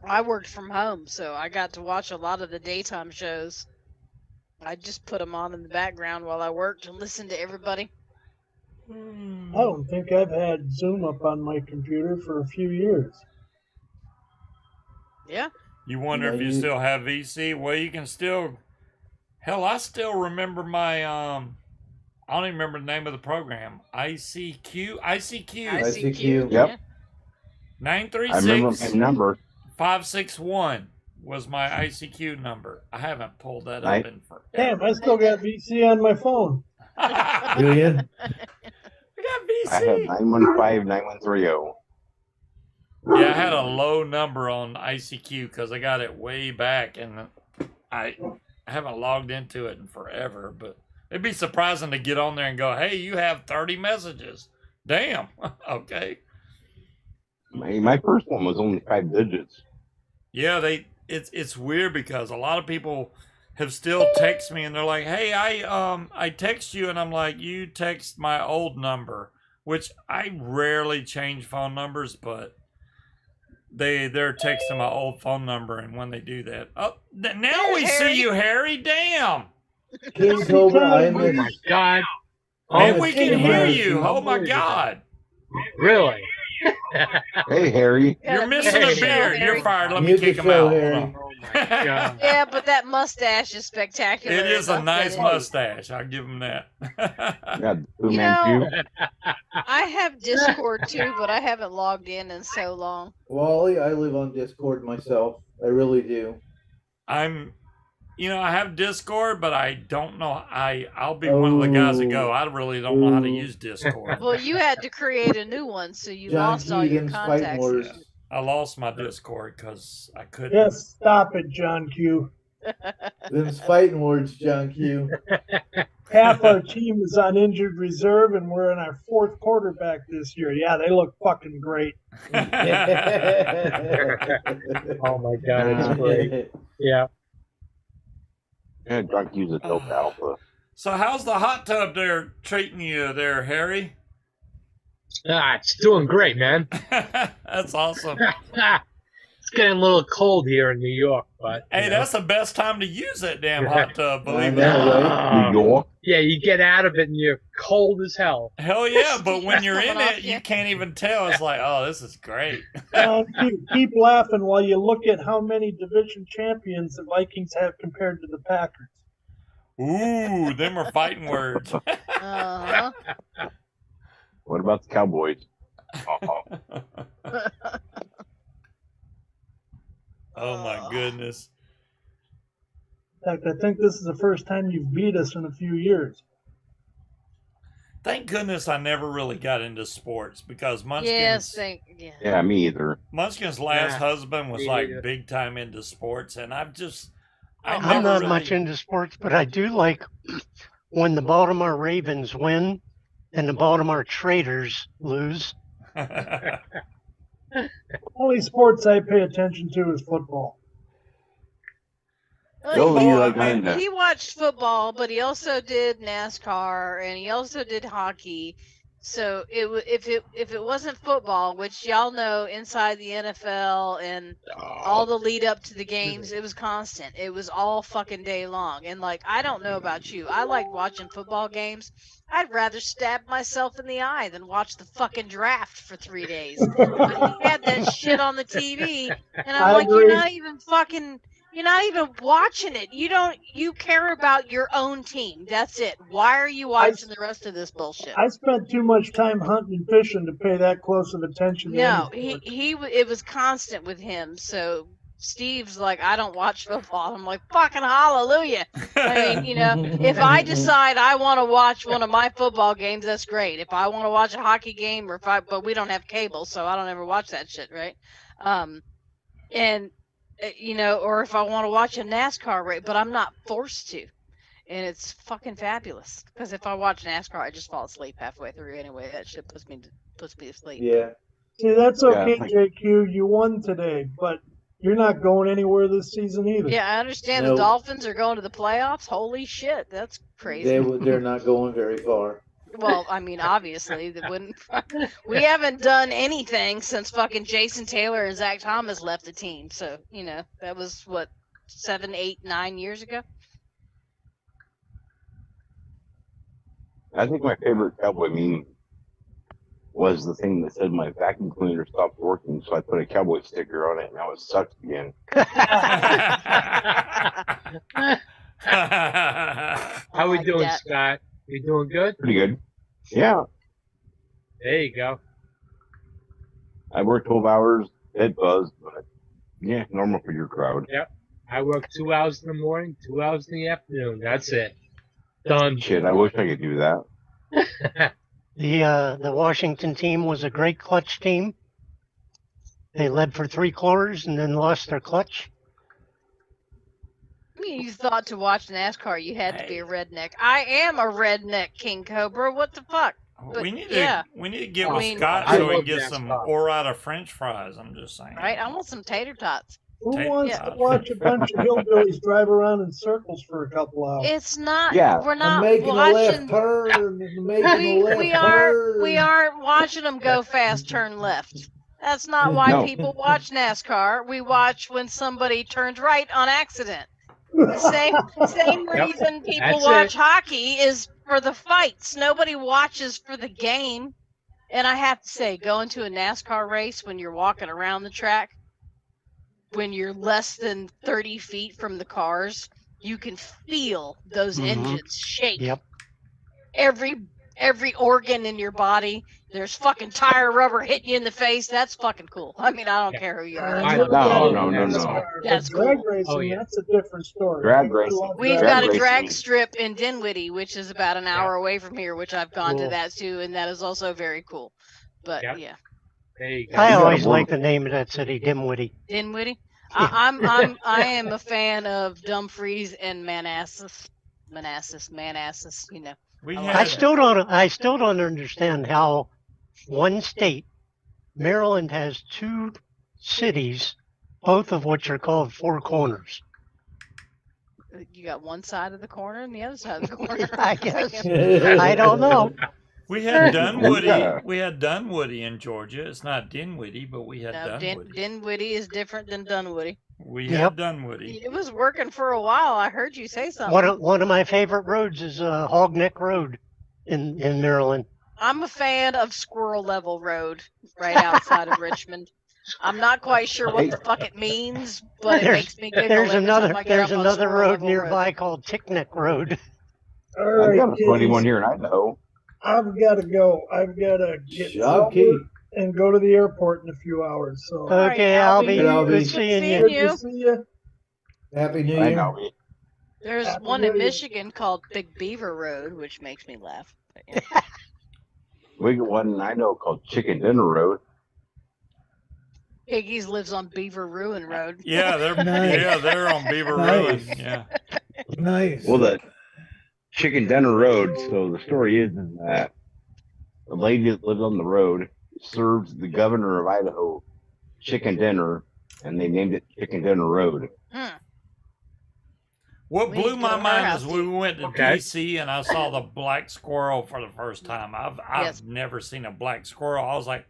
I worked from home, so I got to watch a lot of the daytime shows. I just put them on in the background while I worked and listened to everybody. I don't think I've had Zoom up on my computer for a few years. Yeah. You wonder if you still have VC? Well, you can still. Hell, I still remember my I don't even remember the name of the program. ICQ. ICQ. Yep. 936. I remember my number. 561 was my ICQ number. I haven't pulled that up in forever. Damn, I still got VC on my phone. Do you? I got VC. I had 915-9130. Yeah, I had a low number on ICQ because I got it way back, and I haven't logged into it in forever. But it'd be surprising to get on there and go, "Hey, you have 30 messages." Damn. Okay. My first one was only 5 digits. Yeah, it's weird because a lot of people have still texted me and they're like, "Hey, I text you," and I'm like, "You text my old number," which I rarely change phone numbers, but they're texting my old phone number, and when they do that, now we see you, Harry. Damn. King Cobra, I Oh my God. And we can hear you. Oh my God. Really? Hey, Harry. You're missing a beer. You're fired. Let me Mute the kick him show, out. Harry. Hold on. Yeah, but that mustache is spectacular. It is a enough nice that mustache. I'll give him that. Yeah, You know, I have Discord too, but I haven't logged in so long. Wally, I live on Discord myself. I really do. I have Discord, but I don't know. I'll be one of the guys that go. I really don't know how to use Discord. Well, you had to create a new one, so you John lost all your Keegan's Fighting contacts. Wars. Yeah, I lost my Discord because I couldn't. Just stop it, John Q. Them's fighting words, John Q. Half our team is on injured reserve, and we're in our fourth quarterback this year. Yeah, they look fucking great. Oh my god, it's great. Yeah. Yeah, drunk use a dope alpha. So how's the hot tub there treating you there, Harry? It's doing great, man. That's awesome. It's getting a little cold here in New York, but Hey, that's the best time to use that damn hot tub, believe it or know, not. New York? Yeah, you get out of it and you're cold as hell. Hell yeah, but when you're in it, you can't even tell. It's like, oh, this is great. Keep laughing while you look at how many division champions the Vikings have compared to the Packers. Ooh, them are fighting words. Uh-huh. What about the Cowboys? Uh-oh. Oh my goodness. In fact, I think this is the first time you've beat us in a few years. Thank goodness I never really got into sports because Yeah, me either. Munchkin's last husband was me like neither. big time into sports, and I'm never not really- much into sports, but I do like when the Baltimore Ravens win and the Baltimore Traders lose. Only sports I pay attention to is football. He watched football, but he also did NASCAR and he also did hockey. So if it wasn't football, which y'all know inside the NFL and all the lead up to the games, it was constant. It was all fucking day long. And like, I don't know about you, I like watching football games. I'd rather stab myself in the eye than watch the fucking draft for 3 days. But he had that shit on the TV, and I'm like, agree. you're not even watching it. You care about your own team. That's it. Why are you watching the rest of this bullshit? I spent too much time hunting and fishing to pay that close of attention. No, to any sport. it was constant with him. So Steve's like, I don't watch football. I'm like, fucking hallelujah. I mean, if I decide I want to watch one of my football games, that's great. If I want to watch a hockey game, but we don't have cable, so I don't ever watch that shit, right? Or if I want to watch a NASCAR race, but I'm not forced to. And it's fucking fabulous. Because if I watch NASCAR, I just fall asleep halfway through anyway. That shit puts me to sleep. Yeah. See, that's okay, Yeah. JQ. You won today, but you're not going anywhere this season either. Yeah, I understand Nope. the Dolphins are going to the playoffs. Holy shit, that's crazy. They're not going very far. Well, I mean, obviously, they wouldn't. We haven't done anything since fucking Jason Taylor and Zach Thomas left the team. So, that was what, 7, 8, 9 years ago? I think my favorite cowboy meme was the thing that said my vacuum cleaner stopped working, so I put a cowboy sticker on it, and now it sucks again. How we doing, that. Scott? You doing good? Pretty good. Yeah. There you go. I worked 12 hours, head buzzed, but yeah, normal for your crowd. Yep. I work 2 hours in the morning, 2 hours in the afternoon. That's it. Done. Shit, I wish I could do that. The Washington team was a great clutch team. They led for 3 quarters and then lost their clutch. I mean, you thought to watch NASCAR, you had to be a redneck. I am a redneck, King Cobra. What the fuck? But, we need yeah. to get I with mean, Scott I so we love can get some NASCAR. Orata French fries. I'm just saying. Right? I want some tater tots. Who Take- wants Yeah. to watch a bunch of hillbillies drive around in circles for a couple hours? It's not. Yeah. We're I'm not making a watching. left turn. I'm making a left We aren't watching them go fast, turn left. That's not why No. people watch NASCAR. We watch when somebody turns right on accident. The same Yep. reason people That's watch it. hockey is for the fights. Nobody watches for the game. And I have to say, going to a NASCAR race when you're walking around the track, when you're less than 30 feet from the cars, you can feel those Mhm. engines shake. Yep. Every organ in your body, there's fucking tire rubber hitting you in the face. That's fucking cool. I mean, I don't care who you are. I That's never fucking got cool. into no. NASCAR, That's but drag cool. racing, Oh, yeah. that's a different story. Drag I racing. love We've drag got a racing. drag strip in Dinwiddie, which is about an hour away from here, which I've gone to Cool. that too, and that is also very cool. But Yep. yeah, There you go. I You gotta always work. like the name of that city, Dimwitty. Dinwiddie. Yeah. I am a fan of Dumfries and Manassas. You know. We I I like had it. I still don't understand how one state, Maryland, has two cities, both of which are called Four Corners. You got one side of the corner and the other side of the corner. I guess. I don't know. we had Dunwoody. Yeah. We had Dunwoody in Georgia. It's not Dinwiddie, but we had No, Dunwoody. Dinwiddie is different than Dunwoody. We Yep. had Dunwoody. It was working for a while. I heard you say something. One of my favorite roads is Hog Neck Road in Maryland. I'm a fan of Squirrel Level Road right outside of Richmond. I'm not quite sure what the fuck it means, but it makes me giggle There's every another time I get there's up on another Squirrel road Level nearby called Tickneck Road. All I've right, got a funny kiddies, one here in Idaho. I've got to go. I've got to get Shocky. somewhere and go to the airport in a few hours. So Okay, Albie, Good, Albie. good seeing you. good to see you. Happy New I Year. know. There's Happy one New in Year. Michigan called Big Beaver Road, which makes me laugh. But, yeah. We got one in Idaho called Chicken Dinner Road. Piggies lives on Beaver Ruin Road. Yeah, Nice. they're on Beaver Nice. Ruin. Yeah. Nice. Well, the Chicken Dinner Road. So the story is that the lady that lived on the road served the governor of Idaho chicken dinner, and they named it Chicken Dinner Road. What We need blew to go my to her mind house, is we went to Okay. DC and I saw the black squirrel for the first time. I've Yes. never seen a black squirrel. I was like,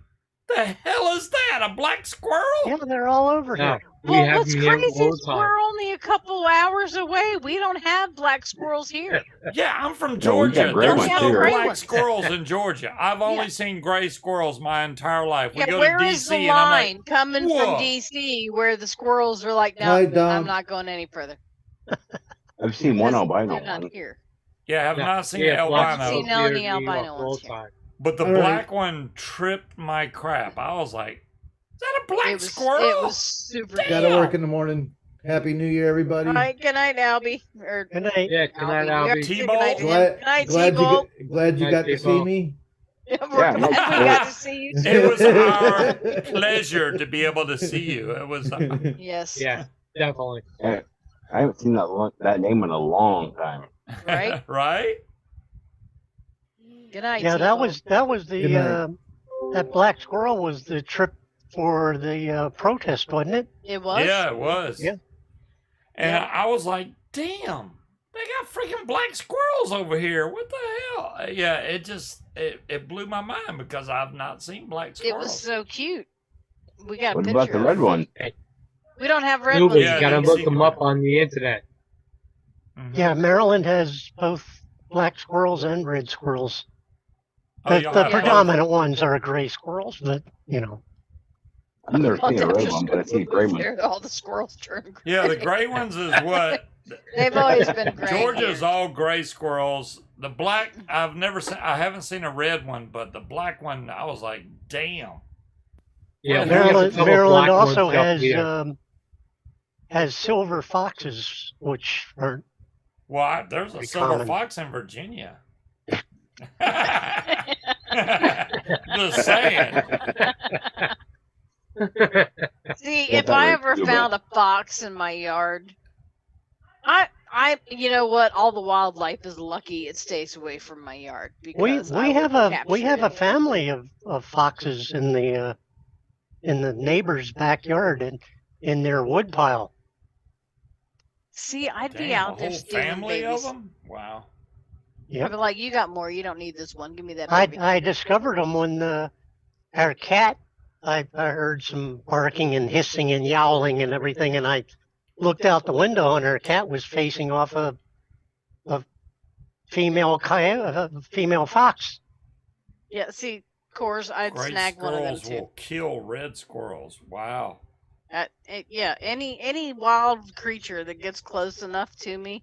the hell is that? A black squirrel? Yeah, they're all over No, here. we Well, have what's them here crazy all is the time. we're only a couple hours away. We don't have black squirrels here. Yeah, I'm from No, we Georgia. got gray There's ones no here. Gray black ones. squirrels in Georgia. I've only Yeah. seen gray squirrels my entire life. We Yeah, go where to is DC the and I'm line like, coming whoa. from DC where the squirrels are like, no, Hi, Dom. I'm not going any further. I've seen one Because albino they're not one. here. yeah, I have Yeah, not seen yeah, black albino. seen squirrels any here in New York albino all ones the here. time. But the All right. black one tripped my crap. I was like, is that a black It was, squirrel? it was super. Gotta work in the morning. Happy New Year, everybody. All right, good night, Albie. Or Good night. Yeah, good night, Albie. We already Albie. said T-Ball? good night to him. Glad, Good night, glad you T-Ball. glad you Night, got to see T-Ball. me. We're Yeah, glad nice we to got meet to see you. It was our pleasure to be able to see you. It was Yes. Yeah, definitely. I haven't seen that name in a long time. Right? right? Good night, Yeah, T-Ball. that was Good the night. that black squirrel was the trip for the protest, wasn't it? It was? Yeah, it was. Yeah. And Yeah. I was like, damn, they got freaking black squirrels over here. What the hell? Yeah, it blew my mind because I've not seen black It squirrels. was so cute. We got a What picture about the of red it. one? We don't have red Nobody, ones. Yeah, you gotta didn't look see them one. up on the internet. Mhm. Yeah, Maryland has both black squirrels and red squirrels. Oh, The, y'all the have both. predominant ones are gray squirrels, but you know. I've never I'll seen a have red to one, but I show see a gray one. there, all the squirrels turn gray. Yeah, the gray ones is what. They've always been gray. Georgia's here. all gray squirrels. The black, I haven't seen a red one, but the black one, I was like, damn. Yeah, Well, we have a Maryland, couple Maryland black also ones up here. has silver foxes, which are Well, there's a Pretty silver common. fox in Virginia. Just saying. See, Yeah, if that I was ever too found a fox in my yard, you know what? All the wildlife is lucky it stays away from my yard we because I we have would a we capture have a it. family of foxes in the neighbor's backyard and in their wood pile. See, I'd be Damn, out a there whole stealing family babies. of them? Wow. I'd Yep. be like, you got more. You don't need this one. Give me that I baby. I discovered them when our cat. I heard some barking and hissing and yowling and everything, and I looked out the window, and our cat was facing off a female coyote, a female fox. Yeah, see, of course, I'd Gray snag one of them squirrels too. will kill red squirrels. Wow. Yeah, any wild creature that gets close enough to me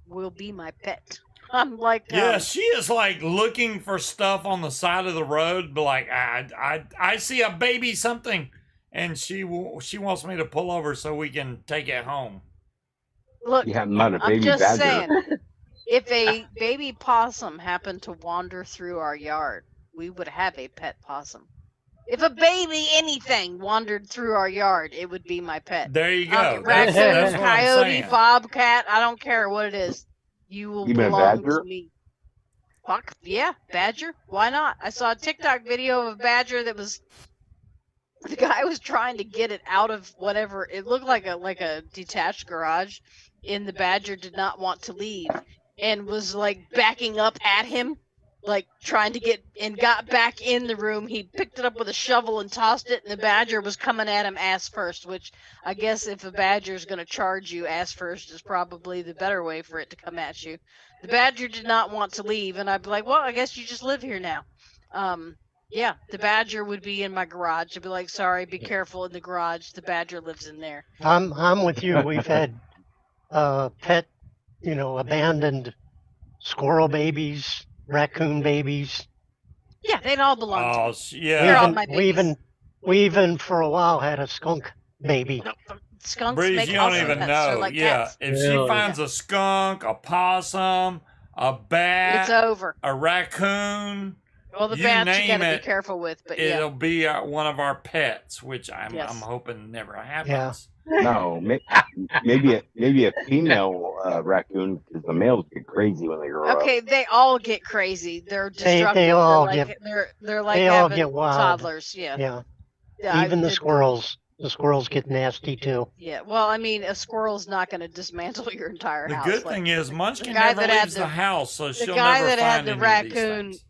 will be my pet. I'm like, Yeah, she is like looking for stuff on the side of the road, but like I see a baby something, and she wants me to pull over so we can take it home. look, Yeah, I'm not a I'm baby just badger. saying, if a baby possum happened to wander through our yard, we would have a pet possum. If a baby anything wandered through our yard, it would be my pet. There you go. Raccoon, That's what I'm coyote, saying. bobcat, I don't care what it is. You will You mean a belong badger? to me. Fuck, yeah, badger. Why not? I saw a TikTok video of a badger that was... The guy was trying to get it out of whatever. It looked like a detached garage, and the badger did not want to leave and was like backing up at him, like trying to get, and got back in the room. He picked it up with a shovel and tossed it, and the badger was coming at him ass first, which I guess if a badger is going to charge you ass first is probably the better way for it to come at you. The badger did not want to leave, and I'd be like, well, I guess you just live here now. Yeah, the badger would be in my garage. I'd be like, sorry, be careful in the garage. The badger lives in there. I'm with you. We've had pet, abandoned squirrel babies, raccoon babies. Yeah, they'd all belong to me. Yeah. They're all my babies. We even for a while had a skunk baby. Skunks Breeze, make you don't awesome even pets. know. They're like Yeah, cats. if she finds a skunk, a possum, a bat, It's over. a raccoon, Well, the you bats you name gotta it, be careful with, but it'll be one of our pets, which I'm Yes. hoping never happens. Yeah. No, maybe a female raccoon, because the males get crazy when they grow up. Okay, they all get crazy. They're destructive. They all they're like, get they're like they all having get wild. toddlers. Yeah. Yeah. Even the squirrels. The squirrels get nasty too. Yeah. Well, I mean, a squirrel's not going to dismantle your entire The house. good Like, thing is Munchkin guy never that had leaves the house, so the she'll guy never that had find the any of these raccoon, things.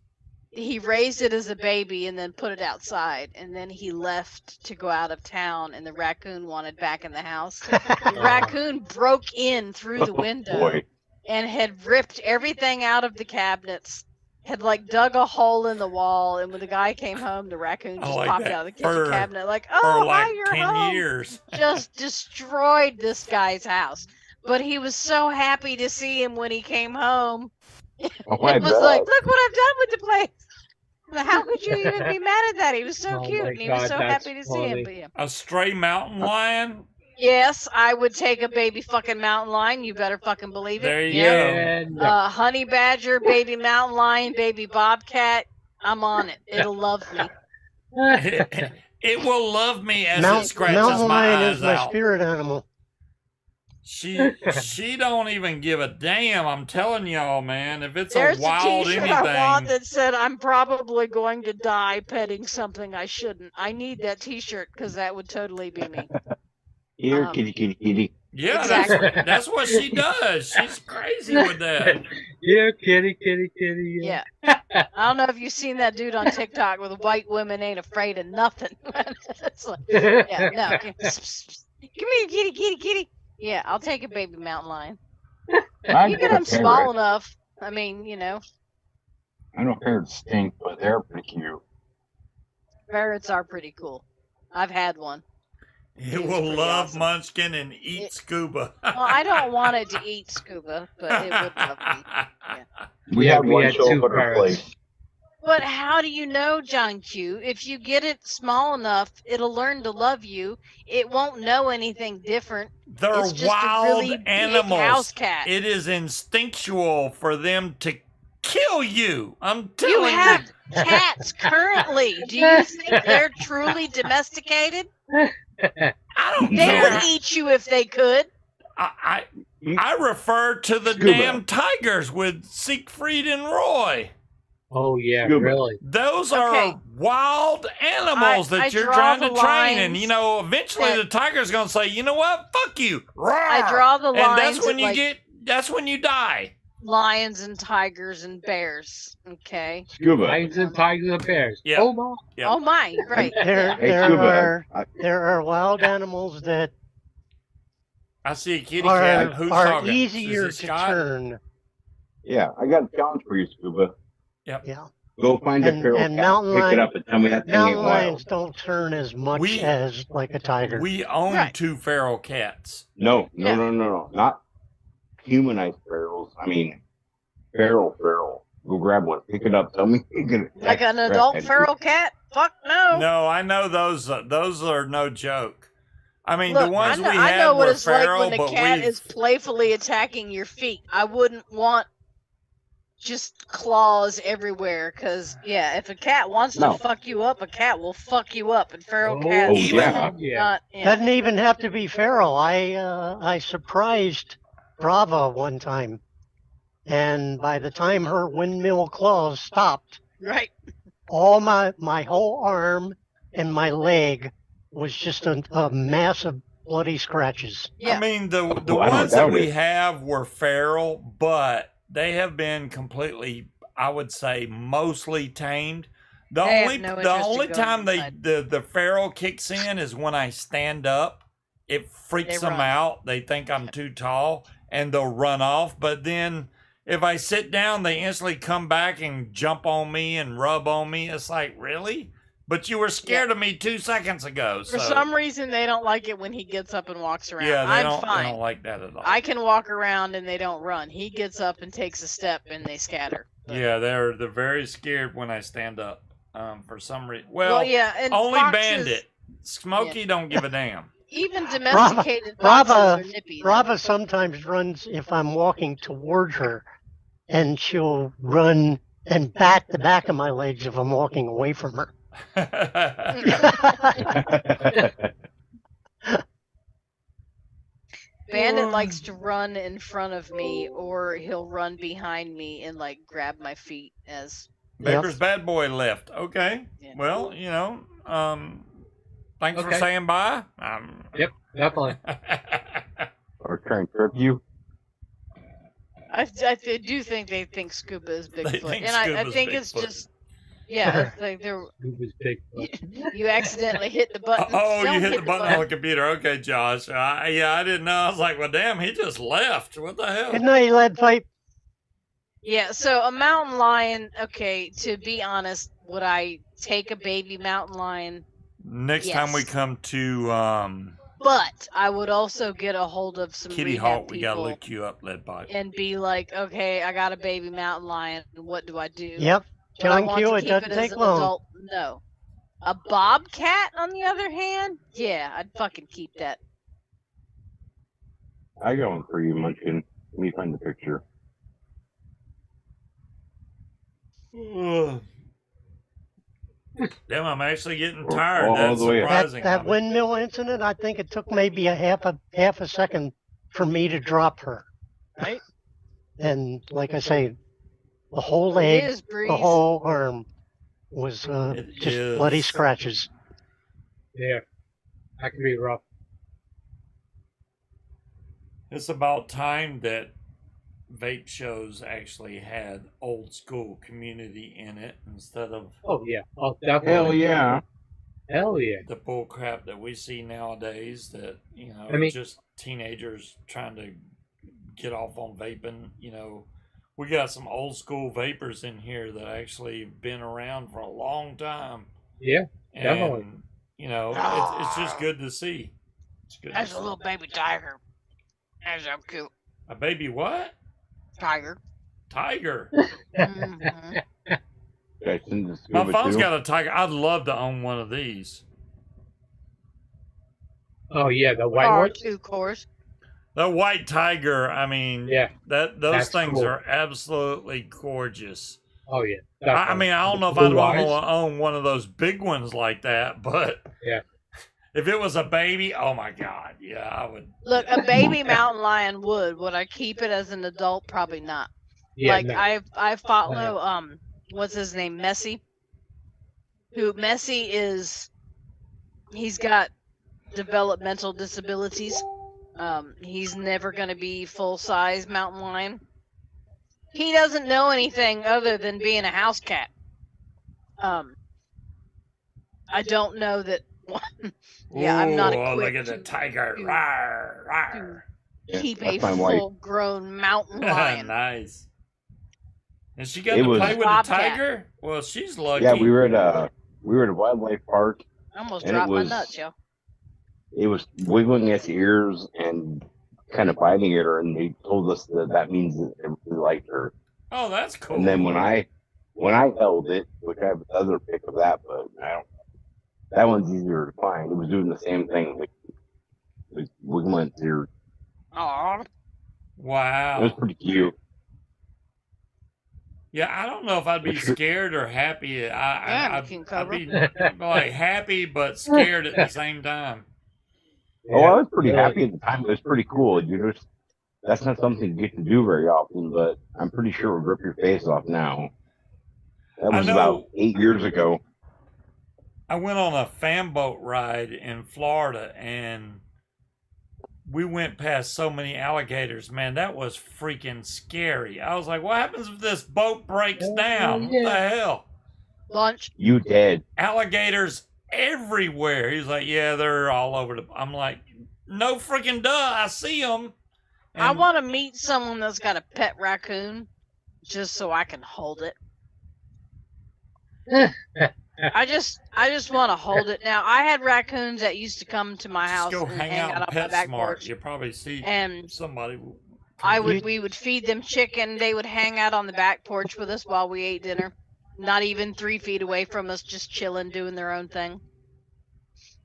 he raised it as a baby and then put it outside, and then he left to go out of town, and the raccoon wanted back in the house. The raccoon broke in through the window Boy. and had ripped everything out of the cabinets, had like dug a hole in the wall, and when the guy came home, the raccoon just like popped that out of the kitchen for- cabinet like, for oh, like hi, you're 10 home. years. Just destroyed this guy's house. But he was so happy to see him when he came home. Oh, I It was bet. like, look what I've done with the place. How could you even be mad at that? He was so Oh cute, my and he was God, so that's happy to see him. funny. But yeah. A stray mountain lion? Yes, I would take a baby fucking mountain lion. You better fucking believe it. There you Yeah. go. Honey badger, baby mountain lion, baby bobcat. I'm on it. It'll love me. It will love me as it Mountain scratches my lion eyes is my out. spirit animal. She don't even give a damn. I'm telling y'all, man. If it's There's a wild t-shirt anything, I want that said, I'm probably going to die petting something I shouldn't. I need that t-shirt because that would totally be me. Here, kitty, kitty, kitty. yeah, Exactly. that's what she does. She's crazy with that. Yeah, kitty, kitty, kitty. Yeah. I don't know if you've seen that dude on TikTok where the white women ain't afraid of nothing. It's like, yeah, no. Come here, kitty, kitty, kitty. Yeah, I'll take a baby mountain lion. I Even get a I'm small parrot. enough. I mean, you know, I know parrots stink, but they're pretty cute. parrots are pretty cool. I've had one. It was will pretty love awesome. Munchkin and eat Scuba. Well, I don't want it to eat scuba, but it would love me. We Yeah, have we one had show two up at our parrots. place. But how do you know, John Q? If you get it small enough, it'll learn to love you. It won't know anything different. They're It's just wild a really big animals. house cat. It is instinctual for them to kill you. I'm You telling you. have cats currently. Do you think they're truly domesticated? I don't They care. would eat you if they could. I refer to the Scuba. damn tigers with Siegfried and Roy. Oh yeah, Scuba. really. Those Okay. are wild animals I that you're draw trying to the train, and lines you know, eventually that- the tiger's gonna say, "You know what? Fuck you!" I draw the and lines that's when at, you like, get. That's when you die. lions and tigers and bears. Okay. Scuba. Lions and tigers and bears. Yeah. Oh my. Yep. Oh my, right. There, Hey, there Scuba, are I- there are wild animals that I see a kitty cat. Who's are talking? easier Is it to Scott? turn. Yeah, I got a challenge for you, Scuba. Yep. Yeah. Go find a feral And cat, mountain pick it lion, up, and tell me that thing ain't mountain lions wild. don't turn as much We- as like a tiger. We own Right. 2 feral cats. No, Yeah. not humanized ferals. I mean, Feral. Go grab one. Pick it up. Tell me. You can Like an adult feral cat? Fuck no. No, I know those. Those are no joke. I mean, Look, the ones we I had know what were it's like feral, when the but cat we've is playfully attacking your feet. I wouldn't want just claws everywhere, because, yeah, if a cat wants to No. fuck you up, a cat will fuck you up, and feral Oh, cats yeah. not, yeah. Doesn't even have to be feral. I surprised Brava one time, and by the time her windmill claws stopped, Right. all my whole arm and my leg was just a mass of bloody scratches. Yeah. I mean, the I don't ones that doubt we it. have were feral, but they have been completely, I would say, mostly tamed. The They have only no the interest in only going time inside. the feral kicks in is when I stand up. It freaks They them run. out. They think I'm too tall, and they'll run off. But then if I sit down, they instantly come back and jump on me and rub on me. It's like, really? But you were scared of me 2 seconds ago. For so some reason, they don't like it when he gets up and walks around. yeah, they I'm don't. fine. They don't like that at all. I can walk around and they don't run. He gets up and takes a step and they scatter. Yeah, they're very scared when I stand up. For some reason. Well, yeah, and only foxes- Bandit. Smokey don't give a damn. Even domesticated foxes Brava, are nippy. Brava sometimes runs if I'm walking towards her, and she'll run and bat the back of my legs if I'm walking away from her. Bandit likes to run in front of me, or he'll run behind me and like grab my feet as. Baker's bad boy left. Okay. Yeah. Well, thanks for Okay. saying bye. Yep, definitely. Or try and trip you. I do think they think Scuba is Bigfoot, think and I Scuba's think it's Bigfoot. just. Yeah, it's like they're. Scuba's Bigfoot. You accidentally hit the button. Oh, Don't you hit the button on the computer. Okay, Josh. I didn't know. I was like, well, damn, he just left. What the hell? Good night, lead pipe. Yeah, so a mountain lion, okay, to be honest, would I take a baby mountain lion? Next time we Yes. come to But I would also get a hold of some Kitty rehab Hawk, we gotta people look you up, lead pipe. and be like, okay, I got a baby mountain lion. What do I do? Yep, Would I telling want you to it keep doesn't as take an long. adult? No. A bobcat, on the other hand, yeah, I'd fucking keep that. I got one for you, Munchkin. Let me find the picture. Damn, I'm actually getting tired. all That's the way up. surprising. That windmill incident, I think it took maybe a half a second for me to drop her. Right? And like I say, the whole It leg, is, Breeze. the whole arm was just is. bloody scratches. Yeah, that can be rough. It's about time that vape shows actually had old school community in it instead of Oh yeah, oh definitely. Hell yeah. Hell yeah. the bull crap that we see nowadays that, I mean- just teenagers trying to get off on vaping. We got some old school vapors in here that actually have been around for a long time. Yeah, And, definitely. it's just good to see. It's good to That's see. a little baby tiger. That's so cute. A baby what? Tiger. Tiger. Mhm. Guys, send the My scuba phone's too. got a tiger. I'd love to own one of these. Oh yeah, the white one. R2 course. The white tiger, I mean, Yeah, those that's things cool. are absolutely gorgeous. Oh yeah. I definitely. mean, I don't know if Blue I'd want to eyes. own one of those big ones like that, but Yeah. if it was a baby, oh my god, yeah, I would. Look, a baby mountain lion would. Would I keep it as an adult? Probably not. Yeah, like no. I follow what's his name, Messi. He's got developmental disabilities. He's never going to be full size mountain lion. He doesn't know anything other than being a house cat. I don't know that. Yeah, I'm not Ooh, look equipped at the to tiger. Rawr, rawr. keep a that's my wife. full-grown mountain lion. Nice. And she got It to was- play with the Bobcat. tiger? Well, she's lucky. Yeah, we were at a wildlife park. I almost And it dropped my was- nuts, yo. It was wiggling its ears and kind of biting at her, and they told us that means that they really liked her. Oh, that's cool. And then when I held it, which I have another pic of that, but I don't. That one's easier to find. It was doing the same thing, like wiggling its ears. Aw. Wow. It was pretty cute. Yeah, I don't know if I'd be scared or happy. I'd be like happy but scared at the same time. Oh, I was pretty happy at the time. It was pretty cool. That's not something you get to do very often, but I'm pretty sure it would rip your face off now. That was about 8 years ago. I went on a fan boat ride in Florida and we went past so many alligators. Man, that was freaking scary. I was like, what happens if this boat breaks down? What the hell? Lunch. You dead. Alligators everywhere. He's like, yeah, they're all over the. I'm like, no freaking duh. I see them. I want to meet someone that's got a pet raccoon just so I can hold it. I just want to hold it. Now, I had raccoons that used to come to my house Go and hang out out on on my back PetSmart. porch. You probably see And somebody. we would feed them chicken. They would hang out on the back porch with us while we ate dinner. Not even 3 feet away from us, just chilling, doing their own thing.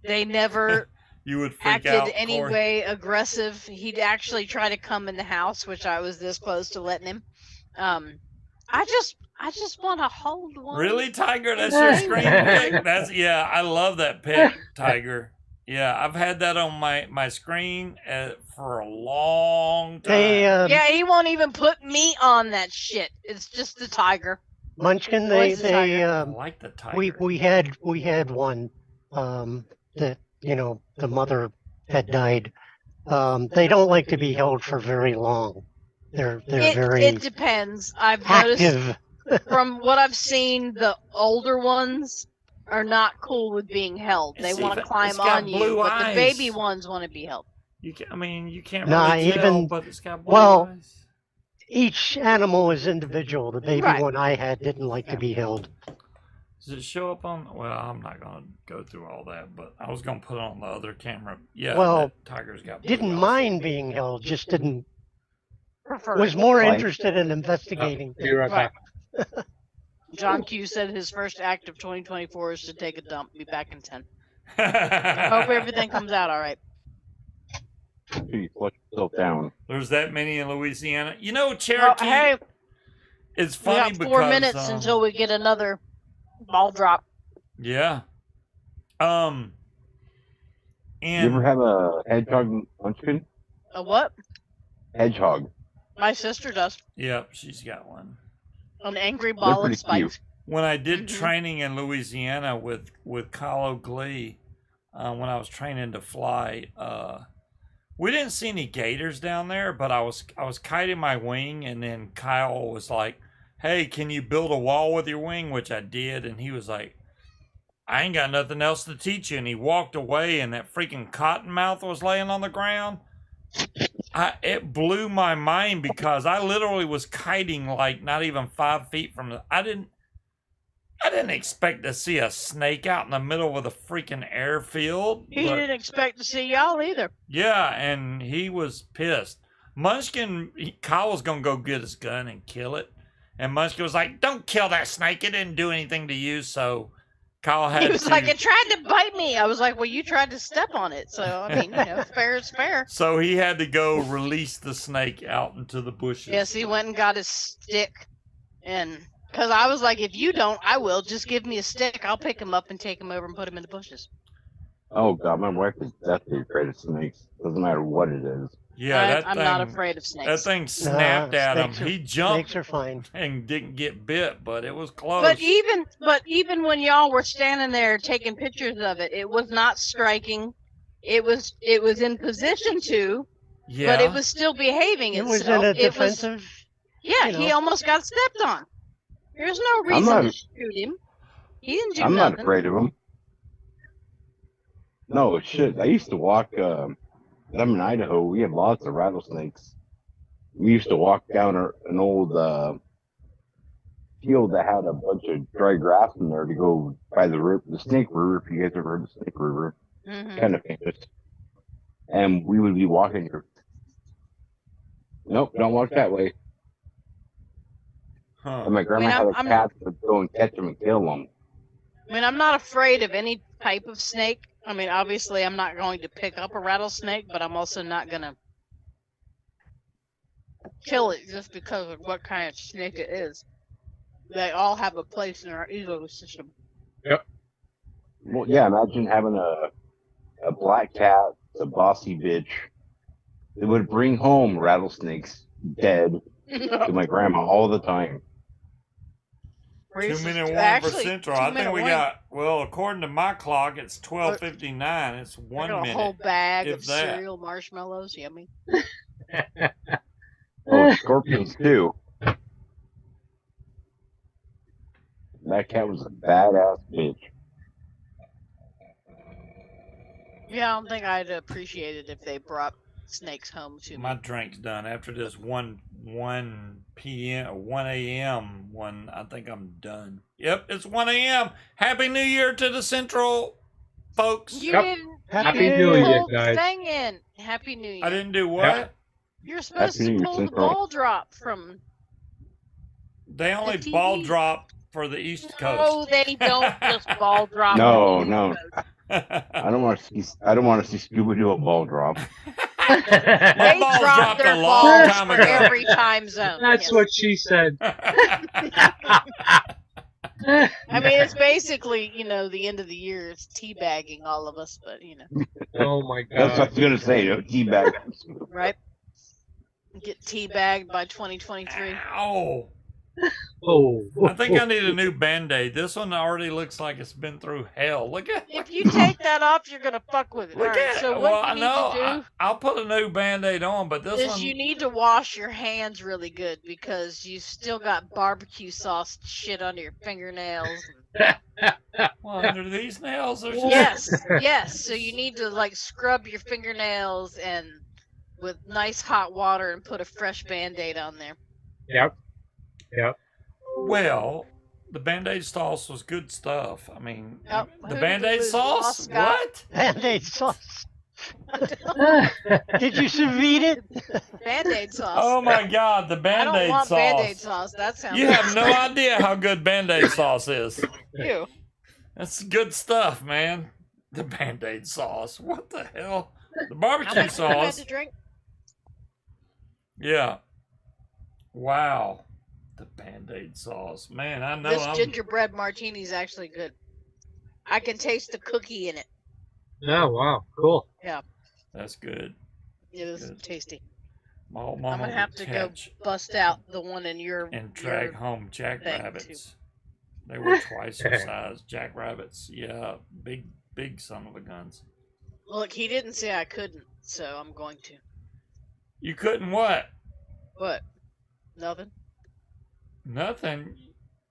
They never You would freak acted out, any Corey. way aggressive. He'd actually try to come in the house, which I was this close to letting him. I just want to hold one. Really, Tiger? That's your screen pic? Yeah, I love that pic, Tiger. Yeah, I've had that on my screen for a long time. Yeah, he won't even put me on that shit. It's just the tiger. Munchkin, Boy's the they I like the tiger. we had one that the mother had died. They don't like to be held for very long. They're very It depends. I've active. noticed from what I've seen, the older ones are not cool with being held. They want to climb on you, but the baby ones want to be held. You can't Nah, really tell, even but it's got blue well, eyes. each animal is individual. The baby Right. one I had didn't like to be held. Does it show up on? Well, I'm not gonna go through all that, but I was gonna put it on the other camera. Yeah, Well, that tiger's got blue didn't eyes. mind being held, just didn't. Prefer Was it. more Fine. interested in investigating. Be right back. John Q said his first act of 2024 is to take a dump. Be back in 10. I hope everything comes out all right. You flush yourself down. There's that many in Louisiana. You know, Cherokee. Hey, It's we funny got because 4 minutes until we get another ball drop. yeah. You And ever have a hedgehog munchkin? A what? Hedgehog. My sister does. yep, she's got one. An angry ball of pretty spikes. cute. When I did Mm-hmm. training in Louisiana with Kyle Glee, when I was training to fly, we didn't see any gators down there, but I was kiting my wing, and then Kyle was like, "Hey, can you build a wall with your wing?" Which I did, and he was like, "I ain't got nothing else to teach you." And he walked away, and that freaking cottonmouth was laying on the ground. It blew my mind because I literally was kiting like not even 5 feet from the. I didn't expect to see a snake out in the middle of the freaking airfield. He but- didn't expect to see y'all either. yeah, and he was pissed. Munchkin, Kyle was gonna go get his gun and kill it, and Munchkin was like, "Don't kill that snake. It didn't do anything to you." So Kyle had He was to. like, it tried to bite me. I was like, well, you tried to step on it. So, I mean, fair is fair. So he had to go release the snake out into the bushes. Yes, he went and got his stick. And because I was like, if you don't, I will. Just give me a stick. I'll pick him up and take him over and put him in the bushes. Oh god, my wife is deathly afraid of snakes. Doesn't matter what it is. Yeah, I'm not afraid of snakes. That thing snapped at him. He jumped. Snakes are fine. And didn't get bit, but it was close. But even when y'all were standing there taking pictures of it, it was not striking. It was in position to, Yeah. but it was still behaving It was itself. in a It was- defensive. yeah, you he know. almost got stepped on. There's no I'm reason not- to shoot him. He didn't do I'm nothing. not afraid of them. No shit. I used to walk. I'm in Idaho. We have lots of rattlesnakes. We used to walk down an old field that had a bunch of dry grass in there to go by the river, the Snake River. If you guys ever heard of the Snake River, Mhm. kind of famous. And we would be walking here. Nope, don't walk that way. And my grandma I had mean, a cat that would go and catch them and kill them. I mean, I'm not afraid of any type of snake. I mean, obviously, I'm not going to pick up a rattlesnake, but I'm also not going to kill it just because of what kind of snake it is. They all have a place in our ecosystem. Yep. Well, yeah, imagine having a black cat, a bossy bitch, that would bring home rattlesnakes dead to my grandma all the time. 2-minute warning Actually, for Central. I think 2-minute we warning. got, well, according to my clock, it's 12:59. It's I 1 got a minute. whole bag if of that. cereal marshmallows. Yummy. Oh, scorpions too. That cat was a badass bitch. Yeah, I don't think I'd appreciate it if they brought snakes home to me. My drink's done. After this 1 p.m. or 1 a.m. one, I think I'm done. Yep, it's 1 a.m. Happy New Year to the Central folks. You didn't. Happy you New didn't Year, pull the guys. thing in. Happy New Year. I didn't do what? You're supposed Happy New to Year, pull the Central. ball drop from. They only TV. ball drop for the East No, Coast. they don't just ball drop. No, on the no. East Coast. I don't want to see. I don't want to see Scuba do a ball drop. They balls drop dropped their a long balls time for ago. every time zone. That's Yes. what she said. I mean, it's basically, the end of the year. It's teabagging all of us, but Oh my That's what I god. was gonna say. Teabag. right? Get teabagged by 2023. Ow. Oh. I think I need a new Band-Aid. This one already looks like it's been through hell. Look at If you take that off, you're gonna fuck with it. Look All right, at so it. what Well, you I need know. to do I'll put a new Band-Aid on, but this is one... you need to wash your hands really good because you still got barbecue sauce shit under your fingernails. Well, under these nails, there's Yes. So you need to scrub your fingernails and with nice hot water and put a fresh Band-Aid on there. Yep. Well, the Band-Aid sauce was good stuff. I mean, Yep. the Who did we Band-Aid lose? sauce? Lost Scott? What? Band-Aid sauce. Did you sous vide it? Band-Aid sauce. Oh my God, the I don't Band-Aid want sauce. Band-Aid sauce. That sounds. You have no idea how good Band-Aid sauce is. Ew. That's good stuff, man. The Band-Aid sauce. What the hell? The How barbecue much have you had sauce. to drink? Yeah. Wow. The Band-Aid sauce. Man, I know This I'm... gingerbread martini is actually good. I can taste the cookie in it. Oh wow, cool. Yeah, That's good. it is Good. tasty. My old I'm mama gonna have would to catch go bust out the one in your and drag your home thing, jackrabbits. They were twice the size. Jackrabbits. Yeah, big son of a guns. Look, he didn't say I couldn't, so I'm going to. You couldn't what? What? Nothing. Nothing.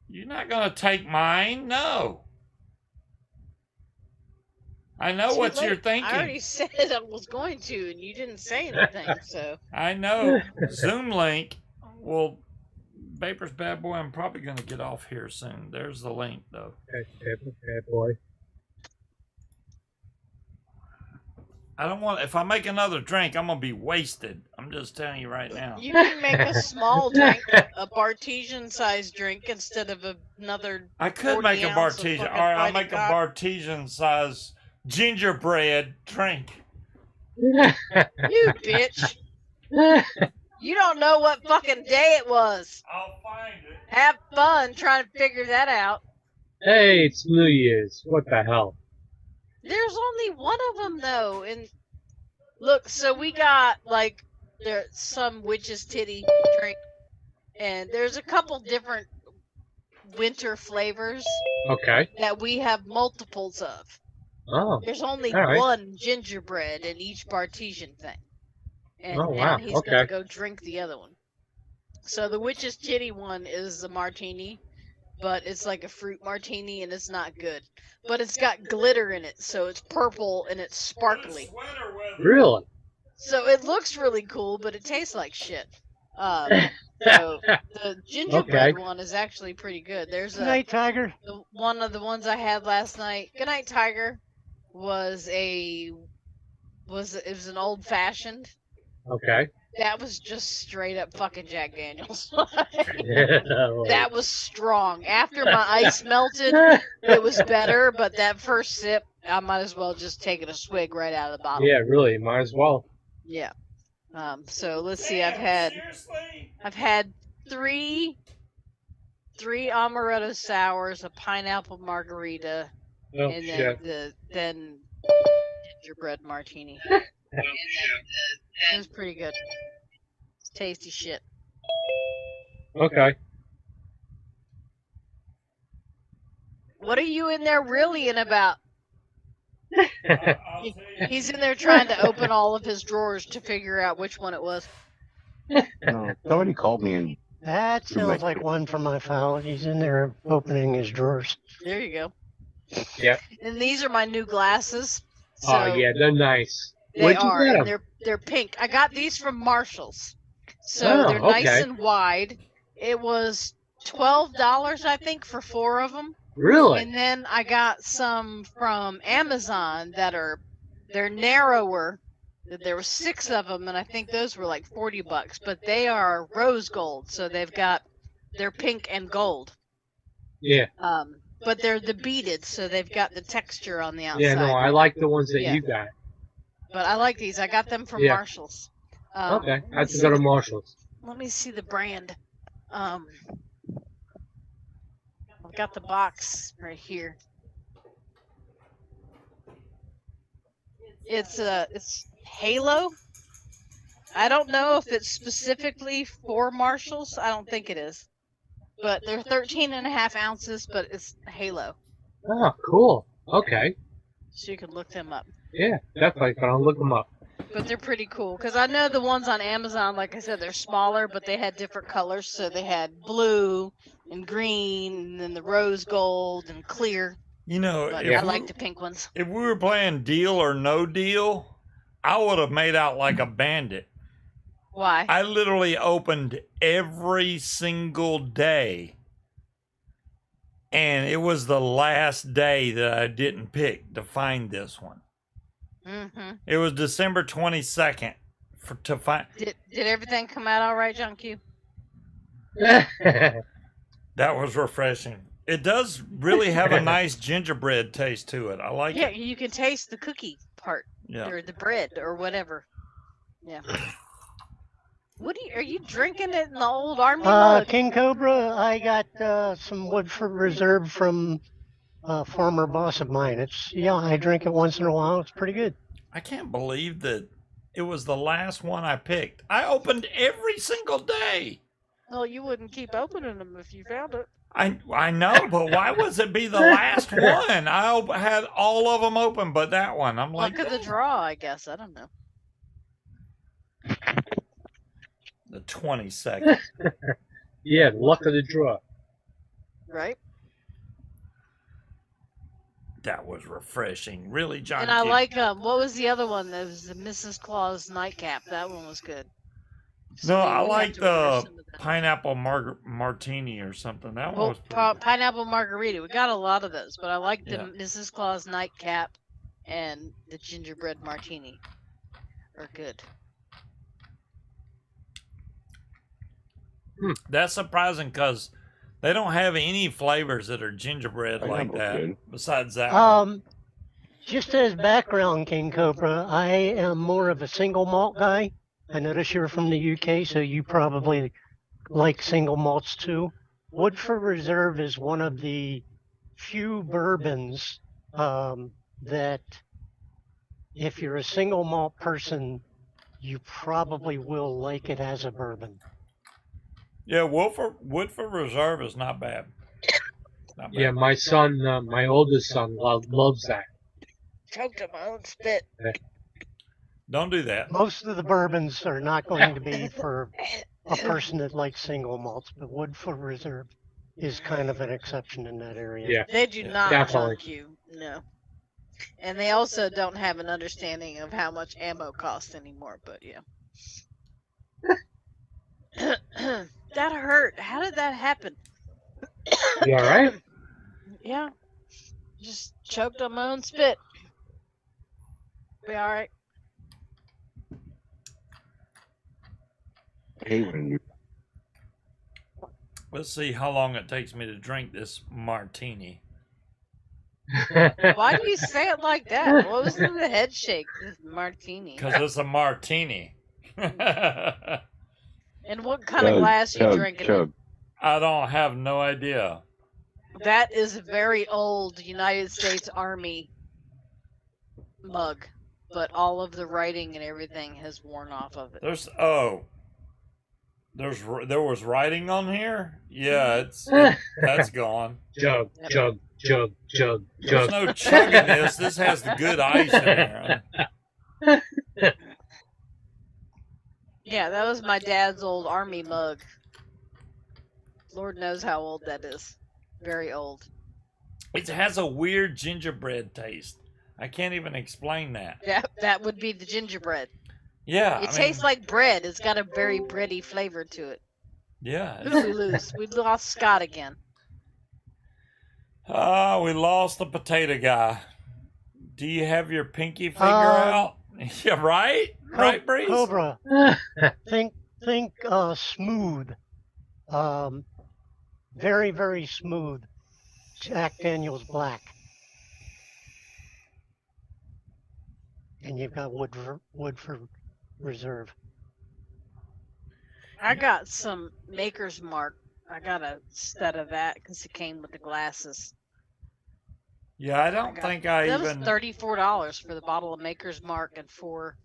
You're not gonna take mine. No. I know Too what you're late. thinking. I already said I was going to, and you didn't say anything. So I know. Zoom link. Well, Vapor's bad boy. I'm probably gonna get off here soon. There's the link though. Bad boy. I don't want. If I make another drink, I'm gonna be wasted. I'm just telling you right now. you can make a small drink, a Bartesian-sized drink, instead of another. I could 40 make a ounce of Bartesian. fucking All right, I'll Mighty make a Cock. Bartesian size gingerbread drink. You bitch! You don't know what fucking day it was. I'll find it. Have fun trying to figure that out. Hey, it's New Year's. What the hell? There's only one of them though, and look, so we got there's some witch's titty drink, and there's a couple different winter flavors Okay. that we have multiples of. Oh. There's only All right. one gingerbread in each Bartesian thing, and Oh, now wow. he's gonna Okay. go drink the other one. So the witch's titty one is the martini, but it's like a fruit martini, and it's not good. But it's got glitter in it, so it's purple and it's sparkly. Really? So it looks really cool, but it tastes like shit. So the gingerbread Okay. one is actually pretty good. There's Good night, Tiger. one of the ones I had last night. Good night, Tiger. It was an old fashioned, Okay. That was just straight up fucking Jack Daniels. That was strong. After my ice melted, it was better, but that first sip, I might as well just take it a swig right out of the bottle. Yeah, really, might as well. Yeah. So let's see. I've had three amaretto sours, a pineapple margarita, Oh, and shit. then gingerbread martini. It was pretty good. It's tasty shit. Okay. What are you in there really in about? He's in there trying to open all of his drawers to figure out which one it was. No, somebody called me and That sounds like one from my file. He's in there opening his drawers. There you go. Yeah. And these are my new glasses. So Oh yeah, they're nice. they Where'd you are, get and 'em? they're pink. I got these from Marshall's, so Oh, they're nice okay. and wide. It was $12, I think, for 4 of them. Really? And then I got some from Amazon they're narrower. There were 6 of them, and I think those were like $40. But they are rose gold, so they're pink and gold. Yeah. But they're the beaded, so they've got the texture on the outside. Yeah, no, I like the ones that Yeah. you got. But I like these. I got them from Yeah. Marshall's. Okay, I have to go to Marshall's. Let me see the brand. I've got the box right here. It's Halo. I don't know if it's specifically for Marshalls. I don't think it is. But they're 13.5 ounces, but it's Halo. Oh, cool. Okay. So you can look them up. Yeah, definitely. I'll look them up. But they're pretty cool. Because I know the ones on Amazon, like I said, they're smaller, but they had different colors. So they had blue and green, and then the rose gold and clear. You know, But if I like the pink ones. If we were playing Deal or No Deal, I would have made out like a bandit. Why? I literally opened every single day. And it was the last day that I didn't pick to find this one. Mm-hmm. It was December 22nd to find. Did everything come out all right, John Q? That was refreshing. It does really have a nice gingerbread taste to it. I like Yeah, it. you can taste the cookie part. Yeah. Or the bread or whatever. Yeah. Are you drinking it in the old army mug? King Cobra, I got some Woodford Reserve from a former boss of mine. I drink it once in a while. It's pretty good. I can't believe that it was the last one I picked. I opened every single day. Well, you wouldn't keep opening them if you found it. I know, but why was it be the last one? I had all of them open, but that one. I'm like, Luck of the draw, I guess. I don't know. the 22nd. Yeah, luck of the draw. Right? That was refreshing. Really, John. And I Q. like, what was the other one? That was the Mrs. Claus nightcap. That one was good. No, I we like have to order the some of that. pineapple martini or something. That one Well, was pretty good. pineapple margarita. We got a lot of those, but I like the Yeah. Mrs. Claus nightcap and the gingerbread martini are good. That's surprising because they don't have any flavors that are gingerbread like Pineapple's that. good. Besides that, one. Just as background, King Cobra, I am more of a single malt guy. I notice you're from the UK, so you probably like single malts too. Woodford Reserve is one of the few bourbons that if you're a single malt person, you probably will like it as a bourbon. Yeah, Woodford Reserve is not bad. Not bad. Yeah, my son, my oldest son, loves that. Choked on my own spit. Don't do that. Most of the bourbons are not going to be for a person that likes single malts, but Woodford Reserve is kind of an exception in that area. Yeah. They do not definitely. junk you. No. And they also don't have an understanding of how much ammo costs anymore, but yeah. That hurt. How did that happen? You all right? Yeah. Just choked on my own spit. Be all right. hate when you. Let's see how long it takes me to drink this martini. Why do you say it like that? What was in the head shake? This martini. Because it's a martini. And what kind of glass you drinking in? I don't have no idea. That is a very old United States Army mug, but all of the writing and everything has worn off of it. There was writing on here? Yeah, that's gone. Chug, chug, chug, chug, There's chug. no chug in this. This has the good ice in there. Yeah, that was my dad's old Army mug. Lord knows how old that is. Very old. It has a weird gingerbread taste. I can't even explain that. Yeah, that would be the gingerbread. Yeah. It tastes like bread. It's got a very bready flavor to it. Yeah. Who did we lose? We lost Scott again. We lost the potato guy. Do you have your pinky finger out? Yeah, right? Right, Breeze? Cobra. think smooth. Very, very smooth. Jack Daniels Black. And you've got Woodford Reserve. I got some Maker's Mark. I got a set of that because it came with the glasses. Yeah, I don't think I that even... was $34 for the bottle of Maker's Mark and 4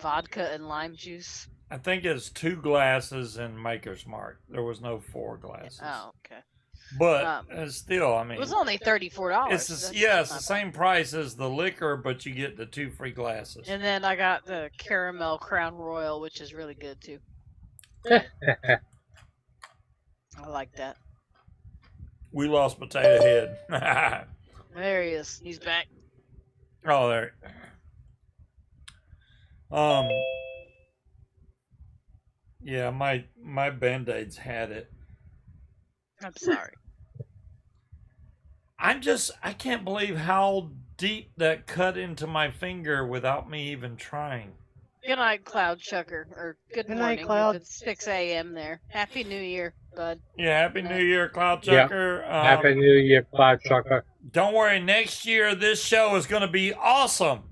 vodka and lime juice. I think it's 2 glasses in Maker's Mark. There was no 4 glasses. Oh, okay. But still, I mean... It was only $34. It's the same price as the liquor, but you get the 2 free glasses. And then I got the Caramel Crown Royal, which is really good, too. I like that. We lost Potato Head. There he is. He's back. Oh, there. Yeah, my Band-Aids had it. I'm sorry. I can't believe how deep that cut into my finger without me even trying. Good night, Cloud Chucker. Or good Good morning. night, Cloud. It's 6 a.m. there. Happy New Year, bud. Yeah, Happy New Year, Cloud Chucker. Happy New Year, Cloud Chucker. Don't worry, next year this show is going to be awesome.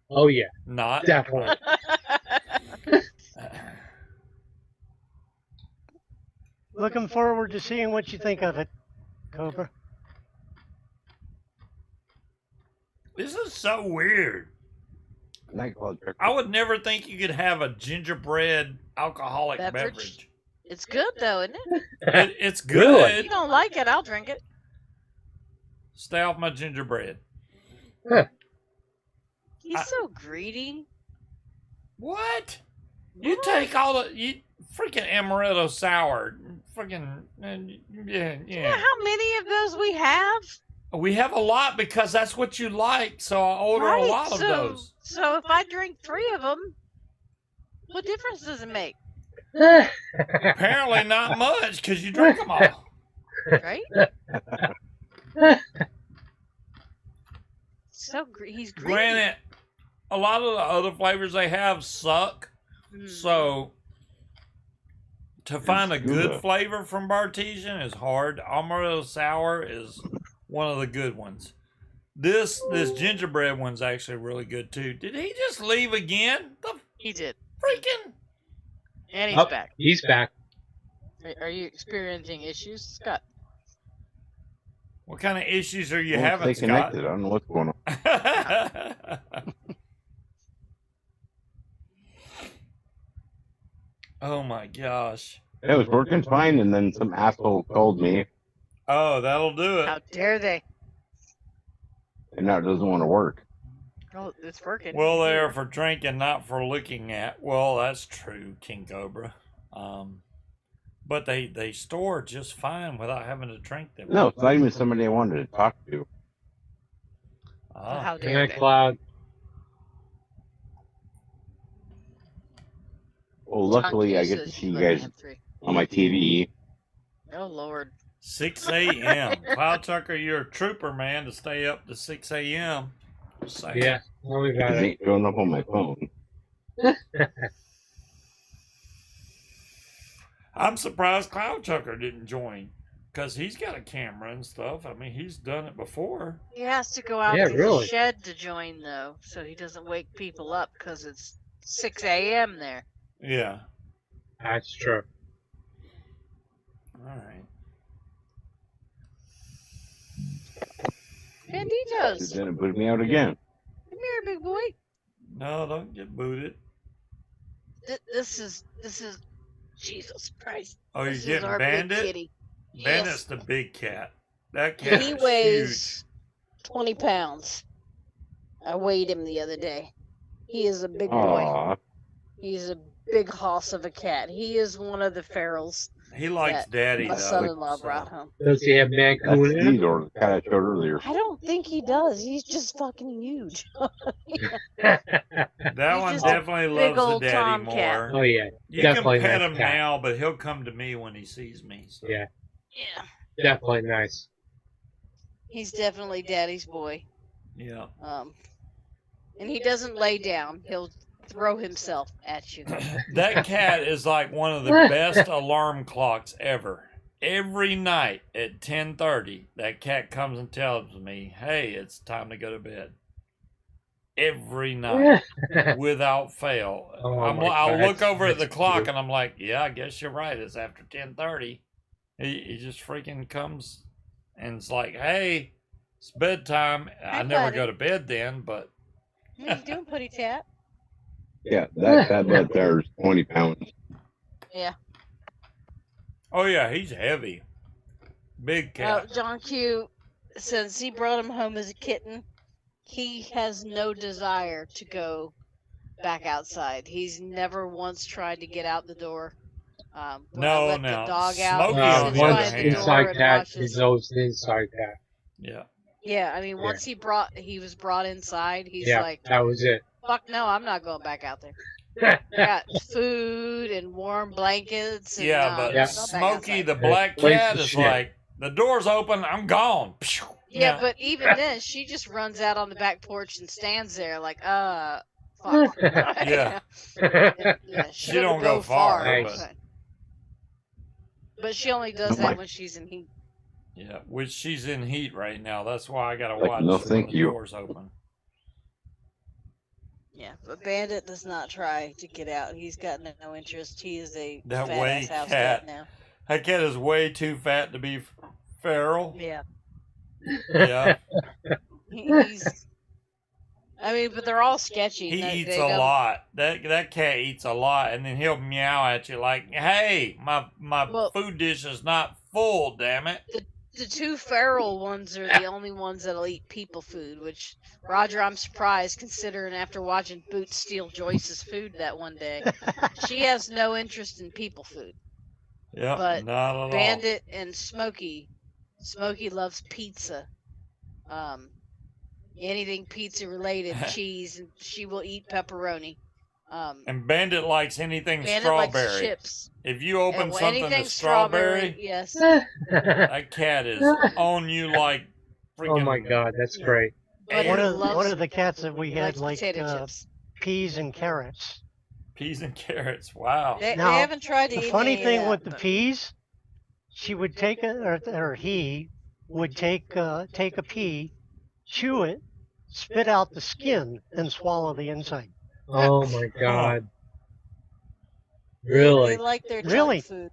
Oh, yeah. Not. Definitely. Looking forward to seeing what you think of it, Cobra. This is so weird. I would never think you could have a gingerbread alcoholic beverage. It's good, though, isn't it? It's good. If you don't like it, I'll drink it. Stay off my gingerbread. He's so greedy. What? You take all the freaking amaretto sour. Freaking yeah. You know how many of those we have? We have a lot because that's what you like, so I order a lot of those. So if I drink 3 of them, what difference does it make? Apparently not much because you drink them all. Right? He's greedy. Granted, a lot of the other flavors they have suck, so to find a good flavor from Bartesian is hard. Amaretto sour is one of the good ones. This gingerbread one's actually really good too. Did he just leave again? He did. Freaking. And he's back. He's back. Are you experiencing issues, Scott? What kind of issues are you Well, having, stay Scott? connected. I don't know what's going on. Oh my gosh. It was working fine, and then some asshole called me, Oh, that'll do it. How dare they? and now it doesn't want to work. Oh, it's working. Well, they're for drinking, not for looking at. Well, that's true, King Cobra. But they store just fine without having to drink them. No, it's not even somebody I wanted to talk to. How Good dare night, they? Cloud. Well, luckily I get to see you guys on my TV. Oh, Lord. 6 a.m. Cloud Tucker, you're a trooper, man, to stay up to 6 a.m. Just saying. Yeah, well, we got It it. ain't showing up on my phone. I'm surprised Cloud Chucker didn't join because he's got a camera and stuff. I mean, he's done it before. He has to go out Yeah, to really. the shed to join, though, so he doesn't wake people up because it's 6 a.m. there. Yeah. That's true. All right. Banditos. Then it put me out again. Come here, big boy. No, don't get booted. This is Jesus Christ. Oh, you're This is getting our big Bandit? kitty. Bandit's Yes. the big cat. That cat He is weighs 20 pounds. I weighed him the other day. He is a big boy. Aw. He's a big hoss of a cat. He is one of the ferals huge. He likes that Daddy, my though. son-in-law so- brought home. Does he have That's Mancoon in these him? or the cat I showed earlier. I don't think he does. He's just fucking huge. That He's one just a definitely big loves the old daddy tomcat. more. Oh yeah, You definitely can pet nice him cat. now, but he'll come to me when he sees me. So. Yeah, Yeah. definitely nice. He's definitely daddy's boy. Yeah. And he doesn't lay down. He'll throw himself at you. That cat is like one of the best alarm clocks ever. Every night at 10:30, that cat comes and tells me, "Hey, it's time to go to bed." Every night, without fail. Oh I'll my look God, over at the that's clock cute. and I'm like, "Yeah, I guess you're right. It's after 10:30." He just freaking comes and it's like, "Hey, it's bedtime." I Hi, never buddy. go to bed then, but What are you doing, Putty Tat? Yeah, that cat there is 20 pounds. Yeah. oh yeah, he's heavy, big cat. John Q, since he brought him home as a kitten, he has no desire to go back outside. He's never once tried to get out the door. When I No, let no. the dog out, Smokey, he on sits the other by Once the hand. door inside and cat, watches. he's always the inside cat. Yeah. Yeah, I mean, once he was brought inside, he's Yeah, like, that was it. fuck no, I'm not going back out there. Got food and warm blankets. And, Yeah, but Yeah. Smokey the Yeah, black place cat the is shit. like, the door's open, I'm gone. Yeah, but even then, she just runs out on the back porch and stands there like, fuck. Yeah. Yeah, She doesn't don't go far, Nice. but she only does that when she's in heat. Yeah, which she's in heat right now. That's why I gotta Like, watch no, when thank the you. door's open. Yeah, but Bandit does not try to get out. He's got no interest. He is a That fat way ass house cat. cat now. That cat is way too fat to be feral. Yeah. Yeah. He's. I mean, but they're all sketchy. He They eats a don't- lot. That cat eats a lot, and then he'll meow at you like, "Hey, my food dish is not full. Damn it!" The two feral ones are the only ones that'll eat people food, which, Roger, I'm surprised considering after watching Boots steal Joyce's food that one day. She has no interest in people food. Yeah, But not at all. Bandit and Smokey loves pizza. Anything pizza related, cheese, and she will eat pepperoni. And Bandit likes anything Bandit strawberry. likes chips. If you open And something anything that's strawberry, yes. that cat is on you like freaking. Oh my God, that's great. But One he of loves- the cats that we he had likes like potato chips. peas and carrots. Peas and carrots. Wow. They Now, haven't tried to the eat funny any of thing that, with the but- peas, she would take or he would take a pea, chew it, spit out the skin, and swallow the inside. Oh my God. They Really? like their junk Really? food.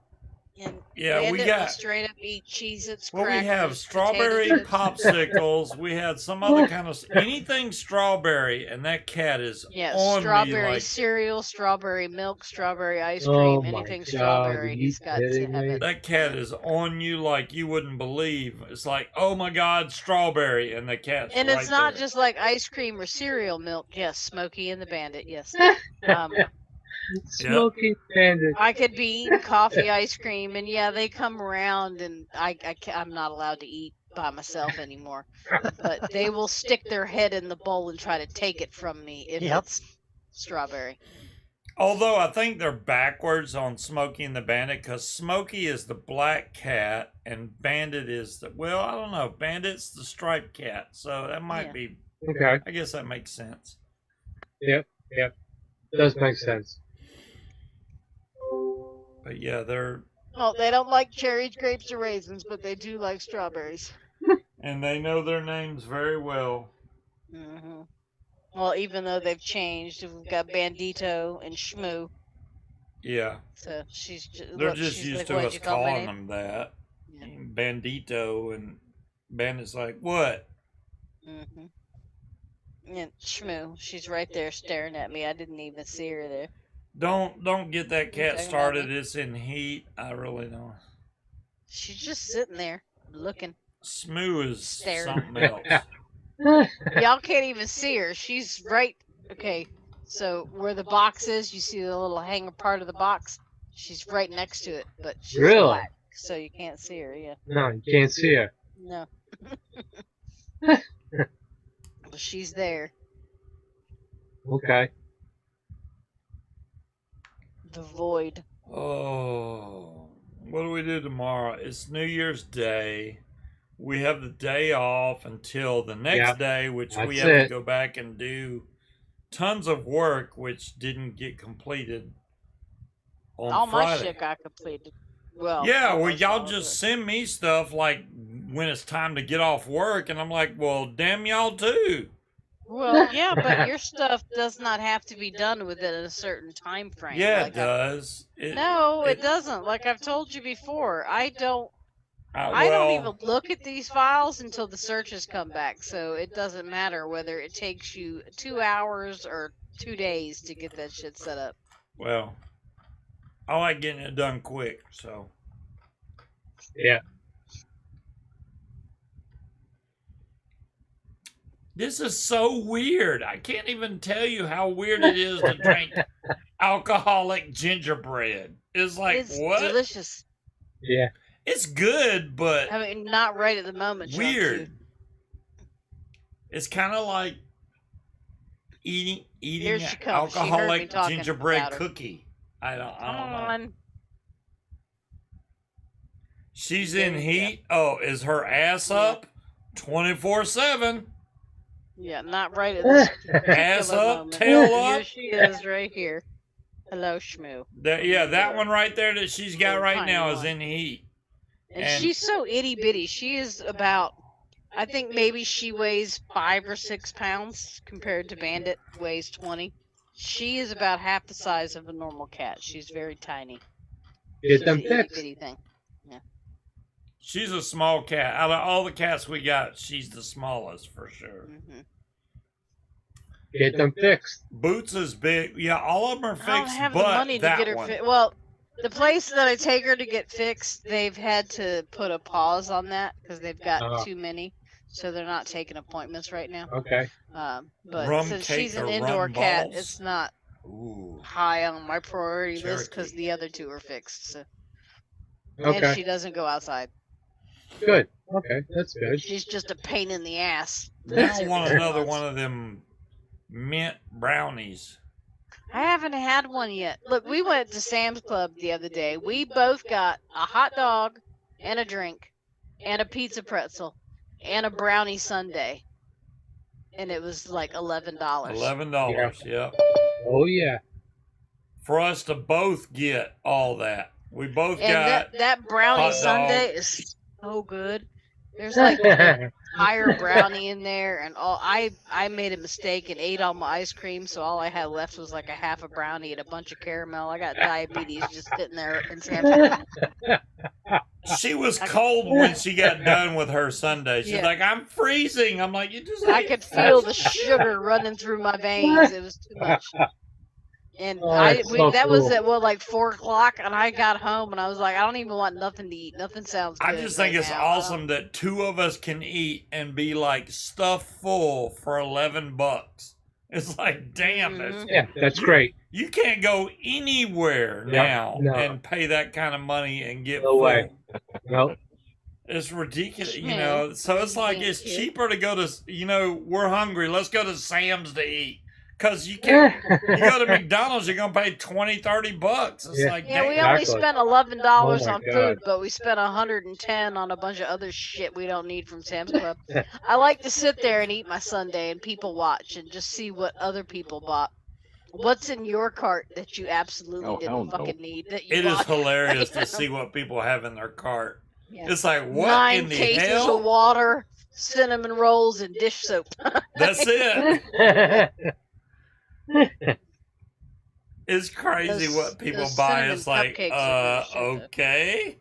And Yeah, we Bandit got- will straight up eat Cheez-Its, Well, we crackers, have strawberry potato chips. popsicles. We had some other kind of anything strawberry, and that cat is Yeah, on strawberry me like cereal, strawberry milk, strawberry ice cream, Oh my anything God, strawberry. are you He's got to kidding have me? it. that cat is on you like you wouldn't believe. It's like, oh my God, strawberry, and the cat's And right it's not there. just like ice cream or cereal milk. Yes, Smokey and the Bandit. Yes. Smoky Bandit. I could be eating coffee, ice cream, and yeah, they come around, and I'm not allowed to eat by myself anymore. But they will stick their head in the bowl and try to take it from me if Yep. it's strawberry. Although I think they're backwards on Smokey and the Bandit because Smokey is the black cat and Bandit is the, well, I don't know. Bandit's the striped cat. So that might Yeah. be, Okay. I guess that makes sense. Yep. Does make sense. But yeah, they're Well, they don't like cherries, grapes, or raisins, but they do like strawberries. And they know their names very well. Hmm. Well, even though they've changed, we've got Bandito and Shmoo. Yeah. So she's just, They're look, just she's used like, to what'd us you call my calling name? them that. Bandito, and Bandit's like, what? Hmm. And Shmoo, she's right there staring at me. I didn't even see her there. Don't get that cat talking about started. me? It's in heat. I really don't. She's just sitting there looking. Smoo is Staring. something else. Y'all can't even see her. She's right. Okay, so where the box is, you see the little hanger part of the box. She's right next to it, but she's Really? black, so you can't see her. Yeah. No, you can't see her. No. But she's there. Okay. The void. Oh, what do we do tomorrow? It's New Year's Day. We have the day off until the next Yeah, day, which we that's have to it. go back and do tons of work, which didn't get completed on All my Friday. shit got completed. Well. Yeah, well, almost y'all all of just it. send me stuff like when it's time to get off work, and I'm like, well, damn y'all too. Well, yeah, but your stuff does not have to be done within a certain time frame. Yeah, Like it does. No, it doesn't. Like I've told you before, I don't well, even look at these files until the searches come back. So it doesn't matter whether it takes you 2 hours or 2 days to get that shit set up. well, I like getting it done quick, so. Yeah. This is so weird. I can't even tell you how weird it is to drink alcoholic gingerbread. It's like, It's what? delicious. Yeah. It's good, but I mean, not right at the moment. Chunky. weird. It's kind of like eating Here an she comes. She heard me alcoholic talking gingerbread about her. cookie. I don't Come know. on. She's in heat. Oh, is her ass up 24/7? Yeah, not right at this Ass particular up, moment. tail Here up. she is, right here. Hello, Shmoo. That one right there that she's got Little right tiny now is one. in heat. And she's so itty bitty. She is about, I think maybe she weighs 5 or 6 pounds compared to Bandit weighs 20. She is about half the size of a normal cat. She's very tiny. Get She's them an itty fixed. bitty thing. Yeah. She's a small cat. Out of all the cats we got, she's the smallest for sure. Mm-hmm. Get them fixed. Boots is big. Yeah, all of them are fixed, I don't have the but money to that get her one. fixed. Well, the place that I take her to get fixed, they've had to put a pause on that because they've got Oh. too many. So they're not taking appointments right now. Okay. But Rum since cake she's an or indoor rum cat, balls? it's not Ooh. high on my priority list because Cherokee. the other two are fixed. So. Okay. And she doesn't go outside. Good. Okay, that's good. She's just a pain in the ass. Now I want another one of them mint brownies. I haven't had one yet. Look, we went to Sam's Club the other day. We both got a hot dog and a drink and a pizza pretzel and a brownie sundae. And it was like $11. $11, yep. Oh yeah. For us to both get all that. We both And got that brownie hot sundae dog. is so good. There's like an entire brownie in there, and all I made a mistake and ate all my ice cream, so all I had left was like a half a brownie and a bunch of caramel. I got diabetes just sitting there in Sam's Club. She was cold when she got done with her sundae. She's Yeah. like, I'm freezing. I'm like, you just I ate could feel the sugar running through my veins. It was too much. And Oh, that's so that was cool. at like 4 o'clock, and I got home and I was like, I don't even want nothing to eat. Nothing sounds good. I just think right it's now. awesome that two of us can eat and be like stuffed full for $11. It's like, damn, that's Yeah, that's great. You can't go anywhere Yeah, now no. and pay that kind of money and get No full. way. No. It's ridiculous, you Yeah. know. So it's like it's Yeah. cheaper to go to, we're hungry. Let's go to Sam's to eat. Because you can't, you go to McDonald's, you're going to pay $20-$30. It's Yeah. like, Yeah, we damn. only spent $11 Oh my on God. food, but we spent $110 on a bunch of other shit we don't need from Sam's Club. I like to sit there and eat my sundae and people watch and just see what other people bought. What's in your cart that you absolutely Oh, hell didn't no. fucking need? That you It is bought? hilarious to see what people have in their cart. Yeah. It's like, what 9 in the cases hell? of water, cinnamon rolls, and dish soap. That's it. It's crazy Those- what people those buy. cinnamon It's like, cupcakes are good shit, though. okay.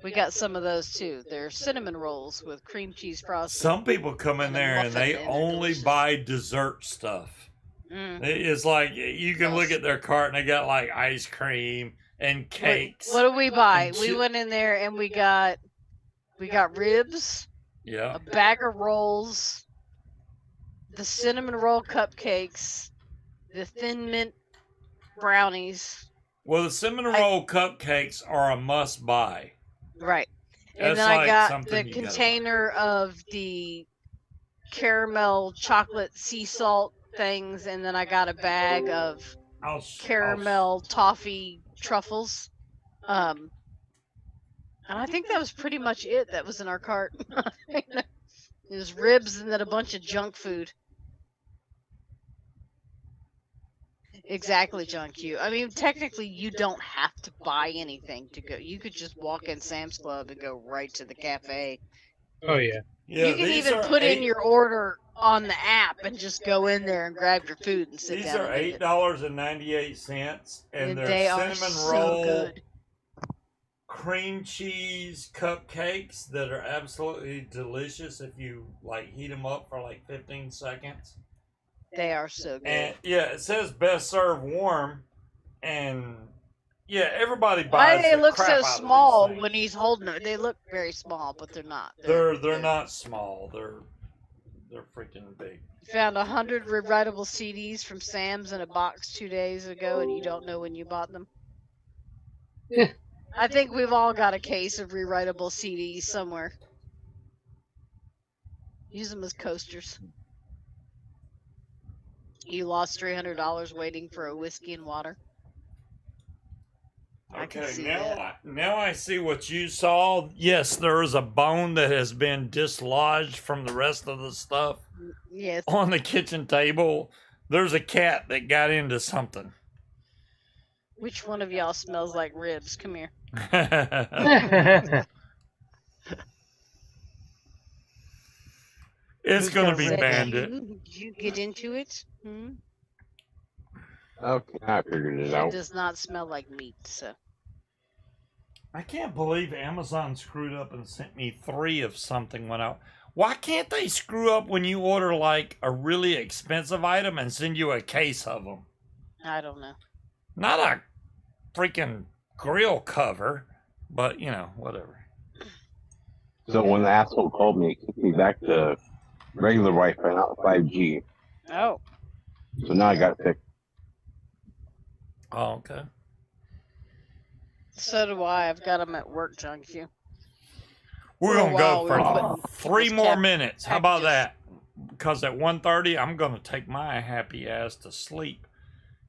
We got some of those too. They're cinnamon rolls with cream cheese frosting. Some people come in And a there and muffin, they and they're only delicious. buy dessert stuff. Mm. It's like you can look at their cart and they got like ice cream and cakes. What did we buy? and We shit. went in there and we got ribs, Yeah. a bag of rolls, the cinnamon roll cupcakes, the thin mint brownies. Well, the cinnamon roll cupcakes are a must buy. Right. And That's then I like got something the you gotta buy. container of the caramel chocolate sea salt things, and then I got a bag of caramel toffee truffles. And I think that was pretty much it that was in our cart. It was ribs and then a bunch of junk food. Exactly, John Q. I mean, technically, you don't have to buy anything to go. You could just walk in Sam's Club and go right to the cafe. Oh yeah. Yeah, You can these even are put in eight- your order on the app and just go in there and grab your food and sit These down. are and eat it. $8.98, and And they're they are cinnamon so roll good. cream cheese cupcakes that are absolutely delicious if you like heat them up for like 15 seconds. They are so good. And yeah, it says best served warm, and yeah, everybody Why buys. do they the look crap so out of these small things. when he's holding it? They look very small, but they're not. They're not small. They're freaking big. Found 100 rewritable CDs from Sam's in a box 2 days ago, and you don't know when you bought them. I think we've all got a case of rewritable CDs somewhere. Use them as coasters. You lost $300 waiting for a whiskey and water. I can Okay, see now that. now I see what you saw. Yes, there is a bone that has been dislodged from the rest of the stuff Yes. on the kitchen table. There's a cat that got into something. Which one of y'all smells like ribs? Come here. It's gonna be Said Bandit. Did you get into it? Hmm? Okay, I figured it It out. does not smell like meat, so. I can't believe Amazon screwed up and sent me 3 of something when I. Why can't they screw up when you order like a really expensive item and send you a case of them? I don't know. Not a freaking grill cover, but you know, whatever. So when the asshole called me, it kicked me back to regular Wi-Fi, not 5G. Oh. So now I got it fixed. Oh, okay. So do I. I've got them at work, John Q. We're For a gonna go while, we were for putting 3 people's more cap- minutes. How about that? Because at 1:30, I'm gonna take my happy ass to sleep.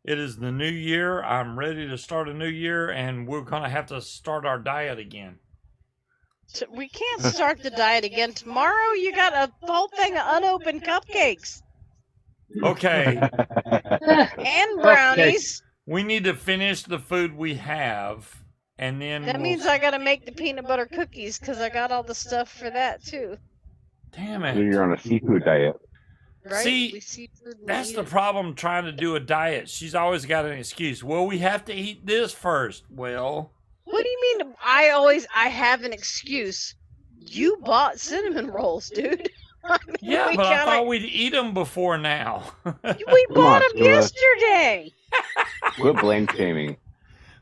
It is the new year. I'm ready to start a new year, and we're gonna have to start our diet again. We can't start the diet again tomorrow. You got a whole thing of unopened cupcakes Okay. and brownies. We need to finish the food we have, and then That we'll- means I got to make the peanut butter cookies because I got all the stuff for that too. Damn So it. you're on a seafood diet. Right? See, We seafood, we that's eat the it. problem trying to do a diet. She's always got an excuse. Well, we have to eat this first. Well, What do you mean? I have an excuse. You bought cinnamon rolls, dude. I mean, yeah, we but I kinda- thought we'd eat them before now. we Come bought on, them Scuba. yesterday, Quit blame shaming.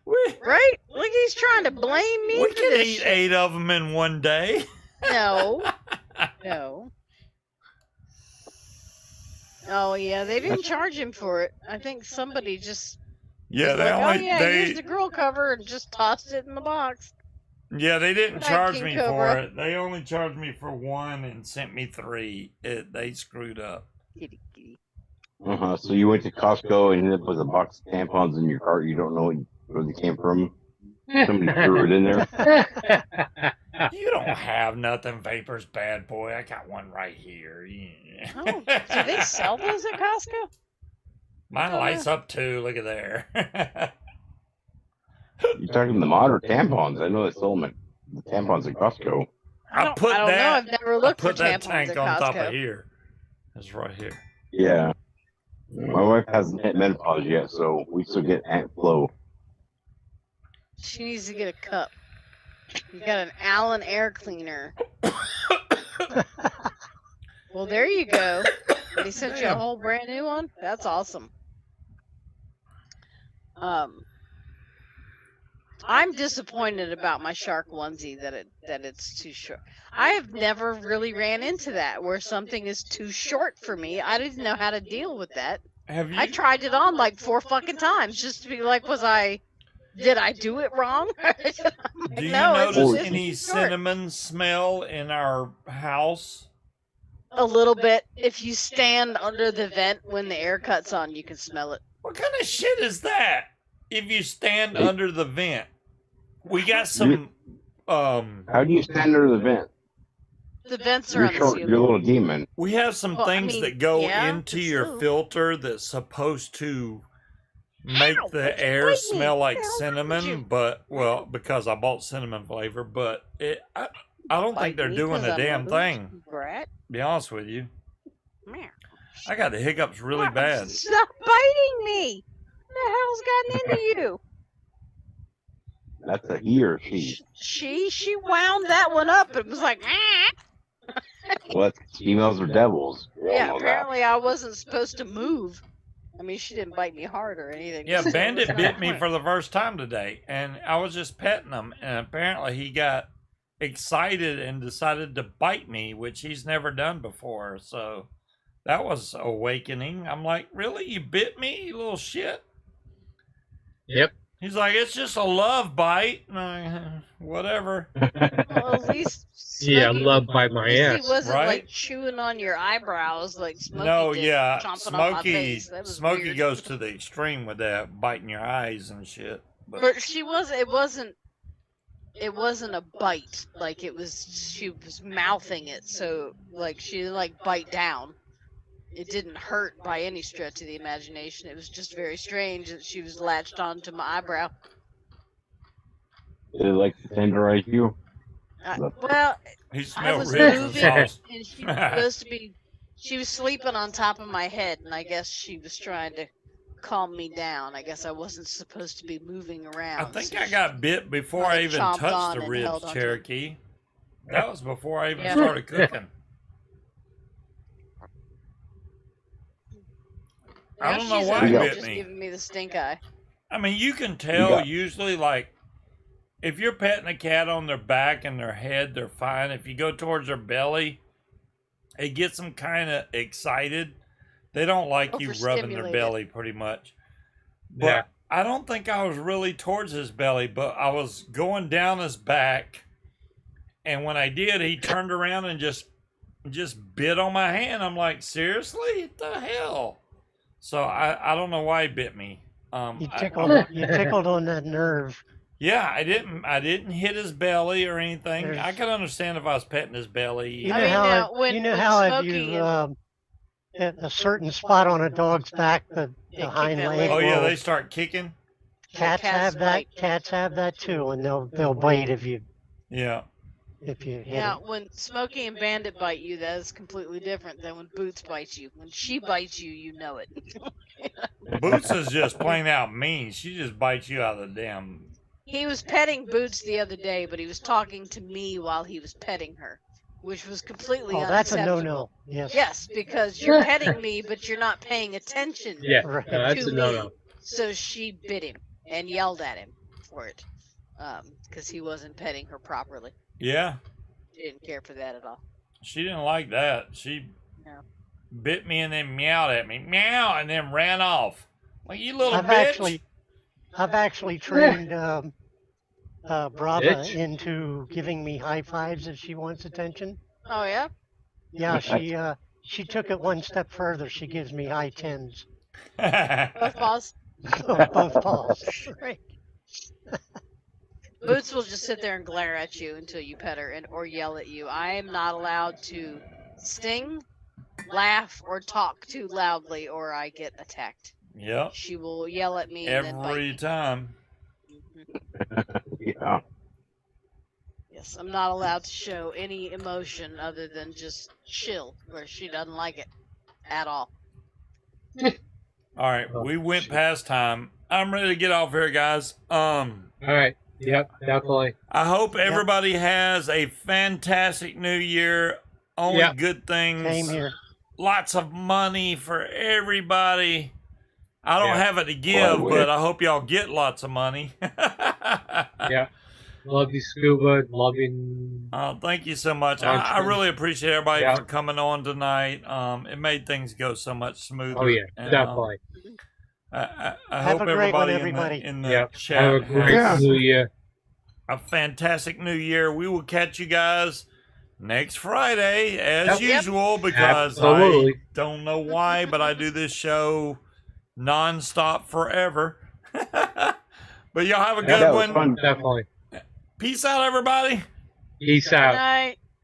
right? Like he's trying to blame me We for can this eat shit. 8 of them in one day. No, no. Oh yeah, they didn't charge him for it. I think somebody just Yeah, was they like, only oh yeah, they here's the grill cover, and just tossed it in the box. yeah they didn't Night, charge King me for Cobra. it. They only charged me for 1 and sent me 3. They screwed up. So you went to Costco and ended up with a box of tampons in your cart. You don't know where they came from. Somebody threw it in there. You don't have nothing, Vapors, bad boy. I got one right here. Yeah. Oh, do they sell those at Costco? Mine lights up too. Look at there. You talking the modern tampons? I know they sell them at the tampons at Costco. I don't know. I've never looked for put that tampons tank at on top of Costco. here. It's right here. Yeah. My wife hasn't hit menopause yet, so we still get Aunt Flo. She needs to get a cup. You got an Allen air cleaner. Well, there you go. They sent you a whole brand new one? That's awesome. I'm disappointed about my shark onesie that it's too short. I have never really ran into that where something is too short for me. I didn't know how to deal with that. I tried it on like 4 fucking times just to be like, did I do it wrong? Do you No, it's notice just any too short. cinnamon smell in our house? A little bit. If you stand under the vent when the air cuts on, you can smell it. What kind of shit is that? If you stand under the vent, we got some. How do you stand under the vent? The vents are You're on the short. ceiling. You're a little demon. We have some Well, I things mean, that go yeah, into but your still. filter that's supposed to make Ow, the why'd you air bite me? smell like What the hell did cinnamon, you? but because I bought cinnamon flavor, but I don't think Bite they're me doing 'cause a I damn moved, thing. Brat. Be honest with you, Meow. I got the hiccups really bad. Stop biting me! What the hell's gotten into you? That's a he or she. She wound that one up. It was like, Well, that's females or devils. We all yeah. know that. Apparently, I wasn't supposed to move. I mean, she didn't bite me hard or anything. Yeah, so it Bandit was bit like, me for the first time today, and I was just petting him, and apparently he got excited and decided to bite me, which he's never done before. So that was awakening. I'm like, really? You bit me, you little shit? Yep. He's like, it's just a love bite. And whatever. Well, at least Yeah, Smokey, love by my at least ass. he wasn't Right? like chewing on your eyebrows like Smokey No, did, yeah, chomping on my Smokey. face. That was Smokey weird. goes to the extreme with that, biting your eyes and shit. But she was. It wasn't a bite. Like she was mouthing it. So like she didn't like bite down. It didn't hurt by any stretch of the imagination. It was just very strange that she was latched onto my eyebrow. They like to tenderize you. Well, He I smelled was ribs and moving, sauce. and she was supposed to be. She was sleeping on top of my head, and I guess she was trying to calm me down. I guess I wasn't supposed to be moving around. I think so I she got bit before I even chomped touched on the and ribs, held onto it. Cherokee. That was before I even Yeah. started cooking. I Now don't know she's why over it here bit just me. giving me the stink eye. I mean, you can tell got- usually, like, if you're petting a cat on their back and their head, they're fine. If you go towards their belly, it gets them kind of excited. They don't like you rubbing their Overstimulated. belly, pretty much. But Yeah. I don't think I was really towards his belly, but I was going down his back. And when I did, he turned around and just bit on my hand. I'm like, seriously? What the hell? So I don't know why he bit me. You I- tickled on that nerve. yeah, I didn't hit his belly or anything. There's- I could understand if I was petting his belly. You I know mean, how now, if- when- you know when how if Smokey you and- at a certain spot on a dog's back, the kick hind that leg. leg. Oh yeah, will- they start kicking. cats cats have that. bite. Cats have that too, and they'll bite if you Yeah. hit Now, it. when Smokey and Bandit bite you, that is completely different than when Boots bites you. When she bites you, you know it. Boots is just plain out mean. She just bites you out of the damn. He was petting Boots the other day, but he was talking to me while he was petting her, which was completely Oh, that's a unacceptable. no-no. Yes. Yes, because you're petting me, but you're not paying attention Yeah, Right. no, that's to a me. no-no. So she bit him and yelled at him for it, because he wasn't petting her properly. Yeah, She didn't care for that at all. she didn't like that. She No. bit me and then meowed at me, meow, and then ran off. Like, you little I've bitch. actually trained Brava Bitch. into giving me high fives if she wants attention. Oh yeah. Yeah, she took it one step further. She gives me high tens. Both paws. Both paws. Right. Boots will just sit there and glare at you until you pet her or yell at you. I am not allowed to sting, laugh, or talk too loudly, or I get attacked. Yep. she will yell at me and then bite Every me. time. Yeah. Yes, I'm not allowed to show any emotion other than just chill, where she doesn't like it at all. All right, we went past time. I'm ready to get off here, guys. All right. Yep, definitely. I hope everybody has a fantastic new year. Only Yep. good things. Same here. Lots of money for everybody. I don't Yeah. have it to give, but I hope y'all get lots of money. Yeah. Love you, Scuba. Love you. Thank you so much. I really appreciate everybody for coming on tonight. It made things go so much smoother. Oh, yeah, And, definitely. I Have hope a great one, everybody everybody. in the Yep. chat Have a great has new year. a fantastic new year. We will catch you guys next Friday as usual because Absolutely. I don't know why, but I do this show nonstop forever. But y'all have a good That was one. fun. Definitely. Peace out, everybody. Peace Good out. night.